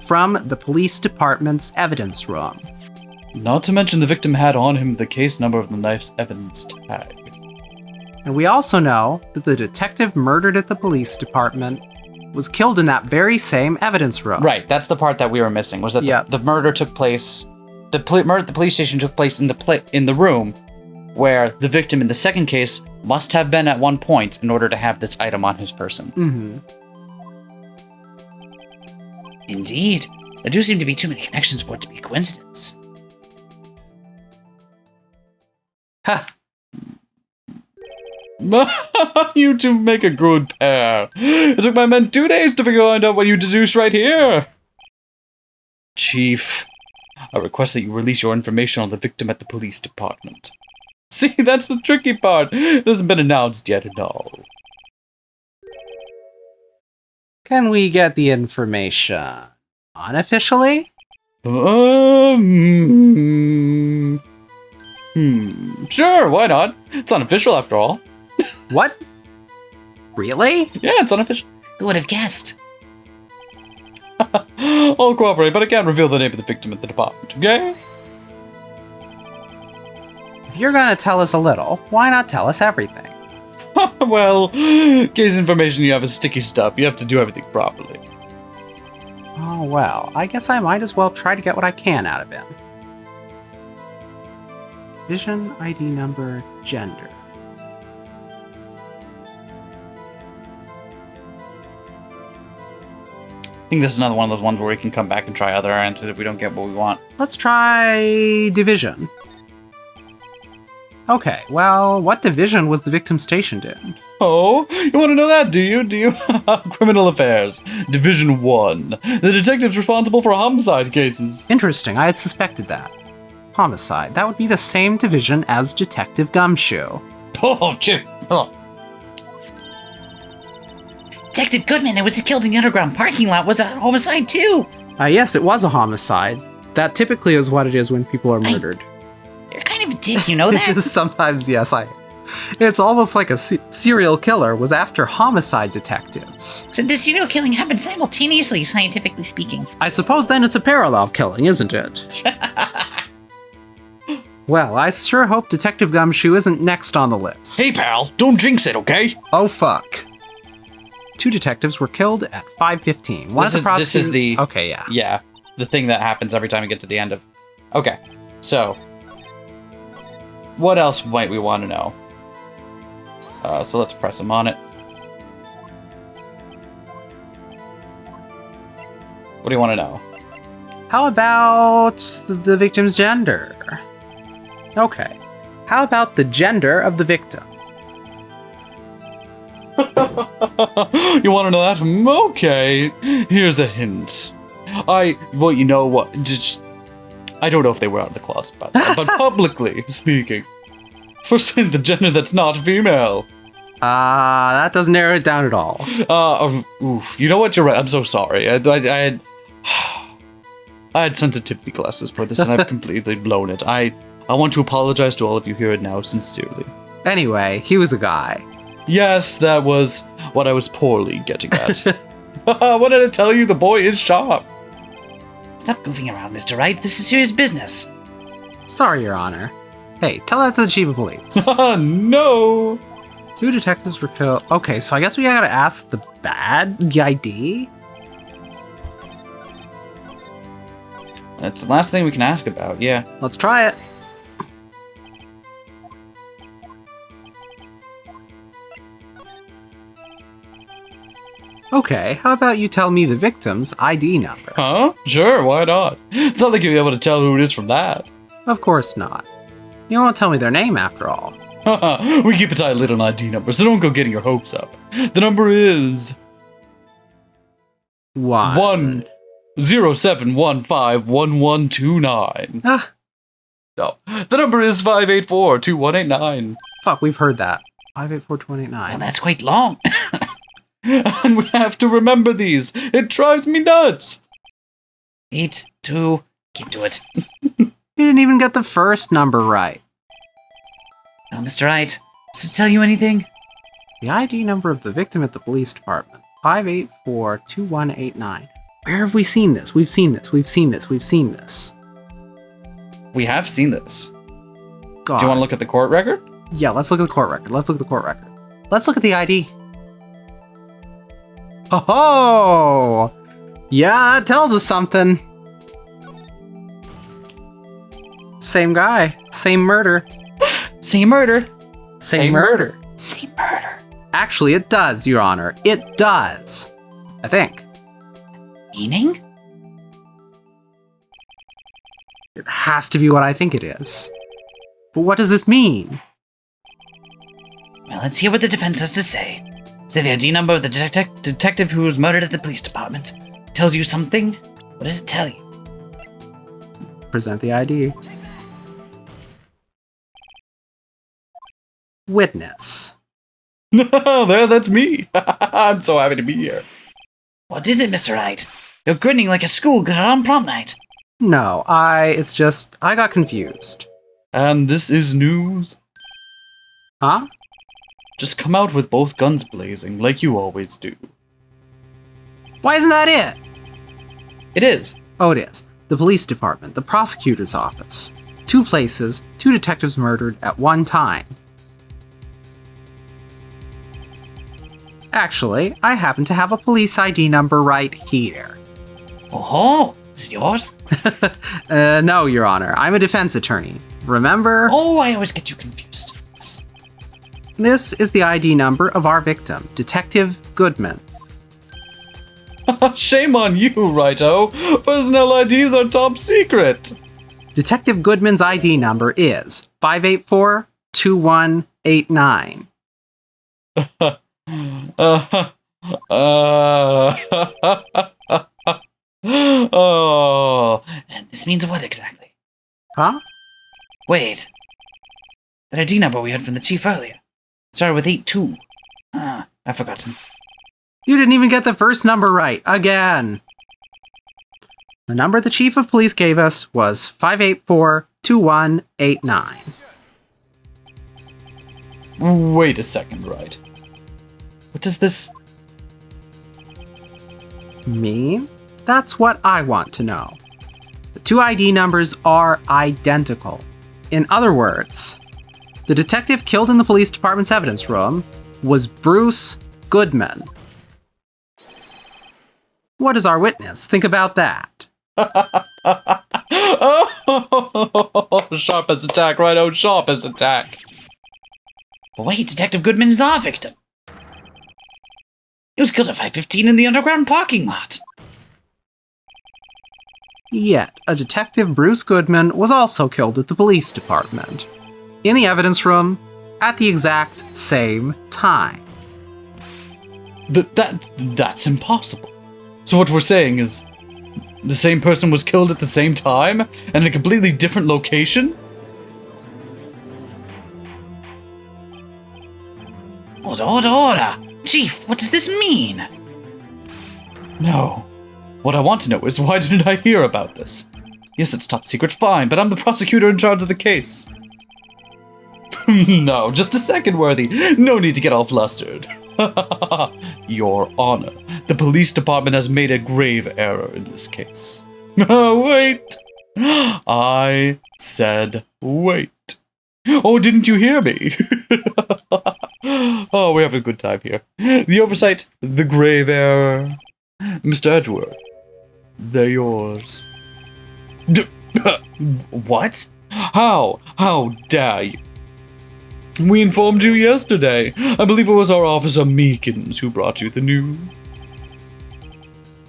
from the police department's evidence room.
Not to mention the victim had on him the case number of the knife's evidence tag.
And we also know that the detective murdered at the police department was killed in that very same evidence room.
Right, that's the part that we were missing, was that
Yeah.
the murder took place The murder at the police station took place in the room where the victim in the second case must have been at one point in order to have this item on his person.
Mm-hmm.
Indeed. There do seem to be too many connections for it to be a coincidence.
Ha!
You two make a good pair. It took my men 2 days to find out what you deduced right here. Chief, I request that you release your information on the victim at the police department. See, that's the tricky part. It hasn't been announced yet at all.
Can we get the information unofficially?
Sure, why not? It's unofficial after all.
What? Really?
Yeah, it's unofficial.
Who would have guessed?
I'll cooperate, but I can't reveal the name of the victim at the department, okay?
If you're gonna tell us a little, why not tell us everything?
Well, case information you have is sticky stuff. You have to do everything properly.
Oh well, I guess I might as well try to get what I can out of him. Vision, ID number, gender.
I think this is another one of those ones where we can come back and try other answers if we don't get what we want.
Let's try division. Okay, well, what division was the victim stationed in?
Oh, you want to know that, do you? Criminal Affairs, Division 1. The detectives responsible for homicide cases.
Interesting, I had suspected that. Homicide, that would be the same division as Detective Gumshoe.
Oh, Chief! Oh.
Detective Goodman, it was killed in the underground parking lot, was a homicide too.
Yes, it was a homicide. That typically is what it is when people are murdered.
You're kind of a dick, you know that?
Sometimes, yes, It's almost like a serial killer was after homicide detectives.
So the serial killing happened simultaneously, scientifically speaking.
I suppose then it's a parallel killing, isn't it? Well, I sure hope Detective Gumshoe isn't next on the list.
Hey, pal, don't jinx it, okay?
Oh, fuck. 2 detectives were killed at 5:15.
This is the...
Okay, yeah.
Yeah, the thing that happens every time we get to the end of... Okay, so... What else might we want to know? So let's press him on it. What do you want to know?
How about the victim's gender? Okay. How about the gender of the victim?
You want to know that? Okay, here's a hint. Well, you know what? I don't know if they were out of the closet about that, but publicly speaking, for saying the gender that's not female.
That doesn't narrow it down at all.
Oof. You know what? You're right. I'm so sorry. I had sensitivity classes for this, and I've completely blown it. I want to apologize to all of you here and now, sincerely.
Anyway, he was a guy.
Yes, that was what I was poorly getting at. What did I tell you? The boy is sharp.
Stop goofing around, Mr. Wright. This is serious business.
Sorry, Your Honor. Hey, tell that to the chief of police.
No.
2 detectives were killed. Okay, so I guess we gotta ask the bad ID?
That's the last thing we can ask about, yeah.
Let's try it. Okay, how about you tell me the victim's ID number?
Huh? Sure, why not? It's not like you'll be able to tell who it is from that.
Of course not. You won't tell me their name after all.
We keep a tight lid on ID numbers, so don't go getting your hopes up. The number is 107151129.
Ah,
No, the number is 584-2189.
fuck, we've heard that. 584-2189.
Well, that's quite long.
And we have to remember these. It drives me nuts.
8, 2, get to it.
You didn't even get the first number right.
Now, Mr. Wright, does it tell you anything?
The ID number of the victim at the police department. 584-2189. Where have we seen this? We've seen this. We've seen this. We've seen this.
We have seen this.
God.
Do you want to look at the court record?
Yeah, let's look at the court record. Let's look at the court record. Let's look at the ID. Oh! Yeah, it tells us something. Same guy. Same murder.
Same murder.
Same murder.
Same murder.
Actually, it does, Your Honor. It does. I think.
Meaning?
It has to be what I think it is. But what does this mean?
Well, let's hear what the defense has to say. Say the ID number of the detective who was murdered at the police department. Tells you something? What does it tell you?
Present the ID. Witness.
There, that's me. I'm so happy to be here.
What is it, Mr. Wright? You're grinning like a schoolgirl on prom night.
No, I got confused.
And this is news.
Huh?
Just come out with both guns blazing, like you always do.
Why isn't that it?
It is.
Oh, it is. The police department, the prosecutor's office. 2 places, 2 detectives murdered at one time. Actually, I happen to have a police ID number right here.
Oh, is it yours?
No, Your Honor. I'm a defense attorney. Remember?
Oh, I always get you confused.
This is the ID number of our victim, Detective Goodman.
Shame on you, Righto. Personnel IDs are top secret.
Detective Goodman's ID number is 584-2189.
Oh.
And this means what exactly?
Huh?
Wait. That ID number we had from the chief earlier. Started with 82. Ah, I've forgotten.
You didn't even get the first number right, again. The number the chief of police gave us was 584-2189.
Wait a second, right? What does this
mean? That's what I want to know. The 2 ID numbers are identical. In other words, the detective killed in the police department's evidence room was Bruce Goodman. What does our witness think about that?
Oh, sharp as attack, Righto, sharp as attack.
Wait, Detective Goodman is our victim. He was killed at 5:15 in the underground parking lot.
Yet, a detective Bruce Goodman was also killed at the police department. In the evidence room, at the exact same time.
That's impossible. So what we're saying is, the same person was killed at the same time, and in a completely different location?
Order! Chief, what does this mean?
No. What I want to know is, why didn't I hear about this? Yes, it's top secret, fine, but I'm the prosecutor in charge of the case. No, just a second, Worthy. No need to get all flustered. Your Honor, the police department has made a grave error in this case. Wait. I said wait. Oh, didn't you hear me? Oh, we're having a good time here. The oversight, the grave error. Mr. Edgeworth, they're yours.
What?
How? How dare you? We informed you yesterday. I believe it was our officer Meekins who brought you the news.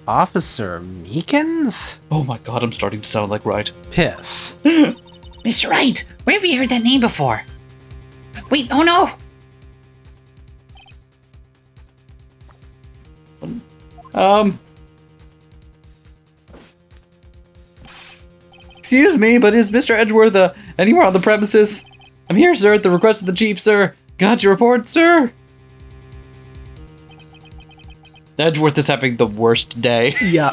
Officer Meekins?
Oh my god, I'm starting to sound like Wright.
Piss.
Mr. Wright, where have you heard that name before? Wait, oh no!
Excuse me, but is Mr. Edgeworth anywhere on the premises? I'm here, sir, at the request of the chief, sir. Got your report, sir? Edgeworth is having the worst day.
Yeah.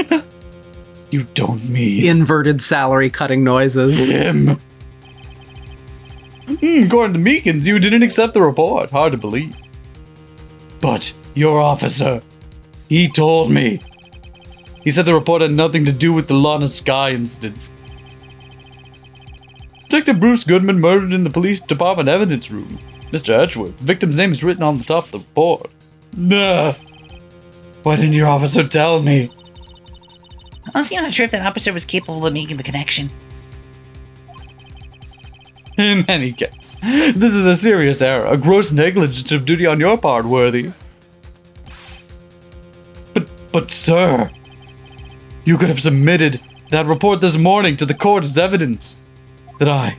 You don't mean
Inverted salary cutting noises.
him. According to Meekins, you didn't accept the report. Hard to believe. But your officer, he told me. He said the report had nothing to do with the Lana Skye incident. Detective Bruce Goodman murdered in the police department evidence room. Mr. Edgeworth, the victim's name is written on the top of the report. Nah. Why didn't your officer tell me?
Honestly, I'm not sure if that officer was capable of making the connection.
In any case, this is a serious error, a gross negligence of duty on your part, Worthy. But sir, you could have submitted that report this morning to the court as evidence that I...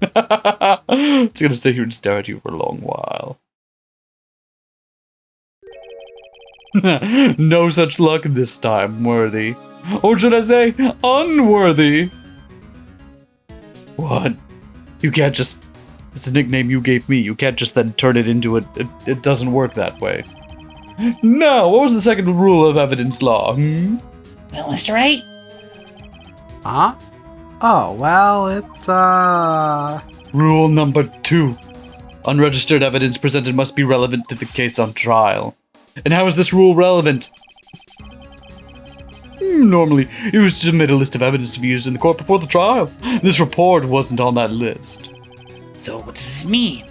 It's gonna stay here and stare at you for a long while. No such luck this time, Worthy. Or should I say, unworthy? What? You can't just... It's a nickname you gave me. You can't just then turn it into a... It doesn't work that way. Now, what was the second rule of evidence law,
Well, Mr. Wright?
Huh? Oh, well, it's,
Rule number 2. Unregistered evidence presented must be relevant to the case on trial. And how is this rule relevant? Normally, you would submit a list of evidence to be used in the court before the trial. This report wasn't on that list.
So what does this mean?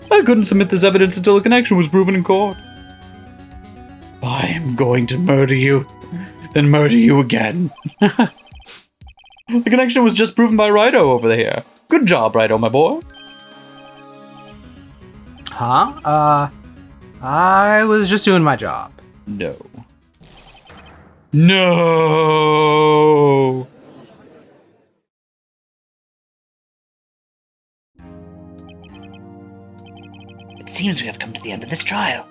I couldn't submit this evidence until a connection was proven in court. I am going to murder you, then murder you again. The connection was just proven by Righto over here. Good job, Righto, my boy.
huh? I was just doing my job.
No. No!
It seems we have come to the end of this trial.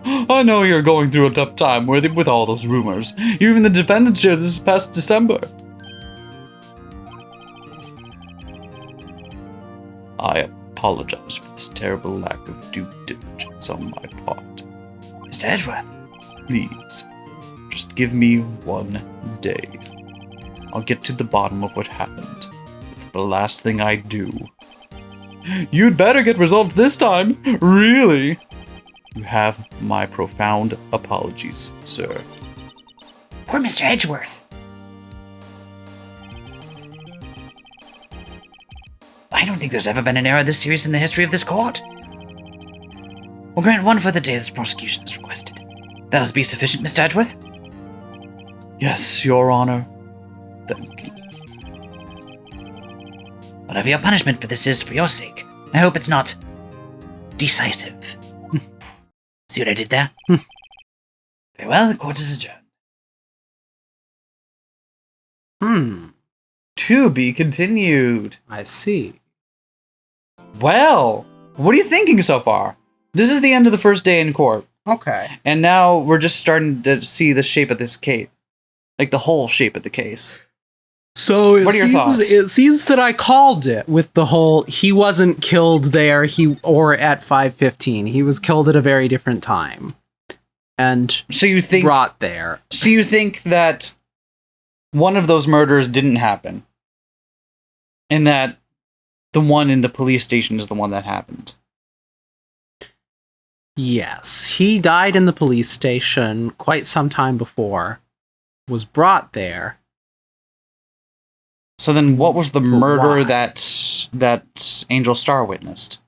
I know you're going through a tough time with all those rumors. Even the defendant shared this past December. I apologize for this terrible lack of due diligence on my part.
Mr. Edgeworth,
Please, just give me 1 day. I'll get to the bottom of what happened. It's the last thing I do. You'd better get resolved this time, really. You have my profound apologies, sir.
poor Mr. Edgeworth. I don't think there's ever been an error this serious in the history of this court. We'll grant 1 further day as the prosecution is requested. That'll be sufficient, Mr. Edgeworth?
Yes, Your Honor. Thank you.
Whatever your punishment for this is for your sake, I hope it's not decisive. See what I did there? Very well, the court is adjourned.
To be continued.
I see.
Well, what are you thinking so far? This is the end of the first day in court.
Okay.
And now we're just starting to see the shape of this case. Like the whole shape of the case.
So
What are your thoughts?
It seems that I called it with the whole he wasn't killed there or at 5:15. He was killed at a very different time. And
So you think
brought there.
So you think that one of those murders didn't happen? And that the one in the police station is the one that happened?
Yes, he died in the police station quite some time before. Was brought there.
So then what was the murder
why?
that Angel Starr witnessed?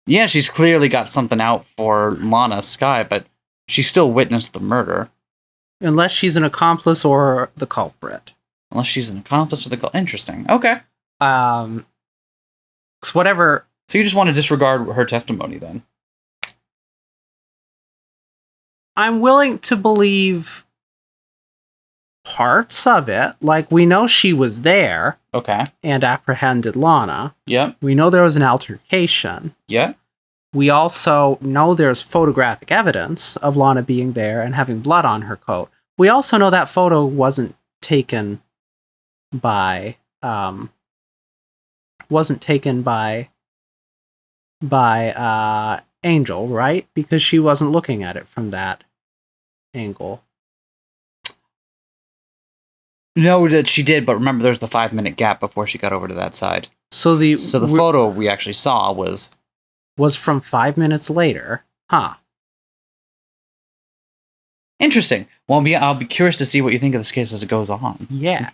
Yeah, she's clearly got something out for Lana Skye, but she still witnessed the murder.
Unless she's an accomplice or the culprit.
Unless she's an accomplice or the... Interesting. Okay.
'Cause whatever...
So you just want to disregard her testimony then?
I'm willing to believe parts of it. Like, we know she was there
Okay.
and apprehended Lana.
Yeah.
We know there was an altercation.
Yeah.
We also know there's photographic evidence of Lana being there and having blood on her coat. We also know that photo wasn't taken by Angel, right? Because she wasn't looking at it from that angle.
No, that she did, but remember there's the 5-minute gap before she got over to that side.
So the
Photo we actually saw was
from 5 minutes later. Huh.
interesting. Well, I'll be curious to see what you think of this case as it goes on.
Yeah.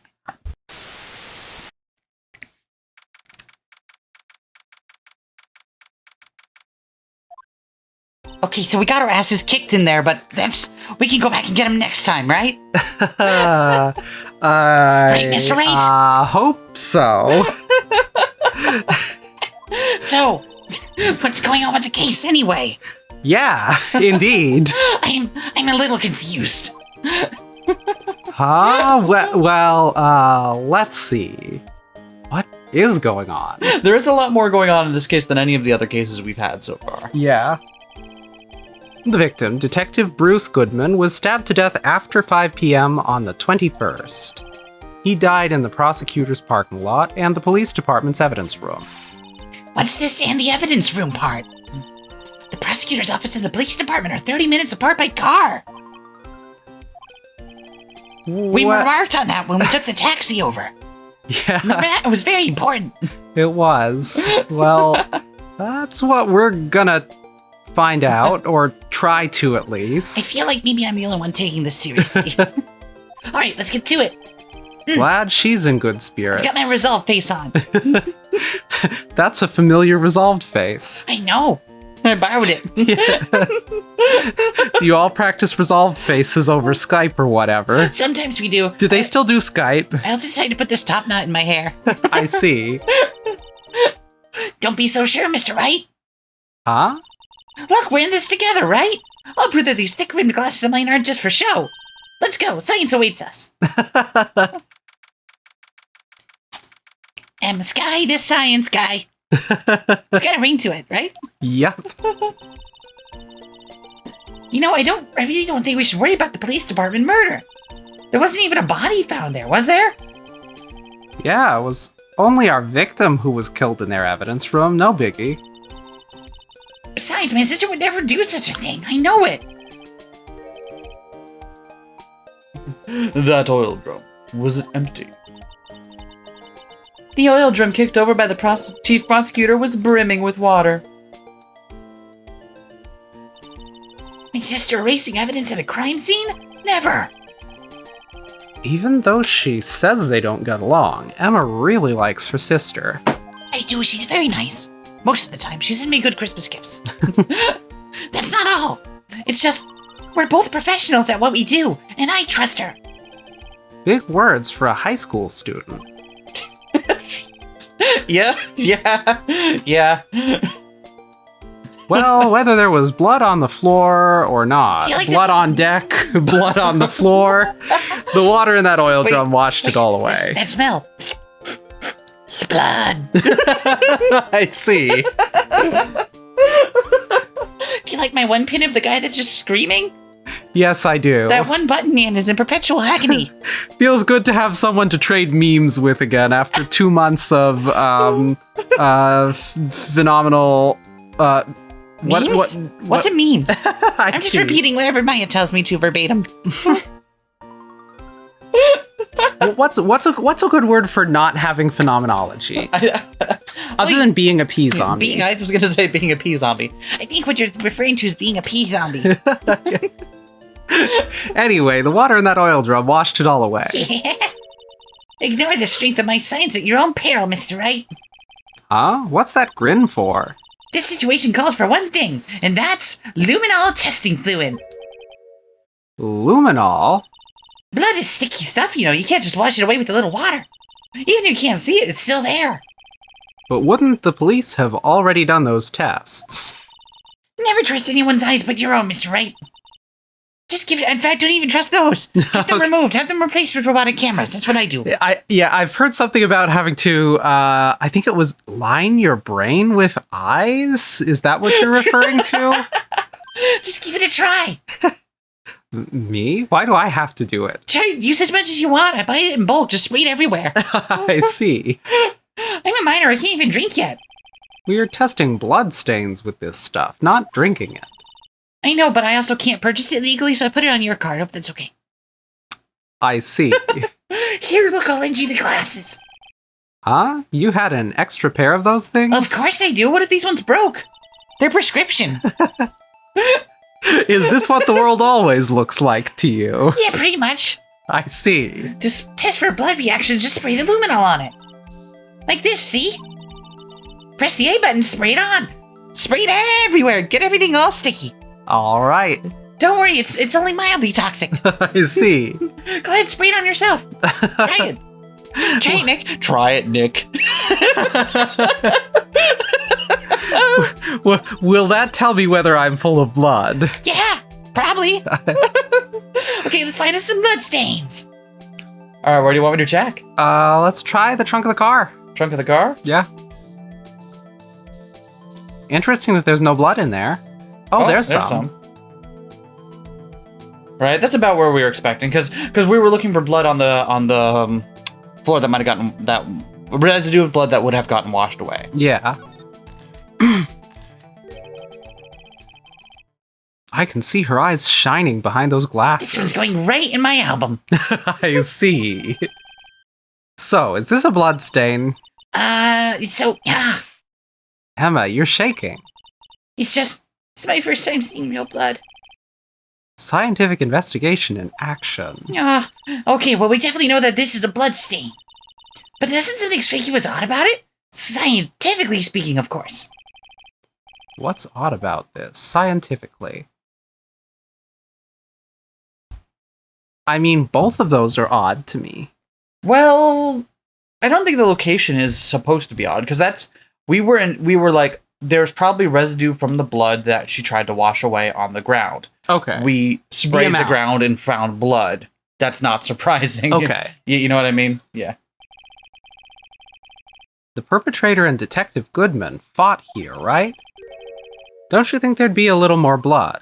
Okay, so we got our asses kicked in there, but we can go back and get him next time, right? Right, Mr. Wright?
Hope so.
So, what's going on with the case anyway?
Yeah, indeed.
I'm a little confused.
Huh? Well, let's see. What is going on?
There is a lot more going on in this case than any of the other cases we've had so far.
Yeah. The victim, Detective Bruce Goodman, was stabbed to death after 5 p.m. on the 21st. He died in the prosecutor's parking lot and the police department's evidence room.
What's this and the evidence room part? The prosecutor's office and the police department are 30 minutes apart by car. We remarked on that when we took the taxi over.
Yeah.
Remember that? It was very important.
It was. Well, that's what we're gonna find out, or try to at
I
least.
feel like maybe I'm the only one taking this seriously. All right, let's get to it.
Glad she's in good spirits.
I got my resolve face on.
That's a familiar resolved face.
I know. I borrowed it.
Do you all practice resolved faces over Skype or whatever?
Sometimes we do.
Do they still do Skype?
I also decided to put this top knot in my hair.
I see.
Don't be so sure, Mr. Wright.
Huh?
Look, we're in this together, right? I'll prove that these thick-rimmed glasses of mine aren't just for show. Let's go. Science awaits us. And Skye, this science guy. It's got a ring to it, right?
Yep.
You know, I really don't think we should worry about the police department murder. There wasn't even a body found there, was there?
Yeah, it was only our victim who was killed in their evidence room. No biggie.
Besides, my sister would never do such a thing. I know it.
That oil drum, was it empty?
The oil drum kicked over by the chief prosecutor was brimming with water.
My sister erasing evidence at a crime scene? Never.
Even though she says they don't get along, Emma really likes her sister.
I do. She's very nice. Most of the time, she sends me good Christmas gifts. That's not all. It's just, we're both professionals at what we do, and I trust her.
Big words for a high school student.
Yeah.
Well, whether there was blood on the floor or not,
like
blood
this?
on deck, blood on the floor, the water in that oil drum washed it all away.
That smell. It's blood.
I see.
Do you like my one pin of the guy that's just screaming?
Yes, I do.
That one button man is in perpetual agony.
Feels good to have someone to trade memes with again after 2 months of phenomenal.
Memes? What's a meme? I'm just
see.
repeating whatever Maya tells me to verbatim.
What's a good word for not having phenomenology? Other than being a pea zombie.
I was gonna say being a pea zombie.
I think what you're referring to is being a pea zombie.
Anyway, the water in that oil drum washed it all away.
Yeah. Ignore the strength of my science at your own peril, Mr. Wright.
Huh? What's that grin for?
This situation calls for one thing, and that's luminol testing fluid.
Luminol?
Blood is sticky stuff, you know. You can't just wash it away with a little water. Even if you can't see it, it's still there.
But wouldn't the police have already done those tests?
Never trust anyone's eyes but your own, Mr. Wright. Just give it. In fact, don't even trust those. Have them removed. Have them replaced with robotic cameras. That's what I do.
I've heard something about having to, I think it was line your brain with eyes? Is that what you're referring to?
Just give it a try.
Me? Why do I have to do it?
Try use as much as you want. I buy it in bulk. Just spray it everywhere.
I see.
I'm a minor. I can't even drink yet.
We are testing blood stains with this stuff, not drinking it.
I know, but I also can't purchase it legally, so I put it on your card. Hope that's okay.
I see.
Here, look, I'll lend you the glasses.
Huh? You had an extra pair of those things?
Of course I do. What if these ones broke? They're prescription.
Is this what the world always looks like to you?
Yeah, pretty much.
I see.
Just test for a blood reaction, just spray the luminol on it. Like this, see? Press the A button, spray it on. Spray it everywhere. Get everything all sticky.
All right.
Don't worry, it's only mildly toxic.
I see.
Go ahead, spray it on yourself. Try it. Try it, Nick.
Try it, Nick.
Will that tell me whether I'm full of blood?
Yeah, probably. Okay, let's find us some blood stains.
All right, where do you want me to check?
Let's try the trunk of the car.
Trunk of the car?
Yeah. Interesting that there's no blood in there. Oh, there's some.
Right, that's about where we were expecting, because we were looking for blood on the floor that might have gotten that residue of blood that would have gotten washed away.
Yeah. I can see her eyes shining behind those glasses.
This one's going right in my album.
I see. So, is this a blood stain?
Yeah.
Emma, you're shaking.
It's my first time seeing real blood.
Scientific investigation in action.
Okay, well, we definitely know that this is a blood stain. But doesn't something strike you as odd about it? Scientifically speaking, of course.
What's odd about this, scientifically? I mean, both of those are odd to me.
Well, I don't think the location is supposed to be odd, because we were like, there's probably residue from the blood that she tried to wash away on the ground.
Okay.
We sprayed the ground and found blood. That's not surprising.
Okay.
You know what I mean? Yeah.
The perpetrator and Detective Goodman fought here, right? Don't you think there'd be a little more blood?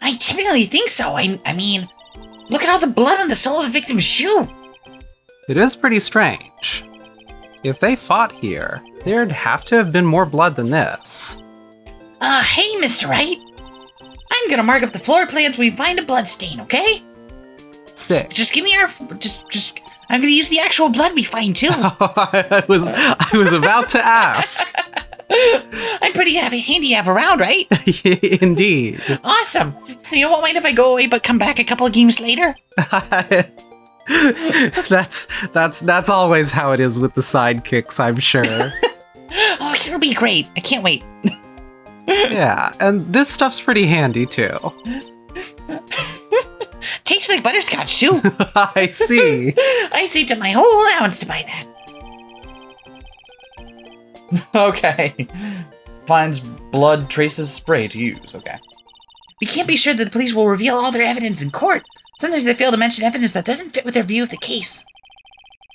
I definitely think so. I mean, look at all the blood on the sole of the victim's shoe.
It is pretty strange. If they fought here, there'd have to have been more blood than this.
Hey, Mr. Wright. I'm gonna mark up the floor plans when we find a blood stain, okay?
Sick.
Just give me I'm gonna use the actual blood we find, too.
I was about to ask.
I'm pretty handy to have around, right?
Indeed.
Awesome. So you won't mind if I go away but come back a couple of games later?
That's always how it is with the sidekicks, I'm sure.
Oh, it'll be great. I can't wait.
Yeah, and this stuff's pretty handy, too.
Tastes like butterscotch, too.
I see.
I saved up my whole allowance to buy that.
Okay. Finds blood traces spray to use. Okay.
We can't be sure that the police will reveal all their evidence in court. Sometimes they fail to mention evidence that doesn't fit with their view of the case.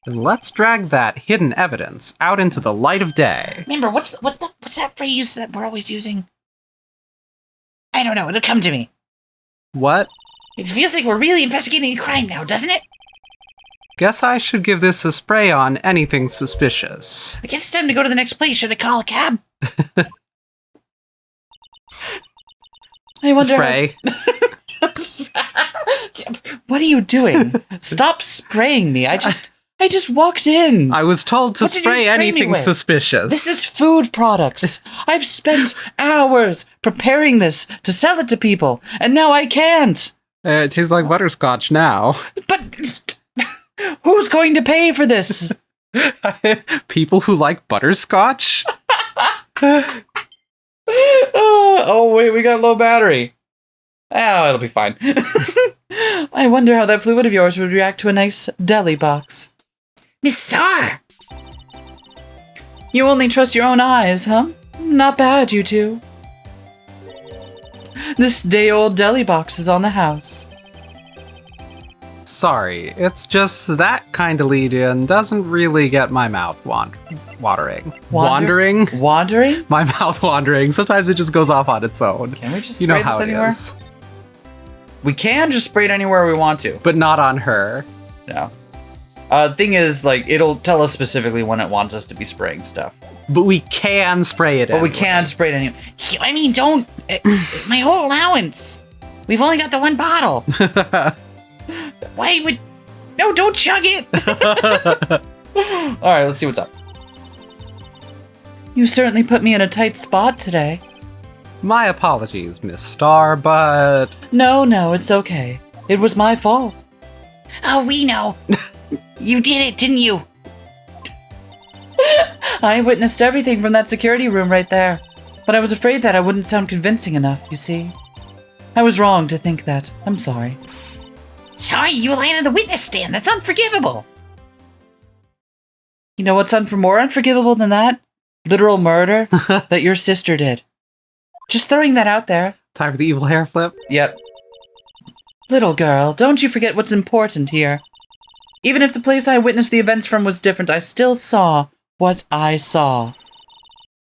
Then let's drag that hidden evidence out into the light of day.
Remember, what's that phrase that we're always using? I don't know. It'll come to me.
What?
It feels like we're really investigating a crime now, doesn't it?
Guess I should give this a spray on anything suspicious.
I guess it's time to go to the next place. Should I call a cab?
I wonder.
Spray.
What are you doing? Stop spraying me. I just walked in.
I was told to
What did you
spray
spray me
anything
with?
suspicious.
This is food products. I've spent hours preparing this to sell it to people, and now I can't.
It tastes like butterscotch now.
But who's going to pay for this?
People who like butterscotch?
Oh, wait, we got low battery. Oh, it'll be fine. I wonder how that fluid of yours would react to a nice deli box.
Miss Starr!
You only trust your own eyes, huh? Not bad, you two. This day-old deli box is on the house.
Sorry, it's just that kind of lead-in doesn't really get my mouth watering. Wandering?
Wandering?
My mouth wandering. Sometimes it just goes off on its own.
Can we just
You know
spray
how
this
it
anywhere?
is.
We can just spray it anywhere we want to.
But not on her.
No. Thing is, like, it'll tell us specifically when it wants us to be spraying stuff.
But we can spray it
But we
anyway.
can spray it anywhere.
I mean, don't... my whole allowance. We've only got the one bottle. Why would... No, don't chug it.
Alright, let's see what's up. You certainly put me in a tight spot today.
My apologies, Miss Starr, but...
No, it's okay. It was my fault.
Oh, we know. You did it, didn't you?
I witnessed everything from that security room right there. But I was afraid that I wouldn't sound convincing enough, you see.
I was wrong to think that. I'm sorry.
Sorry, you lied on the witness stand. That's unforgivable.
You know what's more unforgivable than that? Literal murder that your sister did. Just throwing that out there.
Time for the evil hair flip.
Yep. Little girl, don't you forget what's important here. Even if the place I witnessed the events from was different, I still saw what I saw.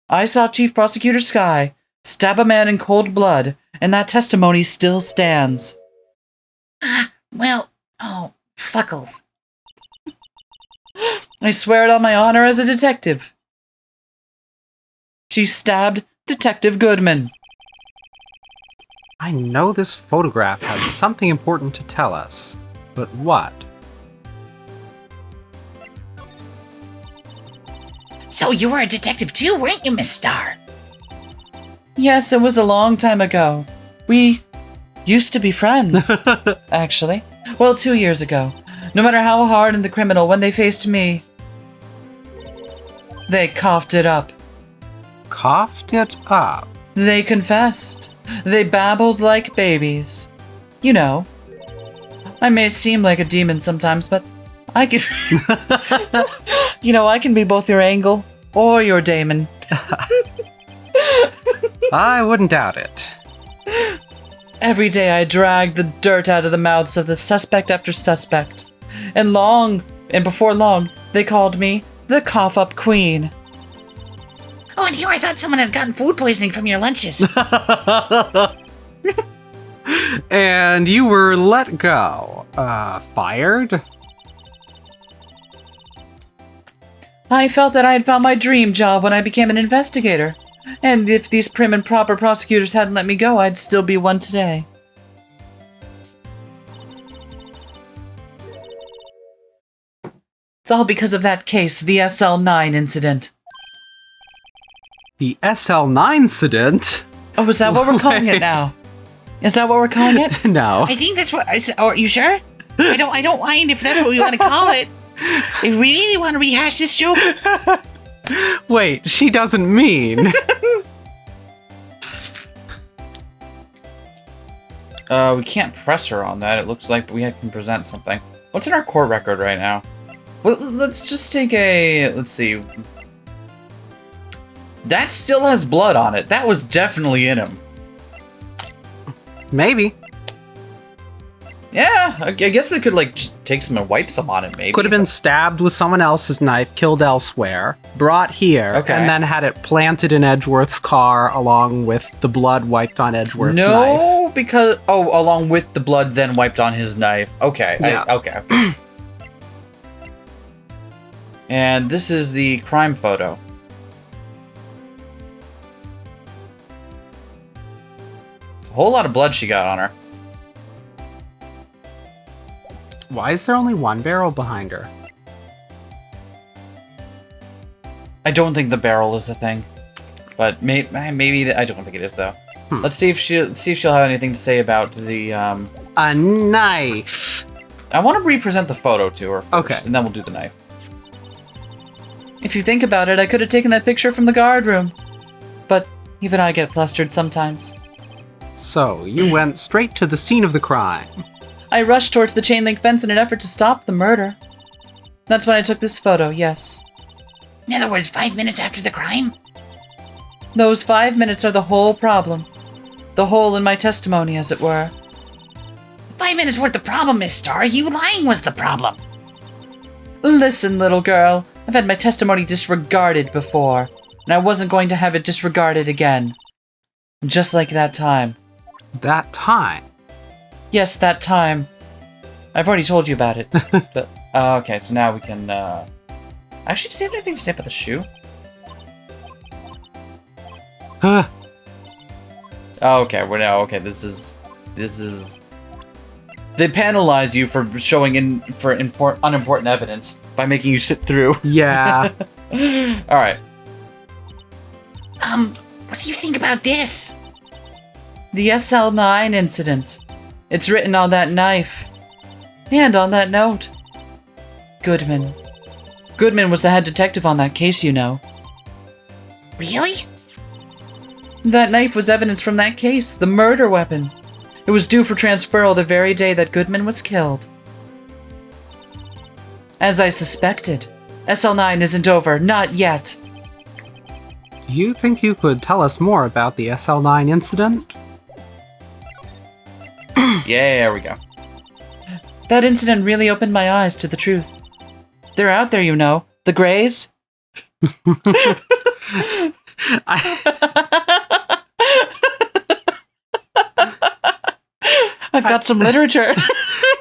I saw Chief Prosecutor Skye stab a man in cold blood, and that testimony still stands.
Oh, fuckles.
I swear it on my honor as a detective. She stabbed Detective Goodman.
I know this photograph has something important to tell us, but what?
So you were a detective too, weren't you, Miss Starr?
Yes, it was a long time ago. We used to be friends, actually. Well, 2 years ago. No matter how hardened the criminal, when they faced me, they coughed it up.
Coughed it up?
They confessed. They babbled like babies. You know, I may seem like a demon sometimes, but I can... I can be both your angel or your daemon.
I wouldn't doubt it.
Every day I dragged the dirt out of the mouths of the suspect after suspect. And before long, they called me the cough-up queen.
Oh, and here I thought someone had gotten food poisoning from your lunches.
And you were let go. Fired?
I felt that I had found my dream job when I became an investigator. And if these prim and proper prosecutors hadn't let me go, I'd still be one today. It's all because of that case, the SL9 incident.
The SL9 incident?
Oh, is that what we're calling it now? Is that what we're calling it?
No.
I think that's what I said. Oh, are you sure? I don't mind if that's what we want to call it. If we really want to rehash this joke.
Wait, she doesn't mean.
We can't press her on that, it looks like, but we can present something. What's in our court record right now? Well, let's just take let's see. That still has blood on it. That was definitely in him.
Maybe.
Yeah, I guess they could, just take some and wipe some on it, maybe.
Could have been stabbed with someone else's knife, killed elsewhere, brought here,
Okay.
and then had it planted in Edgeworth's car along with the blood wiped on Edgeworth's knife.
No, because... Oh, along with the blood then wiped on his knife. Okay,
Yeah.
okay. And this is the crime photo. It's a whole lot of blood she got on her.
Why is there only one barrel behind her?
I don't think the barrel is the thing, but maybe I don't think it is though. Let's see if she'll have anything to say about the.
A knife.
I want to represent the photo to her first,
Okay.
and then we'll do the knife.
If you think about it, I could have taken that picture from the guard room. But even I get flustered sometimes.
So, you went straight to the scene of the crime.
I rushed towards the chain link fence in an effort to stop the murder. That's when I took this photo, yes.
In other words, 5 minutes after the crime?
Those 5 minutes are the whole problem. The hole in my testimony, as it were.
5 minutes weren't the problem, Miss Starr. You lying was the problem.
Listen, little girl, I've had my testimony disregarded before, and I wasn't going to have it disregarded again. Just like that time.
That time?
Yes, that time. I've already told you about it.
But, okay, so now we can. Actually, does he have anything to say about the shoe?
Huh.
Oh, okay, okay. This is. They penalize you for showing unimportant evidence by making you sit through.
Yeah.
All right.
What do you think about this?
The SL9 incident. It's written on that knife. And on that note. Goodman. Goodman was the head detective on that case, you know.
Really?
That knife was evidence from that case, the murder weapon. It was due for transferal the very day that Goodman was killed. As I suspected, SL9 isn't over, not yet.
Do you think you could tell us more about the SL9 incident?
Yeah, there we go.
That incident really opened my eyes to the truth. They're out there, you know. The Greys. I've got some literature.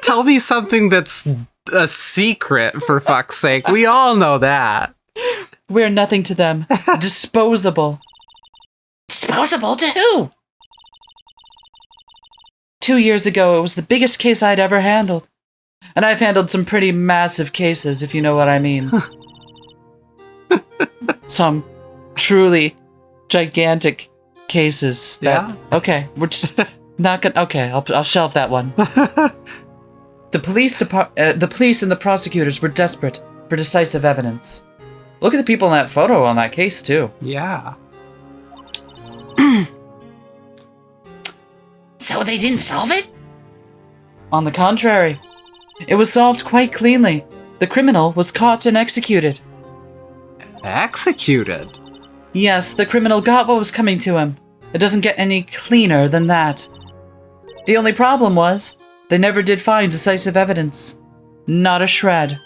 Tell me something that's a secret, for fuck's sake. We all know that.
We're nothing to them. Disposable.
Disposable to who?
2 years ago, it was the biggest case I'd ever handled. And I've handled some pretty massive cases, if you know what I mean. Some truly gigantic cases.
Yeah?
Okay, we're just not gonna... Okay, I'll shelve that one. The police and the prosecutors were desperate for decisive evidence. Look at the people in that photo on that case, too.
Yeah.
So they didn't solve it?
On the contrary, it was solved quite cleanly. The criminal was caught and executed.
Executed?
Yes, the criminal got what was coming to him. It doesn't get any cleaner than that. The only problem was, they never did find decisive evidence. Not a shred.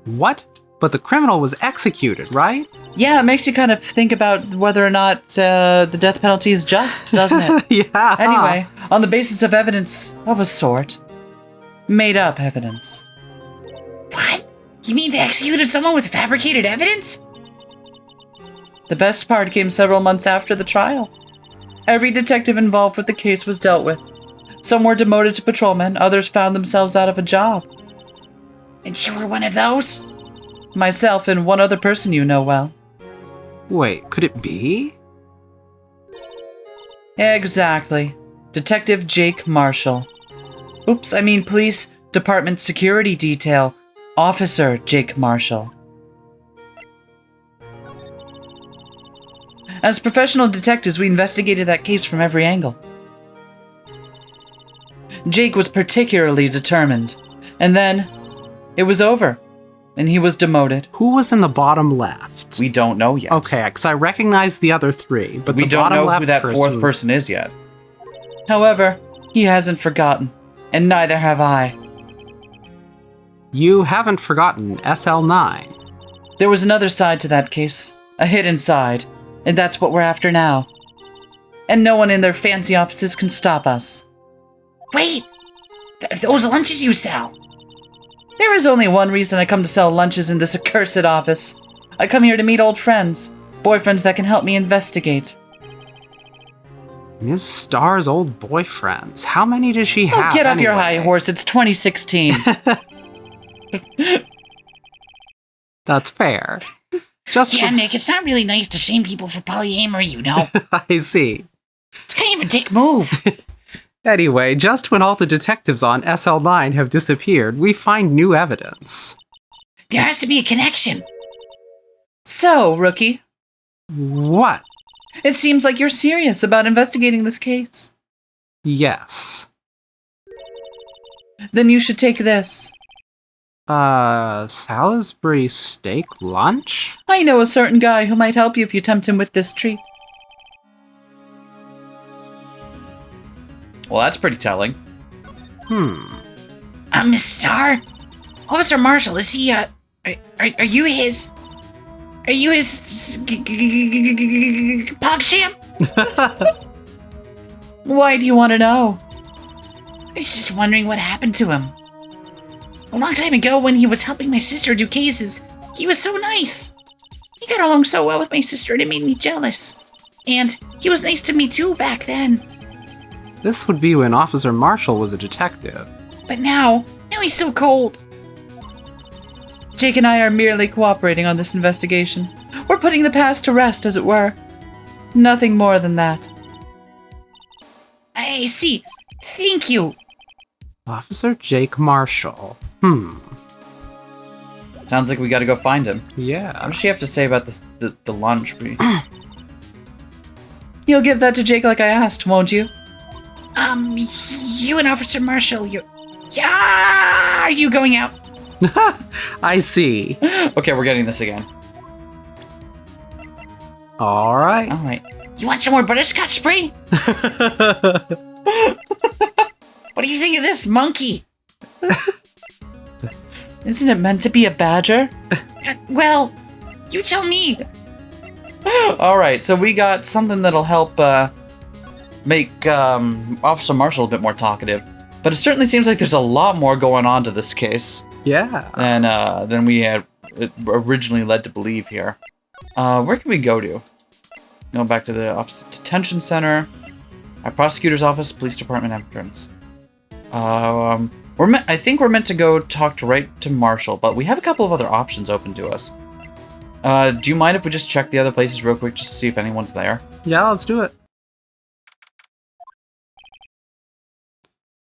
What? But the criminal was executed, right?
Yeah, it makes you kind of think about whether or not the death penalty is just, doesn't it?
Yeah.
Anyway, on the basis of evidence of a sort. Made up evidence.
What? You mean they executed someone with fabricated evidence?
The best part came several months after the trial. Every detective involved with the case was dealt with. Some were demoted to patrolmen, others found themselves out of a job.
And you were one of those?
Myself and one other person you know well.
Wait, could it be?
Exactly. Detective Jake Marshall. Oops, I mean Police Department Security Detail. Officer Jake Marshall. As professional detectives, we investigated that case from every angle. Jake was particularly determined. And then, it was over. And he was demoted.
Who was in the bottom left?
We don't know yet.
Okay, because I recognize the other three, but
we
the
don't
bottom
know
left
who that
person...
fourth person is yet.
However, he hasn't forgotten. And neither have I.
You haven't forgotten SL9.
There was another side to that case. A hidden side. And that's what we're after now. And no one in their fancy offices can stop us.
Wait! Those lunches you sell!
There is only one reason I come to sell lunches in this accursed office. I come here to meet old friends. Boyfriends that can help me investigate.
Ms. Starr's old boyfriends. How many does she have?
Get off your
anyway?
high horse, it's 2016.
That's fair. Just
Yeah, Nick, it's not really nice to shame people for polyamory, you know?
I see.
It's kind of a dick move.
Anyway, just when all the detectives on SL9 have disappeared, we find new evidence.
There has to be a connection.
So, rookie,
What?
it seems like you're serious about investigating this case.
Yes.
Then you should take this.
Salisbury steak lunch?
I know a certain guy who might help you if you tempt him with this treat.
Well, that's pretty telling.
Miss Starr? Officer Marshall, is he, are you his... Are you his... PogChamp?
Why do you want to know?
I was just wondering what happened to him. A long time ago, when he was helping my sister do cases, he was so nice. He got along so well with my sister, and it made me jealous. And he was nice to me too back then.
This would be when Officer Marshall was a detective.
But now he's so cold.
Jake and I are merely cooperating on this investigation. We're putting the past to rest, as it were. Nothing more than that.
I see. Thank you.
Officer Jake Marshall.
Sounds like we gotta go find him.
Yeah.
What does she have to say about this, the lunch?
You'll give that to Jake like I asked, won't you?
You and Officer Marshall, are you going out?
I see.
Okay, we're getting this again.
All right.
All right.
You want some more butterscotch spray? What do you think of this, monkey?
Isn't it meant to be a badger?
Well, you tell me.
All right, so we got something that'll help make Officer Marshall a bit more talkative. But it certainly seems like there's a lot more going on to this case
Yeah.
than we had originally led to believe here. Where can we go to? Going back to the Office Detention Center, our prosecutor's office, police department entrance. I think we're meant to go talk right to Marshall, but we have a couple of other options open to us. Do you mind if we just check the other places real quick just to see if anyone's there?
Yeah, let's do it.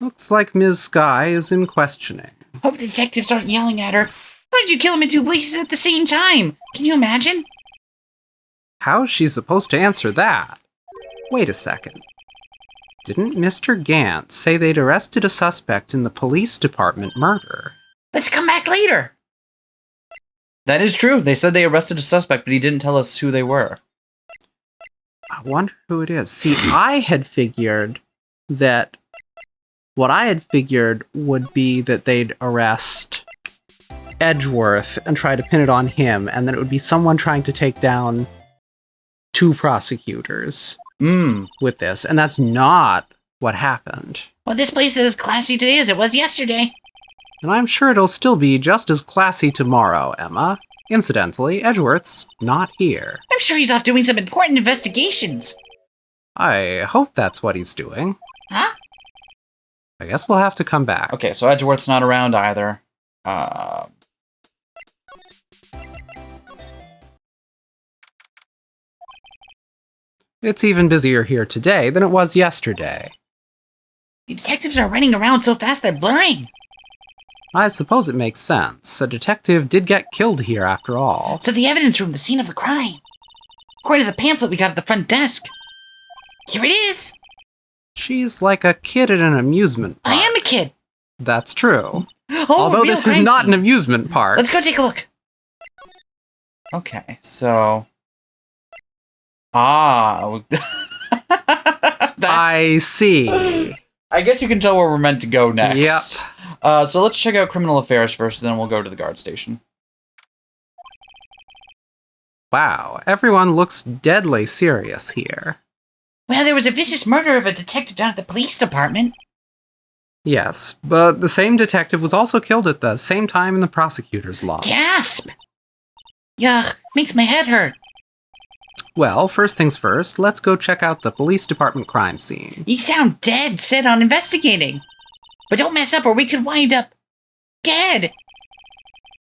Looks like Ms. Skye is in questioning.
Hope the detectives aren't yelling at her. Why did you kill him in 2 places at the same time? Can you imagine?
How's she supposed to answer that? Wait a second. Didn't Mr. Gant say they'd arrested a suspect in the police department murder?
Let's come back later.
That is true. They said they arrested a suspect, but he didn't tell us who they were.
I wonder who it is. See, I had figured that... What I had figured would be that they'd arrest Edgeworth and try to pin it on him, and then it would be someone trying to take down 2 prosecutors with this, and that's not what happened.
Well, this place is as classy today as it was yesterday.
And I'm sure it'll still be just as classy tomorrow, Emma. Incidentally, Edgeworth's not here.
I'm sure he's off doing some important investigations.
I hope that's what he's doing.
Huh?
I guess we'll have to come back.
Okay, so Edgeworth's not around either.
It's even busier here today than it was yesterday.
The detectives are running around so fast they're blurring.
I suppose it makes sense. A detective did get killed here after all.
So the evidence room, the scene of the crime. According to the pamphlet we got at the front desk. Here it is.
She's like a kid at an amusement park.
I am a kid.
That's true.
Oh,
Although
real
this is
crime
not
scene.
an amusement park.
Let's go take a look.
Okay, so... Ah...
I see.
I guess you can tell where we're meant to go next.
Yep.
So let's check out criminal affairs first, then we'll go to the guard station.
Wow, everyone looks deadly serious here.
Well, there was a vicious murder of a detective down at the police department.
Yes, but the same detective was also killed at the same time in the prosecutor's lodge.
Gasp! Yuck, makes my head hurt.
Well, first things first, let's go check out the police department crime scene.
You sound dead set on investigating. But don't mess up or we could wind up dead.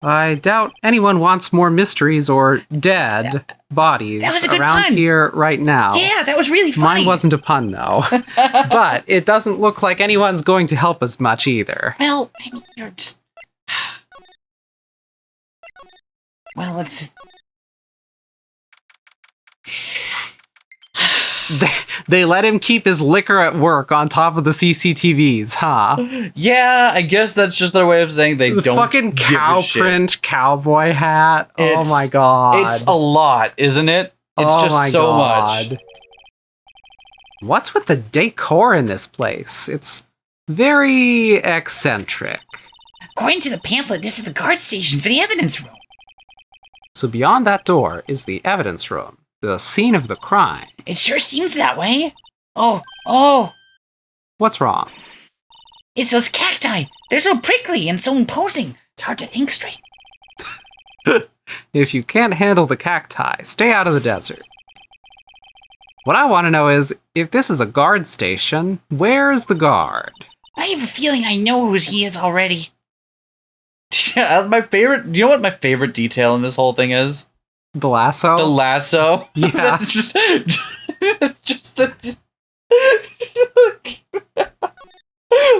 I doubt anyone wants more mysteries or dead bodies
That was a good
around
pun.
here right now.
Yeah, that was really funny.
Mine wasn't a pun, though. But it doesn't look like anyone's going to help us much either.
Well, I mean, you're just... Well, let's...
They let him keep his liquor at work on top of the CCTVs, huh?
Yeah, I guess that's just their way of saying they
The
don't
fucking
give
cow
a shit.
print cowboy hat.
It's-
Oh my god.
It's a lot, isn't it? It's
Oh
just
my
so
God.
much.
What's with the decor in this place? It's very eccentric.
According to the pamphlet, this is the guard station for the evidence room.
So beyond that door is the evidence room, the scene of the crime.
It sure seems that way. Oh,
What's wrong?
it's those cacti. They're so prickly and so imposing. It's hard to think straight.
If you can't handle the cacti, stay out of the desert. What I want to know is, if this is a guard station, where's the guard?
I have a feeling I know who he is already.
Yeah, my favorite. Do you know what my favorite detail in this whole thing is?
The lasso?
The lasso.
Yeah.
That's just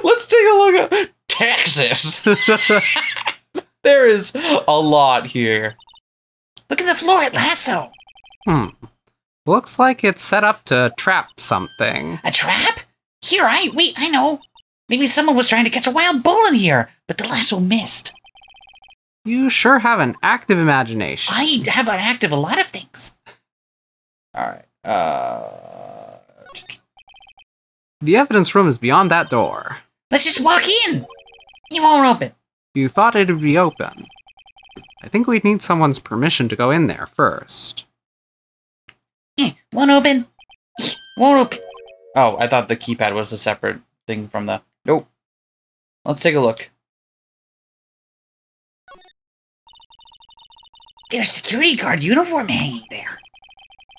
Let's take a look at Texas. There is a lot here.
Look at the floor at Lasso.
Looks like it's set up to trap something.
A trap? Wait, I know. Maybe someone was trying to catch a wild bull in here, but the lasso missed.
You sure have an active imagination.
I have an active a lot of things.
Alright.
The evidence room is beyond that door.
Let's just walk in. You won't open.
You thought it'd be open. I think we'd need someone's permission to go in there first.
Won't open. Won't open.
Oh, I thought the keypad was a separate thing from the... Nope. Let's take a look.
There's a security guard uniform hanging there.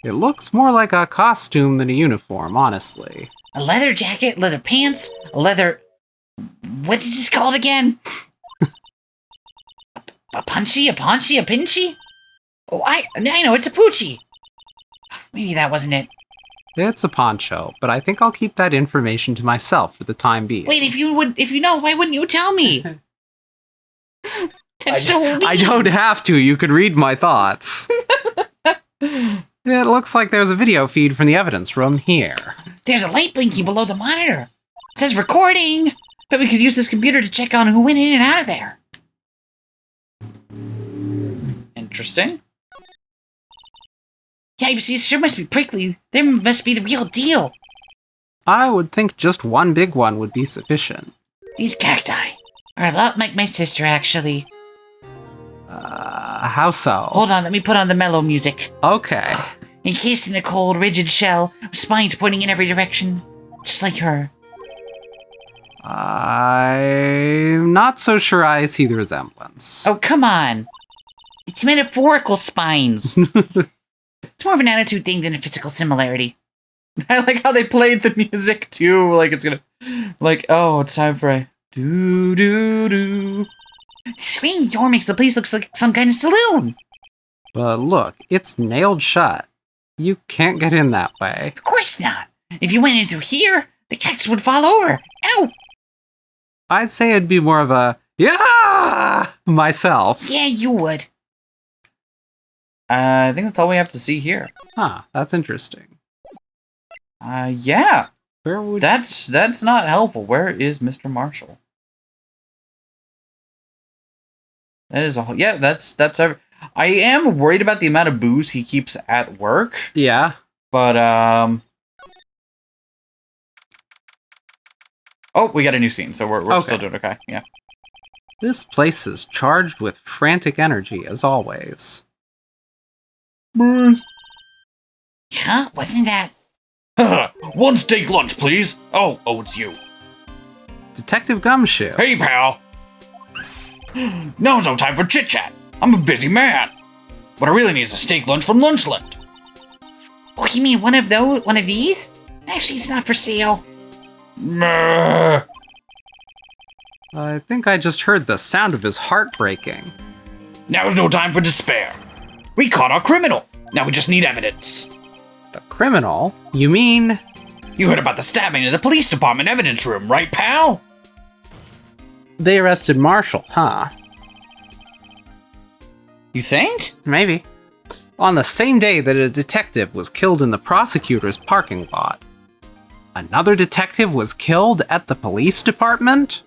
It looks more like a costume than a uniform, honestly.
A leather jacket, leather pants, a leather... What is this called again? a punchy, a paunchy, a pinchy? Oh, I know, it's a poochie. Maybe that wasn't it.
It's a poncho, but I think I'll keep that information to myself for the time being.
Wait, if you know, why wouldn't you tell me? That's so mean.
I don't have to. You could read my thoughts. It looks like there's a video feed from the evidence room here.
There's a light blinking below the monitor. It says recording. But we could use this computer to check on who went in and out of there.
Interesting.
Yeah, you see, it sure must be prickly. There must be the real deal.
I would think just one big one would be sufficient.
These cacti are a lot like my sister, actually.
How so?
Hold on, let me put on the mellow music.
Okay.
Encased in a cold, rigid shell, with spines pointing in every direction, just like her.
I'm not so sure I see the resemblance.
Oh, come on. It's metaphorical spines. It's more of an attitude thing than a physical similarity.
I like how they played the music too. Like it's gonna, like, oh, it's time for a do do do.
The swinging door makes the place look like some kind of saloon.
But look, it's nailed shut. You can't get in that way.
Of course not. If you went in through here, the cactus would fall over. Ow!
I'd say it'd be more of a, yeah, myself.
Yeah, you would.
I think that's all we have to see here.
Huh, that's interesting.
Yeah.
Where would
That's not helpful. Where is Mr. Marshall? That is a yeah. That's every. I am worried about the amount of booze he keeps at work.
Yeah.
But oh, we got a new scene, so we're
Okay.
still doing okay. Yeah.
This place is charged with frantic energy, as always.
Booze.
Huh? Wasn't that...
One steak lunch, please. Oh, it's you.
Detective Gumshoe.
Hey, pal. Now's no time for chit-chat. I'm a busy man. What I really need is a steak lunch from Lunchland.
Oh, you mean one of these? Actually, it's not for sale.
Meh.
I think I just heard the sound of his heart breaking.
Now's no time for despair. We caught our criminal. Now we just need evidence.
The criminal? You mean...
You heard about the stabbing in the police department evidence room, right, pal?
They arrested Marshall, huh?
You think?
Maybe. On the same day that a detective was killed in the prosecutor's parking lot. Another detective was killed at the police department?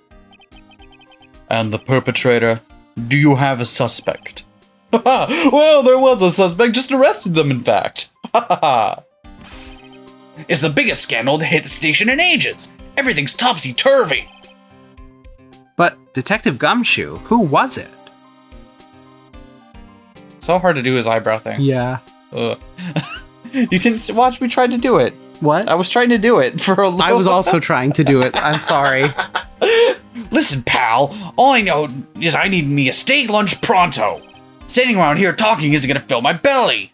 And the perpetrator? Do you have a suspect? Well, there was a suspect, just arrested them, in fact. It's the biggest scandal to hit the station in ages. Everything's topsy-turvy.
But Detective Gumshoe, who was it?
So hard to do his eyebrow thing.
Yeah.
Ugh. You didn't watch me try to do it.
What?
I was trying to do it for a little.
I was also trying to do it. I'm sorry.
Listen, pal, all I know is I need me a steak lunch pronto. Sitting around here talking isn't gonna fill my belly.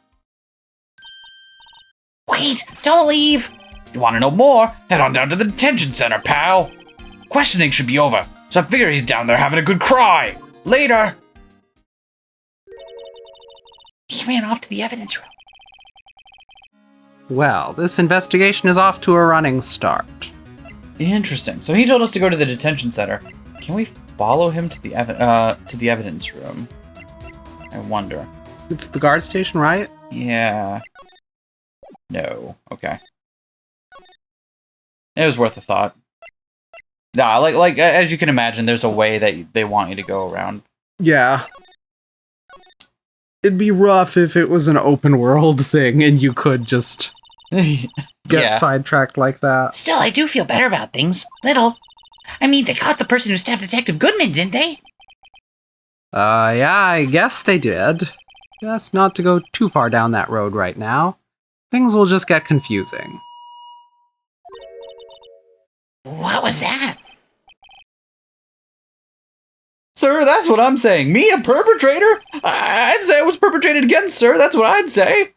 Wait, don't leave.
You wanna know more? Head on down to the detention center, pal. Questioning should be over, so I figure he's down there having a good cry. Later.
He ran off to the evidence room.
Well, this investigation is off to a running start.
Interesting. So he told us to go to the detention center. Can we follow him to the evidence room? I wonder.
It's the guard station, right?
Yeah. No. Okay. It was worth a thought. Nah, like as you can imagine, there's a way that they want you to go around.
Yeah. It'd be rough if it was an open world thing and you could just get sidetracked like that.
Still, I do feel better about things. Little. I mean, they caught the person who stabbed Detective Goodman, didn't they?
Yeah, I guess they did. Best not to go too far down that road right now. Things will just get confusing.
What was that?
Sir, that's what I'm saying. Me, a perpetrator? I'd say I was perpetrated against, sir. That's what I'd say.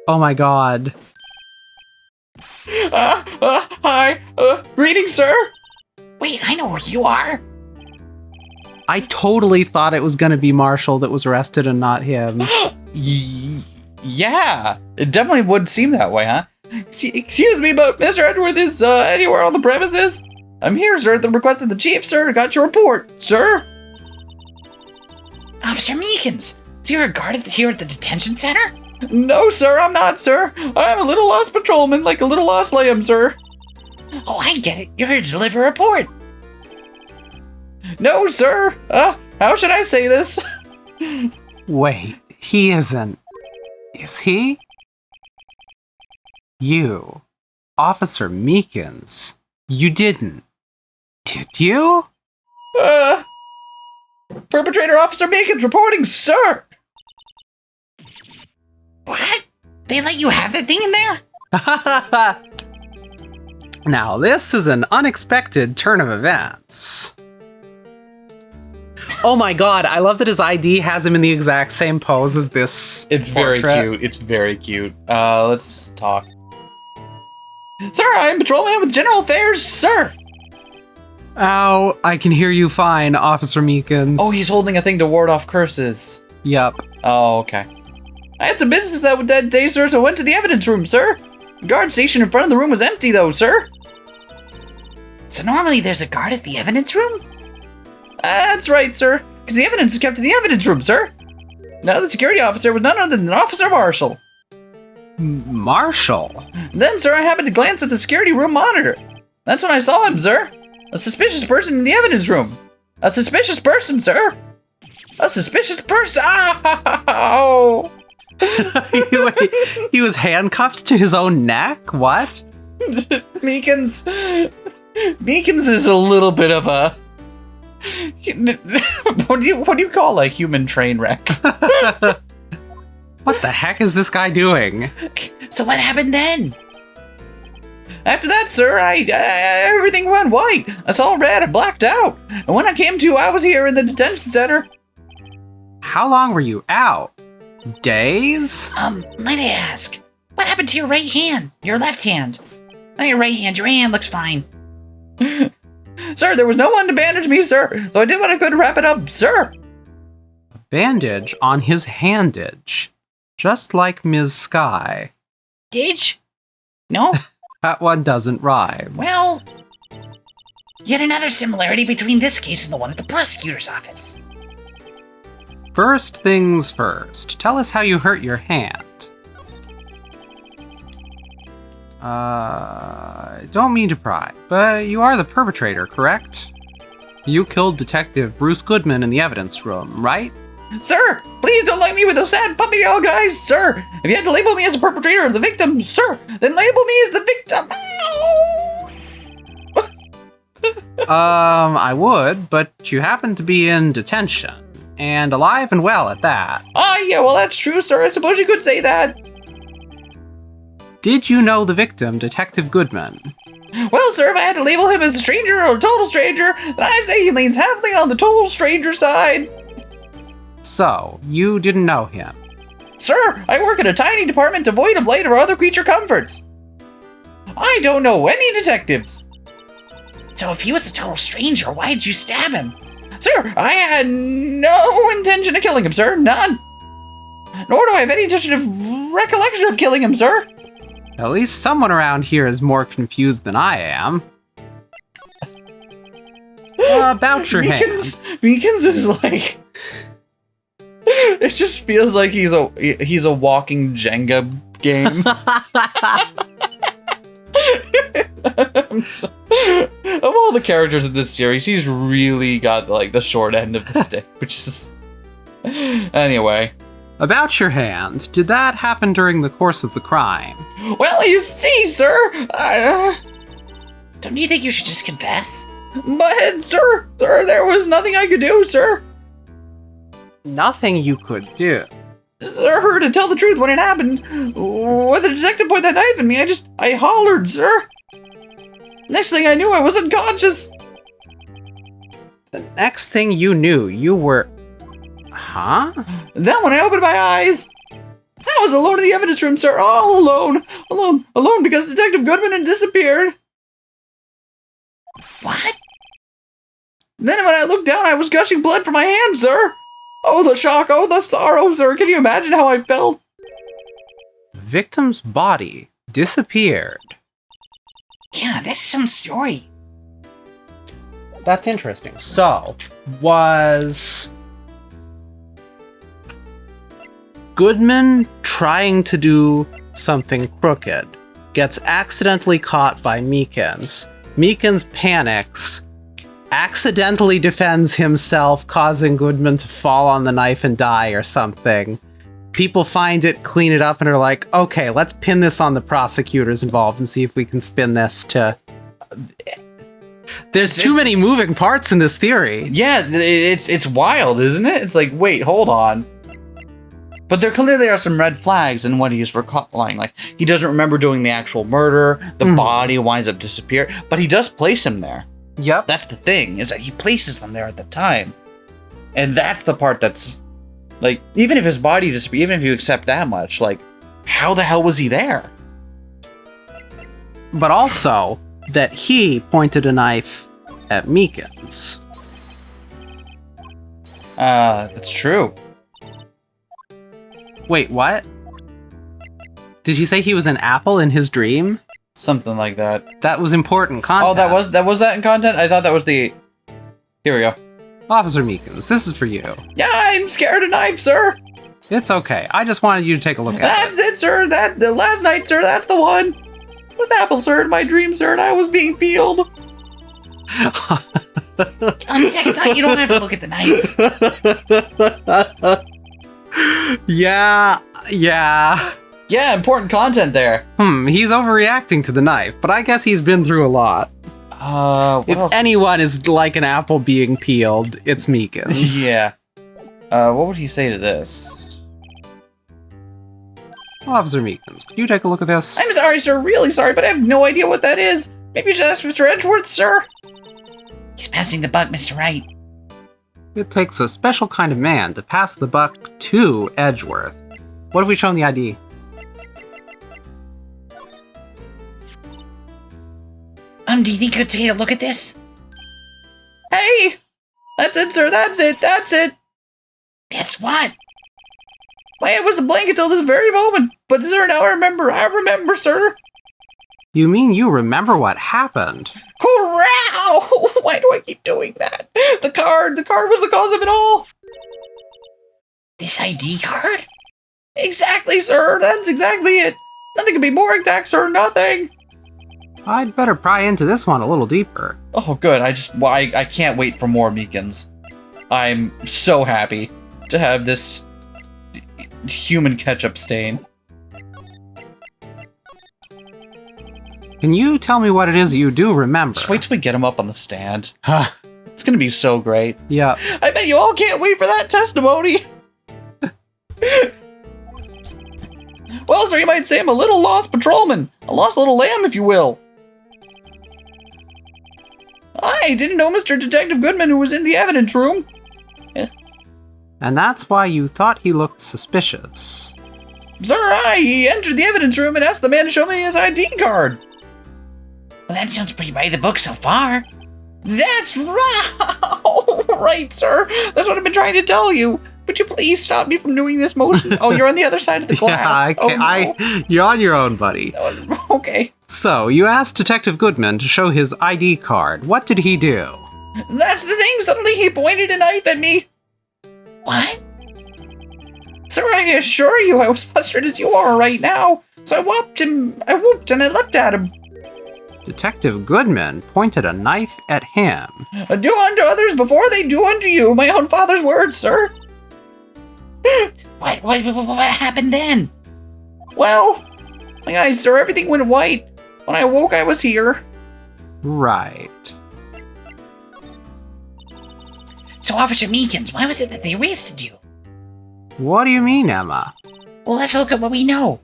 Oh my god.
Hi. Greetings, sir.
Wait, I know where you are.
I totally thought it was gonna be Marshall that was arrested and not him.
Yeah. It definitely would seem that way, huh? Excuse me, but Mr. Edgeworth is anywhere on the premises? I'm here, sir, at the request of the chief, sir. Got your report, sir.
Officer Meekins, so you're a guard here at the detention center?
No, sir, I'm not, sir. I'm a little lost patrolman, like a little lost lamb, sir.
Oh, I get it. You're here to deliver a report.
No, sir. How should I say this?
Wait, he isn't. Is he? You, Officer Meekins, you didn't. Did you?
Perpetrator Officer Meekins reporting, sir.
What? They let you have that thing in there?
Now, this is an unexpected turn of events. Oh my god, I love that his ID has him in the exact same pose as this.
It's
portrait.
very cute. It's very cute. Let's talk. Sir, I am patrolman with General Affairs, sir.
Ow, I can hear you fine, Officer Meekins.
Oh, he's holding a thing to ward off curses.
Yup.
Oh, okay. I had some business that day, sir, so I went to the evidence room, sir. The guard station in front of the room was empty, though, sir.
So normally there's a guard at the evidence room?
That's right, sir. Because the evidence is kept in the evidence room, sir. Now the security officer was none other than Officer Marshall.
Marshall?
Then, sir, I happened to glance at the security room monitor. That's when I saw him, sir. A suspicious person in the evidence room. A suspicious person, sir. A suspicious person. Ow!
He was handcuffed to his own neck? What?
Meekins is a little bit of a... What do you call a human train wreck?
What the heck is this guy doing?
So what happened then?
After that, sir, everything went white. I saw red, I blacked out. And when I came to, I was here in the detention center.
How long were you out? Days?
Might I ask, what happened to your right hand? Your left hand? Not your right hand, your hand looks fine.
Sir, there was no one to bandage me, sir. So I did what I could to wrap it up, sir.
A bandage on his handage. Just like Ms. Skye.
Didge? No?
That one doesn't rhyme.
Well, yet another similarity between this case and the one at the prosecutor's office.
First things first, tell us how you hurt your hand. I don't mean to pry, but you are the perpetrator, correct? You killed Detective Bruce Goodman in the evidence room, right?
Sir, please don't like me with those sad puppy dog eyes, sir. If you had to label me as a perpetrator of the victim, sir, then label me as the victim.
I would, but you happen to be in detention. And alive and well at that.
Yeah, well, that's true, sir. I suppose you could say that.
Did you know the victim, Detective Goodman?
Well, sir, if I had to label him as a stranger or a total stranger, then I'd say he leans heavily on the total stranger side.
So, you didn't know him?
Sir, I work in a tiny department devoid of light or other creature comforts. I don't know any detectives.
So if he was a total stranger, why did you stab him?
Sir, I had no intention of killing him, sir. None. Nor do I have any intention of recollection of killing him, sir.
At least someone around here is more confused than I am. About your hand.
Meekins is like... It just feels like he's a walking Jenga game.
Of all the characters in this series, he's really got like the short end of the stick, which is anyway.
About your hand, did that happen during the course of the crime?
Well, you see, sir,
Don't you think you should just confess?
but sir, there was nothing I could do, sir.
Nothing you could do.
Sir, to tell the truth, when it happened, when the detective pointed that knife at me, I hollered, sir. Next thing I knew, I was unconscious.
The next thing you knew, you were... Huh?
Then when I opened my eyes, I was alone in the evidence room, sir, all alone. Alone because Detective Goodman had disappeared.
What?
Then when I looked down, I was gushing blood from my hand, sir. Oh, the shock, oh, the sorrow, sir. Can you imagine how I felt?
The victim's body disappeared.
Yeah, that's some story.
That's interesting. So, was Goodman trying to do something crooked, gets accidentally caught by Meekins. Meekins panics, accidentally defends himself, causing Goodman to fall on the knife and die or something. People find it, clean it up, and are like, okay, let's pin this on the prosecutors involved and see if we can spin this to... There's too many moving parts in this theory.
Yeah, it's wild, isn't it? It's like, wait, hold on. But there clearly are some red flags in what he's recalling. Like, he doesn't remember doing the actual murder. The body winds up disappearing. But he does place him there.
Yep.
That's the thing, is that he places them there at the time. And that's the part that's... Like, even if his body disappeared, even if you accept that much, like, how the hell was he there?
But also, that he pointed a knife at Meekins.
That's true.
Wait, what? Did he say he was an apple in his dream?
Something like that.
That was important content.
Oh, that was that in content? I thought that was the... Here we go.
Officer Meekins, this is for you.
Yeah, I'm scared of knives, sir.
It's okay. I just wanted you to take a look at
That's it, sir. The last night, sir. That's the one. It was apple, sir, in my dream, sir, and I was being peeled.
On second thought, you don't have to look at the knife.
Yeah.
Yeah, important content there.
He's overreacting to the knife, but I guess he's been through a lot.
What
If
else?
anyone is like an apple being peeled, it's Meekins.
Yeah. What would he say to this?
Officer Meekins, could you take a look at this?
I'm sorry, sir. Really sorry, but I have no idea what that is. Maybe you should ask Mr. Edgeworth, sir.
He's passing the buck, Mr. Wright.
It takes a special kind of man to pass the buck to Edgeworth. What have we shown the ID?
Do you think you could take a look at this?
Hey! That's it, sir. That's it.
That's what?
My head was a blank until this very moment. But, sir, now I remember, sir.
You mean you remember what happened?
Corral! Why do I keep doing that? The card was the cause of it all.
This ID card?
Exactly, sir. That's exactly it. Nothing could be more exact, sir. Nothing.
I'd better pry into this one a little deeper.
Oh, good. I can't wait for more Meekins. I'm so happy to have this human ketchup stain.
Can you tell me what it is you do remember?
Just wait till we get him up on the stand. It's gonna be so great.
Yeah.
I bet you all can't wait for that testimony. Well, sir, you might say I'm a little lost patrolman. A lost little lamb, if you will. I didn't know Mr. Detective Goodman, who was in the evidence room.
And that's why you thought he looked suspicious.
Sir, he entered the evidence room and asked the man to show me his ID card.
Well, that sounds pretty by the book so far.
That's right! Right, sir. That's what I've been trying to tell you. Would you please stop me from doing this motion? Oh, you're on the other side of the glass.
You're on your own, buddy.
Okay.
So, you asked Detective Goodman to show his ID card. What did he do?
That's the thing. Suddenly he pointed a knife at me.
What?
Sir, I assure you I was flustered as you are right now. So I whooped and I leapt at him.
Detective Goodman pointed a knife at him.
Do unto others before they do unto you. My own father's words, sir.
What happened then?
Well, my eyes, sir, everything went white. When I awoke, I was here.
Right.
So, Officer Meekins, why was it that they arrested you?
What do you mean, Emma?
Well, let's look at what we know.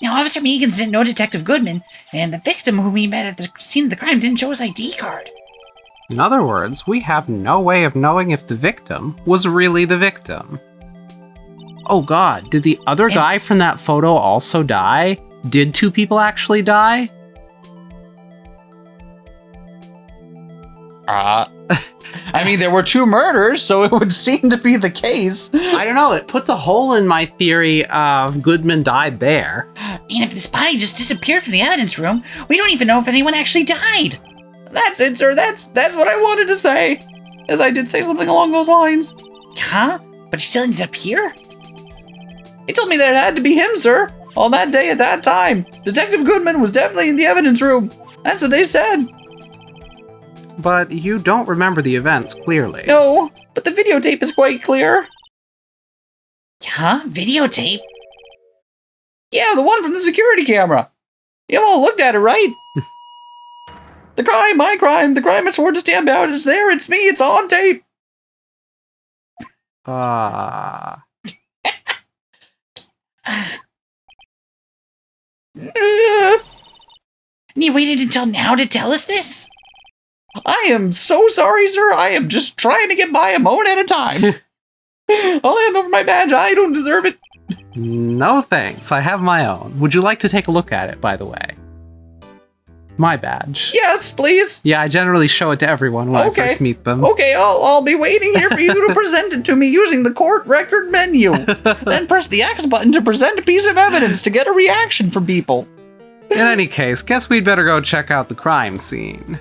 Now, Officer Meekins didn't know Detective Goodman, and the victim whom he met at the scene of the crime didn't show his ID card.
In other words, we have no way of knowing if the victim was really the victim. Oh god, did the other guy from that photo also die? Did two people actually die?
I mean, there were 2 murders, so it would seem to be the case.
I don't know, it puts a hole in my theory of Goodman died there.
And if this body just disappeared from the evidence room, we don't even know if anyone actually died.
That's it, sir. That's what I wanted to say. As I did say something along those lines.
Huh? But he still ended up here?
He told me that it had to be him, sir. On that day at that time. Detective Goodman was definitely in the evidence room. That's what they said.
But you don't remember the events clearly.
No, but the videotape is quite clear.
Huh? Videotape?
Yeah, the one from the security camera. You all looked at it, right? The crime, my crime, the crime I swore to stamp out. It's there, it's me, it's on tape.
And you waited until now to tell us this?
I am so sorry, sir. I am just trying to get by a moment at a time. I'll hand over my badge. I don't deserve it.
No thanks, I have my own. Would you like to take a look at it, by the way? My badge.
Yes, please.
Yeah, I generally show it to everyone when I first meet them.
Okay, I'll be waiting here for you to present it to me using the court record menu. Then press the X button to present a piece of evidence to get a reaction from people.
In any case, guess we'd better go check out the crime scene.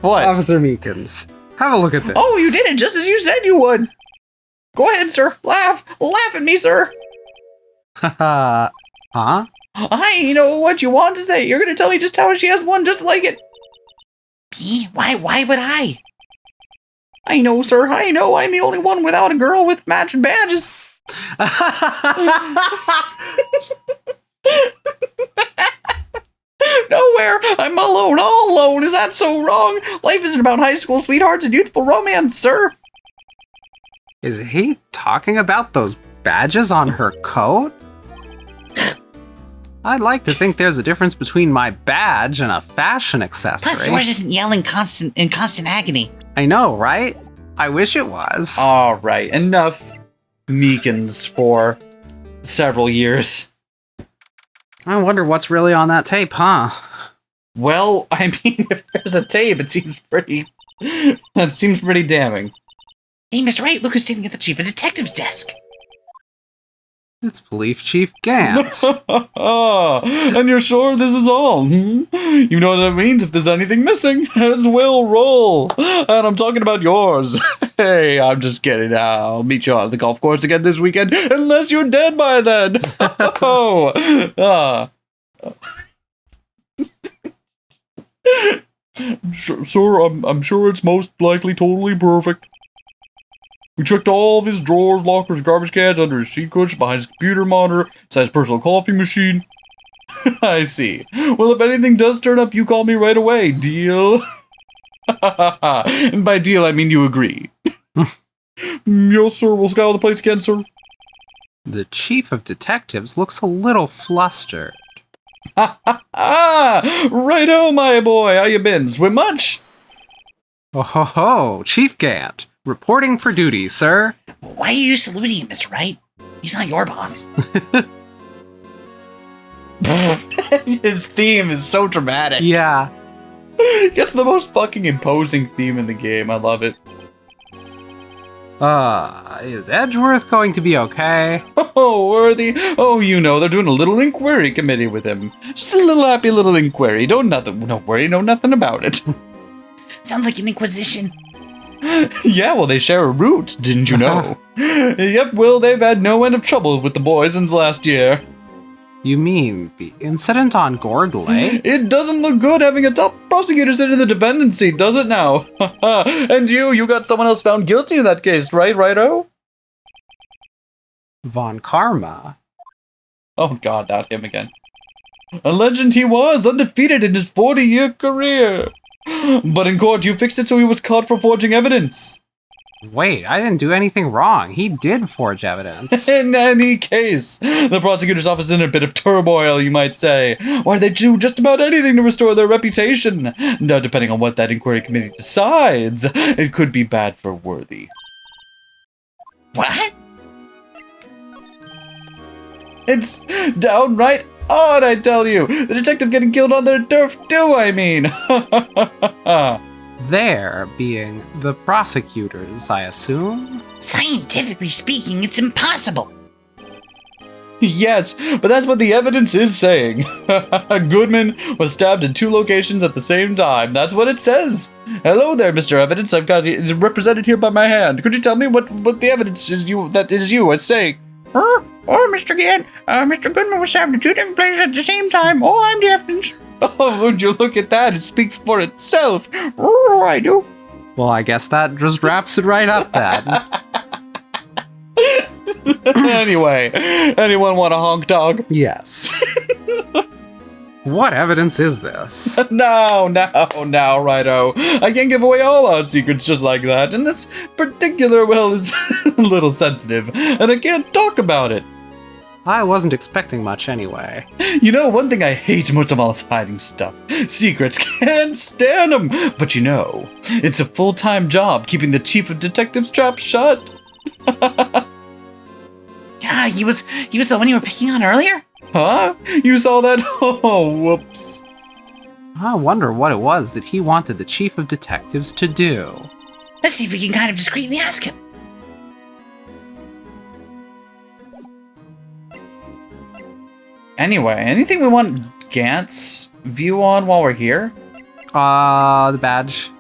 What?
Officer Meekins, have a look at this.
Oh, you did it just as you said you would. Go ahead, sir. Laugh. Laugh at me, sir.
Huh?
I know what you want to say. You're going to tell me just how she has one just like it.
Me? Why would I?
I know, sir. I know. I'm the only one without a girl with matching badges. Nowhere. I'm alone. All alone. Is that so wrong? Life isn't about high school sweethearts and youthful romance, sir.
Is he talking about those badges on her coat? I'd like to think there's a difference between my badge and a fashion accessory.
Plus, yours isn't yelling in constant agony.
I know, right? I wish it was.
All right, enough Meekins for several years.
I wonder what's really on that tape, huh?
Well, I mean, if there's a tape, it seems pretty... that seems pretty damning.
Hey, Mr. Wright, look who's standing at the chief of detective's desk.
It's Police Chief Gant.
And you're sure this is all? Hmm? You know what that means if there's anything missing. Heads will roll. And I'm talking about yours. Hey, I'm just kidding. I'll meet you on the golf course again this weekend, unless you're dead by then. Sir, I'm sure it's most likely totally perfect. We checked all of his drawers, lockers, garbage cans, under his seat cushion, behind his computer monitor, inside his personal coffee machine. I see. Well, if anything does turn up, you call me right away. Deal? And by deal, I mean you agree. Yes, sir. We'll scour the place again, sir.
The Chief of Detectives looks a little flustered.
Righto, my boy. How you been? Swim much?
Oh ho ho, Chief Gant. Reporting for duty, sir.
Why are you saluting him, Mr. Wright? He's not your boss.
His theme is so dramatic.
Yeah.
It's the most fucking imposing theme in the game. I love it.
Is Edgeworth going to be okay?
Oh, Worthy. Oh, you know, they're doing a little inquiry committee with him. Just a little happy little inquiry. Don't worry, know nothing about it.
Sounds like an inquisition.
Yeah, well, they share a route, didn't you know? Yep, well, they've had no end of trouble with the boys since last year.
You mean the incident on Gourd Lake?
It doesn't look good having a top prosecutor sit in the defendant's seat, does it now? And you got someone else found guilty in that case, right, righto?
Von Karma?
Oh god, not him again. A legend he was, undefeated in his 40-year career. But in court, you fixed it so he was caught for forging evidence.
Wait, I didn't do anything wrong. He did forge evidence.
In any case, the prosecutor's office is in a bit of turmoil, you might say. Why, they do just about anything to restore their reputation. Now, depending on what that inquiry committee decides, it could be bad for Worthy.
What?
It's downright odd, I tell you. The detective getting killed on their turf too, I mean.
There being the prosecutors, I assume?
Scientifically speaking, it's impossible.
Yes, but that's what the evidence is saying. Goodman was stabbed in 2 locations at the same time. That's what it says. Hello there, Mr. Evidence. I've got it represented here by my hand. Could you tell me what the evidence is is saying?
Mr. Gann, Mr. Goodman was stabbed in 2 different places at the same time. Oh, I'm the evidence.
Oh, would you look at that? It speaks for itself. Oh, I do.
Well, I guess that just wraps it right up then.
Anyway, anyone want a honk dog?
Yes. What evidence is this?
No, righto. I can't give away all our secrets just like that, and this particular will is a little sensitive, and I can't talk about it.
I wasn't expecting much anyway.
You know, one thing I hate most of all is hiding stuff. Secrets, can't stand them. But you know, it's a full-time job keeping the chief of detectives trap shut.
Yeah, he was the one you were picking on earlier?
Huh? You saw that? Oh, whoops.
I wonder what it was that he wanted the chief of detectives to do.
Let's see if we can kind of discreetly ask him.
Anyway, anything we want Gant's view on while we're here?
The badge.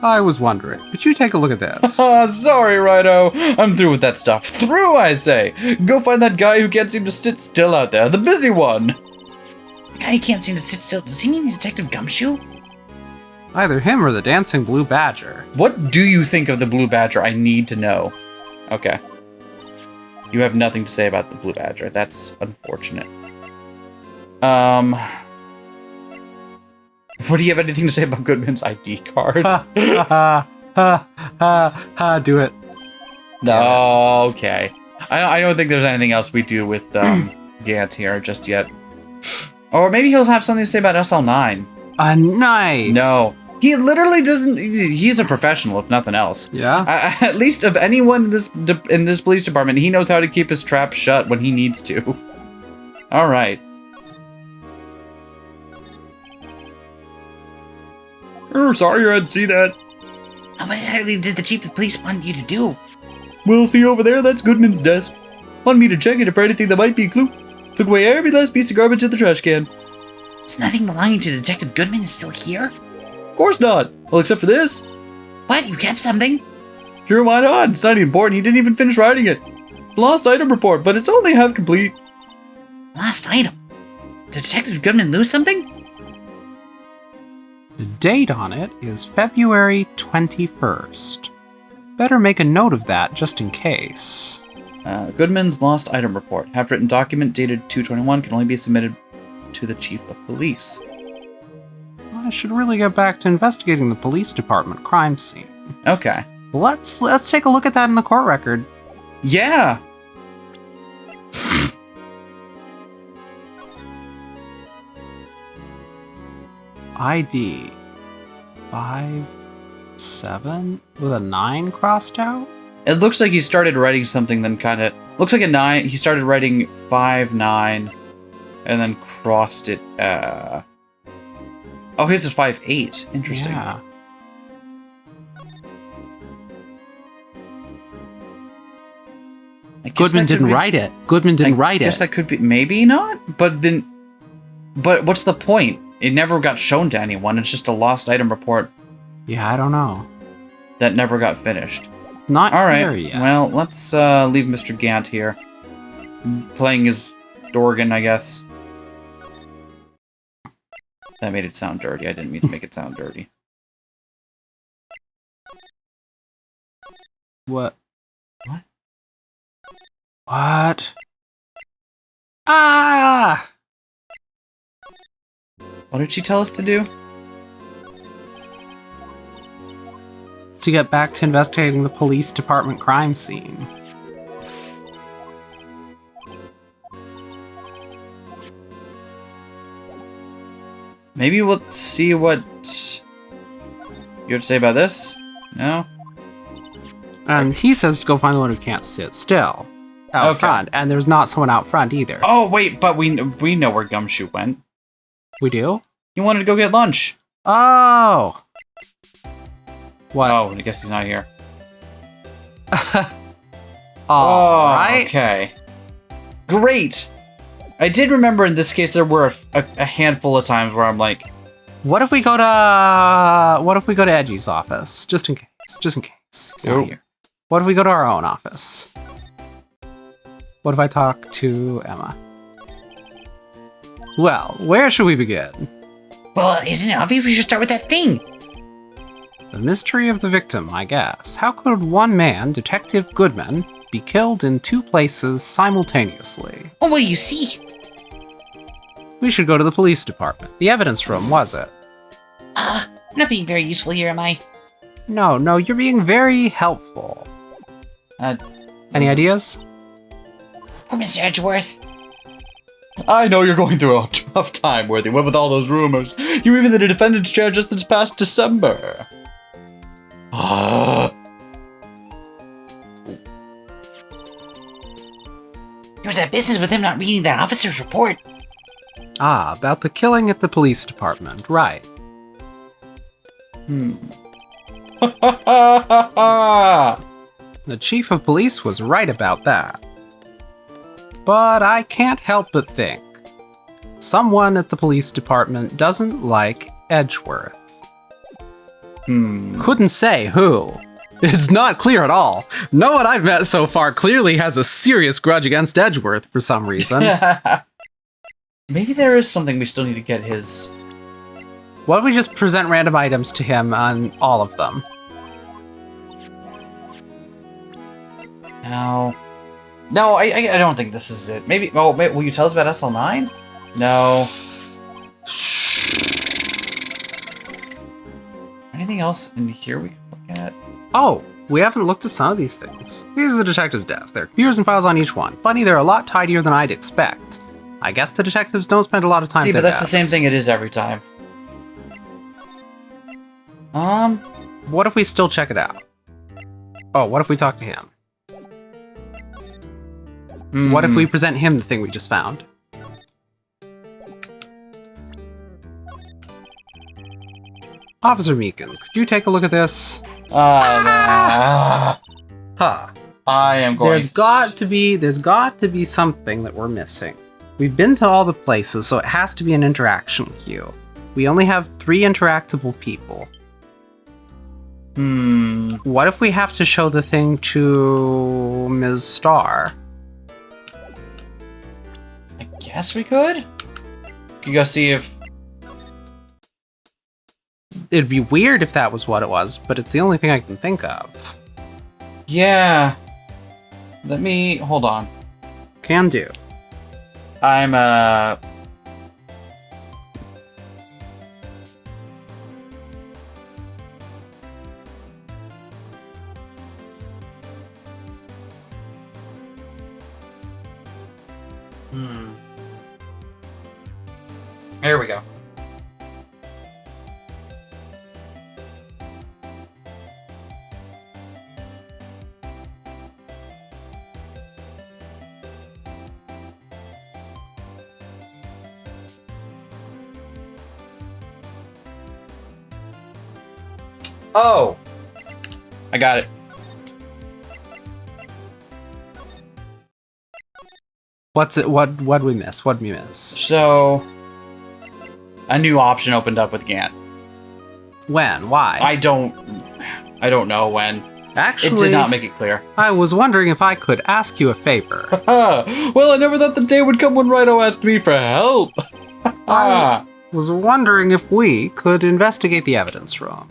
I was wondering, could you take a look at this?
Sorry, righto. I'm through with that stuff. Through, I say. Go find that guy who can't seem to sit still out there, the busy one.
The guy who can't seem to sit still, does he mean Detective Gumshoe?
Either him or the dancing blue badger.
What do you think of the Blue Badger? I need to know. Okay. You have nothing to say about the Blue Badger. That's unfortunate. What do you have anything to say about Goodman's ID card?
Do it.
No, okay. I don't think there's anything else we do with Gant here just yet. Or maybe he'll have something to say about SL9.
A knife!
No. He literally doesn't. He's a professional, if nothing else.
Yeah?
At least of anyone in this police department, he knows how to keep his trap shut when he needs to. All right.
Oh, sorry, I didn't see that.
What exactly did the chief of police want you to do?
We'll see over there. That's Goodman's desk. Want me to check it for anything that might be a clue. Took away every last piece of garbage in the trash can.
So nothing belonging to Detective Goodman is still here?
Of course not. Well, except for this.
What? You kept something?
Sure, why not? It's not even important. He didn't even finish writing it. It's a lost item report, but it's only half complete.
Last item. Did Detective Goodman lose something?
The date on it is February 21st. Better make a note of that just in case.
Goodman's lost item report. Half-written document dated 2/21 can only be submitted to the chief of police.
I should really get back to investigating the police department crime scene.
Okay.
Let's take a look at that in the court record.
Yeah.
ID 57 with a 9 crossed out?
It looks like he started writing something, then kind of looks like a 9. He started writing 5-9, and then crossed it. Oh, his is 5-8. Interesting.
Yeah. Goodman didn't write it. Goodman didn't write it.
I guess that could be, maybe not, but what's the point? it never got shown to anyone. It's just a lost item report
Yeah, I don't know.
that never got finished.
It's not
All
clear
right.
yet.
Well, let's leave Mr. Gant here, playing his organ, I guess. That made it sound dirty. I didn't mean to make it sound dirty.
What?
What?
What? Ah!
What did she tell us to do?
To get back to investigating the police department crime scene.
Maybe we'll see what you have to say about this? No?
And he says to go find the one who can't sit still. Out
Okay.
front. And there's not someone out front either.
Oh, wait, but we know where Gumshoe went.
We do?
He wanted to go get lunch.
Oh! What?
Oh, I guess he's not here.
Alright.
Okay. Great! I did remember in this case there were a handful of times where I'm like,
What if we go to Edgy's office? Just in case. Just in case. He's not
Nope.
here. What if we go to our own office? What if I talk to Emma? Well, where should we begin?
Well, isn't it obvious we should start with that thing?
The mystery of the victim, I guess. How could one man, Detective Goodman, be killed in two places simultaneously?
Oh, well, you see.
We should go to the police department. The evidence room, was it?
I'm not being very useful here, am I?
No, you're being very helpful. Any ideas?
Or Mr. Edgeworth?
I know you're going through a tough time, Worthy. What with all those rumors? You were even in a defendant's chair just this past December.
There was that business with him not reading that officer's report.
Ah, about the killing at the police department, right. The chief of police was right about that. But I can't help but think. Someone at the police department doesn't like Edgeworth. Couldn't say who. It's not clear at all. No one I've met so far clearly has a serious grudge against Edgeworth for some reason.
maybe there is something we still need to get his.
Why don't we just present random items to him on all of them?
No, I don't think this is it. Maybe. Oh, will you tell us about SL9? No. Anything else in here we can look at?
Oh, we haven't looked at some of these things. These are the detective's desk. There are computers and files on each one. Funny, they're a lot tidier than I'd expect. I guess the detectives don't spend a lot of time
See,
at
but
their
that's the same
desks.
thing it is every time.
What if we still check it out? Oh, what if we talk to him? What if we present him the thing we just found? Officer Meekins, could you take a look at this?
Huh. I am going.
There's got to be something that we're missing. We've been to all the places, so it has to be an interaction queue. We only have 3 interactable people. What if we have to show the thing to Ms. Starr?
I guess we could. You go see if.
It'd be weird if that was what it was, but it's the only thing I can think of.
Yeah. Let me hold on.
Can do.
I'm Here we go. Oh, I got it.
What's it? What'd we miss? What'd we miss?
So, A new option opened up with Gant.
When? Why?
I don't know when.
Actually,
It did not make it clear.
I was wondering if I could ask you a favor.
Well, I never thought the day would come when Righto asked me for help.
I was wondering if we could investigate the evidence room.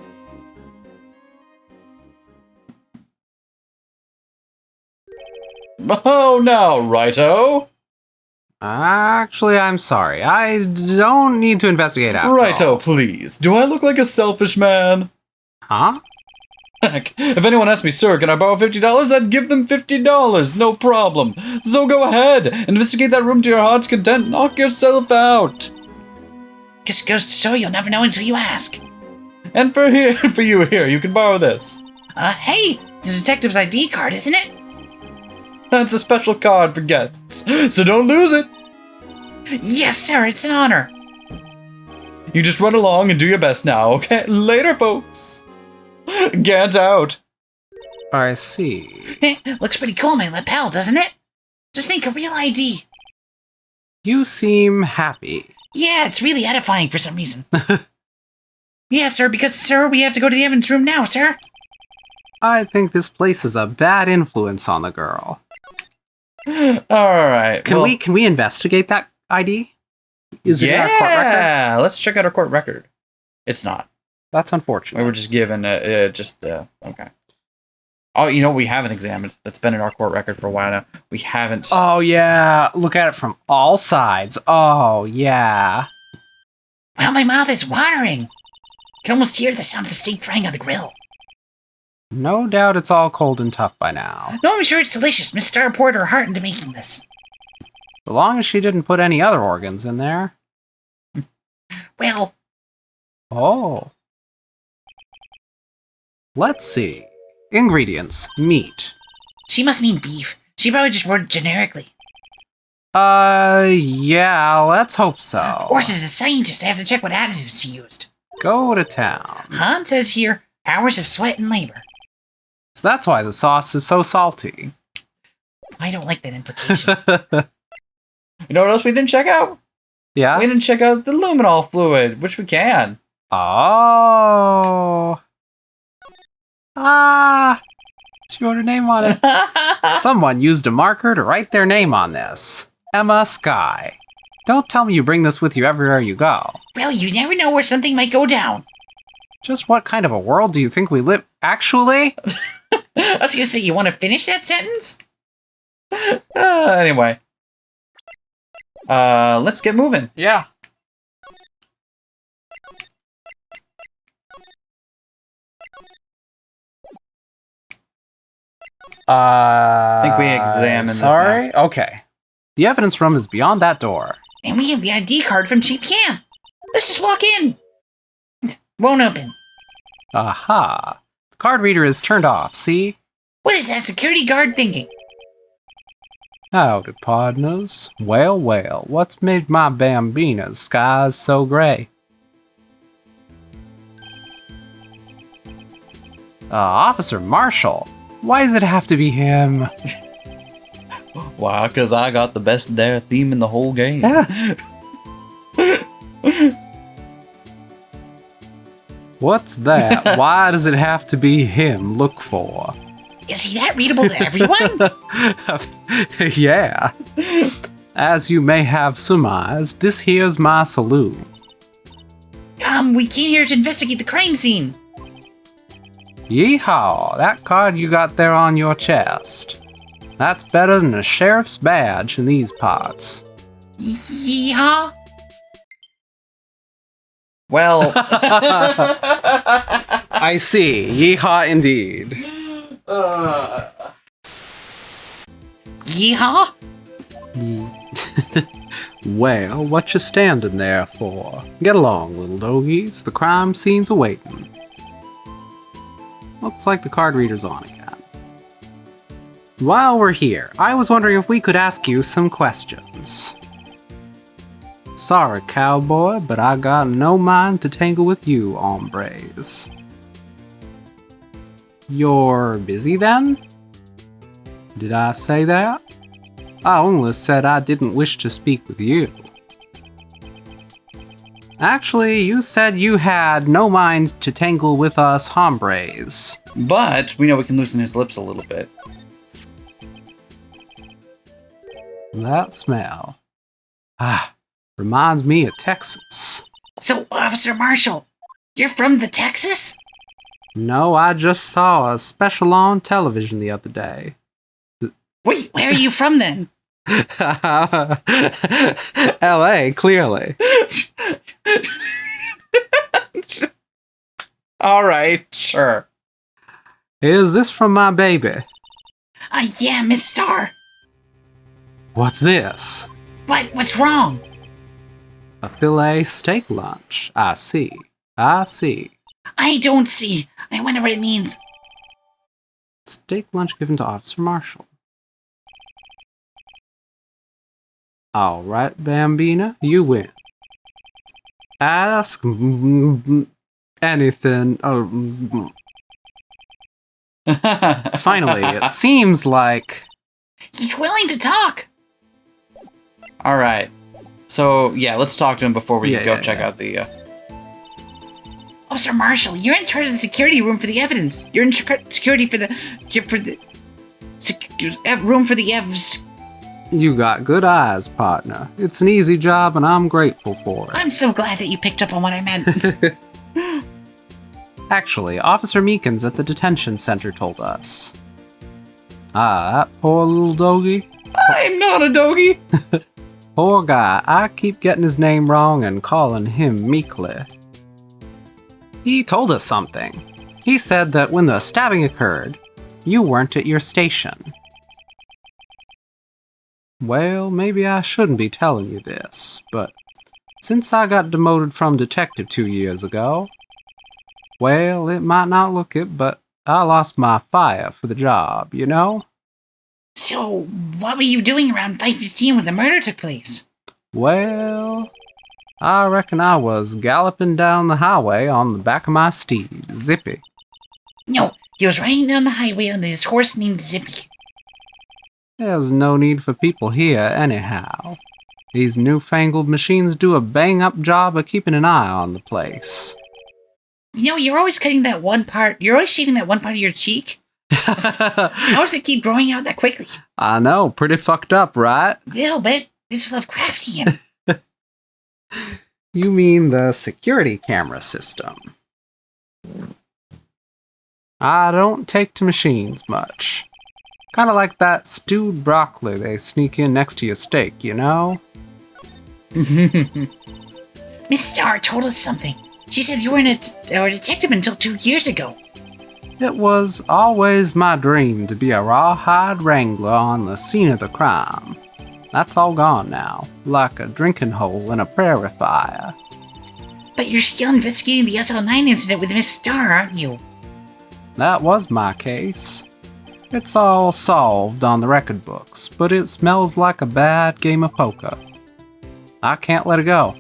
Oh, now, Righto.
Actually, I'm sorry. I don't need to investigate after
Righto,
all.
please. Do I look like a selfish man?
Huh?
Heck, if anyone asked me, sir, can I borrow $50? I'd give them $50, no problem. So go ahead, investigate that room to your heart's content, knock yourself out.
Guess it goes to show you'll never know until you ask.
And for you here, you can borrow this.
Hey, it's a detective's ID card, isn't it?
That's a special card for guests, so don't lose it.
Yes, sir, it's an honor.
You just run along and do your best now, okay? Later, folks. Get out.
I see.
Looks pretty cool, my lapel, doesn't it? Just think, a real ID.
You seem happy.
Yeah, it's really edifying for some reason. Yeah, sir, because, sir, we have to go to the evidence room now, sir.
I think this place is a bad influence on the girl.
Alright.
Can we investigate that ID? Is it in our court record?
Yeah, let's check out our court record. It's not.
That's
We
unfortunate.
were just given okay. Oh, you know what we haven't examined? That's been in our court record for a while now. We haven't.
Oh yeah, look at it from all sides. Oh yeah.
Well, my mouth is watering. I can almost hear the sound of the steak frying on the grill.
No doubt it's all cold and tough by now.
No, I'm sure it's delicious. Miss Starr poured her heart into making this.
As long as she didn't put any other organs in there.
Well,
Oh. Let's see. Ingredients. Meat.
she must mean beef. She probably just wrote it generically.
Yeah, let's hope so.
Of course, as a scientist, I have to check what additives she used.
Go to town.
Han says here, hours of sweat and labor.
So that's why the sauce is so salty.
I don't like that implication.
You know what else we didn't check out?
Yeah?
We didn't check out the luminol fluid, which we can.
Oh. Ah. She wrote her name on it. Someone used a marker to write their name on this. Lana Skye. Don't tell me you bring this with you everywhere you go.
Well, you never know where something might go down.
Just what kind of a world do you think we live? Actually?
I was gonna say, you want to finish that sentence?
Anyway. Let's get moving.
Yeah.
I think we examined this
Sorry? Okay. The evidence room is beyond that door.
And we have the ID card from Cheap Cam. Let's just walk in. Won't open.
Aha. The card reader is turned off, see?
What is that security guard thinking?
Howdy, partners. Well, well, what's made my bambina's skies so gray? Officer Marshall. Why does it have to be him?
Why? Because I got the best dare theme in the whole game.
What's that? Why does it have to be him? Look for.
Is he that readable to everyone?
Yeah. As you may have surmised, this here's my saloon.
We came here to investigate the crime scene.
Yeehaw, that card you got there on your chest. That's better than a sheriff's badge in these parts.
Yeehaw.
Well,
I see. Yeehaw indeed.
Yeehaw.
Well, what you standing there for? Get along, little doggies. The crime scene's awaiting. Looks like the card reader's on again. While we're here, I was wondering if we could ask you some questions. Sorry, cowboy, but I got no mind to tangle with you, hombres. You're busy then? Did I say that? I only said I didn't wish to speak with you. Actually, you said you had no mind to tangle with us hombres.
But we know we can loosen his lips a little bit.
That smell. Reminds me of Texas.
So, Officer Marshall, you're from the Texas?
No, I just saw a special on television the other day.
Wait, where are you from then?
LA, clearly.
All right, sure.
Is this from my baby?
Yeah, Miss Starr.
What's this?
What? What's wrong?
A filet steak lunch. I see.
I don't see. I wonder what it means.
Steak lunch given to Officer Marshall. All right, Bambina, you win. Ask anything. Finally, it seems like...
He's willing to talk.
All right. So, yeah, let's talk to him before we
Yeah,
check out the...
Officer Marshall, you're in charge of the security room for the evidence. You're in security for the room for the evs.
You got good eyes, partner. It's an easy job, and I'm grateful for it.
I'm so glad that you picked up on what I meant.
Actually, Officer Meekins at the detention center told us. That poor little doggy.
I'm not a doggy!
Poor guy, I keep getting his name wrong and calling him Meekly. He told us something. He said that when the stabbing occurred, you weren't at your station. Well, maybe I shouldn't be telling you this, but since I got demoted from detective 2 years ago, well, it might not look it, but I lost my fire for the job, you know?
So, what were you doing around 5:15 when the murder took place?
Well, I reckon I was galloping down the highway on the back of my steed, Zippy.
No, he was riding down the highway on this horse named Zippy.
There's no need for people here, anyhow. These newfangled machines do a bang-up job of keeping an eye on the place.
You know, you're always shaving that one part of your cheek. How does it keep growing out that quickly?
I know, pretty fucked up, right?
A little bit. It's Lovecraftian.
You mean the security camera system. I don't take to machines much. Kinda like that stewed broccoli they sneak in next to your steak, you know?
Miss Starr told us something. She said you weren't a detective until 2 years ago.
It was always my dream to be a rawhide wrangler on the scene of the crime. That's all gone now, like a drinking hole in a prairie fire.
But you're still investigating the SL9 incident with Miss Starr, aren't you?
That was my case. It's all solved on the record books, but it smells like a bad game of poker. I can't let it go.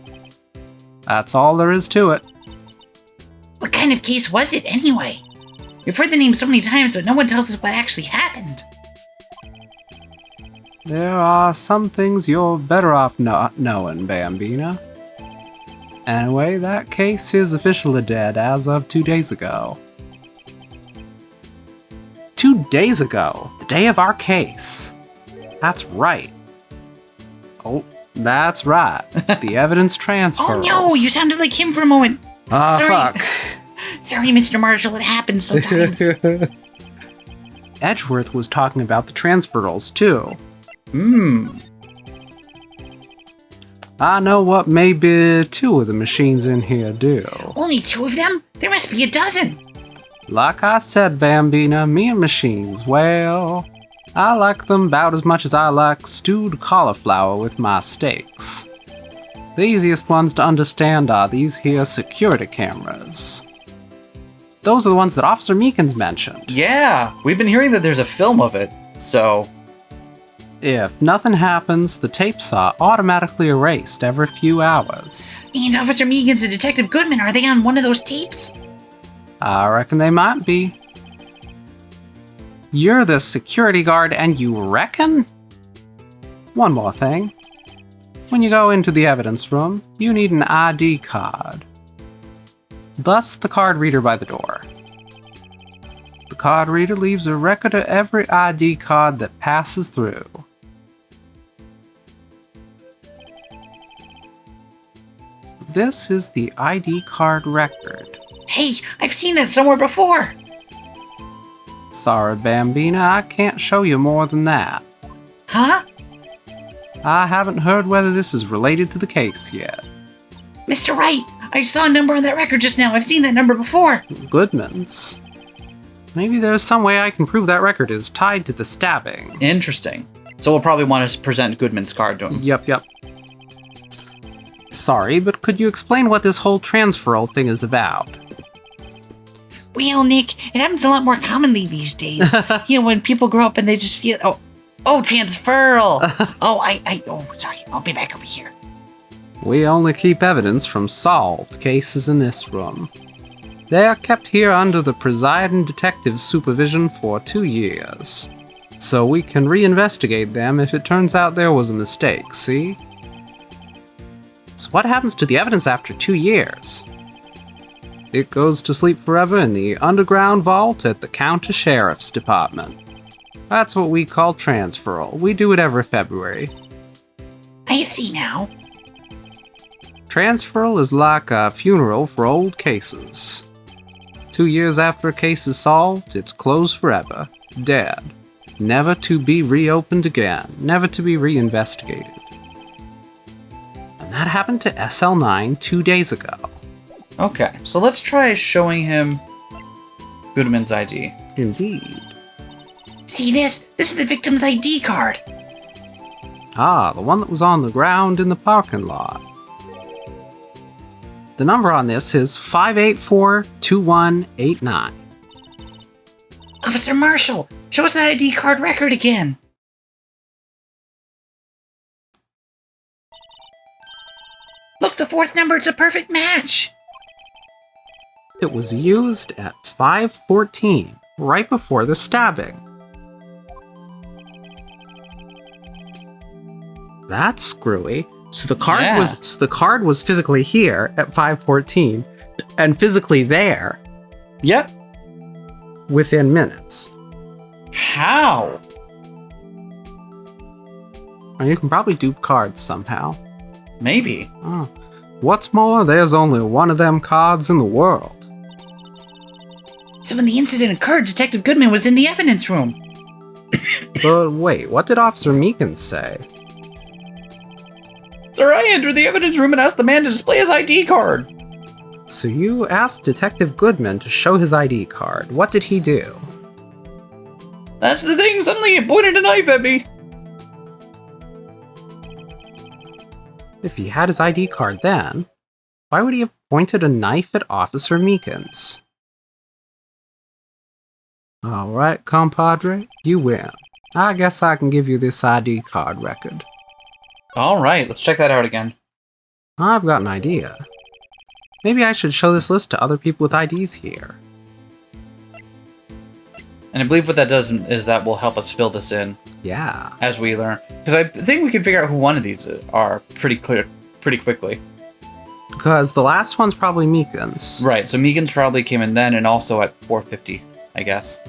That's all there is to it.
What kind of case was it, anyway? We've heard the name so many times, but no one tells us what actually happened.
There are some things you're better off not knowing, Bambina. Anyway, that case is officially dead as of 2 days ago. 2 days ago, the day of our case. That's right. Oh, that's right. The evidence transfers.
Oh no, you sounded like him for a moment.
Ah,
Sorry.
fuck.
Sorry, Mr. Marshall, it happens sometimes.
Edgeworth was talking about the transferals, too. I know what maybe 2 of the machines in here do.
Only 2 of them? There must be a dozen.
Like I said, Bambina, me and machines, well, I like them about as much as I like stewed cauliflower with my steaks. The easiest ones to understand are these here security cameras. Those are the ones that Officer Meekins mentioned.
Yeah, we've been hearing that there's a film of it, so...
If nothing happens, the tapes are automatically erased every few hours.
And Officer Meekins and Detective Goodman, are they on one of those tapes?
I reckon they might be. You're the security guard and you reckon? One more thing. When you go into the evidence room, you need an ID card. Thus, the card reader by the door. The card reader leaves a record of every ID card that passes through. This is the ID card record.
Hey, I've seen that somewhere before.
Sorry, Bambina, I can't show you more than that.
Huh?
I haven't heard whether this is related to the case yet.
Mr. Wright, I saw a number on that record just now. I've seen that number before.
Goodman's. Maybe there's some way I can prove that record is tied to the stabbing.
Interesting. So we'll probably want to present Goodman's card to him.
Yep. Sorry, but could you explain what this whole transferal thing is about?
Well, Nick, it happens a lot more commonly these days. When people grow up and they just feel, transferal. Sorry, I'll be back over here.
We only keep evidence from solved cases in this room. They are kept here under the presiding detective's supervision for 2 years. So we can reinvestigate them if it turns out there was a mistake, see? So what happens to the evidence after 2 years? It goes to sleep forever in the underground vault at the County Sheriff's Department. That's what we call transferal. We do it every February.
I see now.
Transferal is like a funeral for old cases. 2 years after a case is solved, it's closed forever. Dead. Never to be reopened again. Never to be reinvestigated. And that happened to SL9 2 days ago.
Okay, so let's try showing him Goodman's ID.
Indeed.
See this? This is the victim's ID card.
Ah, the one that was on the ground in the parking lot. The number on this is 584-2189.
Officer Marshall, show us that ID card record again. Look, the fourth number, it's a perfect match.
It was used at 5:14, right before the stabbing. That's screwy. So the card was physically here at 5:14, and physically there
Yep.
within minutes.
How?
And you can probably dupe cards somehow.
Maybe.
Oh. What's more, there's only one of them cards in the world.
So when the incident occurred, Detective Goodman was in the evidence room.
But wait, what did Officer Meekins say?
Sir, I entered the evidence room and asked the man to display his ID card.
So you asked Detective Goodman to show his ID card. What did he do?
That's the thing, suddenly he pointed a knife at me.
If he had his ID card then, why would he have pointed a knife at Officer Meekins? Alright, compadre, you win. I guess I can give you this ID card record.
Alright, let's check that out again.
I've got an idea. Maybe I should show this list to other people with IDs here.
And I believe what that does is that will help us fill this in
Yeah.
as we learn. Because I think we can figure out who one of these are pretty quickly.
Because the last one's probably Meekins.
Right, so Meekins probably came in then and also at 450, I guess.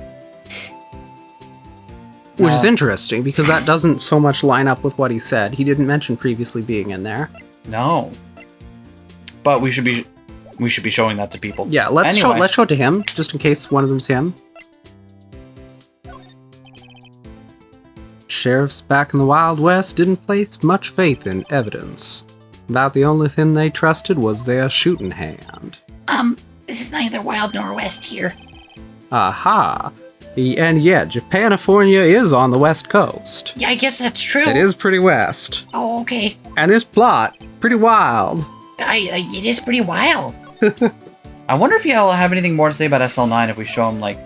Which is interesting, because that doesn't so much line up with what he said. He didn't mention previously being in there.
No. But we should be showing that to people.
Yeah, let's
Anyway.
show it to him, just in case one of them's him. Sheriffs back in the Wild West didn't place much faith in evidence. About the only thing they trusted was their shooting hand.
This is neither wild nor west here.
Aha! And yeah, Japanifornia is on the west coast.
Yeah, I guess that's true.
It is pretty west.
Oh, okay.
And this plot, pretty wild.
It is pretty wild.
I wonder if y'all have anything more to say about SL9 if we show him, like...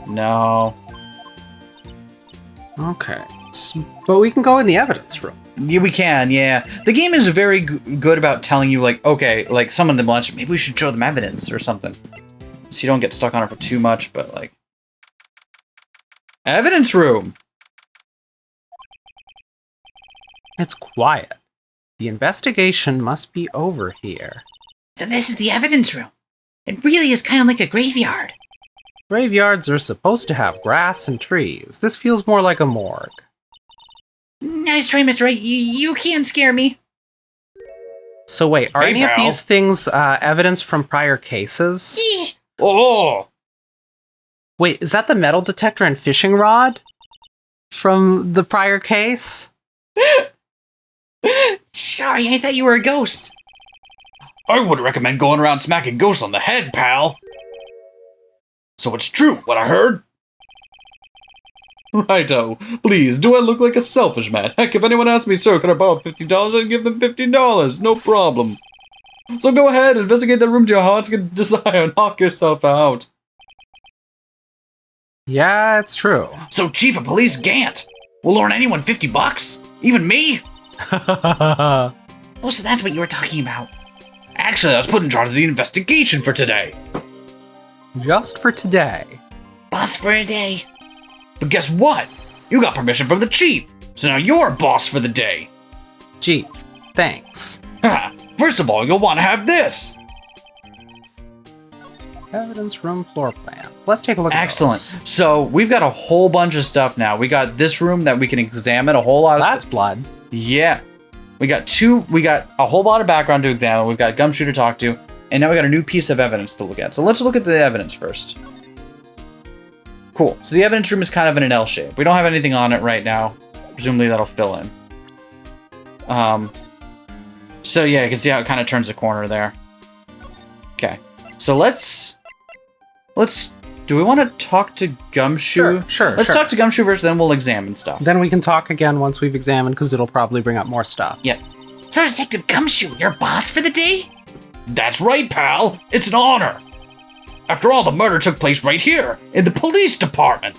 No.
Okay. But we can go in the evidence room.
Yeah, we can, yeah. The game is very good about telling you, like, okay, like, someone in the lunch, maybe we should show them evidence or something. So you don't get stuck on it for too much, but, like... Evidence room!
It's quiet. The investigation must be over here.
So this is the evidence room. It really is kind of like a graveyard.
Graveyards are supposed to have grass and trees. This feels more like a morgue.
Nice try, Mr. Wright. You can't scare me.
So wait, are
Hey,
any of
pal.
these things evidence from prior cases?
Eeh.
Oh!
Wait, is that the metal detector and fishing rod? From the prior case?
Sorry, I thought you were a ghost.
I would recommend going around smacking ghosts on the head, pal. So it's true, what I heard? Righto. Please, do I look like a selfish man? Heck, if anyone asked me, sir, could I borrow $50, I'd give them $50. No problem. So go ahead, investigate the room to your heart's desire, knock yourself out.
Yeah, it's true.
So Chief of Police Gant, will loan anyone $50? Even me?
Oh, so that's what you were talking about.
Actually, I was put in charge of the investigation for today.
Just for today.
Boss for a day.
But guess what? You got permission from the chief, so now you're boss for the day.
Gee, thanks.
First of all, you'll want to have this.
Evidence room floor plans. Let's take a look at
Excellent.
those.
So we've got a whole bunch of stuff now. We got this room that we can examine a whole lot of
That's blood.
Yeah. We got a whole lot of background to examine. We've got Gumshoe to talk to, and now we got a new piece of evidence to look at. So let's look at the evidence first. Cool. So the evidence room is kind of in an L shape. We don't have anything on it right now. Presumably that'll fill in. So yeah, you can see how it kind of turns the corner there. Okay. So let's do we want to talk to Gumshoe?
Sure.
Let's talk to Gumshoe first, then we'll examine stuff.
Then we can talk again once we've examined, because it'll probably bring up more stuff.
Yeah.
So, Detective Gumshoe, your boss for the day?
That's right, pal. It's an honor. After all, the murder took place right here, in the police department.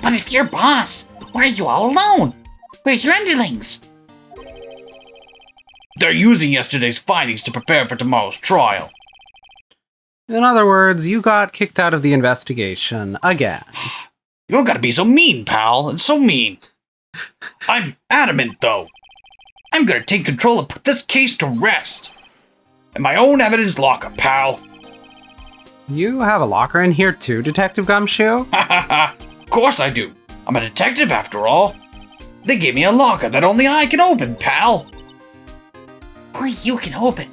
But if you're boss, why are you all alone? Where's your underlings?
They're using yesterday's findings to prepare for tomorrow's trial.
In other words, you got kicked out of the investigation again.
You don't gotta be so mean, pal. It's so mean. I'm adamant, though. I'm gonna take control and put this case to rest. In my own evidence locker, pal.
You have a locker in here too, Detective Gumshoe?
Ha ha ha. Of course I do. I'm a detective after all. They gave me a locker that only I can open, pal.
Only you can open.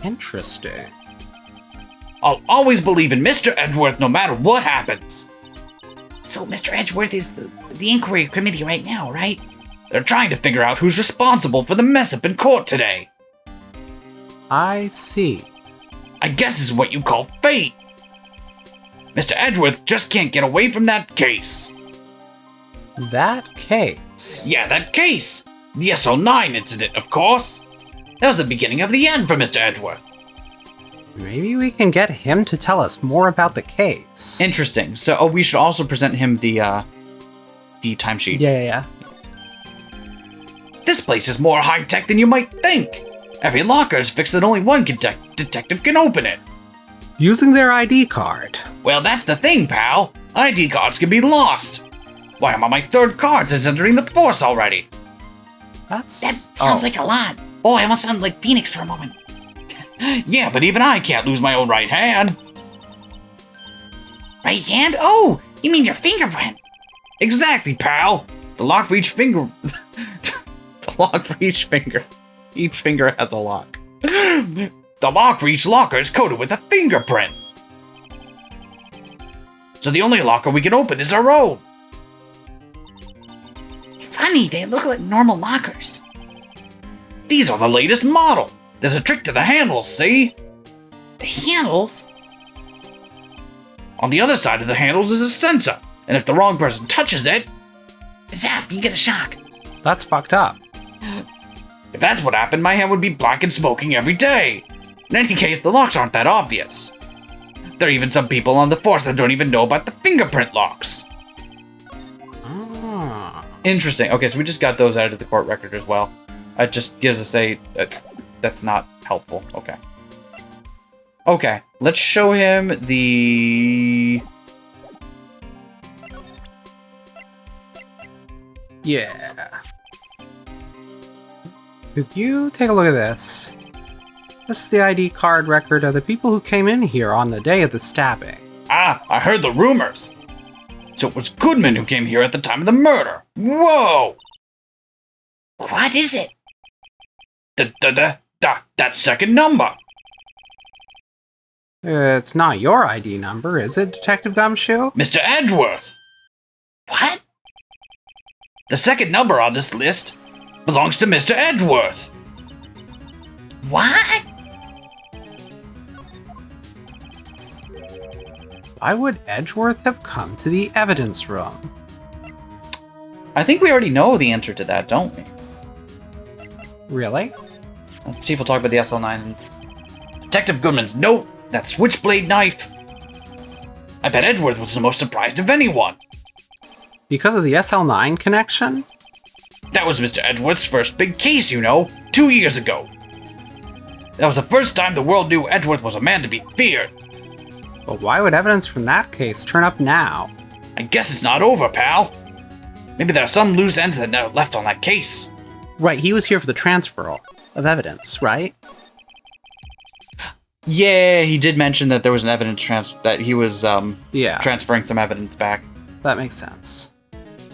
Interesting.
I'll always believe in Mr. Edgeworth no matter what happens.
So, Mr. Edgeworth is the inquiry committee right now, right?
They're trying to figure out who's responsible for the mess up in court today.
I see.
I guess this is what you call fate. Mr. Edgeworth just can't get away from that case.
That case.
Yeah, that case. The SO9 incident, of course. That was the beginning of the end for Mr. Edgeworth.
Maybe we can get him to tell us more about the case.
Interesting. So, we should also present him the timesheet.
Yeah.
This place is more high-tech than you might think. Every locker is fixed that only one detective can open it.
Using their ID card.
Well, that's the thing, pal. ID cards can be lost. Why, I'm on my third card since entering the force already.
That sounds like a lot. Oh, I almost sounded like Phoenix for a moment.
Yeah, but even I can't lose my own right hand.
Right hand? Oh, you mean your fingerprint.
Exactly, pal. The lock for each finger... the lock for each finger. Each finger has a lock. The lock for each locker is coated with a fingerprint. So the only locker we can open is our own.
Funny, they look like normal lockers.
These are the latest model. There's a trick to the handles, see?
The handles?
On the other side of the handles is a sensor, and if the wrong person touches it,
Zap, you get a shock.
That's fucked up.
if that's what happened, my hand would be black and smoking every day. In any case, the locks aren't that obvious. There are even some people on the force that don't even know about the fingerprint locks.
Ah.
Interesting. Okay, so we just got those added to the court record as well. It just gives us a... that's not helpful. Okay. Okay, let's show him the...
Yeah. Could you take a look at this? This is the ID card record of the people who came in here on the day of the stabbing.
Ah, I heard the rumors. So it was Goodman who came here at the time of the murder. Whoa!
What is it?
That second number.
It's not your ID number, is it, Detective Gumshoe?
Mr. Edgeworth.
What?
The second number on this list belongs to Mr. Edgeworth.
What?
Why would Edgeworth have come to the evidence room?
I think we already know the answer to that, don't we?
Really?
Let's see if we'll talk about the SL9.
Detective Goodman's note, that switchblade knife. I bet Edgeworth was the most surprised of anyone.
Because of the SL9 connection?
That was Mr. Edgeworth's first big case, 2 years ago. That was the first time the world knew Edgeworth was a man to be feared.
But why would evidence from that case turn up now?
I guess it's not over, pal. Maybe there are some loose ends that are left on that case.
Right, he was here for the transfer of evidence, right?
Yeah, he did mention that there was an evidence that he was
Yeah,
transferring some evidence back.
that makes sense.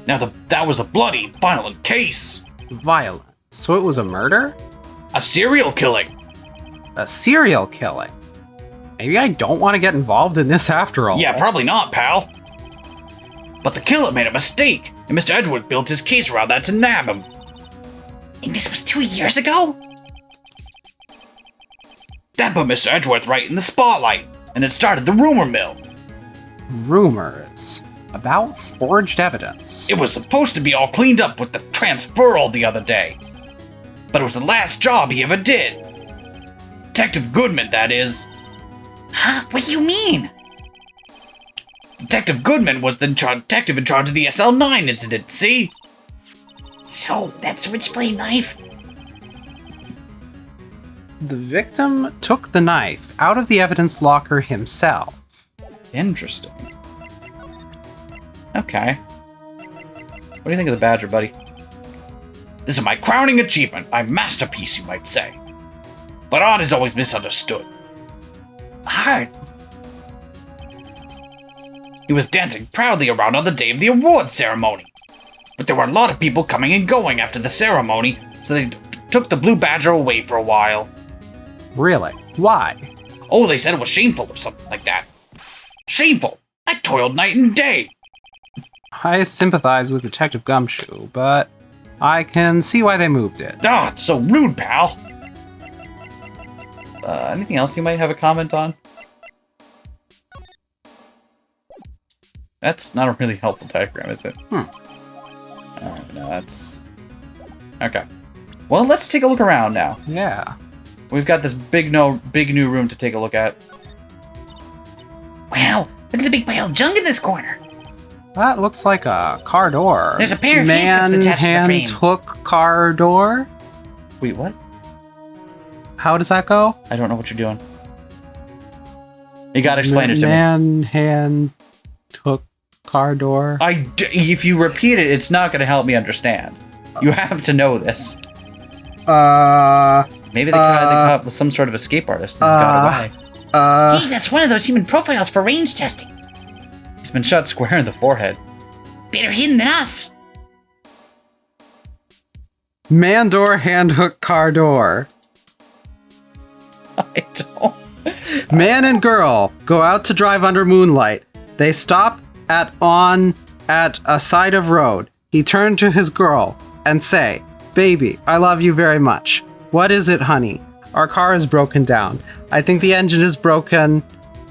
Now that was a bloody, violent case.
Violent. So it was a murder?
A serial killing.
A serial killing? Maybe I don't want to get involved in this after all.
Yeah, probably not, pal. But the killer made a mistake, and Mr. Edgeworth built his case around that to nab him.
And this was 2 years ago?
That put Mr. Edgeworth right in the spotlight, and it started the rumor mill.
Rumors about forged evidence.
It was supposed to be all cleaned up with the transferal the other day. But it was the last job he ever did. Detective Goodman, that is.
Huh? What do you mean?
Detective Goodman was the detective in charge of the SL9 incident, see?
So, that switchblade knife?
The victim took the knife out of the evidence locker himself.
Interesting. Okay. What do you think of the Badger, buddy?
This is my crowning achievement, my masterpiece, you might say. But art is always misunderstood.
Art?
He was dancing proudly around on the day of the award ceremony. But there were a lot of people coming and going after the ceremony, so they took the Blue Badger away for a while.
Really? Why?
Oh, they said it was shameful or something like that. Shameful! I toiled night and day.
I sympathize with Detective Gumshoe, but I can see why they moved it.
Ah, it's so rude, pal.
Anything else you might have a comment on? That's not a really helpful diagram, is it? No, that's... Okay. Well, let's take a look around now.
Yeah.
We've got this big new room to take a look at.
Wow, look at the big pile of junk in this corner.
That looks like a car door.
There's a pair of handcuffs attached to the frame.
Hook car door?
Wait, what?
How does that go?
I don't know what you're doing. You gotta explain it to me.
Man, hand, hook, car door.
If you repeat it, it's not gonna help me understand. You have to know this. Maybe they caught up with some sort of escape artist and got away.
Hey, that's one of those human profiles for range testing.
He's been shot square in the forehead.
Better hidden than us.
Man door, hand hook, car door.
I don't...
Man and girl go out to drive under moonlight. They stop at a side of road. He turned to his girl and say, "Baby, I love you very much. What is it, honey? Our car is broken down. I think the engine is broken.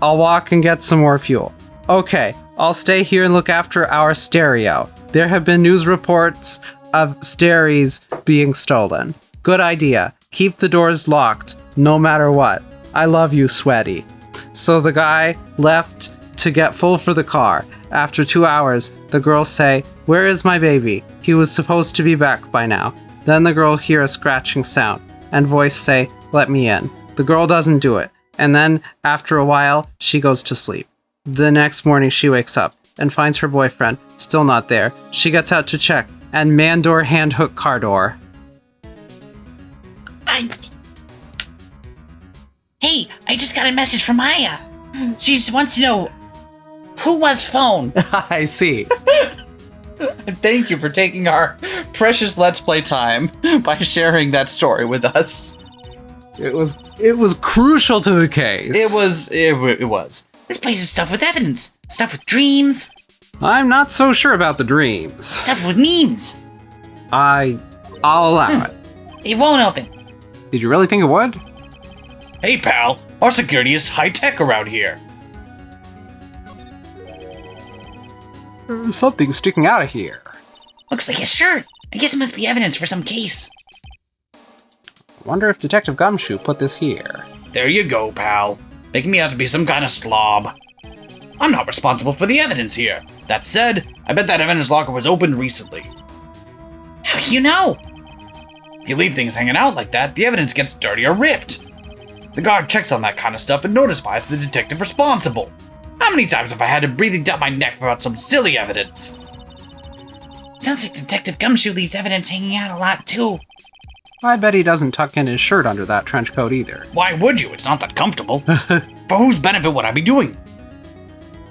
I'll walk and get some more fuel. Okay, I'll stay here and look after our stereo. There have been news reports of stereos being stolen. Good idea. Keep the doors locked, no matter what. I love you, sweaty." So the guy left to get full for the car. After 2 hours, the girls say, "Where is my baby? He was supposed to be back by now." Then the girl hears a scratching sound, and voice say, "Let me in." The girl doesn't do it, and then, after a while, she goes to sleep. The next morning she wakes up, and finds her boyfriend still not there. She gets out to check, and man door, hand hook, car door.
Hey, I just got a message from Maya. She just wants to know who was phone.
I see.
Thank you for taking our precious Let's Play time by sharing that story with us.
It was crucial to the case.
It was.
This place is stuffed with evidence. Stuffed with dreams.
I'm not so sure about the dreams.
Stuffed with memes.
I'll allow it.
It won't open.
Did you really think it would?
Hey, pal. Our security is high-tech around here.
There's something sticking out of here.
Looks like a shirt. I guess it must be evidence for some case.
Wonder if Detective Gumshoe put this here.
There you go, pal. Making me out to be some kind of slob. I'm not responsible for the evidence here. That said, I bet that evidence locker was opened recently.
How do you know?
If you leave things hanging out like that, the evidence gets dirty or ripped. The guard checks on that kind of stuff and notifies the detective responsible. How many times have I had him breathing down my neck about some silly evidence?
Sounds like Detective Gumshoe leaves evidence hanging out a lot, too.
I bet he doesn't tuck in his shirt under that trench coat either.
Why would you? It's not that comfortable. For whose benefit would I be doing?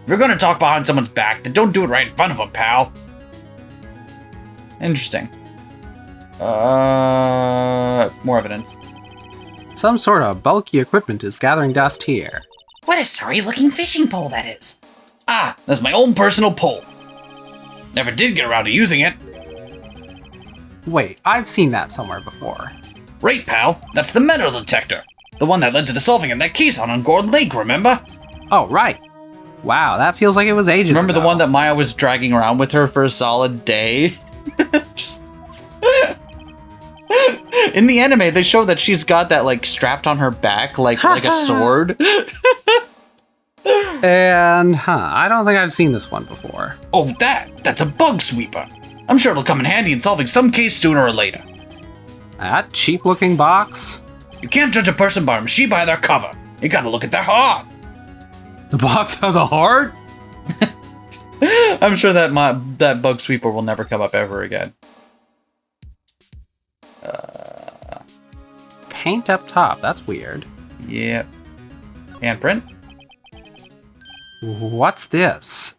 If you're gonna talk behind someone's back, then don't do it right in front of them, pal.
Interesting. More evidence.
Some sort of bulky equipment is gathering dust here.
What a sorry-looking fishing pole that is.
Ah, that's my own personal pole. Never did get around to using it.
Wait, I've seen that somewhere before.
Right, pal. That's the metal detector. The one that led to the solving of that case on Gord Lake, remember?
Oh, right. Wow, that feels like it was ages
Remember
ago.
the one that Maya was dragging around with her for a solid day? Just... In the anime, they show that she's got that, like, strapped on her back, like a sword.
And, I don't think I've seen this one before.
Oh, that's a bug sweeper. I'm sure it'll come in handy in solving some case sooner or later.
That cheap-looking box?
You can't judge a person by a machine by their cover. You gotta look at their heart.
The box has a heart?
I'm sure that bug sweeper will never come up ever again.
Paint up top, that's weird.
Yep. Handprint?
What's this?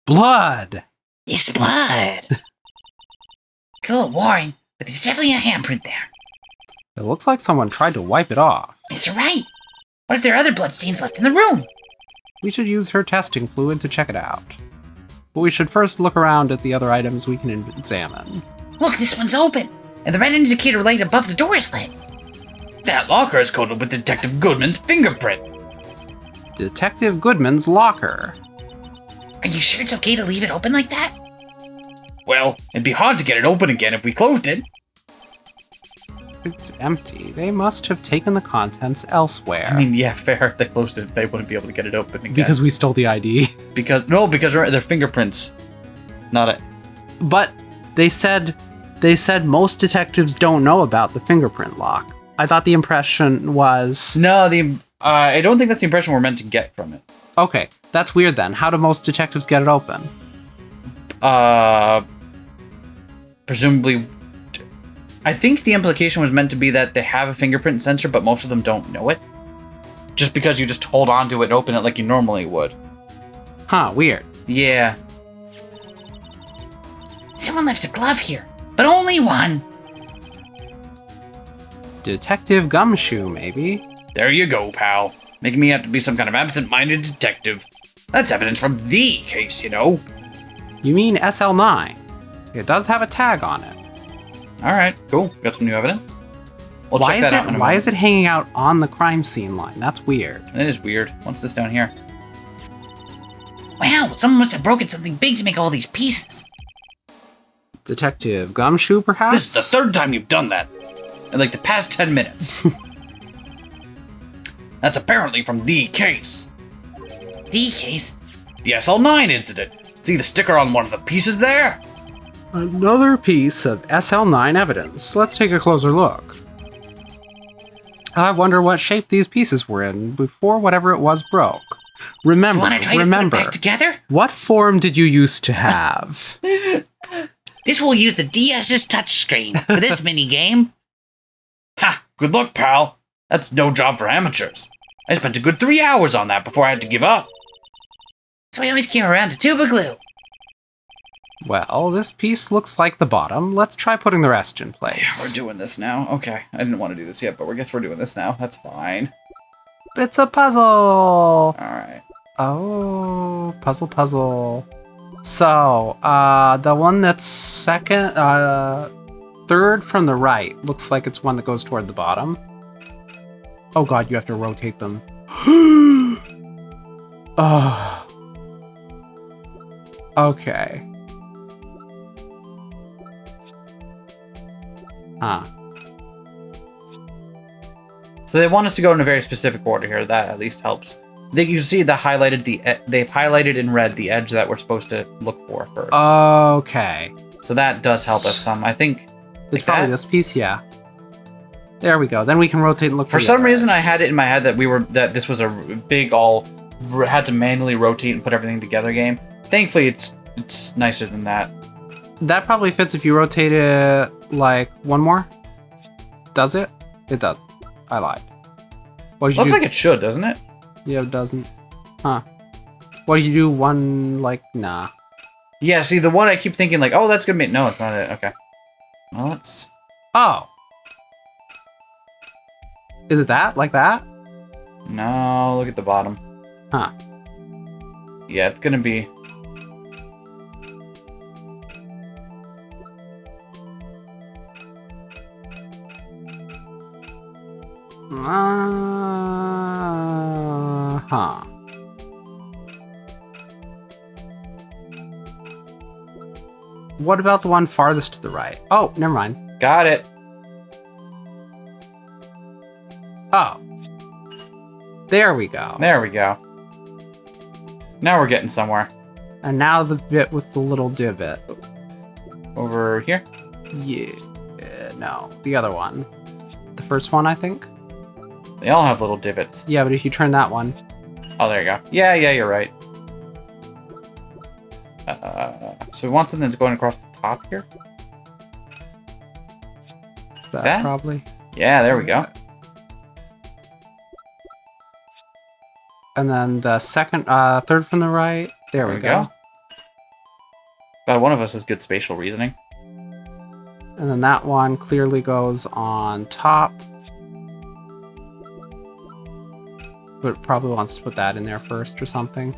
Blood!
It's blood. Cool, Warren, but there's definitely a handprint there.
It looks like someone tried to wipe it off.
Mr. Wright, what if there are other bloodstains left in the room?
We should use her testing fluid to check it out. But we should first look around at the other items we can examine.
Look, this one's open, and the red indicator light above the door is lit.
That locker is coated with Detective Goodman's fingerprint.
Detective Goodman's locker.
Are you sure it's okay to leave it open like that?
Well, it'd be hard to get it open again if we closed it.
It's empty. They must have taken the contents elsewhere.
I mean, yeah, fair. If they closed it, they wouldn't be able to get it open again.
Because we stole the ID.
Because they're fingerprints. Not it.
But they said most detectives don't know about the fingerprint lock. I thought the impression was...
No, I don't think that's the impression we're meant to get from it.
Okay, that's weird then. How do most detectives get it open?
Presumably... I think the implication was meant to be that they have a fingerprint sensor, but most of them don't know it. Just because you just hold on to it and open it like you normally would.
Huh, weird.
Yeah.
Someone left a glove here, but only one.
Detective Gumshoe, maybe?
There you go, pal. Making me out to be some kind of absent-minded detective. That's evidence from the case, you know.
You mean SL9? It does have a tag on it.
Alright, cool. Got some new evidence. We'll check that out in a
Why
moment.
is it hanging out on the crime scene line? That's weird.
It is weird. What's this down here?
Wow, someone must have broken something big to make all these pieces.
Detective Gumshoe, perhaps?
This is the third time you've done that.
In like the past 10 minutes.
That's apparently from the case.
The case?
The SL9 incident. See the sticker on one of the pieces there?
Another piece of SL9 evidence. Let's take a closer look. I wonder what shape these pieces were in before whatever it was broke. Remember,
You want to try to put it back together?
What form did you used to have?
This will use the DS's touchscreen for this mini game.
Ha! Good luck, pal. That's no job for amateurs. I spent a good 3 hours on that before I had to give up.
So we always came around to tube of glue.
Well, this piece looks like the bottom. Let's try putting the rest in
Yeah,
place.
we're doing this now. Okay. I didn't want to do this yet, but I guess we're doing this now. That's fine.
It's a puzzle!
Alright.
Oh, puzzle. So, the one that's third from the right looks like it's one that goes toward the bottom. Oh god, you have to rotate them. Oh. Okay. Huh.
So they want us to go in a very specific order here. That at least helps. You can see they've highlighted in red the edge that we're supposed to look for first.
Okay.
So that does help us some. I think
It's
like
probably
that.
this piece, yeah. There we go. Then we can rotate and look
For
the
some
other
reason,
edge.
I had it in my head that this was a big had to manually rotate and put everything together game. Thankfully, it's nicer than that.
That probably fits if you rotate it like one more. Does it? It does. I lied. What did you
Looks
do?
like it should, doesn't it?
Yeah, it doesn't. Huh. What do you do? One, like, nah.
Yeah. See, the one I keep thinking like, oh, that's gonna be. No, it's not it. Okay. Well, let's.
Oh. Is it that? Like that?
No, look at the bottom.
Huh.
Yeah, it's gonna be.
Huh. What about the one farthest to the right? Oh, never mind.
Got it.
Oh. There we go.
There we go. Now we're getting somewhere.
And now the bit with the little divot.
Over here.
Yeah. No, the other one. The first one, I think?
They all have little divots.
Yeah, but if you turn that one.
Oh, there you go. Yeah, you're right. So we want something that's going across the top here. That?
Probably.
Yeah, there we go.
And then the second, third from the right. There we go.
God, one of us has good spatial reasoning.
And then that one clearly goes on top. But probably wants to put that in there first or something.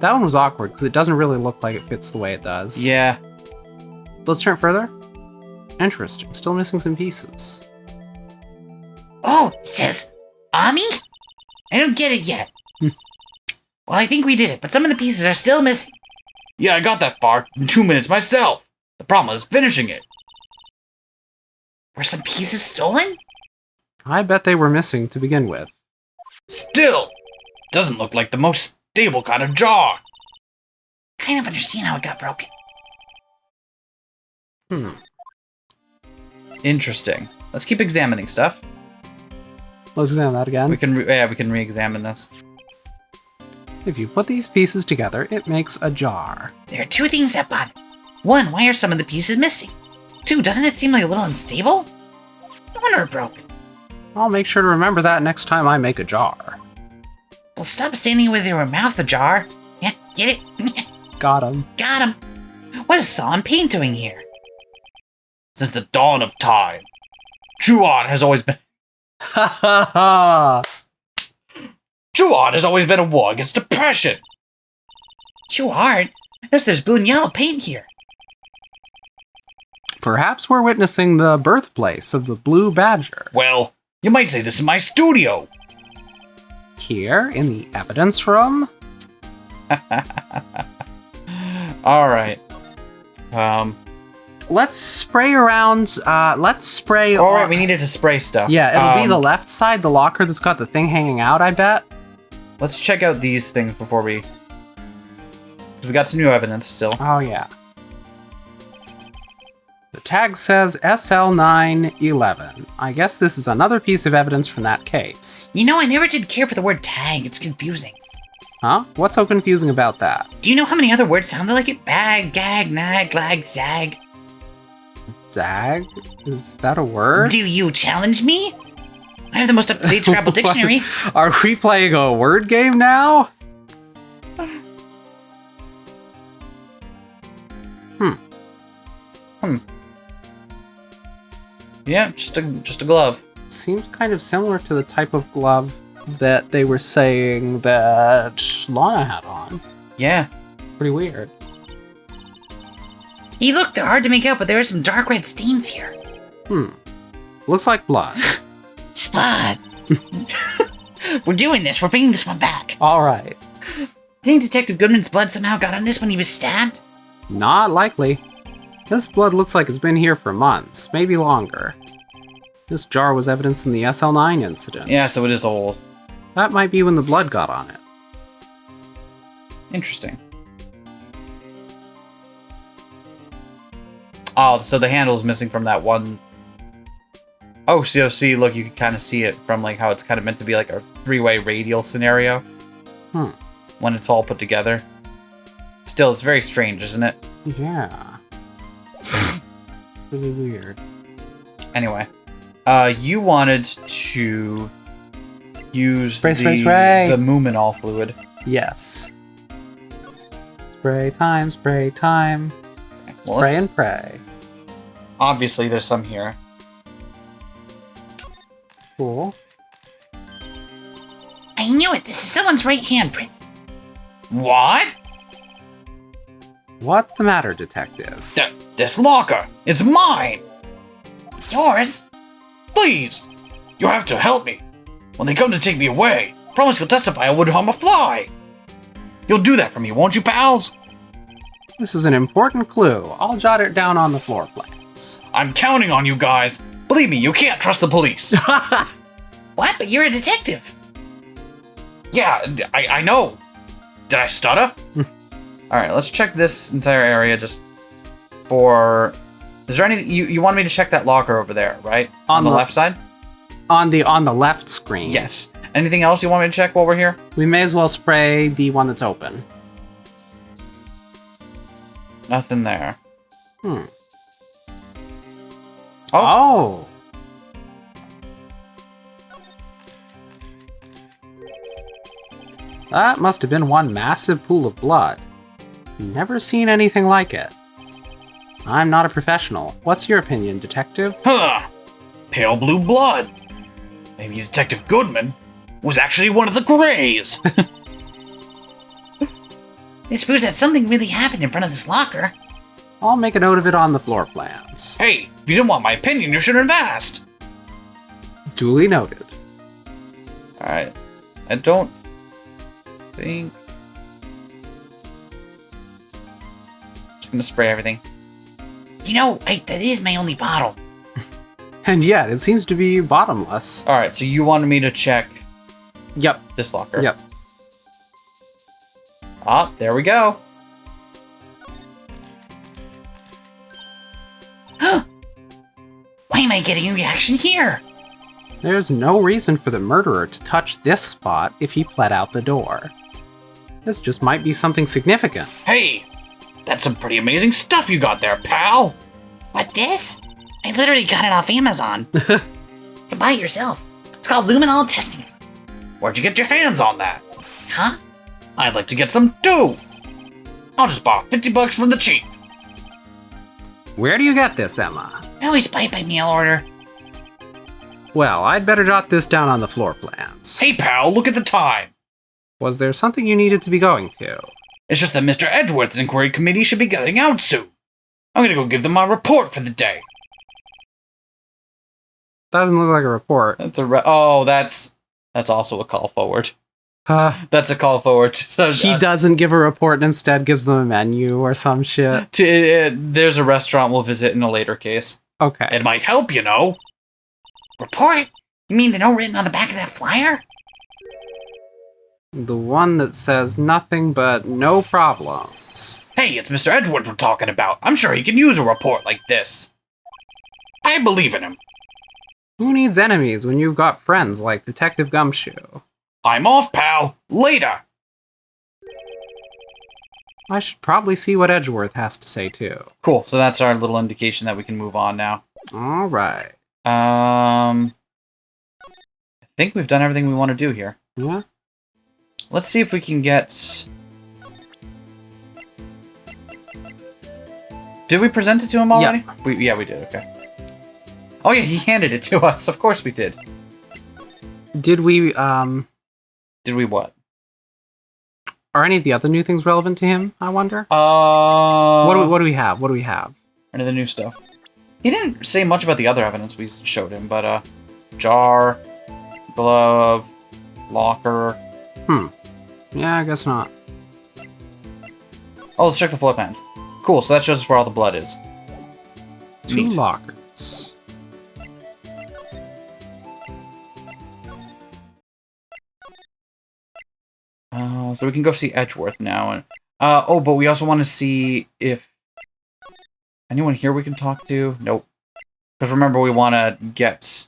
That one was awkward because it doesn't really look like it fits the way it does.
Yeah.
Let's turn it further. Interesting. Still missing some pieces.
Oh, it says Ami? I don't get it yet. Well, I think we did it, but some of the pieces are still missing.
Yeah, I got that far in 2 minutes myself. The problem is finishing it.
Were some pieces stolen?
I bet they were missing to begin with.
Still, doesn't look like the most stable kind of jar.
Kind of understand how it got broken.
Interesting. Let's keep examining stuff.
Let's examine that again.
We can re-examine this.
If you put these pieces together, it makes a jar.
There are two things that bother me. One, why are some of the pieces missing? Two, doesn't it seem like a little unstable? No wonder it broke.
I'll make sure to remember that next time I make a jar.
Well, stop standing with your mouth ajar. Yeah, get it?
Got him.
Got him. What is Saw and Paint doing here?
Since the dawn of time, Chuan has always been
Ha ha ha!
Chuan has always been a war against depression.
You aren't. There's blue and yellow paint here.
Perhaps we're witnessing the birthplace of the Blue Badger.
Well, you might say this is my studio.
Here, in the evidence room?
All right.
Let's spray around, let's spray
All right.
on-
We needed to spray stuff.
Yeah, it'll be the left side, the locker that's got the thing hanging out, I bet.
Let's check out these things before we. 'Cause we got some new evidence still.
Oh, yeah. The tag says SL911. I guess this is another piece of evidence from that case.
You know, I never did care for the word tag. It's confusing.
Huh? What's so confusing about that?
Do you know how many other words sounded like it? Bag, gag, nag, glag, zag.
Zag? Is that a word?
Do you challenge me? I have the most up-to-date Scrabble dictionary.
Are we playing a word game now?
Yeah, just a glove.
Seems kind of similar to the type of glove that they were saying that Lana had on.
Yeah.
Pretty weird.
Hey, look, they're hard to make out, but there are some dark red stains here.
Looks like blood.
Spud. We're doing this. We're bringing this one back.
All right.
Think Detective Goodman's blood somehow got on this when he was stabbed?
Not likely. This blood looks like it's been here for months, maybe longer. This jar was evidence in the SL9 incident.
Yeah, so it is old.
That might be when the blood got on it.
Interesting. Oh, so the handle's missing from that one. Oh, see, look, you can kind of see it from like how it's kind of meant to be like a three-way radial scenario. When it's all put together. Still, it's very strange, isn't it?
Yeah. Really weird.
Anyway, you wanted to use
Spray.
the Luminol fluid.
Yes. Spray time, spray time.
Well,
Spray and pray.
obviously, there's some here.
Cool.
I knew it. This is someone's right handprint.
What?
What's the matter, detective?
This locker. It's mine.
It's yours.
Please. You have to help me. When they come to take me away, promise you'll testify I wouldn't harm a fly. You'll do that for me, won't you, pals?
This is an important clue. I'll jot it down on the floor plans.
I'm counting on you guys. Believe me, you can't trust the police.
What? But you're a detective.
Yeah, I know. Did I stutter? Alright, let's check this entire area just for... Is there anything... You wanted me to check that locker over there, right? On the left side?
On the left screen.
Yes. Anything else you want me to check while we're here?
We may as well spray the one that's open.
Nothing there.
Oh! That must have been one massive pool of blood. Never seen anything like it. I'm not a professional. What's your opinion, detective?
Huh. Pale blue blood. Maybe Detective Goodman was actually one of the Greys.
This proves that something really happened in front of this locker.
I'll make a note of it on the floor plans.
Hey, if you didn't want my opinion, you shouldn't have asked.
Duly noted.
Alright. I don't think... Just gonna spray everything.
You know, that is my only bottle.
And yet, it seems to be bottomless.
Alright, so you wanted me to check
Yep.
this locker.
Yep.
Ah, there we go.
Why am I getting a reaction here?
There's no reason for the murderer to touch this spot if he fled out the door. This just might be something significant.
Hey, that's some pretty amazing stuff you got there, pal.
What, this? I literally got it off Amazon. You buy it yourself. It's called Luminol Testing.
Where'd you get your hands on that?
Huh?
I'd like to get some too. I'll just borrow $50 from the chief.
Where do you get this, Emma?
I always buy it by mail order.
Well, I'd better jot this down on the floor plans.
Hey, pal, look at the time.
Was there something you needed to be going to?
It's just that Mr. Edgeworth's inquiry committee should be getting out soon. I'm gonna go give them my report for the day.
Doesn't look like a report.
That's that's also a call forward. That's a call forward.
He doesn't give a report and instead gives them a menu or some shit.
There's a restaurant we'll visit in a later case.
Okay.
It might help, you know.
Report? You mean the note written on the back of that flyer?
The one that says nothing but no problems.
Hey, it's Mr. Edgeworth we're talking about. I'm sure he can use a report like this. I believe in him.
Who needs enemies when you've got friends like Detective Gumshoe?
I'm off, pal. Later.
I should probably see what Edgeworth has to say, too.
Cool. So that's our little indication that we can move on now.
All right.
I think we've done everything we want to do here.
Yeah?
Let's see if we can get... Did we present it to him already?
Yeah.
We did. Okay. Oh yeah, he handed it to us. Of course we did.
Did we,
Did we what?
Are any of the other new things relevant to him, I wonder? What do we have? What do we have?
Any of the new stuff. He didn't say much about the other evidence we showed him, but, jar, glove, locker.
Yeah, I guess not.
Oh, let's check the floor plans. Cool, so that shows us where all the blood is.
2
Neat.
lockers.
So we can go see Edgeworth now. And but we also want to see if anyone here we can talk to. Nope. Because remember, we want to get.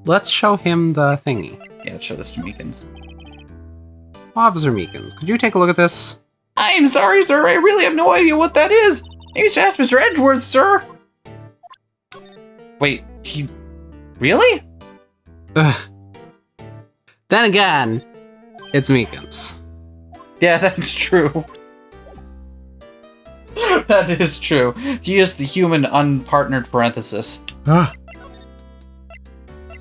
Let's show him the thingy.
Yeah, let's show this to Meekins.
Officer Meekins, could you take a look at this?
I'm sorry, sir. I really have no idea what that is. I need to ask Mr. Edgeworth, sir. Wait, he really?
Ugh. Then again, it's Meekins.
Yeah, that's true. That is true. He is the human unpartnered parenthesis.
Ugh.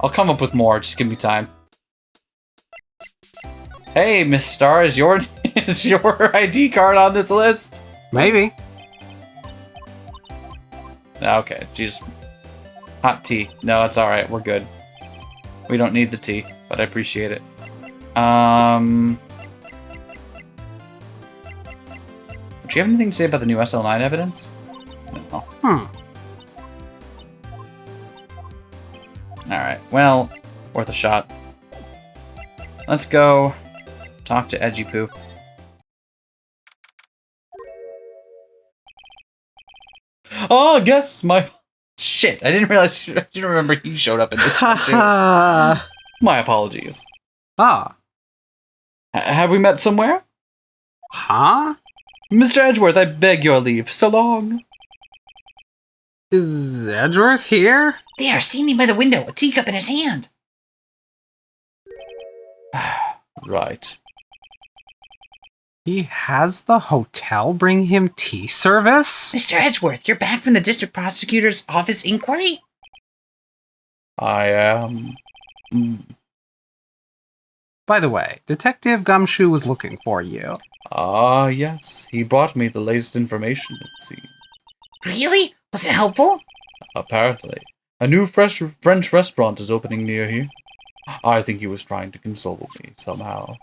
I'll come up with more. Just give me time. Hey, Miss Starr, is your ID card on this list?
Maybe.
Okay, jeez. Hot tea. No, it's alright. We're good. We don't need the tea, but I appreciate it. Do you have anything to say about the new SL9 evidence? No. Alright, well, worth a shot. Let's go talk to Edgy Poo. Oh, guess my... Shit, I didn't realize... I didn't remember he showed up in this one, too. My apologies.
Ah.
Have we met somewhere?
Huh?
Mr. Edgeworth, I beg your leave. So long.
Is Edgeworth here?
There, standing by the window, a teacup in his hand.
Right.
He has the hotel bring him tea service?
Mr. Edgeworth, you're back from the district prosecutor's office inquiry?
I am...
By the way, Detective Gumshoe was looking for you.
Ah, yes. He brought me the latest information, it seems.
Really? Was it helpful?
Apparently. A new French restaurant is opening near here. I think he was trying to console me, somehow.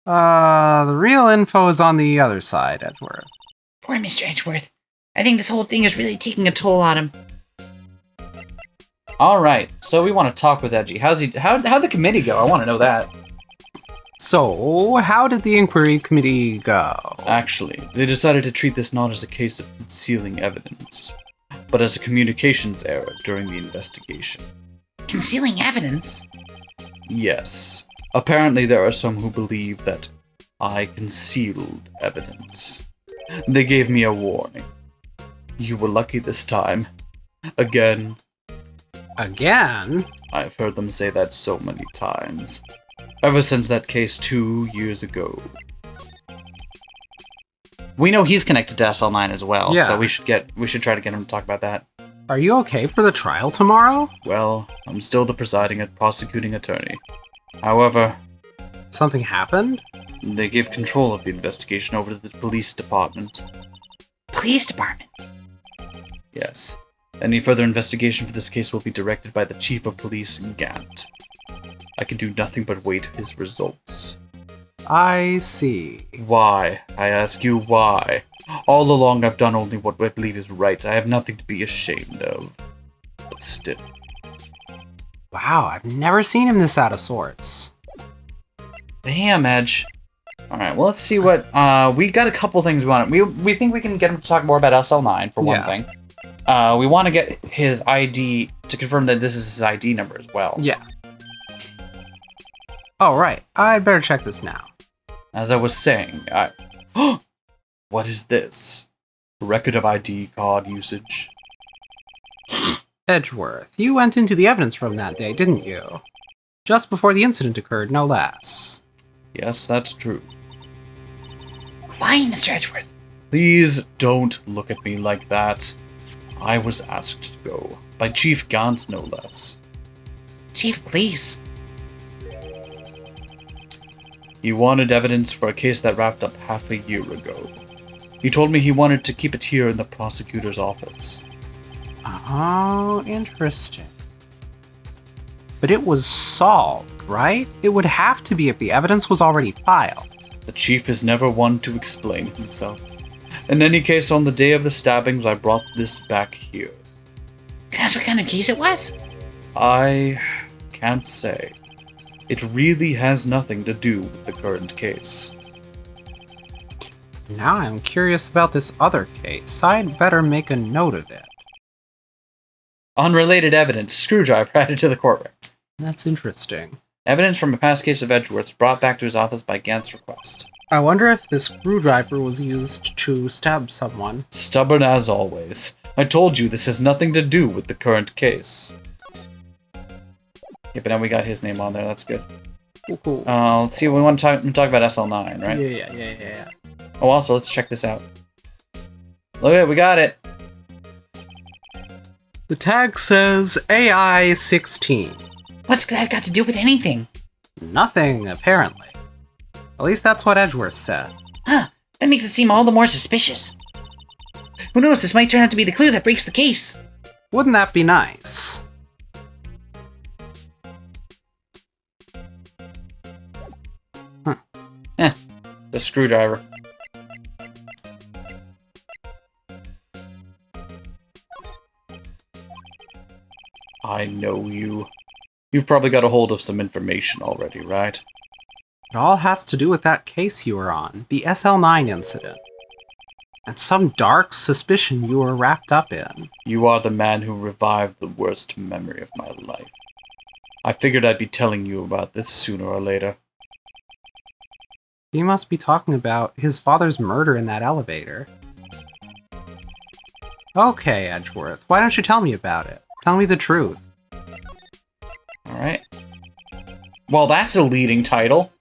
The real info is on the other side, Edgeworth.
Poor Mr. Edgeworth. I think this whole thing is really taking a toll on him.
Alright, so we want to talk with Edgy. How'd the committee go? I want to know that.
So, how did the inquiry committee go?
Actually, they decided to treat this not as a case of concealing evidence, but as a communications error during the investigation.
Concealing evidence?
Yes. Apparently there are some who believe that I concealed evidence. They gave me a warning. You were lucky this time. Again.
Again?
I've heard them say that so many times. Ever since that case 2 years ago.
We know he's connected to SL9 as well,
Yeah.
so we should try to get him to talk about that.
Are you okay for the trial tomorrow?
Well, I'm still the presiding and prosecuting attorney. However,
Something happened?
they give control of the investigation over to the police department.
Police department?
Yes. Any further investigation for this case will be directed by the Chief of Police in Gant. I can do nothing but wait his results.
I see.
Why? I ask you why? All along I've done only what I believe is right. I have nothing to be ashamed of. But still.
Wow, I've never seen him this out of sorts.
Damn, Edge. Alright, well, let's see what... we got a couple things we want. We think we can get him to talk more about SL9, for one
Yeah.
thing. We want to get his ID to confirm that this is his ID number as well.
Yeah. Oh, right. I'd better check this now.
As I was saying, What is this? Record of ID card usage?
Edgeworth, you went into the evidence room that day, didn't you? Just before the incident occurred, no less.
Yes, that's true.
Why, Mr. Edgeworth?
Please don't look at me like that. I was asked to go. By Chief Gaunt, no less.
Chief, please.
He wanted evidence for a case that wrapped up half a year ago. He told me he wanted to keep it here in the prosecutor's office.
Oh, interesting. But it was solved, right? It would have to be if the evidence was already filed.
The chief is never one to explain himself. In any case, on the day of the stabbings, I brought this back here.
Can I ask what kind of case it was?
I can't say. It really has nothing to do with the current case.
Now I'm curious about this other case. I'd better make a note of it.
Unrelated evidence. Screwdriver added to the courtroom.
That's interesting.
Evidence from a past case of Edgeworth brought back to his office by Gant's request.
I wonder if this screwdriver was used to stab someone.
Stubborn as always. I told you this has nothing to do with the current case.
Yeah, but now we got his name on there. That's good.
Cool.
Let's see. We want to talk about SL9, right?
Yeah.
Oh, also, let's check this out. Look at it. We got it.
The tag says AI 16.
What's that got to do with anything?
Nothing, apparently. At least that's what Edgeworth said.
Huh, that makes it seem all the more suspicious. Who knows, this might turn out to be the clue that breaks the case.
Wouldn't that be nice?
The screwdriver.
I know you. You've probably got a hold of some information already, right?
It all has to do with that case you were on, the SL9 incident. And some dark suspicion you were wrapped up in.
You are the man who revived the worst memory of my life. I figured I'd be telling you about this sooner or later.
He must be talking about his father's murder in that elevator. Okay, Edgeworth, why don't you tell me about it? Tell me the truth.
Alright. Well, that's a leading title.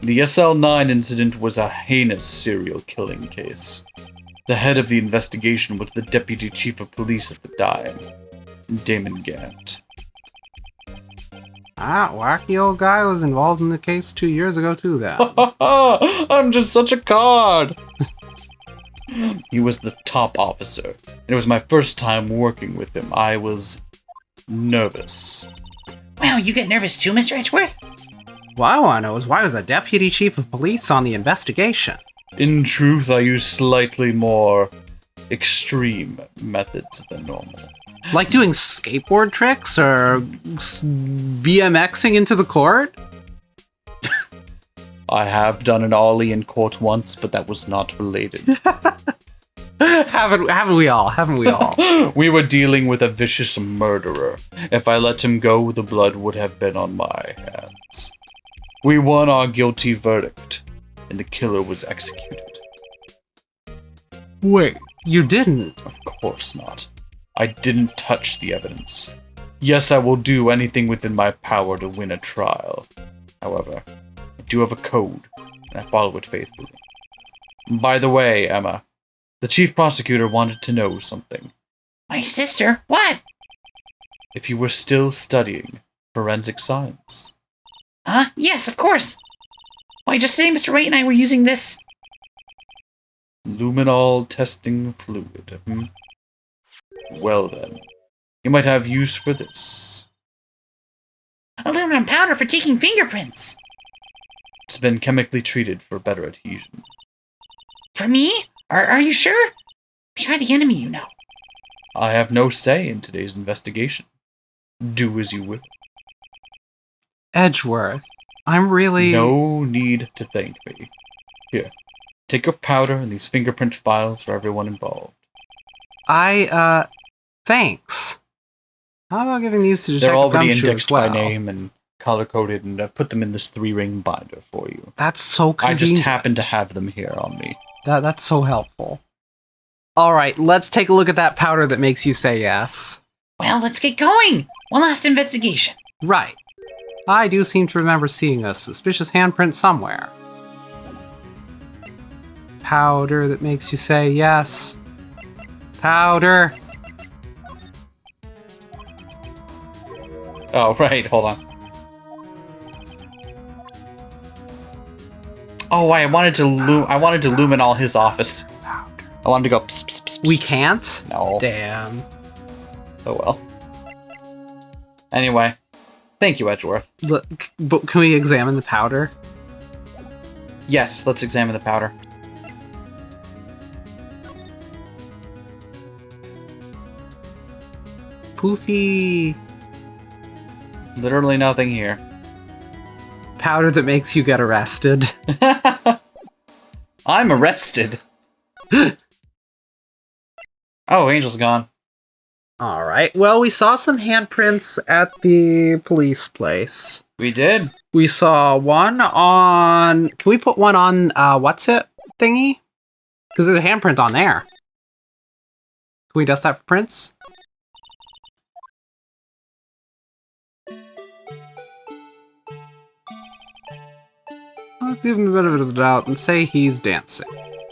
The SL9 incident was a heinous serial killing case. The head of the investigation was the deputy chief of police at the time, Damon Gant.
Ah, wacky old guy was involved in the case 2 years ago too, then.
I'm just such a card! He was the top officer. It was my first time working with him. I was nervous.
Wow, you get nervous too, Mr. Edgeworth?
What I want to know is why was a deputy chief of police on the investigation?
In truth, I use slightly more extreme methods than normal.
Like doing skateboard tricks or BMXing into the court?
I have done an ollie in court once, but that was not related.
Haven't we all? Haven't we all?
We were dealing with a vicious murderer. If I let him go, the blood would have been on my hands. We won our guilty verdict, and the killer was executed.
Wait, you didn't?
Of course not. I didn't touch the evidence. Yes, I will do anything within my power to win a trial. However, I do have a code, and I follow it faithfully. By the way, Emma, the chief prosecutor wanted to know something.
My sister? What?
If you were still studying forensic science.
Huh? Yes, of course. Why, just today Mr. Wright and I were using this.
Luminol testing fluid. Well then, you might have use for this.
Aluminum powder for taking fingerprints.
It's been chemically treated for better adhesion.
For me? Are you sure? We are the enemy, you know.
I have no say in today's investigation. Do as you will.
Edgeworth, I'm really...
No need to thank me. Here, take your powder and these fingerprint files for everyone involved.
Thanks. How about giving these to
They're
Detective
already
Gumshoe
indexed
as well?
by name and color-coded, and I've put them in this 3-ring binder for you.
That's so
I
convenient.
just happen to have them here on me.
That's so helpful. All right, let's take a look at that powder that makes you say yes.
Well, let's get going. One last investigation.
Right. I do seem to remember seeing a suspicious handprint somewhere. Powder that makes you say yes. Powder.
Oh, right, hold on. Oh, I wanted to Luminol his office. I wanted to go pss, pss, pss, pss.
We can't?
No.
Damn.
Oh well. Anyway, thank you, Edgeworth.
Look, but can we examine the powder?
Yes, let's examine the powder.
Poofy.
Literally nothing here.
Powder that makes you get arrested.
I'm arrested. Oh, Angel's gone.
All right. Well, we saw some handprints at the police place.
We did.
We saw one on... Can we put one on, what's it thingy? Because there's a handprint on there. Can we dust that for prints? Let's give him a bit of a doubt and say he's dancing.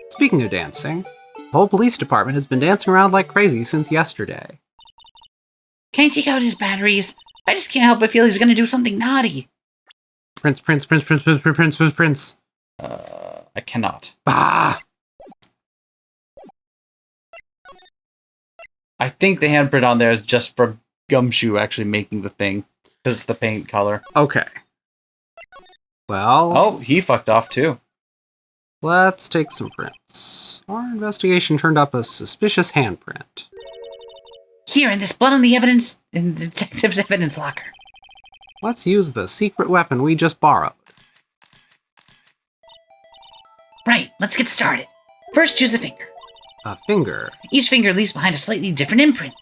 Speaking of dancing, the whole police department has been dancing around like crazy since yesterday.
Can I take out his batteries? I just can't help but feel he's gonna do something naughty.
Prince.
I cannot.
Ah!
I think the handprint on there is just for Gumshoe actually making the thing. Because it's the paint color.
Okay. Well...
Oh, he fucked off too.
Let's take some prints. Our investigation turned up a suspicious handprint.
Here, in this blood on the evidence, in the detective's evidence locker.
Let's use the secret weapon we just borrowed.
Right, let's get started. First, choose a finger.
A finger.
Each finger leaves behind a slightly different imprint.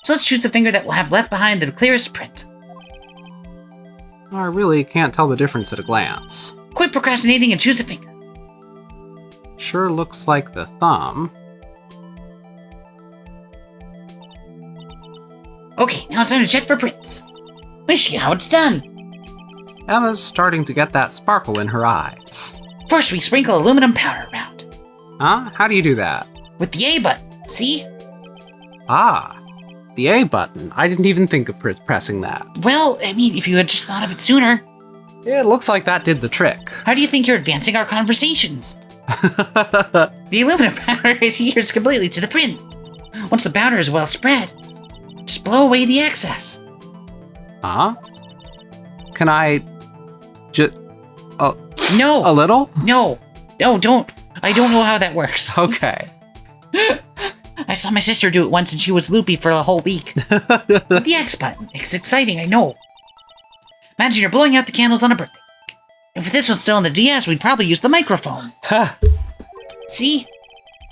So let's choose the finger that will have left behind the clearest print.
I really can't tell the difference at a glance.
Quit procrastinating and choose a finger.
Sure looks like the thumb.
Okay, now it's time to check for prints. Wish you how it's done.
Emma's starting to get that sparkle in her eyes.
First, we sprinkle aluminum powder around.
Huh? How do you do that?
With the A button, see?
Ah, the A button. I didn't even think of pressing that.
Well, I mean, if you had just thought of it sooner.
It looks like that did the trick.
How do you think you're advancing our conversations? The aluminum powder adheres completely to the print. Once the powder is well spread, just blow away the excess.
Huh? Can I just...
No!
A little?
No, don't. I don't know how that works.
Okay.
I saw my sister do it once and she was loopy for a whole week. With the X button. It's exciting, I know. Imagine you're blowing out the candles on a birthday. If this was still in the DS, we'd probably use the microphone. See?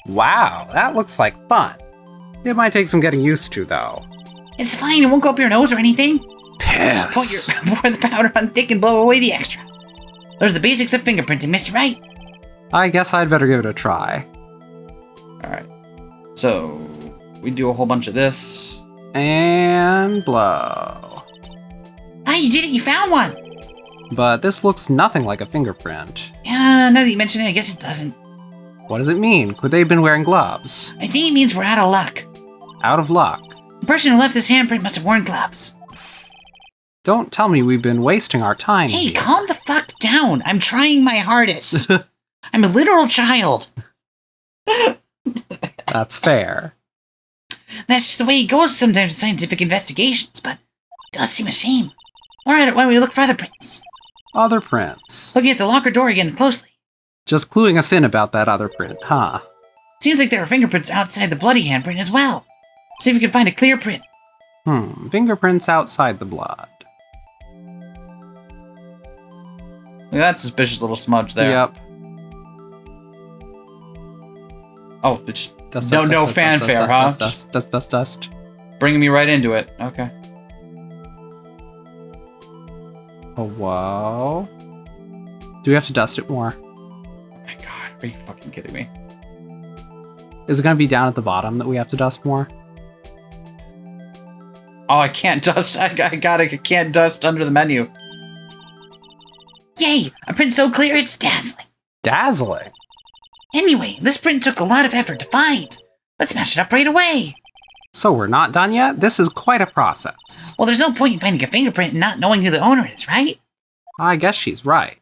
Wow, that looks like fun. It might take some getting used to, though.
It's fine, it won't go up your nose or anything.
Piss.
Just pour the powder on thick and blow away the extra. There's the basics of fingerprinting, Mr. Wright.
I guess I'd better give it a try.
Alright. So, we do a whole bunch of this.
And blow.
Ah, you did it, you found one.
But this looks nothing like a fingerprint.
Yeah, now that you mention it, I guess it doesn't.
What does it mean? Could they have been wearing gloves?
I think it means we're out of luck.
Out of luck.
The person who left this handprint must have worn gloves.
Don't tell me we've been wasting our time
Hey,
here.
calm the fuck down. I'm trying my hardest. I'm a literal child.
That's fair.
That's just the way it goes sometimes with scientific investigations, but it does seem a shame. Alright, why don't we look for other prints?
Other prints.
Looking at the locker door again closely.
Just cluing us in about that other print, huh?
Seems like there are fingerprints outside the bloody handprint as well. See if we can find a clear print.
Fingerprints outside the blood.
Look at that suspicious little smudge there.
Yep.
Oh, it's just
Dust,
no
dust, dust,
fanfare,
dust,
huh?
Dust.
Bringing me right into it. Okay.
Oh, whoa. Do we have to dust it more?
Oh my god, are you fucking kidding me?
Is it going to be down at the bottom that we have to dust more?
Oh, I can't dust. I can't dust under the menu.
Yay! A print so clear it's dazzling.
Dazzling.
Anyway, this print took a lot of effort to find. Let's match it up right away.
So we're not done yet? This is quite a process.
Well, there's no point in finding a fingerprint and not knowing who the owner is, right?
I guess she's right.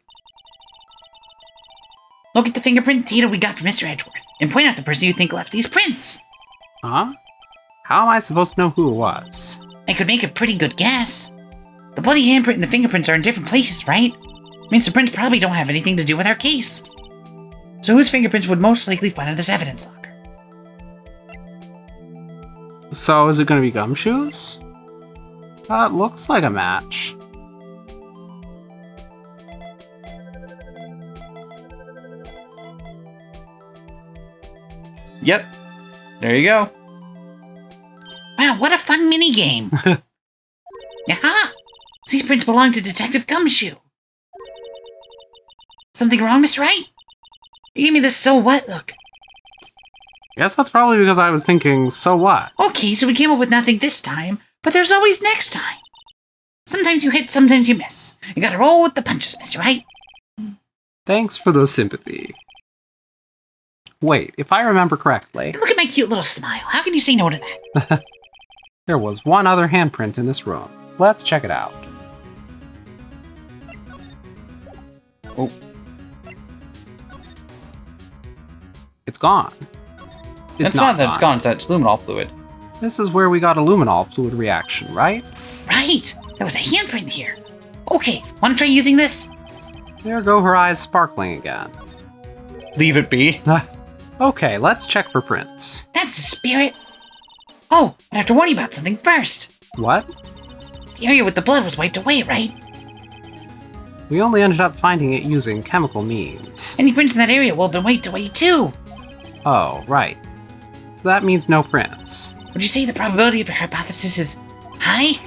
Look at the fingerprint data we got from Mr. Edgeworth, and point out the person you think left these prints.
Huh? How am I supposed to know who it was?
I could make a pretty good guess. The bloody handprint and the fingerprints are in different places, right? Means the prints probably don't have anything to do with our case. So whose fingerprints would most likely find in this evidence locker?
So is it going to be Gumshoes? That looks like a match.
Yep. There you go.
Wow, what a fun minigame! Aha! These prints belong to Detective Gumshoe. Something wrong, Miss Wright? You gave me this so what look.
Guess that's probably because I was thinking, so what?
Okay, so we came up with nothing this time, but there's always next time. Sometimes you hit, sometimes you miss. You gotta roll with the punches, Miss Wright.
Thanks for the sympathy. Wait, if I remember correctly,
Look at my cute little smile. How can you say no to that?
there was one other handprint in this room. Let's check it out.
Oh,
It's gone.
it's not that it's gone. It's that it's luminol fluid.
This is where we got a luminol fluid reaction, right?
Right! There was a handprint here. Okay, wanna try using this?
There go her eyes sparkling again.
Leave it be.
Okay, let's check for prints.
That's the spirit. Oh, but I have to warn you about something first.
What?
The area with the blood was wiped away, right?
We only ended up finding it using chemical means.
Any prints in that area will have been wiped away too.
Oh, right. So that means no prints.
Would you say the probability of your hypothesis is high?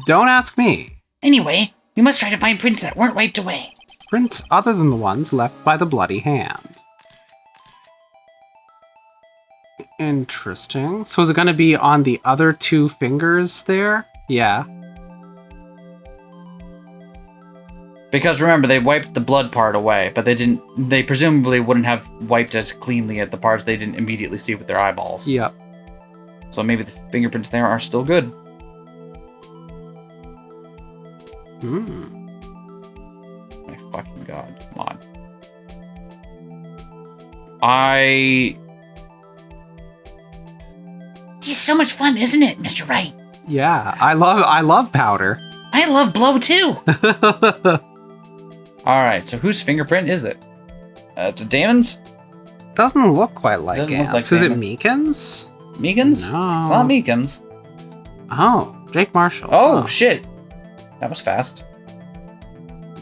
Don't ask me.
Anyway, we must try to find prints that weren't wiped away.
Prints other than the ones left by the bloody hand. Interesting. So is it going to be on the other two fingers there? Yeah.
Because remember, they wiped the blood part away, but they presumably wouldn't have wiped as cleanly at the parts they didn't immediately see with their eyeballs.
Yep.
So maybe the fingerprints there are still good.
Hmm.
My fucking god. Come on.
It's so much fun, isn't it, Mr. Wright?
Yeah, I love powder.
I love blow too.
Alright, so whose fingerprint is it? It's a Damon's?
Doesn't look quite like
Doesn't look
ants.
like
Is it
Damon.
Meekins?
Meekins?
No.
It's not Meekins.
Oh, Jake Marshall.
Oh,
Huh.
shit. That was fast.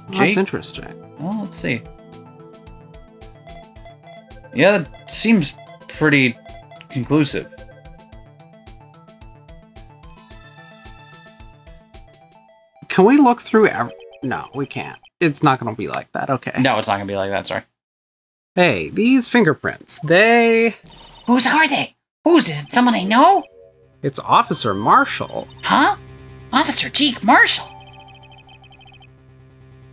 That's
Jake?
interesting.
Well, let's see. Yeah, that seems pretty conclusive.
Can we look through No, we can't. It's not going to be like that. Okay.
No, it's not gonna be like that, sorry.
Hey, these fingerprints,
Whose are they? Whose? Is it someone I know?
It's Officer Marshall.
Huh? Officer Jake Marshall.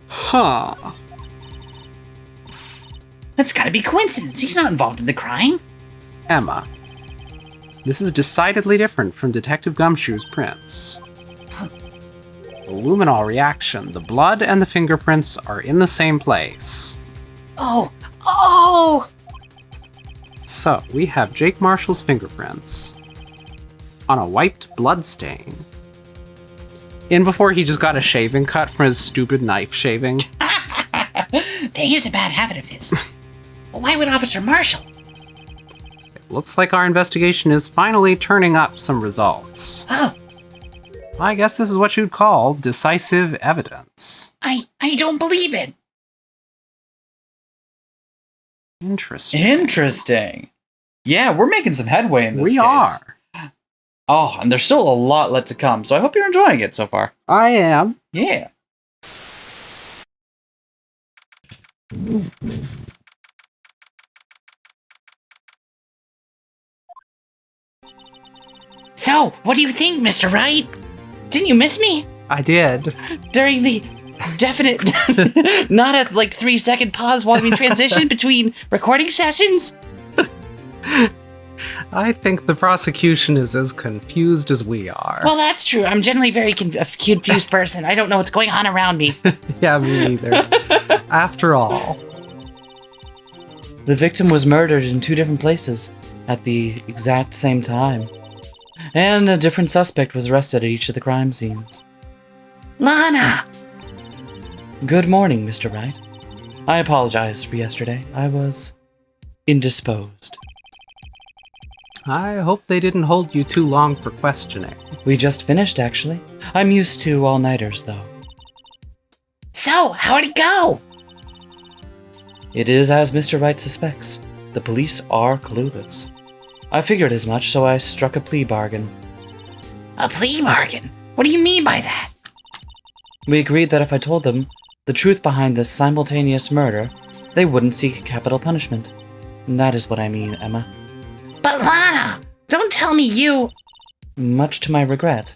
Huh.
That's gotta be coincidence. He's not involved in the crime.
Emma. This is decidedly different from Detective Gumshoe's prints. The luminol reaction, the blood and the fingerprints are in the same place.
Oh!
So, we have Jake Marshall's fingerprints on a wiped blood stain. In before he just got a shaving cut from his stupid knife shaving.
That is a bad habit of his. But why would Officer Marshall?
It looks like our investigation is finally turning up some results.
Oh,
I guess this is what you'd call decisive evidence.
I don't believe it.
Interesting.
Interesting. Yeah, we're making some headway in this
We
case.
are.
Oh, and there's still a lot left to come, so I hope you're enjoying it so far.
I am.
Yeah.
So, what do you think, Mr. Wright? Didn't you miss me?
I did.
During the definite, not a 3-second pause while we transition between recording sessions?
I think the prosecution is as confused as we are.
Well, that's true. I'm generally very a confused person. I don't know what's going on around me.
Yeah, me neither. After all.
The victim was murdered in 2 different places at the exact same time. And a different suspect was arrested at each of the crime scenes.
Lana!
Good morning, Mr. Wright. I apologize for yesterday. I was indisposed.
I hope they didn't hold you too long for questioning.
We just finished, actually. I'm used to all-nighters, though.
So, how'd it go?
It is as Mr. Wright suspects. The police are clueless. I figured as much, so I struck a plea bargain.
A plea bargain? What do you mean by that?
We agreed that if I told them the truth behind this simultaneous murder, they wouldn't seek capital punishment. And that is what I mean, Emma.
But Lana, don't tell me you...
Much to my regret,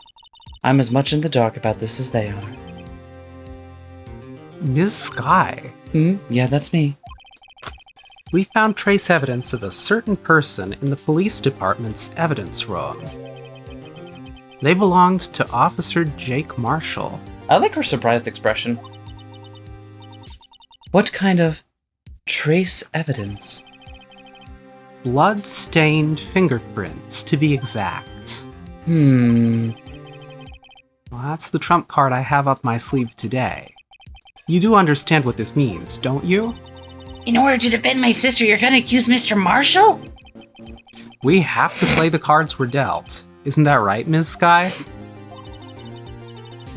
I'm as much in the dark about this as they are.
Ms. Skye,
Yeah, that's me.
we found trace evidence of a certain person in the police department's evidence room. They belonged to Officer Jake Marshall.
I like her surprised expression. What kind of trace evidence?
Blood-stained fingerprints, to be exact.
Hmm.
Well, that's the trump card I have up my sleeve today. You do understand what this means, don't you?
In order to defend my sister, you're gonna accuse Mr. Marshall?
We have to play the cards we're dealt. Isn't that right, Ms. Skye?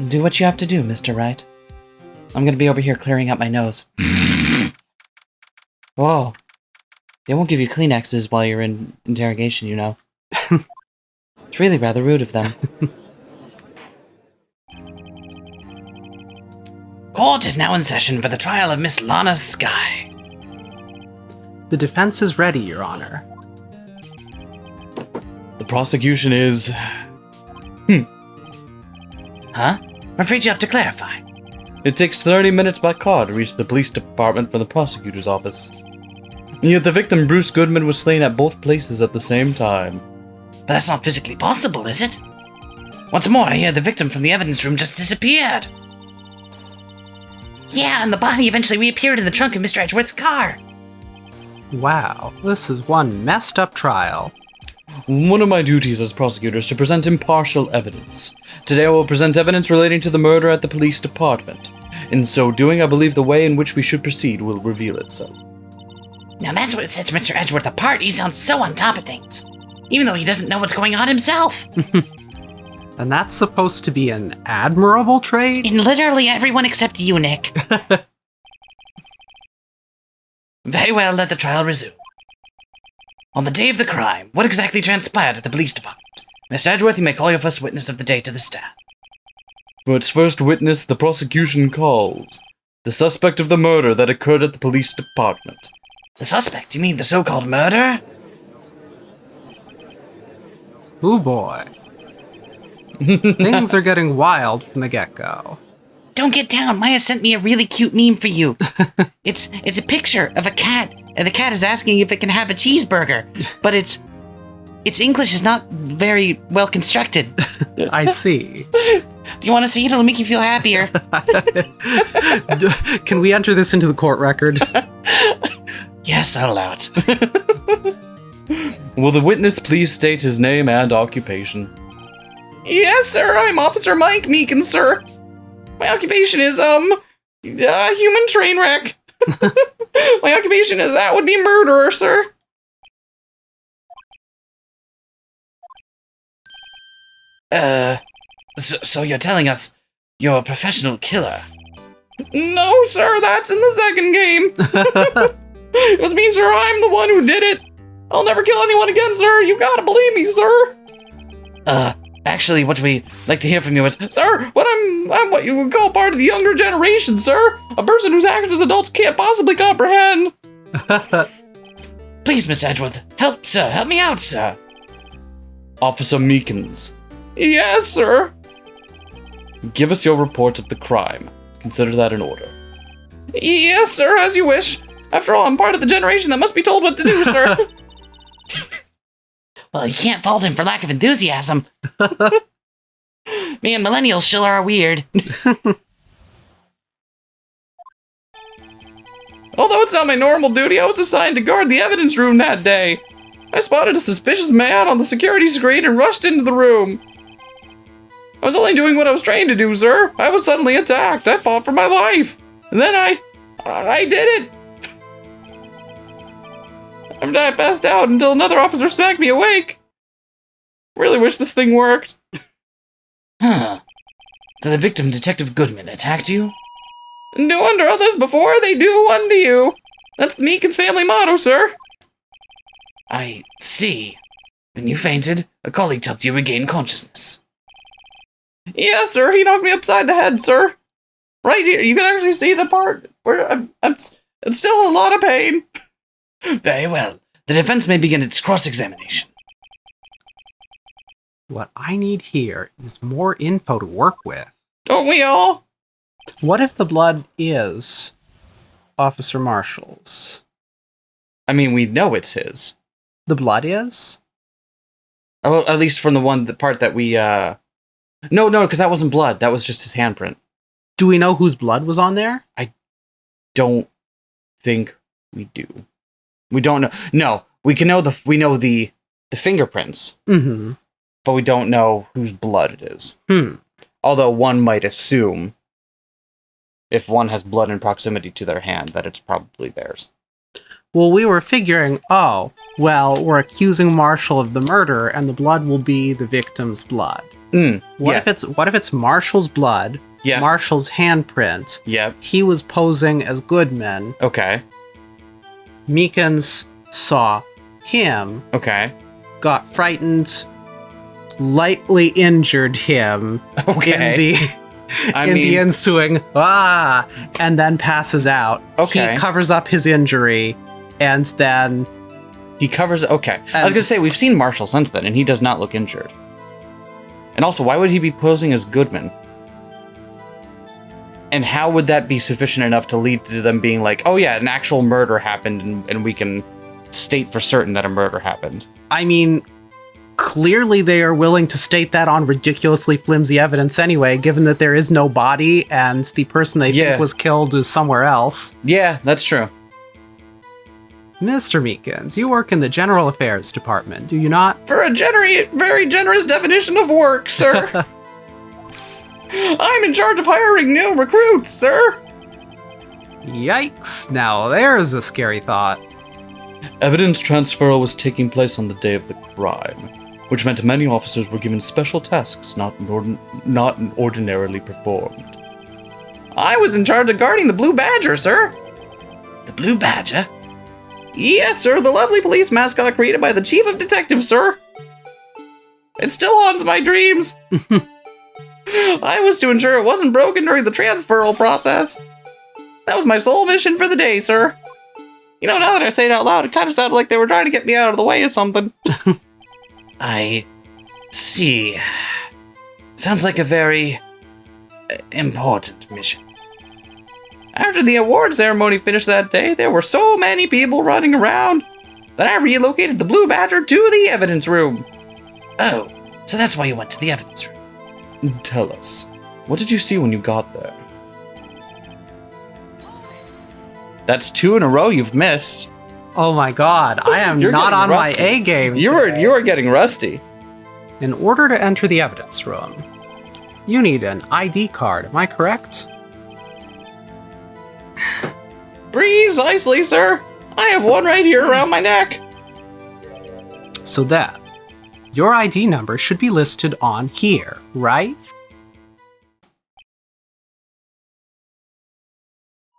Do what you have to do, Mr. Wright. I'm gonna be over here clearing out my nose. Whoa. They won't give you Kleenexes while you're in interrogation, you know. It's really rather rude of them.
Court is now in session for the trial of Miss Lana Skye.
The defense is ready, Your Honor.
The prosecution is...
Huh? I'm afraid you have to clarify.
It takes 30 minutes by car to reach the police department from the prosecutor's office. And yet the victim, Bruce Goodman, was slain at both places at the same time.
But that's not physically possible, is it? Once more, I hear the victim from the evidence room just disappeared. Yeah, and the body eventually reappeared in the trunk of Mr. Edgeworth's car.
Wow, this is one messed up trial.
One of my duties as prosecutor is to present impartial evidence. Today I will present evidence relating to the murder at the police department. In so doing, I believe the way in which we should proceed will reveal itself.
Now that's what sets Mr. Edgeworth apart. He sounds so on top of things. Even though he doesn't know what's going on himself.
And that's supposed to be an admirable trait?
In literally everyone except you, Nick. Very well, let the trial resume. On the day of the crime, what exactly transpired at the police department? Mr. Edgeworth, you may call your first witness of the day to the stand.
For its first witness, the prosecution calls the suspect of the murder that occurred at the police department.
The suspect? You mean the so-called murderer?
Ooh boy. Things are getting wild from the get-go.
Don't get down. Maya sent me a really cute meme for you. It's a picture of a cat, and the cat is asking if it can have a cheeseburger, but its English is not very well constructed.
I see.
Do you want to see it? It'll make you feel happier.
Can we enter this into the court record?
Yes, I'll allow it.
Will the witness please state his name and occupation?
Yes, sir. I'm Officer Mike Meekins, sir. My occupation is, human train wreck. My occupation is, would be murderer, sir.
So you're telling us you're a professional killer?
No, sir. That's in the second game. It was me, sir. I'm the one who did it. I'll never kill anyone again, sir. You gotta believe me, sir.
Actually, what we'd like to hear from you is, sir, I'm what you would call part of the younger generation, sir. A person whose actions adults can't possibly comprehend. Please, Miss Edgeworth, help, sir. Help me out, sir.
Officer Meekins,
Yes, sir.
give us your report of the crime. Consider that in order.
Yes, sir, as you wish. After all, I'm part of the generation that must be told what to do, sir. Well, you can't fault him for lack of enthusiasm. Me and millennials sure are weird. Although it's not my normal duty, I was assigned to guard the evidence room that day. I spotted a suspicious man on the security screen and rushed into the room. I was only doing what I was trained to do, sir. I was suddenly attacked. I fought for my life. And then I did it. And I passed out until another officer smacked me awake. Really wish this thing worked. Huh. So the victim, Detective Goodman, attacked you? Do unto others before they do unto you. That's the Meekins family motto, sir. I see. Then you fainted. A colleague helped you regain consciousness. Yes, sir. He knocked me upside the head, sir. Right here. You can actually see the part where it's still a lot of pain. Very well. The defense may begin its cross-examination.
What I need here is more info to work with.
Don't we all?
What if the blood is Officer Marshall's?
I mean, we know it's his.
The blood is?
Oh, at least from the part that we, No, because that wasn't blood. That was just his handprint.
Do we know whose blood was on there?
Don't think we do. We don't know. No, we know the fingerprints,
Mm-hmm.
but we don't know whose blood it is.
Hmm.
Although one might assume, if one has blood in proximity to their hand, that it's probably theirs.
Well, we were figuring, we're accusing Marshall of the murder, and the blood will be the victim's blood. What if it's Marshall's blood?
Yeah.
Marshall's handprint.
Yep.
He was posing as Goodman.
Okay.
Meekins saw him,
Okay.
got frightened, lightly injured him
Okay.
in the ensuing and then passes out.
Okay.
He covers up his injury, and then
He covers. Okay. I was gonna say we've seen Marshall since then, and he does not look injured. And also, why would he be posing as Goodman? And how would that be sufficient enough to lead to them being like, oh yeah, an actual murder happened, and we can state for certain that a murder happened?
I mean, clearly they are willing to state that on ridiculously flimsy evidence anyway, given that there is no body and the person they think was killed is somewhere else.
Yeah, that's true.
Mr. Meekins, you work in the General Affairs Department, do you not?
For a very generous definition of work, sir. I'm in charge of hiring new recruits, sir.
Yikes, now there's a scary thought.
Evidence transfer was taking place on the day of the crime, which meant many officers were given special tasks not ordinarily performed.
I was in charge of guarding the Blue Badger, sir. The Blue Badger? Yes, sir, the lovely police mascot created by the Chief of Detectives, sir. It still haunts my dreams. I was to ensure it wasn't broken during the transferal process. That was my sole mission for the day, sir. You know, now that I say it out loud, it kind of sounded like they were trying to get me out of the way of something. I see. Sounds like a very important mission. After the award ceremony finished that day, there were so many people running around that I relocated the Blue Badger to the evidence room. Oh, so that's why you went to the evidence room.
Tell us, what did you see when you got there?
That's 2 in a row you've missed.
Oh my god, I am
You're
not
getting
on
rusty.
my A game.
You are getting rusty.
In order to enter the evidence room, you need an ID card, am I correct?
Precisely, sir. I have one right here around my neck.
So then, your ID number should be listed on here, right?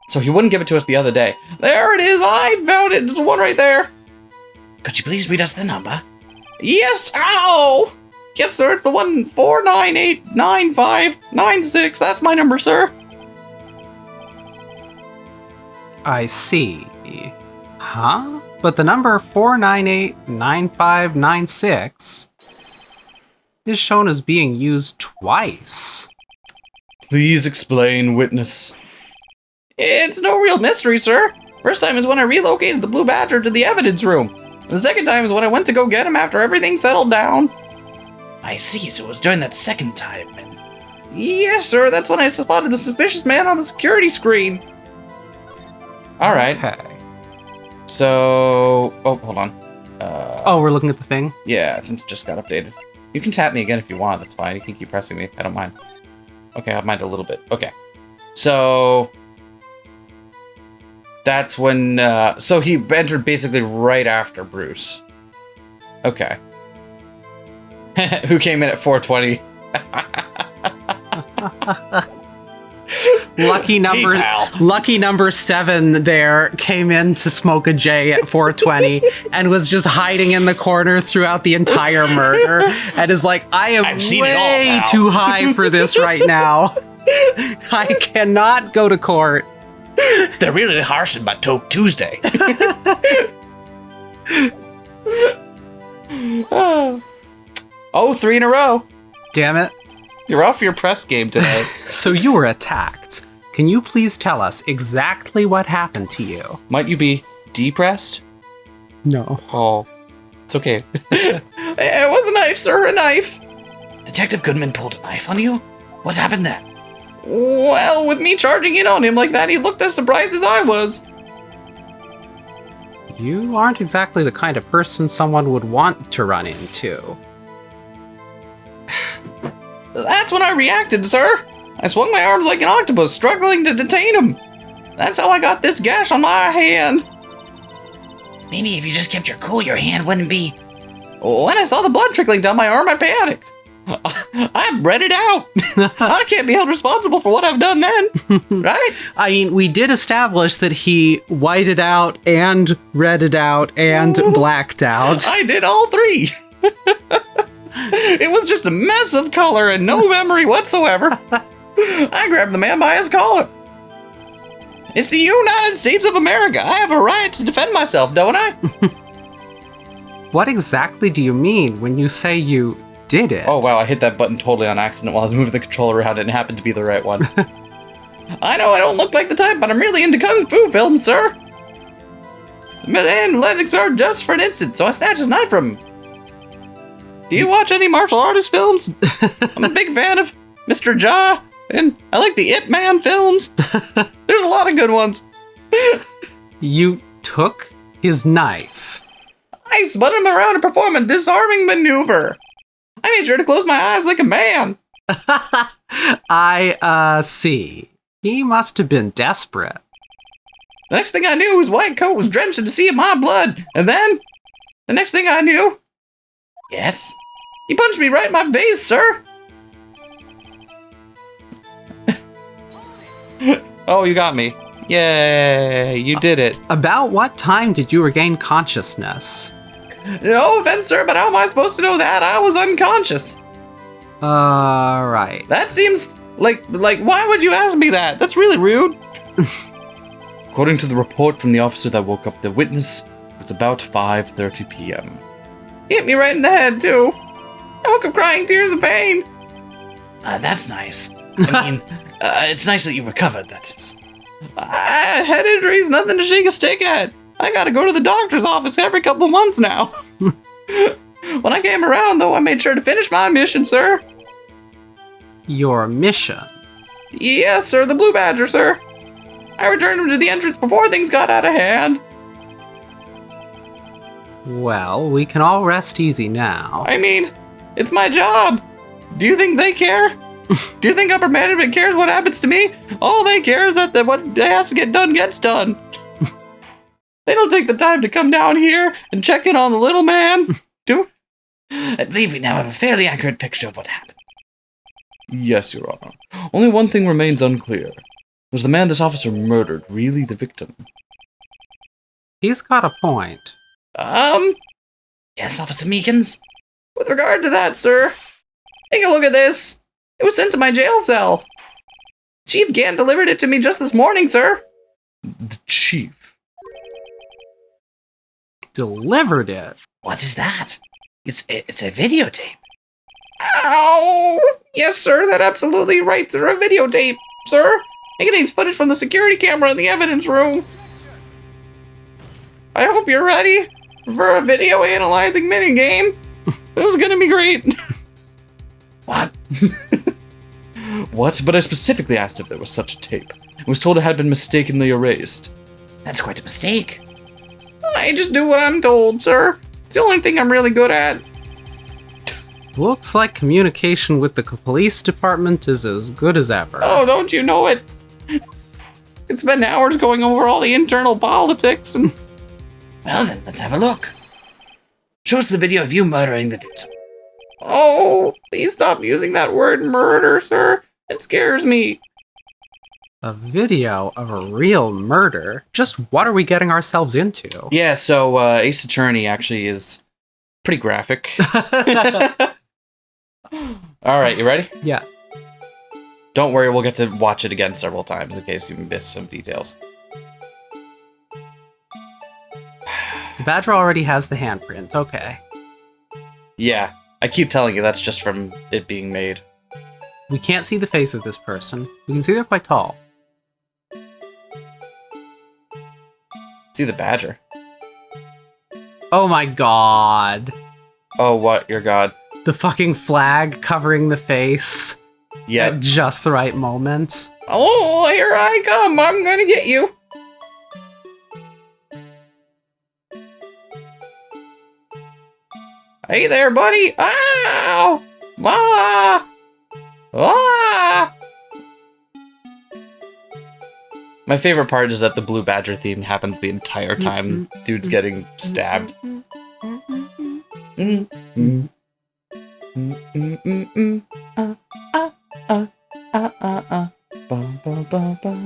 So he wouldn't give it to us the other day.
There it is. I found it. There's one right there. Could you please read us the number? Yes. Ow.
Yes, sir, it's the one 4989596. That's my number, sir.
I see. Huh? But the number 4989596 is shown as being used twice.
Please explain, witness.
It's no real mystery, sir. First time is when I relocated the Blue Badger to the evidence room. The second time is when I went to go get him after everything settled down. I see, so it was during that second time. Yes, sir, that's when I spotted the suspicious man on the security screen.
Alright.
Okay.
So... Oh, hold on.
Oh, we're looking at the thing?
Yeah, since it just got updated. You can tap me again if you want, that's fine. You can keep pressing me, I don't mind. Okay, I mind a little bit. Okay. So... That's when, so he entered basically right after Bruce. Okay. Who came in at 420?
Lucky number 7 there came in to smoke a J at 420 and was just hiding in the corner throughout the entire murder and is like, I am way too high for this right now. I cannot go to court.
They're really harshing my Toke Tuesday.
Oh, 3 in a row.
Damn it.
You're off your press game today.
So you were attacked. Can you please tell us exactly what happened to you?
Might you be depressed?
No.
Oh, it's okay.
It was a knife, sir, a knife. Detective Goodman pulled a knife on you? What happened then? Well, with me charging in on him like that, he looked as surprised as I was.
You aren't exactly the kind of person someone would want to run into.
That's when I reacted, sir. I swung my arms like an octopus, struggling to detain him. That's how I got this gash on my hand. Maybe if you just kept your cool, your hand wouldn't be... When I saw the blood trickling down my arm, I panicked. I read it out. I can't be held responsible for what I've done then, right?
I mean, we did establish that he whited out and read it out and blacked out.
I did all 3. It was just a mess of color and no memory whatsoever. I grabbed the man by his collar. It's the United States of America. I have a right to defend myself, don't I?
What exactly do you mean when you say you did it?
Oh, wow, I hit that button totally on accident while I was moving the controller around and it happened to be the right one.
I know I don't look like the type, but I'm really into kung fu films, sir. And let it start just for an instant, so I snatched his knife from him. Do you watch any martial artist films? I'm a big fan of Mr. Ja, and I like the Ip Man films. There's a lot of good ones.
You took his knife.
I spun him around to perform a disarming maneuver. I made sure to close my eyes like a man.
I see. He must have been desperate.
The next thing I knew, his white coat was drenched in the sea of my blood. And then, the next thing I knew... Yes? He punched me right in my face, sir.
Oh, you got me. Yay, you did it.
About what time did you regain consciousness?
No offense, sir, but how am I supposed to know that? I was unconscious.
Right.
That seems like, why would you ask me that? That's really rude.
According to the report from the officer that woke up the witness, it was about 5:30 p.m.
He hit me right in the head, too. I woke up crying tears of pain. That's nice. I mean, it's nice that you recovered, that is. Head injury's nothing to shake a stick at. I gotta go to the doctor's office every couple months now. When I came around, though, I made sure to finish my mission, sir.
Your mission?
Yes, sir, the Blue Badger, sir. I returned him to the entrance before things got out of hand.
Well, we can all rest easy now.
I mean, it's my job. Do you think they care? Do you think upper management cares what happens to me? All they care is that what has to get done gets done. They don't take the time to come down here and check in on the little man. I believe we now have a fairly accurate picture of what happened.
Yes, Your Honor. Only one thing remains unclear. Was the man this officer murdered really the victim?
He's got a point.
Yes, Officer Meekins. With regard to that, sir, Take a look at this. It was sent to my jail cell. Chief Gant delivered it to me just this morning, sir.
The chief.
Delivered it.
What is that? It's a videotape. Ow! Yes, sir, that absolutely right, sir. A videotape, sir. It contains footage from the security camera in the evidence room. I hope you're ready for a video analyzing minigame. This is gonna be great. What?
What? But I specifically asked if there was such a tape. I was told it had been mistakenly erased.
That's quite a mistake. I just do what I'm told, sir. It's the only thing I'm really good at.
Looks like communication with the police department is as good as ever.
Oh, don't you know it? It's been hours going over all the internal politics and... Well then, let's have a look. Show us the video of you murdering the victim. Oh, please stop using that word murder, sir. It scares me.
A video of a real murder? Just what are we getting ourselves into?
Yeah, so Ace Attorney actually is pretty graphic. All right, you ready?
Yeah.
Don't worry, we'll get to watch it again several times in case you missed some details.
The badger already has the handprint, okay.
Yeah, I keep telling you that's just from it being made.
We can't see the face of this person. We can see they're quite tall.
See the badger.
Oh my god.
Oh, what? Your god.
The fucking flag covering the face
Yeah.
at just the right moment.
Oh, here I come. I'm gonna get you. Hey there, buddy. Ow! Ah! Ah!
My favorite part is that the Blue Badger theme happens the entire time dude's getting stabbed.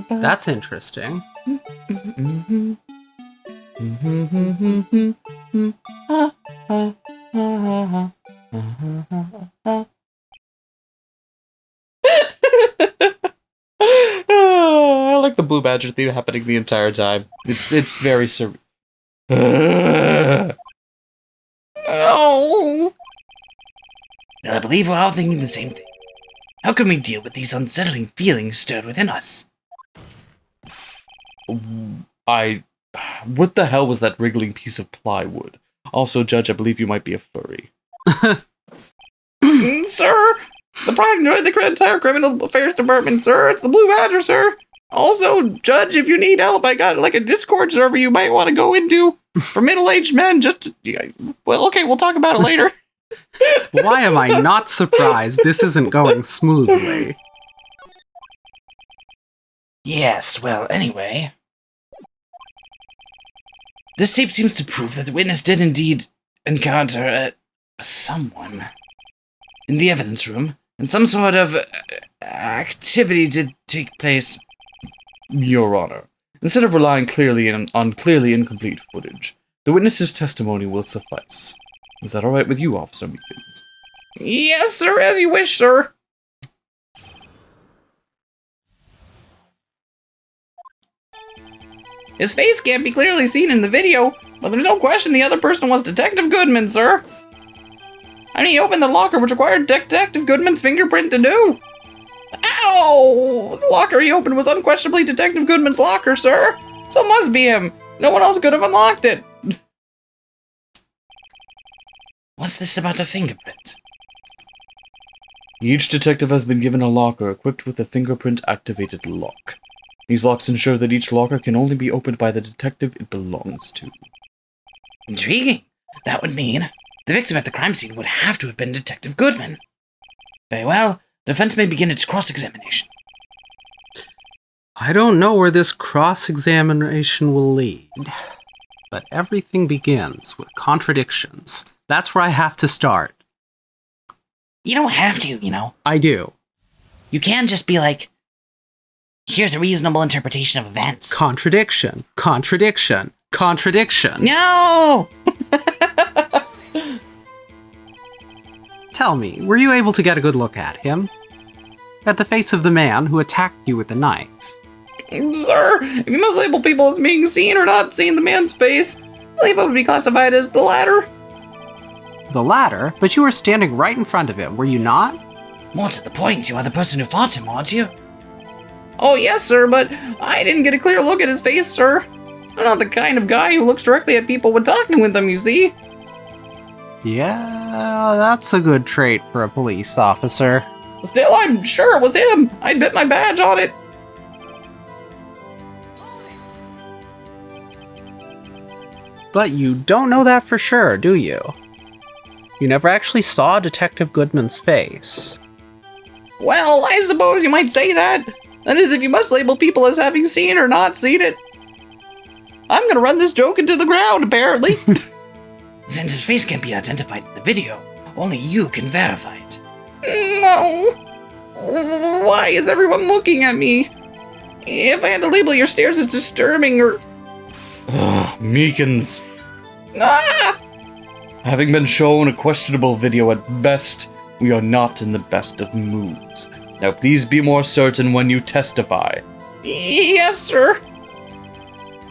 That's interesting.
I like the Blue Badger theme happening the entire time. It's very
Oh! Well, I believe we're all thinking the same thing. How can we deal with these unsettling feelings stirred within us?
What the hell was that wriggling piece of plywood? Also, Judge, I believe you might be a furry.
Sir! The pride and joy of the entire criminal affairs department, sir! It's the Blue Badger, sir! Also, Judge, if you need help, I got like a Discord server you might want to go into for middle-aged men. Well, okay, we'll talk about it later.
Why am I not surprised this isn't going smoothly?
Yes, well, anyway. This tape seems to prove that the witness did indeed encounter someone in the evidence room, and some sort of activity did take place.
Your Honor, instead of relying on clearly incomplete footage, the witness's testimony will suffice. Is that all right with you, Officer Meekins?
Yes, sir, as you wish, sir. His face can't be clearly seen in the video, but there's no question the other person was Detective Goodman, sir. I mean, he opened the locker, which required Detective Goodman's fingerprint to do. Ow! The locker he opened was unquestionably Detective Goodman's locker, sir. So it must be him. No one else could have unlocked it. What's this about a fingerprint?
Each detective has been given a locker equipped with a fingerprint-activated lock. These locks ensure that each locker can only be opened by the detective it belongs to.
Intriguing. That would mean the victim at the crime scene would have to have been Detective Goodman. Very well. The defense may begin its cross-examination.
I don't know where this cross-examination will lead, but everything begins with contradictions. That's where I have to start.
You don't have to, you know.
I do.
You can just be like, here's a reasonable interpretation of events.
Contradiction. Contradiction. Contradiction.
No!
Tell me, were you able to get a good look at him? At the face of the man who attacked you with the knife?
Sir, if you must label people as being seen or not seeing the man's face, I believe it would be classified as the latter.
The latter? But you were standing right in front of him, were you not?
More to the point, you are the person who fought him, aren't you? Oh, yes, sir, but I didn't get a clear look at his face, sir. I'm not the kind of guy who looks directly at people when talking with them, you see.
Yeah, that's a good trait for a police officer.
Still, I'm sure it was him. I'd bet my badge on it.
But you don't know that for sure, do you? You never actually saw Detective Goodman's face.
Well, I suppose you might say that. That is, if you must label people as having seen or not seen it. I'm gonna run this joke into the ground, apparently. Since his face can't be identified in the video, only you can verify it. No. Why is everyone looking at me? If I had to label your stares as disturbing or...
Meekins.
Ah!
Having been shown a questionable video at best, we are not in the best of moods. Now please be more certain when you testify.
Yes, sir.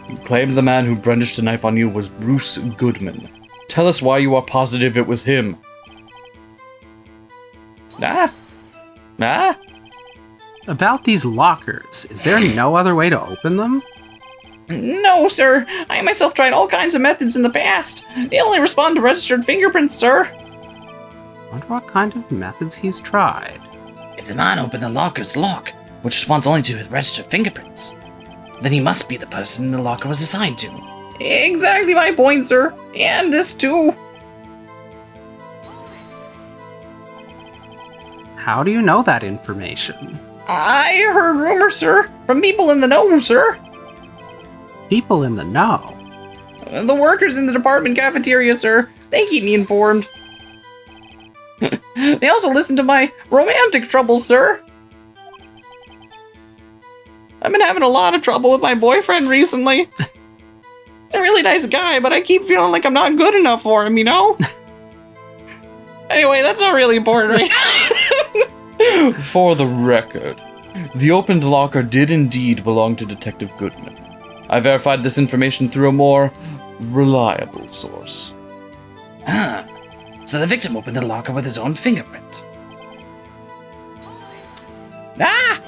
You claimed the man who brandished the knife on you was Bruce Goodman. Tell us why you are positive it was him.
About these lockers, is there no other way to open them?
No, sir. I myself tried all kinds of methods in the past. They only respond to registered fingerprints, sir.
Wonder what kind of methods he's tried.
If the man opened the locker's lock, which responds only to his registered fingerprints, then he must be the person the locker was assigned to. Exactly my point, sir. And this too.
How do you know that information?
I heard rumors, sir, from people in the know, sir.
People in the know.
The workers in the department cafeteria, sir. They keep me informed. They also listen to my romantic troubles, sir. I've been having a lot of trouble with my boyfriend recently. He's a really nice guy, but I keep feeling like I'm not good enough for him, you know? Anyway, that's not really important, right?
For the record, the opened locker did indeed belong to Detective Goodman. I verified this information through a more reliable source.
Ah, so the victim opened the locker with his own fingerprint. Ah!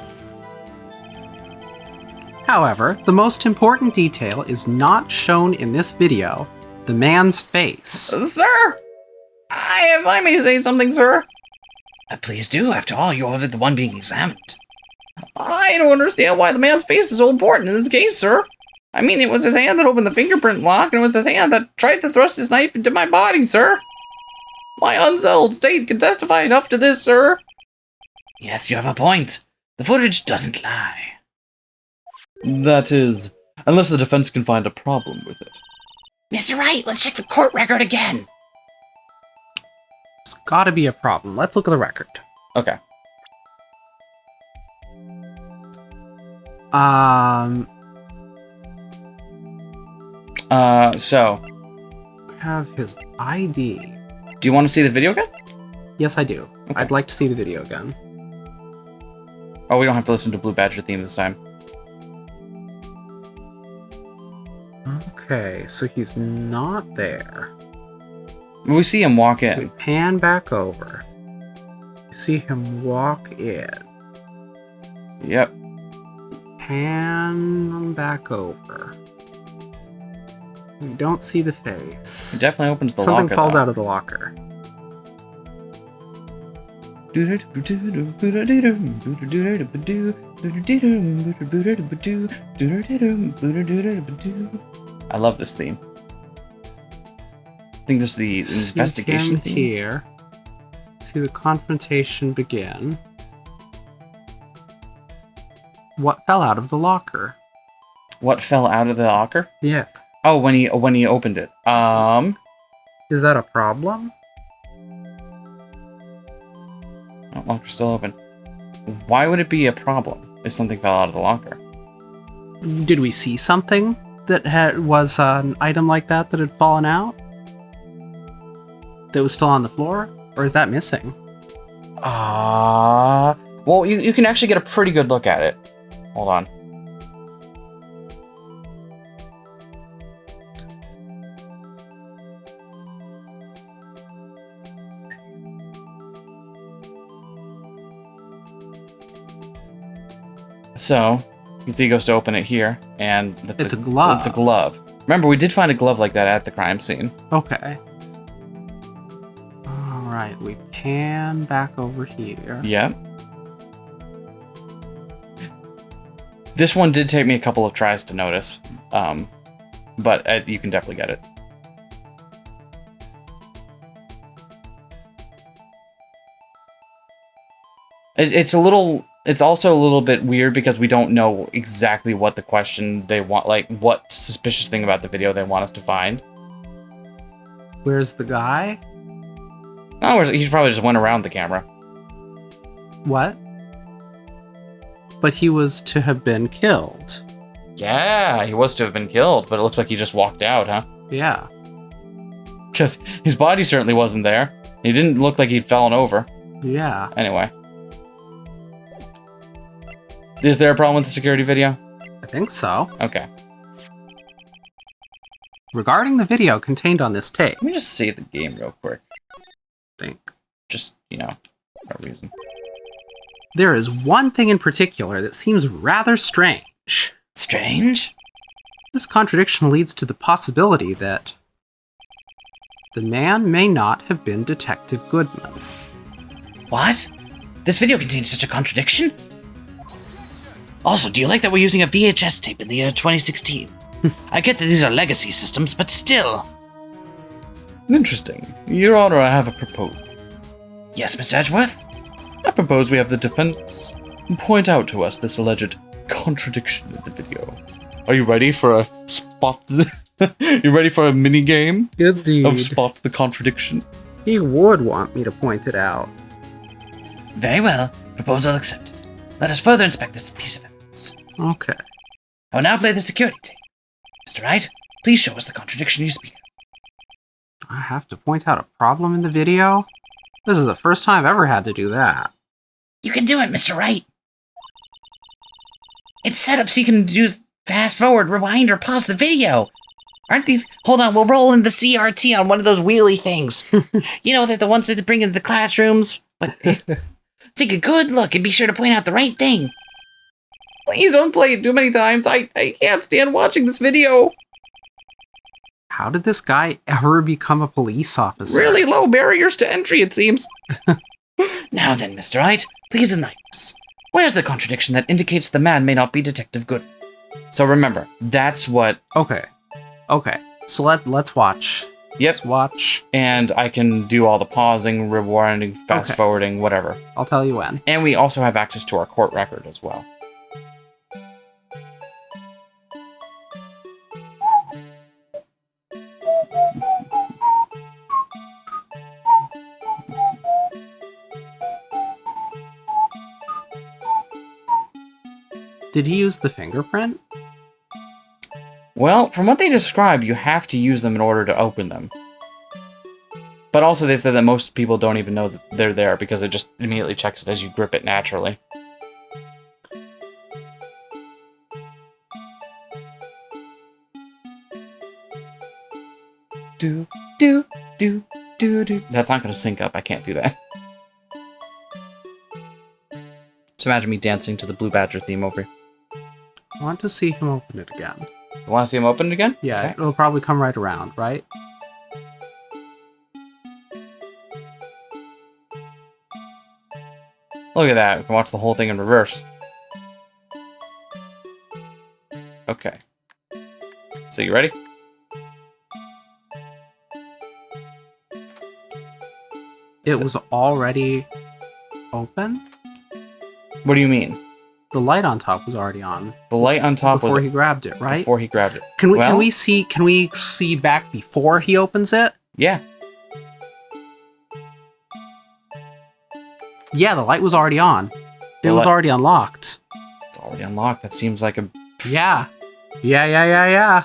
However, the most important detail is not shown in this video, the man's face.
Sir! If I may say something, sir. Please do, after all, you're the one being examined. I don't understand why the man's face is so important in this case, sir. I mean, it was his hand that opened the fingerprint lock, and it was his hand that tried to thrust his knife into my body, sir. My unsettled state can testify enough to this, sir. Yes, you have a point. The footage doesn't lie.
That is, unless the defense can find a problem with it.
Mr. Wright, let's check the court record again.
There's gotta be a problem. Let's look at the record.
Okay. So,
Have his ID.
do you want to see the video again?
Yes, I do.
Okay.
I'd like to see the video again.
Oh, we don't have to listen to Blue Badger theme this time.
Okay, so he's not there.
We see him walk
We
in.
pan back over. See him walk in.
Yep.
Pan back over. We don't see the face.
He definitely opens the
Something
locker.
falls out of the locker.
I love this theme. I think this is the investigation
See him
theme.
here. See the confrontation begin. What fell out of the locker?
What fell out of the locker?
Yeah.
Oh, when he opened it.
Is that a problem?
Oh, locker's still open. Why would it be a problem if something fell out of the locker?
Did we see something that was an item like that that had fallen out? That was still on the floor? Or is that missing?
Well, you can actually get a pretty good look at it. Hold on. So, you can see he goes to open it here, and
It's a glove.
It's a glove. Remember, we did find a glove like that at the crime scene.
Okay. Alright, we pan back over here.
Yep. This one did take me a couple of tries to notice, but you can definitely get it. It's also a little bit weird because we don't know exactly what the question they want, like what suspicious thing about the video they want us to find.
Where's the guy?
Oh, he probably just went around the camera.
What? But he was to have been killed.
Yeah, he was to have been killed, but it looks like he just walked out, huh?
Yeah.
Because his body certainly wasn't there. He didn't look like he'd fallen over.
Yeah.
Anyway. Is there a problem with the security video?
I think so.
Okay.
Regarding the video contained on this tape,
Let me just save the game real quick.
think
Just, for no reason.
there is one thing in particular that seems rather strange.
Strange?
This contradiction leads to the possibility that the man may not have been Detective Goodman.
What? This video contains such a contradiction? Also, do you like that we're using a VHS tape in the year 2016? I get that these are legacy systems, but still.
Interesting. Your Honor, I have a proposal.
Yes, Mr. Edgeworth?
I propose we have the defense point out to us this alleged contradiction in the video. Are you ready for a spot? You ready for a mini game
Indeed.
of spot the contradiction?
He would want me to point it out.
Very well. Proposal accepted. Let us further inspect this piece of evidence.
Okay.
I will now play the security tape. Mr. Wright, please show us the contradiction you speak of.
I have to point out a problem in the video? This is the first time I've ever had to do that.
You can do it, Mr. Wright. It's set up so you can do fast forward, rewind, or pause the video. Aren't these... Hold on, we'll roll in the CRT on one of those wheelie things. You know, the ones that they bring into the classrooms? But take a good look and be sure to point out the right thing.
Please don't play it too many times. I can't stand watching this video.
How did this guy ever become a police officer?
Really low barriers to entry, it seems.
Now then, Mr. Wright, please enlighten us. Where's the contradiction that indicates the man may not be Detective Good?
So remember, that's what...
Okay. Okay. So let's watch.
Yep.
Let's watch.
And I can do all the pausing, rewinding, fast
Okay.
forwarding, whatever.
I'll tell you when.
And we also have access to our court record as well.
Did he use the fingerprint?
Well, from what they describe, you have to use them in order to open them. But also they've said that most people don't even know that they're there because it just immediately checks it as you grip it naturally. Do, do, do, do, do. That's not going to sync up. I can't do that. So imagine me dancing to the Blue Badger theme over here.
I want to see him open it again.
You want to see him open it again?
Yeah,
Okay.
it'll probably come right around, right?
Look at that. We can watch the whole thing in reverse. Okay. So you ready?
It was already open?
What do you mean?
The light on top was already on
The light on top
before
was
he grabbed it, right?
before he grabbed it.
Can we
Well,
can we see back before he opens it?
Yeah.
Yeah, the light was already on. It
The
was
light-
already unlocked.
It's already unlocked. That seems like a...
Yeah. Yeah.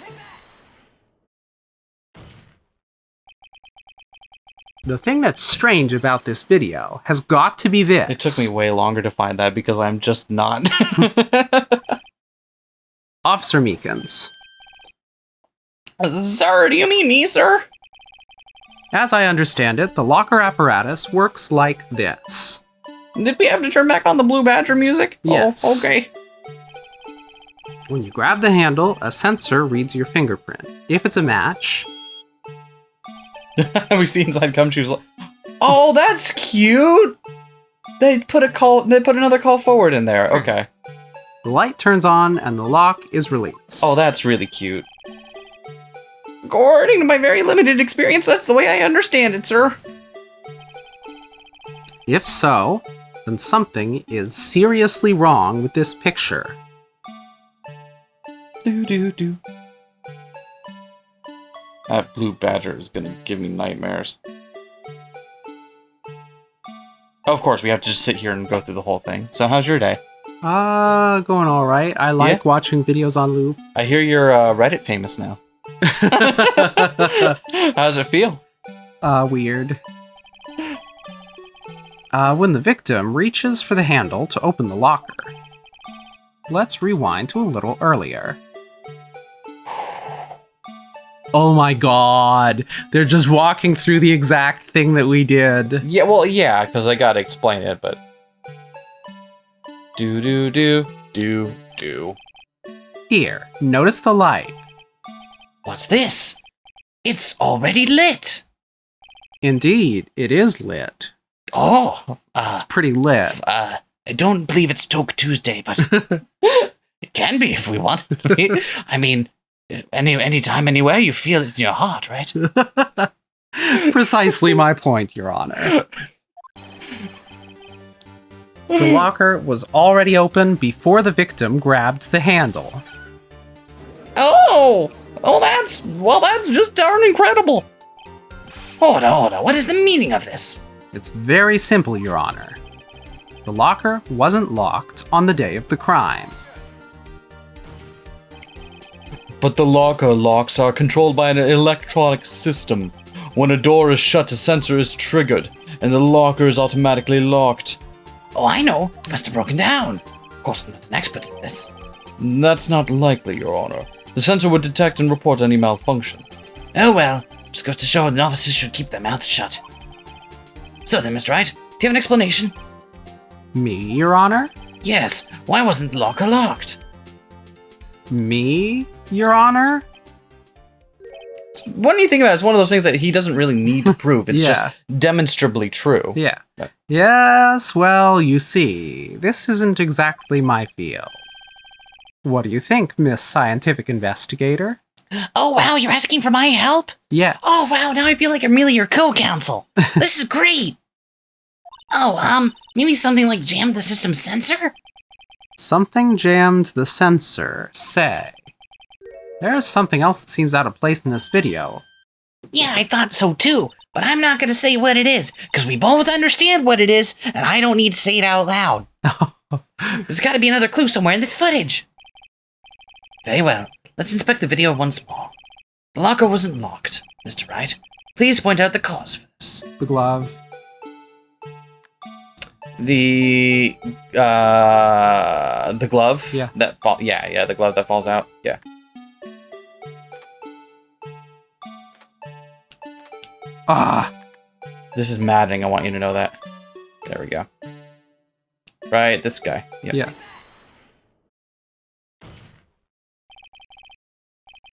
The thing that's strange about this video has got to be this.
It took me way longer to find that because I'm just not.
Officer Meekins.
Sir, do you mean me, sir?
As I understand it, the locker apparatus works like this.
Did we have to turn back on the Blue Badger music?
Yes.
Oh, okay.
When you grab the handle, a sensor reads your fingerprint. If it's a match...
We see inside cum shoes. Oh, that's cute. They put another call forward in there. Okay.
The light turns on and the lock is released.
Oh, that's really cute. According to my very limited experience, that's the way I understand it, sir.
If so, then something is seriously wrong with this picture.
Do. That Blue Badger is gonna give me nightmares. Of course, we have to just sit here and go through the whole thing. So how's your day?
Going alright. I like watching videos on loop.
I hear you're Reddit famous now. How's it feel?
Weird. When the victim reaches for the handle to open the locker. Let's rewind to a little earlier. Oh my god, they're just walking through the exact thing that we did.
Yeah, well, yeah, because I gotta explain it, but... Do.
Here, notice the light.
What's this? It's already lit.
Indeed, it is lit.
Oh,
It's pretty lit.
I don't believe it's Toke Tuesday, but it can be if we want. I mean, anytime, anywhere you feel it in your heart, right?
Precisely my point, Your Honor. The locker was already open before the victim grabbed the handle.
Oh, that's just darn incredible. Hold on, what is the meaning of this?
It's very simple, Your Honor. The locker wasn't locked on the day of the crime.
But the locker locks are controlled by an electronic system. When a door is shut, a sensor is triggered, and the locker is automatically locked.
Oh, I know. It must have broken down. Of course, I'm not an expert in this.
That's not likely, Your Honor. The sensor would detect and report any malfunction.
Oh well, just goes to show that officers should keep their mouths shut. So then, Mr. Wright, do you have an explanation?
Me, Your Honor?
Yes, why wasn't the locker locked?
Me, Your Honor?
What do you think about it? It's one of those things that he doesn't really need to prove. It's just demonstrably true.
Yeah. Yes, well, you see, this isn't exactly my field. What do you think, Miss Scientific Investigator?
Oh wow, you're asking for my help?
Yes.
Oh wow, now I feel like I'm really your co-counsel. This is great. Oh, maybe something like jam the system sensor?
Something jammed the sensor, say. There's something else that seems out of place in this video.
Yeah, I thought so too, but I'm not gonna say what it is, because we both understand what it is, and I don't need to say it out loud. There's gotta be another clue somewhere in this footage. Very well, let's inspect the video once more. The locker wasn't locked, Mr. Wright. Please point out the cause for this.
The glove.
The glove.
Yeah.
The glove that falls out. Yeah. This is maddening. I want you to know that. There we go. Right, this guy. Yep.
Yeah.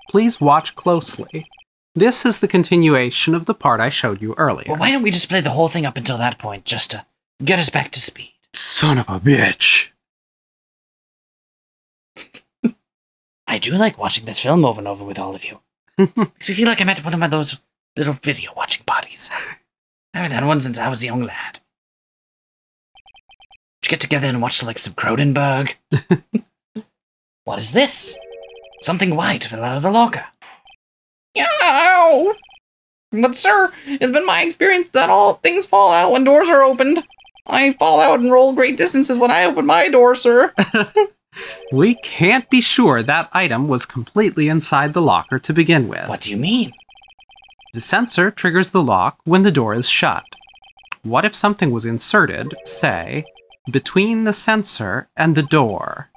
Please watch closely. This is the continuation of the part I showed you earlier.
Well, why don't we just play the whole thing up until that point, just to get us back to speed?
Son of a bitch.
I do like watching this film over and over with all of you. Makes me feel like I'm at one of those little video watching parties. I haven't had one since I was a young lad. Let's get together and watch like some Cronenberg. What is this? Something white fell out of the locker.
Yow! But sir, it's been my experience that all things fall out when doors are opened. I fall out and roll great distances when I open my door, sir.
We can't be sure that item was completely inside the locker to begin with.
What do you mean?
The sensor triggers the lock when the door is shut. What if something was inserted, say, between the sensor and the door?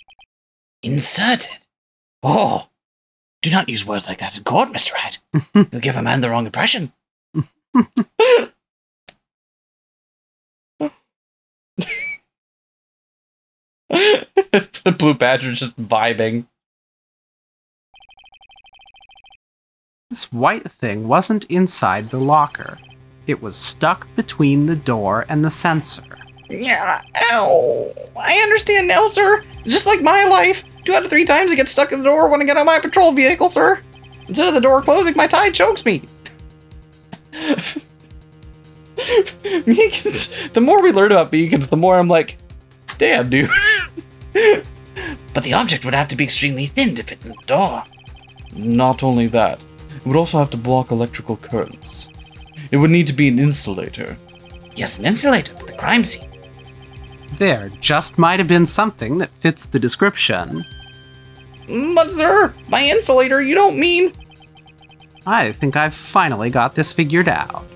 Inserted? Oh, do not use words like that in court, Mr. Wright. You'll give a man the wrong impression.
The Blue Badger's just vibing.
This white thing wasn't inside the locker. It was stuck between the door and the sensor.
Yeah, ow. I understand now, sir. Just like my life. 2 out of 3 times I get stuck in the door when I get on my patrol vehicle, sir. Instead of the door closing, my tie chokes me.
Meekins, the more we learn about Meekins, the more I'm like, damn, dude.
But the object would have to be extremely thin to fit in the door.
Not only that, it would also have to block electrical currents. It would need to be an insulator.
Yes, an insulator, but the crime scene.
There just might have been something that fits the description.
But sir, by insulator, you don't mean...
I think I've finally got this figured out.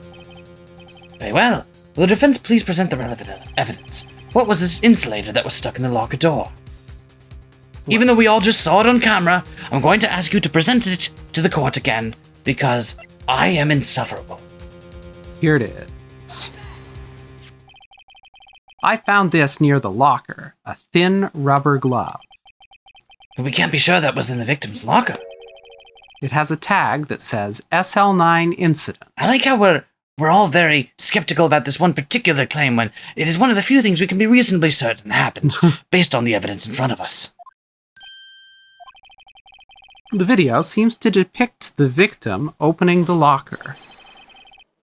Very well. Will the defense please present the relevant evidence? What was this insulator that was stuck in the locker door? Even though we all just saw it on camera, I'm going to ask you to present it to the court again, because I am insufferable.
Here it is. I found this near the locker, a thin rubber glove.
But we can't be sure that was in the victim's locker.
It has a tag that says SL9 incident.
I like how we're all very skeptical about this one particular claim when it is one of the few things we can be reasonably certain happened, based on the evidence in front of us.
The video seems to depict the victim opening the locker.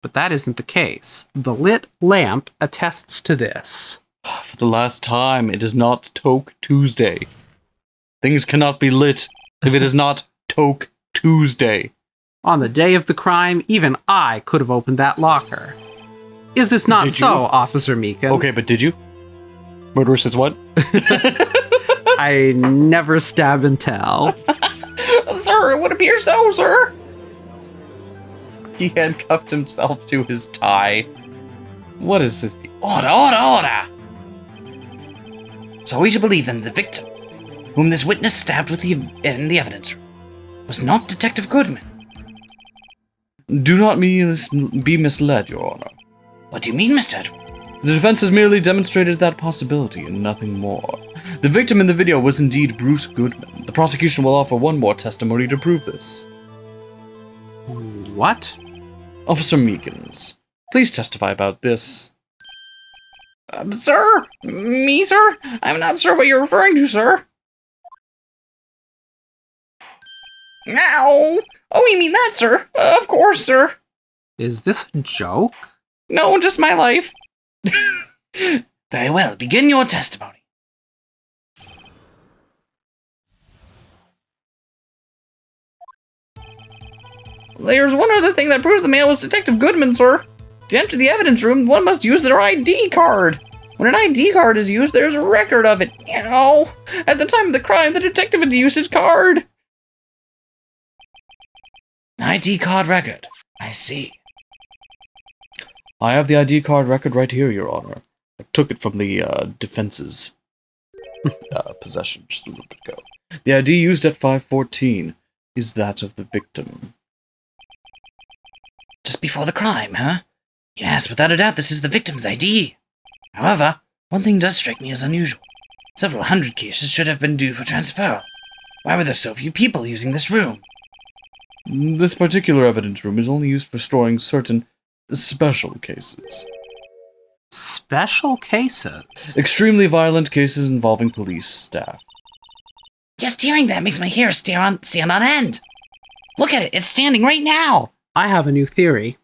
But that isn't the case. The lit lamp attests to this.
For the last time, it is not Toke Tuesday. Things cannot be lit if it is not Toke Tuesday.
On the day of the crime, even I could have opened that locker. Is this not
Did
so,
you?
Officer Meekins?
Okay, but did you? Murderous is what?
I never stab and tell.
Sir, it would appear so, sir.
He handcuffed himself to his tie. What is this?
Order, order, order! So we should believe then the victim, whom this witness stabbed in the evidence room, was not Detective Goodman.
Do not be misled, Your Honor.
What do you mean, Mr. Edgeworth?
The defense has merely demonstrated that possibility and nothing more. The victim in the video was indeed Bruce Goodman. The prosecution will offer one more testimony to prove this.
What?
Officer Meekins, please testify about this.
Sir? Me, sir? I'm not sure what you're referring to, sir. Ow! Oh, you mean that, sir? Of course, sir.
Is this a joke?
No, just my life. Very well, begin your testimony. There's one other thing that proves the male was Detective Goodman, sir. To enter the evidence room, one must use their ID card. When an ID card is used, there's a record of it. Ow! At the time of the crime, the detective had used his card. An ID card record. I see.
I have the ID card record right here, Your Honor. I took it from the defense's possession just a little bit ago. The ID used at 514 is that of the victim.
Just before the crime, huh? Yes, without a doubt, this is the victim's ID. However, one thing does strike me as unusual. Several hundred cases should have been due for transfer. Why were there so few people using this room?
This particular evidence room is only used for storing certain special cases.
Special cases?
Extremely violent cases involving police staff.
Just hearing that makes my hair stand on end. Look at it, it's standing right now.
I have a new theory.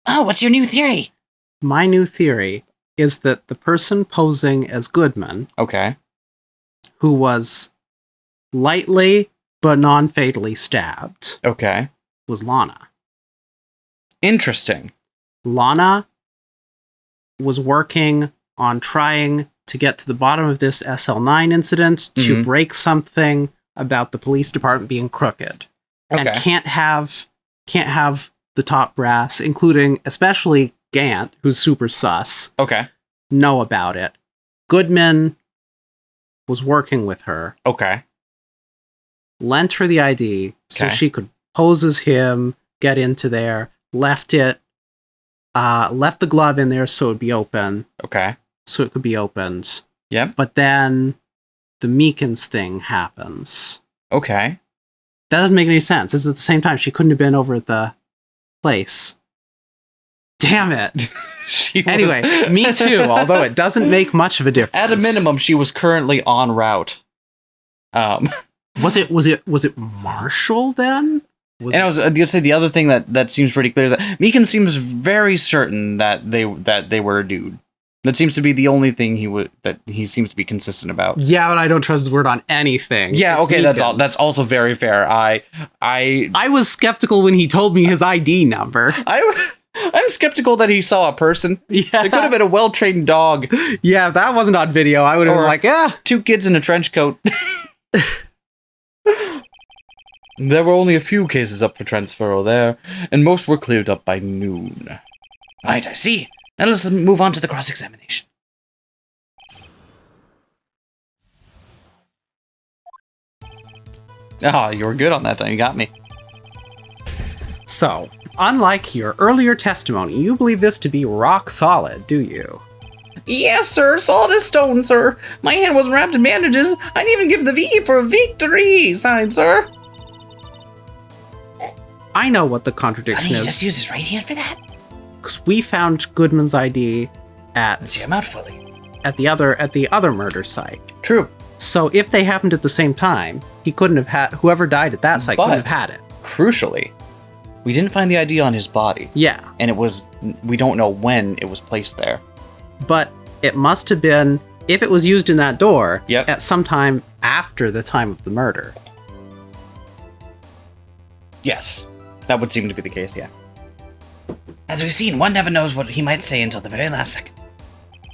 Oh, what's your new theory?
My new theory is that the person posing as Goodman,
Okay.
who was lightly but non-fatally stabbed,
Okay.
was Lana.
Interesting.
Lana was working on trying to get to the bottom of this SL9 incident to
Mhm.
break something about the police department being crooked. And
Okay.
can't have the top brass, including especially Gant, who's super sus,
Okay.
know about it. Goodman was working with her,
Okay.
lent her the ID so
Okay.
she could pose as him, get into there, left the glove in there so it'd be open,
Okay.
so it could be opened.
Yep.
But then the Meekins thing happens.
Okay.
That doesn't make any sense. It's at the same time. She couldn't have been over at the place. Damn it.
She was-
Anyway, me too, although it doesn't make much of a difference.
At a minimum, she was currently en route.
Was it Marshall then?
And I was gonna say the other thing that seems pretty clear is that Meekins seems very certain that they were a dude. That seems to be the only thing he seems to be consistent about.
Yeah, but I don't trust his word on anything.
Yeah,
It's
okay,
Meekins.
that's also very fair. I
was skeptical when he told me his ID number.
I'm skeptical that he saw a person.
Yeah,
It could have been a well-trained dog.
Yeah, if that wasn't on video, I would have been
Or-
like, yeah.
2 kids in a trench coat. There were only a few cases up for transferal there, and most were cleared up by noon.
Right, I see. Now let's move on to the cross-examination.
You were good on that time. You got me.
So, unlike your earlier testimony, you believe this to be rock solid, do you?
Yes, sir. Solid as stone, sir. My hand wasn't wrapped in bandages. I'd even give the V for a victory sign, sir.
I know what the
Couldn't
contradiction
he
is.
just use his right hand for that?
Because we found Goodman's ID
Let's see
at
him out fully.
the other murder site.
True.
So if they happened at the same time, he couldn't have had whoever died at that site couldn't have
But-
had it.
Crucially, we didn't find the ID on his body,
Yeah,
and we don't know when it was placed there.
but it must have been if it was used in that door
Yep.
at some time after the time of the murder.
Yes, that would seem to be the case. Yeah.
As we've seen, one never knows what he might say until the very last second.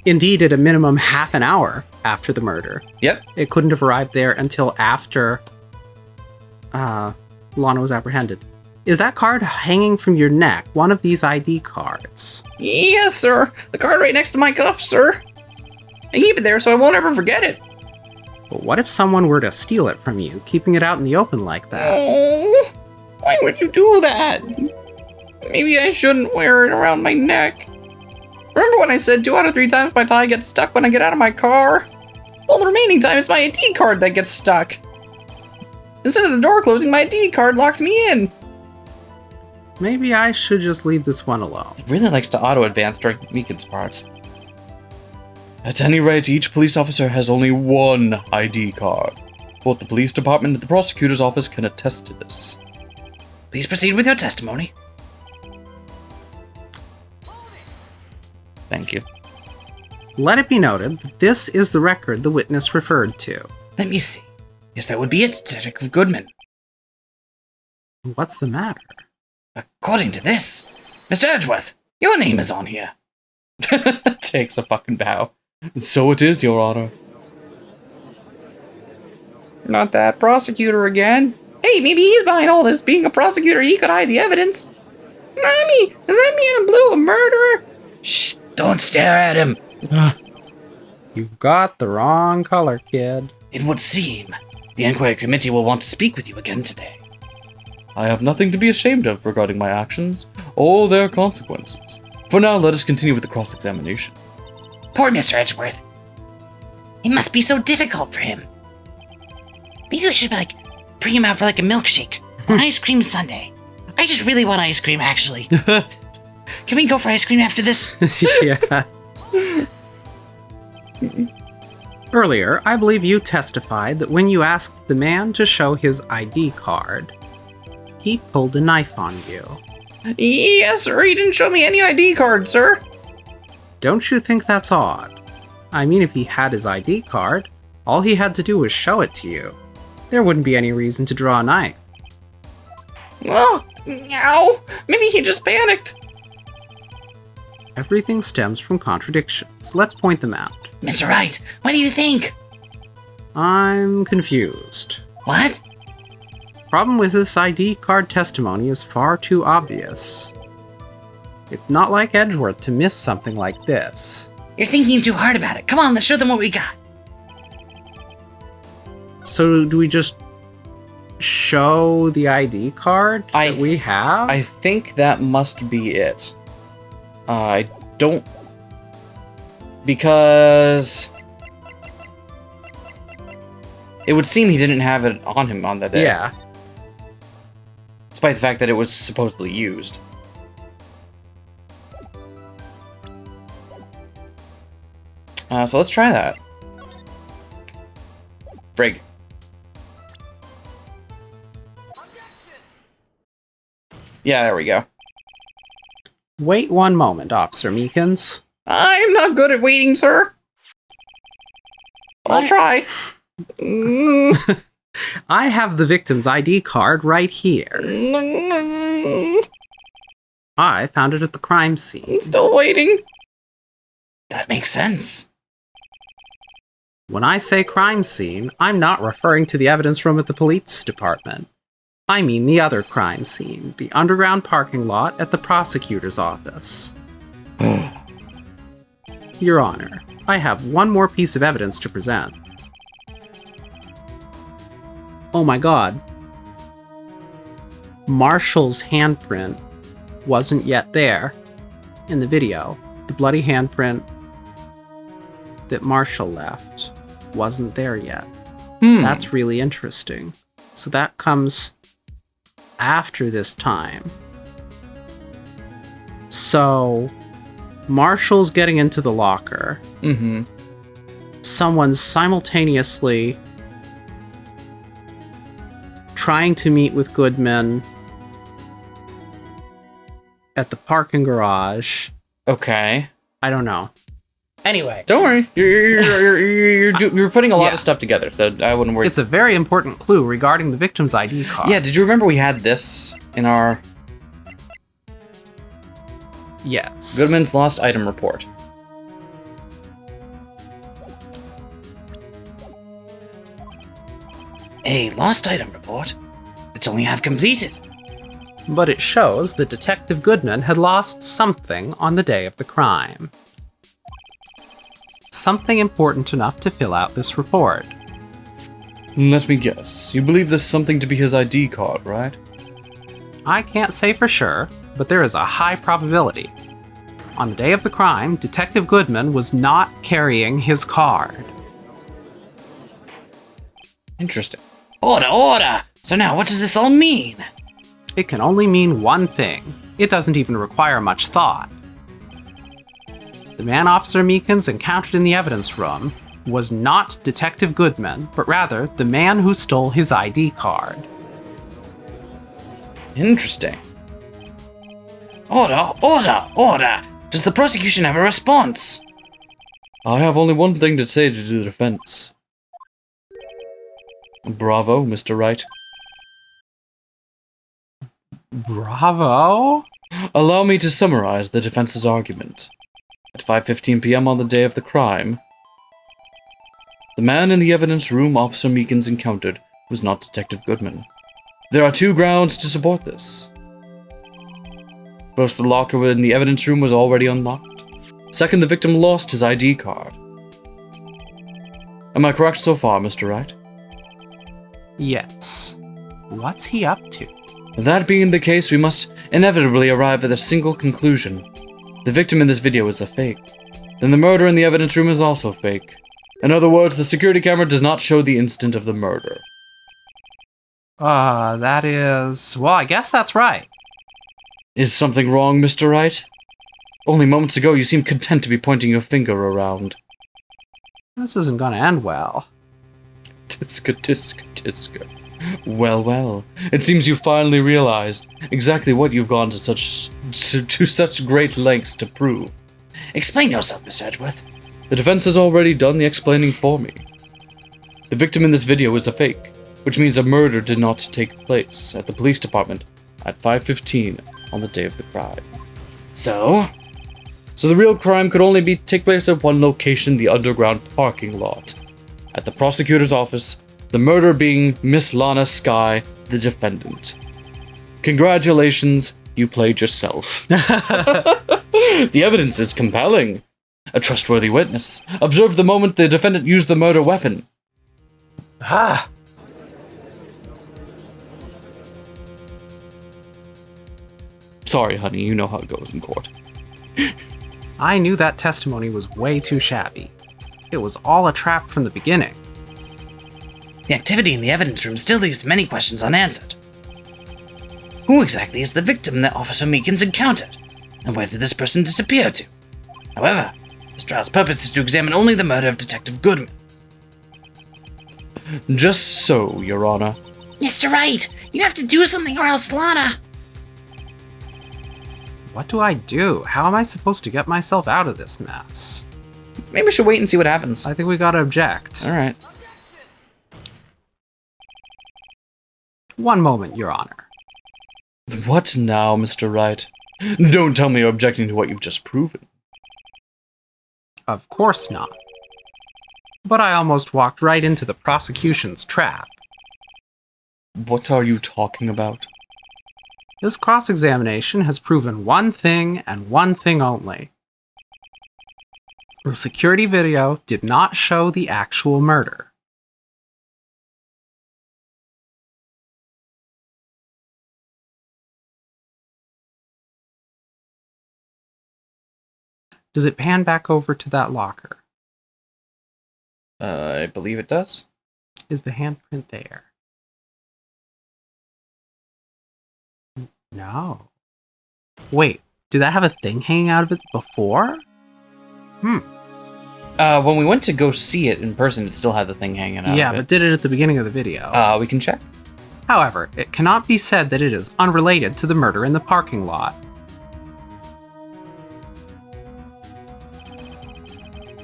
Indeed, at a minimum half an hour after the murder.
Yep.
It couldn't have arrived there until after Lana was apprehended. Is that card hanging from your neck one of these ID cards?
Yes, sir. The card right next to my cuff, sir. I keep it there so I won't ever forget it.
But what if someone were to steal it from you, keeping it out in the open like that?
Oh, why would you do that? Maybe I shouldn't wear it around my neck. Remember when I said 2 out of 3 times my tie gets stuck when I get out of my car? Well, the remaining time it's my ID card that gets stuck. Instead of the door closing, my ID card locks me in.
Maybe I should just leave this one alone.
It really likes to auto-advance during Meekins parts. At any rate, each police officer has only one ID card. Both the police department and the prosecutor's office can attest to this.
Please proceed with your testimony.
Thank you.
Let it be noted that this is the record the witness referred to.
Let me see. Yes, that would be it, Detective Goodman.
What's the matter?
According to this, Mr. Edgeworth, your name is on here.
Takes a fucking bow. So it is, Your Honor.
Not that prosecutor again. Hey, maybe he's behind all this. Being a prosecutor, he could hide the evidence. Mommy, does that mean I'm Blue a murderer? Shh, don't stare at him.
You've got the wrong color, kid.
It would seem the inquiry committee will want to speak with you again today.
I have nothing to be ashamed of regarding my actions or their consequences. For now, let us continue with the cross-examination.
Poor Mr. Edgeworth. It must be so difficult for him. Maybe we should, bring him out for, a milkshake or an ice cream sundae. I just really want ice cream, actually. Can we go for ice cream after this?
Yeah. Earlier, I believe you testified that when you asked the man to show his ID card, he pulled a knife on you.
Yes, sir. He didn't show me any ID card, sir.
Don't you think that's odd? I mean, if he had his ID card, all he had to do was show it to you. There wouldn't be any reason to draw a knife.
Oh, ow. Maybe he just panicked.
Everything stems from contradictions. Let's point them out.
Mr. Wright, what do you think?
I'm confused.
What?
Problem with this ID card testimony is far too obvious. It's not like Edgeworth to miss something like this.
You're thinking too hard about it. Come on, let's show them what we got.
So do we just show the ID card that we have?
I think that must be it. I don't... Because... It would seem he didn't have it on him on that day.
Yeah.
Despite the fact that it was supposedly used. So let's try that. Frig. Yeah, there we go.
Wait one moment, Officer Meekins.
I'm not good at waiting, sir. I'll try.
I have the victim's ID card right here. I found it at the crime scene.
Still waiting.
That makes sense.
When I say crime scene, I'm not referring to the evidence room at the police department. I mean the other crime scene, the underground parking lot at the prosecutor's office. Your Honor, I have one more piece of evidence to present. Oh my god. Marshall's handprint wasn't yet there in the video. The bloody handprint that Marshall left wasn't there yet. That's really interesting. So that comes after this time. So Marshall's getting into the locker.
Mm-hmm.
Someone's simultaneously trying to meet with Goodman at the parking garage.
Okay.
I don't know. Anyway.
Don't worry. You're putting a lot of stuff together, so I wouldn't worry.
It's a very important clue regarding the victim's ID card.
Yeah, did you remember we had this in our
Yes.
Goodman's lost item report?
A lost item report? It's only half completed.
But it shows that Detective Goodman had lost something on the day of the crime. Something important enough to fill out this report.
Let me guess. You believe this something to be his ID card, right?
I can't say for sure, but there is a high probability. On the day of the crime, Detective Goodman was not carrying his card.
Interesting.
Order! So now what does this all mean?
It can only mean one thing. It doesn't even require much thought. The man Officer Meekins encountered in the evidence room was not Detective Goodman, but rather the man who stole his ID card.
Interesting.
Order! Does the prosecution have a response?
I have only one thing to say to the defense. Bravo, Mr. Wright.
Bravo?
Allow me to summarize the defense's argument. At 5:15 p.m. on the day of the crime, the man in the evidence room Officer Meekins encountered was not Detective Goodman. There are two grounds to support this. First, the locker in the evidence room was already unlocked. Second, the victim lost his ID card. Am I correct so far, Mr. Wright?
Yes. What's he up to?
That being the case, we must inevitably arrive at a single conclusion. The victim in this video is a fake. Then the murder in the evidence room is also fake. In other words, the security camera does not show the instant of the murder.
That is... Well, I guess that's right.
Is something wrong, Mr. Wright? Only moments ago you seemed content to be pointing your finger around.
This isn't gonna end well.
Tiska. Well. It seems you finally realized exactly what you've gone to such great lengths to prove.
Explain yourself, Mr. Edgeworth.
The defense has already done the explaining for me. The victim in this video is a fake, which means a murder did not take place at the police department at 5:15 on the day of the crime.
So
the real crime could only take place at one location, the underground parking lot. At the prosecutor's office, the murder being Miss Lana Skye the defendant. Congratulations, you played yourself. The evidence is compelling. A trustworthy witness observed the moment the defendant used the murder weapon.
Ah!
Sorry, honey, you know how it goes in court.
I knew that testimony was way too shabby. It was all a trap from the beginning.
The activity in the evidence room still leaves many questions unanswered. Who exactly is the victim that Officer Meekins encountered? And where did this person disappear to? However, this trial's purpose is to examine only the murder of Detective Goodman.
Just so, Your Honor.
Mr. Wright, you have to do something or else Lana.
What do I do? How am I supposed to get myself out of this mess?
Maybe we should wait and see what happens.
I think we gotta object.
All right.
One moment, Your Honor.
What now, Mr. Wright? Don't tell me you're objecting to what you've just proven.
Of course not. But I almost walked right into the prosecution's trap.
What are you talking about?
This cross-examination has proven one thing and one thing only. The security video did not show the actual murder. Does it pan back over to that locker?
I believe it does.
Is the handprint there? No. Wait, did that have a thing hanging out of it before?
When we went to go see it in person, it still had the thing hanging out.
Yeah,
of it.
but did it at the beginning of the video.
We can check.
However, it cannot be said that it is unrelated to the murder in the parking lot.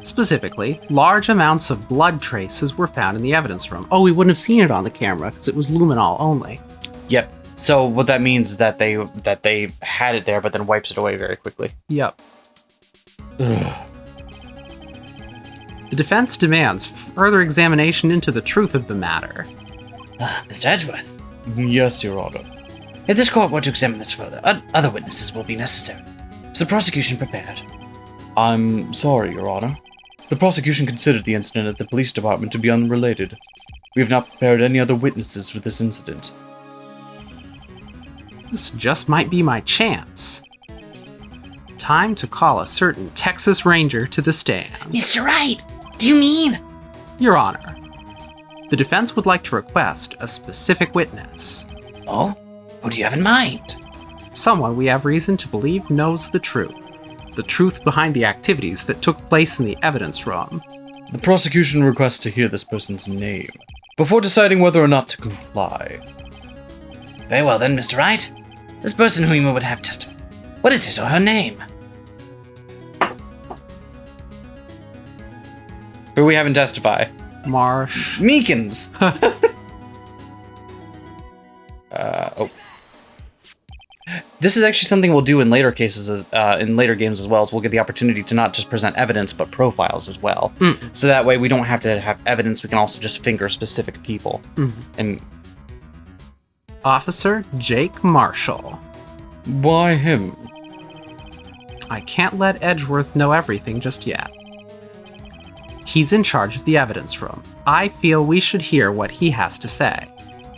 Specifically, large amounts of blood traces were found in the evidence room. Oh, we wouldn't have seen it on the camera because it was luminol only.
Yep. So what that means is that they had it there, but then wipes it away very quickly.
Yep. The defense demands further examination into the truth of the matter.
Mr. Edgeworth,
Yes, Your Honor.
if this court were to examine this further, other witnesses will be necessary. Is the prosecution prepared?
I'm sorry, Your Honor. The prosecution considered the incident at the police department to be unrelated. We have not prepared any other witnesses for this incident.
This just might be my chance. Time to call a certain Texas Ranger to the stand.
Mr. Wright, do you mean?
Your Honor, the defense would like to request a specific witness.
Oh? Who do you have in mind?
Someone we have reason to believe knows the truth. The truth behind the activities that took place in the evidence room.
The prosecution requests to hear this person's name before deciding whether or not to comply.
Very well then, Mr. Wright. This person whom you would have testify. What is his or her name?
Who we haven't testify.
Marsh.
Meekins. Oh. This is actually something we'll do in later cases, in later games as well. Is we'll get the opportunity to not just present evidence, but profiles as well. So that way we don't have to have evidence. We can also just finger specific people. And
Officer Jake Marshall.
Why him?
I can't let Edgeworth know everything just yet. He's in charge of the evidence room. I feel we should hear what he has to say.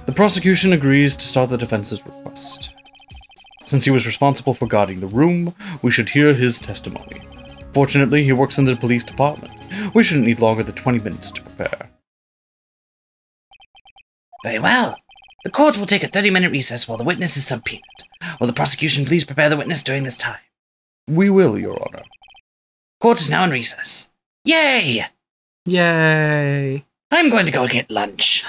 The prosecution agrees to start the defense's request. Since he was responsible for guarding the room, we should hear his testimony. Fortunately, he works in the police department. We shouldn't need longer than 20 minutes to prepare.
Very well. The court will take a 30-minute recess while the witness is subpoenaed. Will the prosecution please prepare the witness during this time?
We will, Your Honor.
Court is now in recess. Yay!
Yay!
I'm going to go get lunch.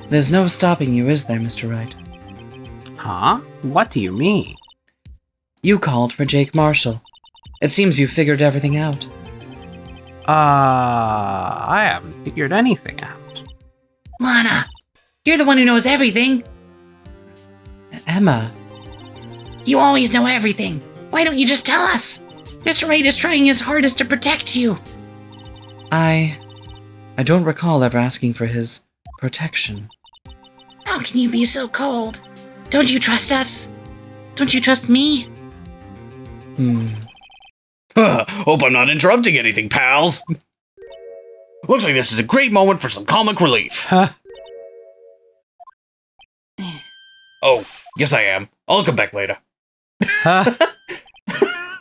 there's no stopping you, is there, Mr. Wright?
Huh? What do you mean?
You called for Jake Marshall. It seems you figured everything out.
I haven't figured anything out.
Lana, you're the one who knows everything.
Emma.
You always know everything. Why don't you just tell us? Mr. Wright is trying his hardest to protect you.
I I don't recall ever asking for his protection.
How can you be so cold? Don't you trust us? Don't you trust me?
Hope I'm not interrupting anything, pals. Looks like this is a great moment for some comic relief. Oh, yes I am. I'll come back later.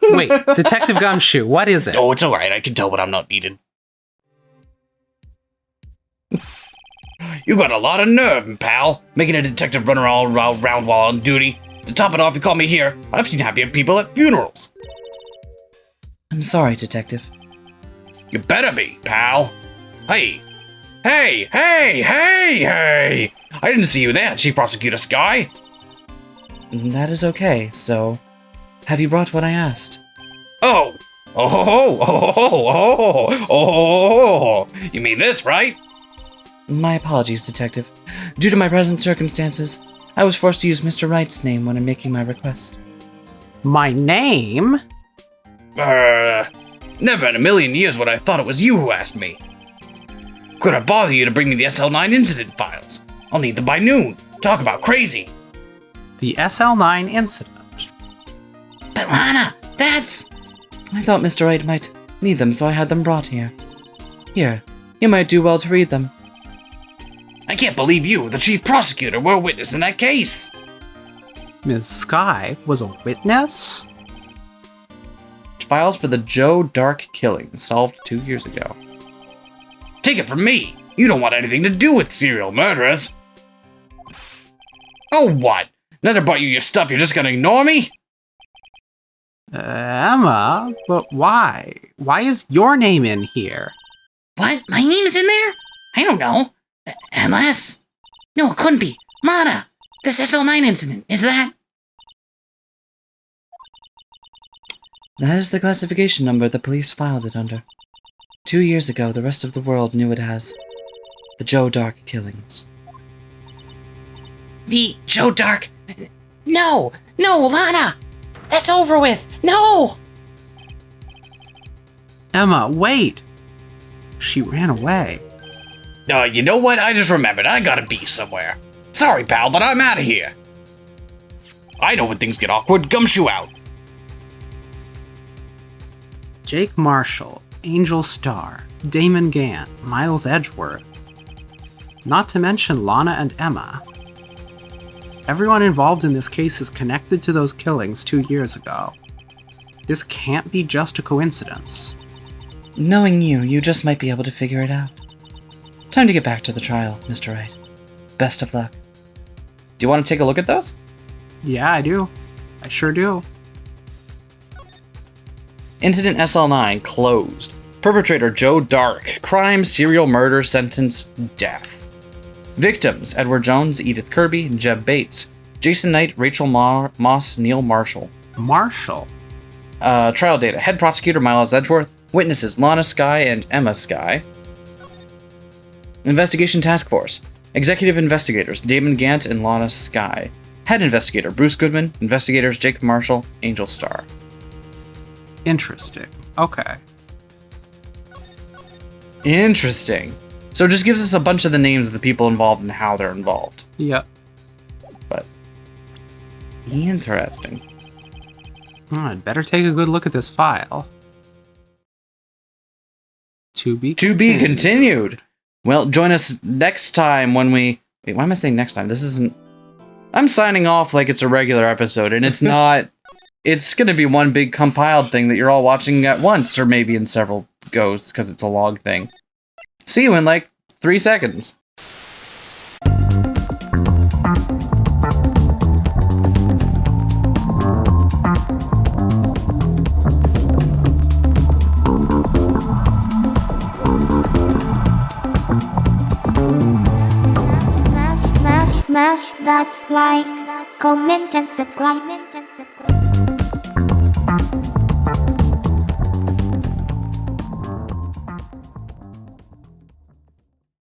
Wait, Detective Gumshoe, what is it?
Oh, it's alright. I can tell when I'm not needed. You got a lot of nerve, pal. Making a detective run around while on duty. To top it off, you call me here. I've seen happier people at funerals.
I'm sorry, Detective.
You better be, pal. Hey. Hey! I didn't see you there, Chief Prosecutor Skye.
That is okay, so... Have you brought what I asked?
Oh! You mean this, right?
My apologies, Detective. Due to my present circumstances, I was forced to use Mr. Wright's name when I'm making my request.
My name?
Never in a million years would I thought it was you who asked me. Could I bother you to bring me the SL9 incident files? I'll need them by noon. Talk about crazy.
The SL9 incident.
But Lana, that's...
I thought Mr. Wright might need them, so I had them brought here. Here, you might do well to read them.
I can't believe you, the chief prosecutor, were a witness in that case.
Ms. Skye was a witness?
Files for the Joe Dark killing, solved 2 years ago.
Take it from me, you don't want anything to do with serial murderers. Oh, what? Now that I brought you your stuff, you're just gonna ignore me?
Emma, but why? Why is your name in here?
What? My name is in there? I don't know. Unless... No, it couldn't be. Lana, this SL9 incident, is that...
That is the classification number the police filed it under. 2 years ago, the rest of the world knew it as the Joe Dark killings.
The Joe Dark... No, Lana! That's over with! No!
Emma, wait! She ran away.
You know what? I just remembered. I gotta be somewhere. Sorry, pal, but I'm out of here. I know when things get awkward. Gumshoe out.
Jake Marshall, Angel Starr, Damon Gant, Miles Edgeworth. Not to mention Lana and Emma. Everyone involved in this case is connected to those killings 2 years ago. This can't be just a coincidence.
Knowing you, you just might be able to figure it out. Time to get back to the trial, Mr. Wright. Best of luck. Do you want to take a look at those?
Yeah, I do. I sure do.
Incident SL9 closed. Perpetrator Joe Dark. Crime, serial murder, sentence, death. Victims: Edward Jones, Edith Kirby, Jeb Bates. Jason Knight, Rachel Moss, Neil Marshall.
Marshall?
Trial data: Head Prosecutor Miles Edgeworth. Witnesses: Lana Skye and Emma Skye. Investigation Task Force: Executive Investigators Damon Gant and Lana Skye. Head Investigator Bruce Goodman. Investigators Jake Marshall, Angel Starr.
Interesting. Okay.
Interesting. So it just gives us a bunch of the names of the people involved and how they're involved.
Yep.
But interesting.
I'd better take a good look at this file. To be
continued. Well, join us next time when we... Wait, why am I saying next time? This isn't... I'm signing off like it's a regular episode, and it's not... It's going to be one big compiled thing that you're all watching at once, or maybe in several goes, because it's a log thing. See you in like 3 seconds.
Smash that like, comment and subscribe.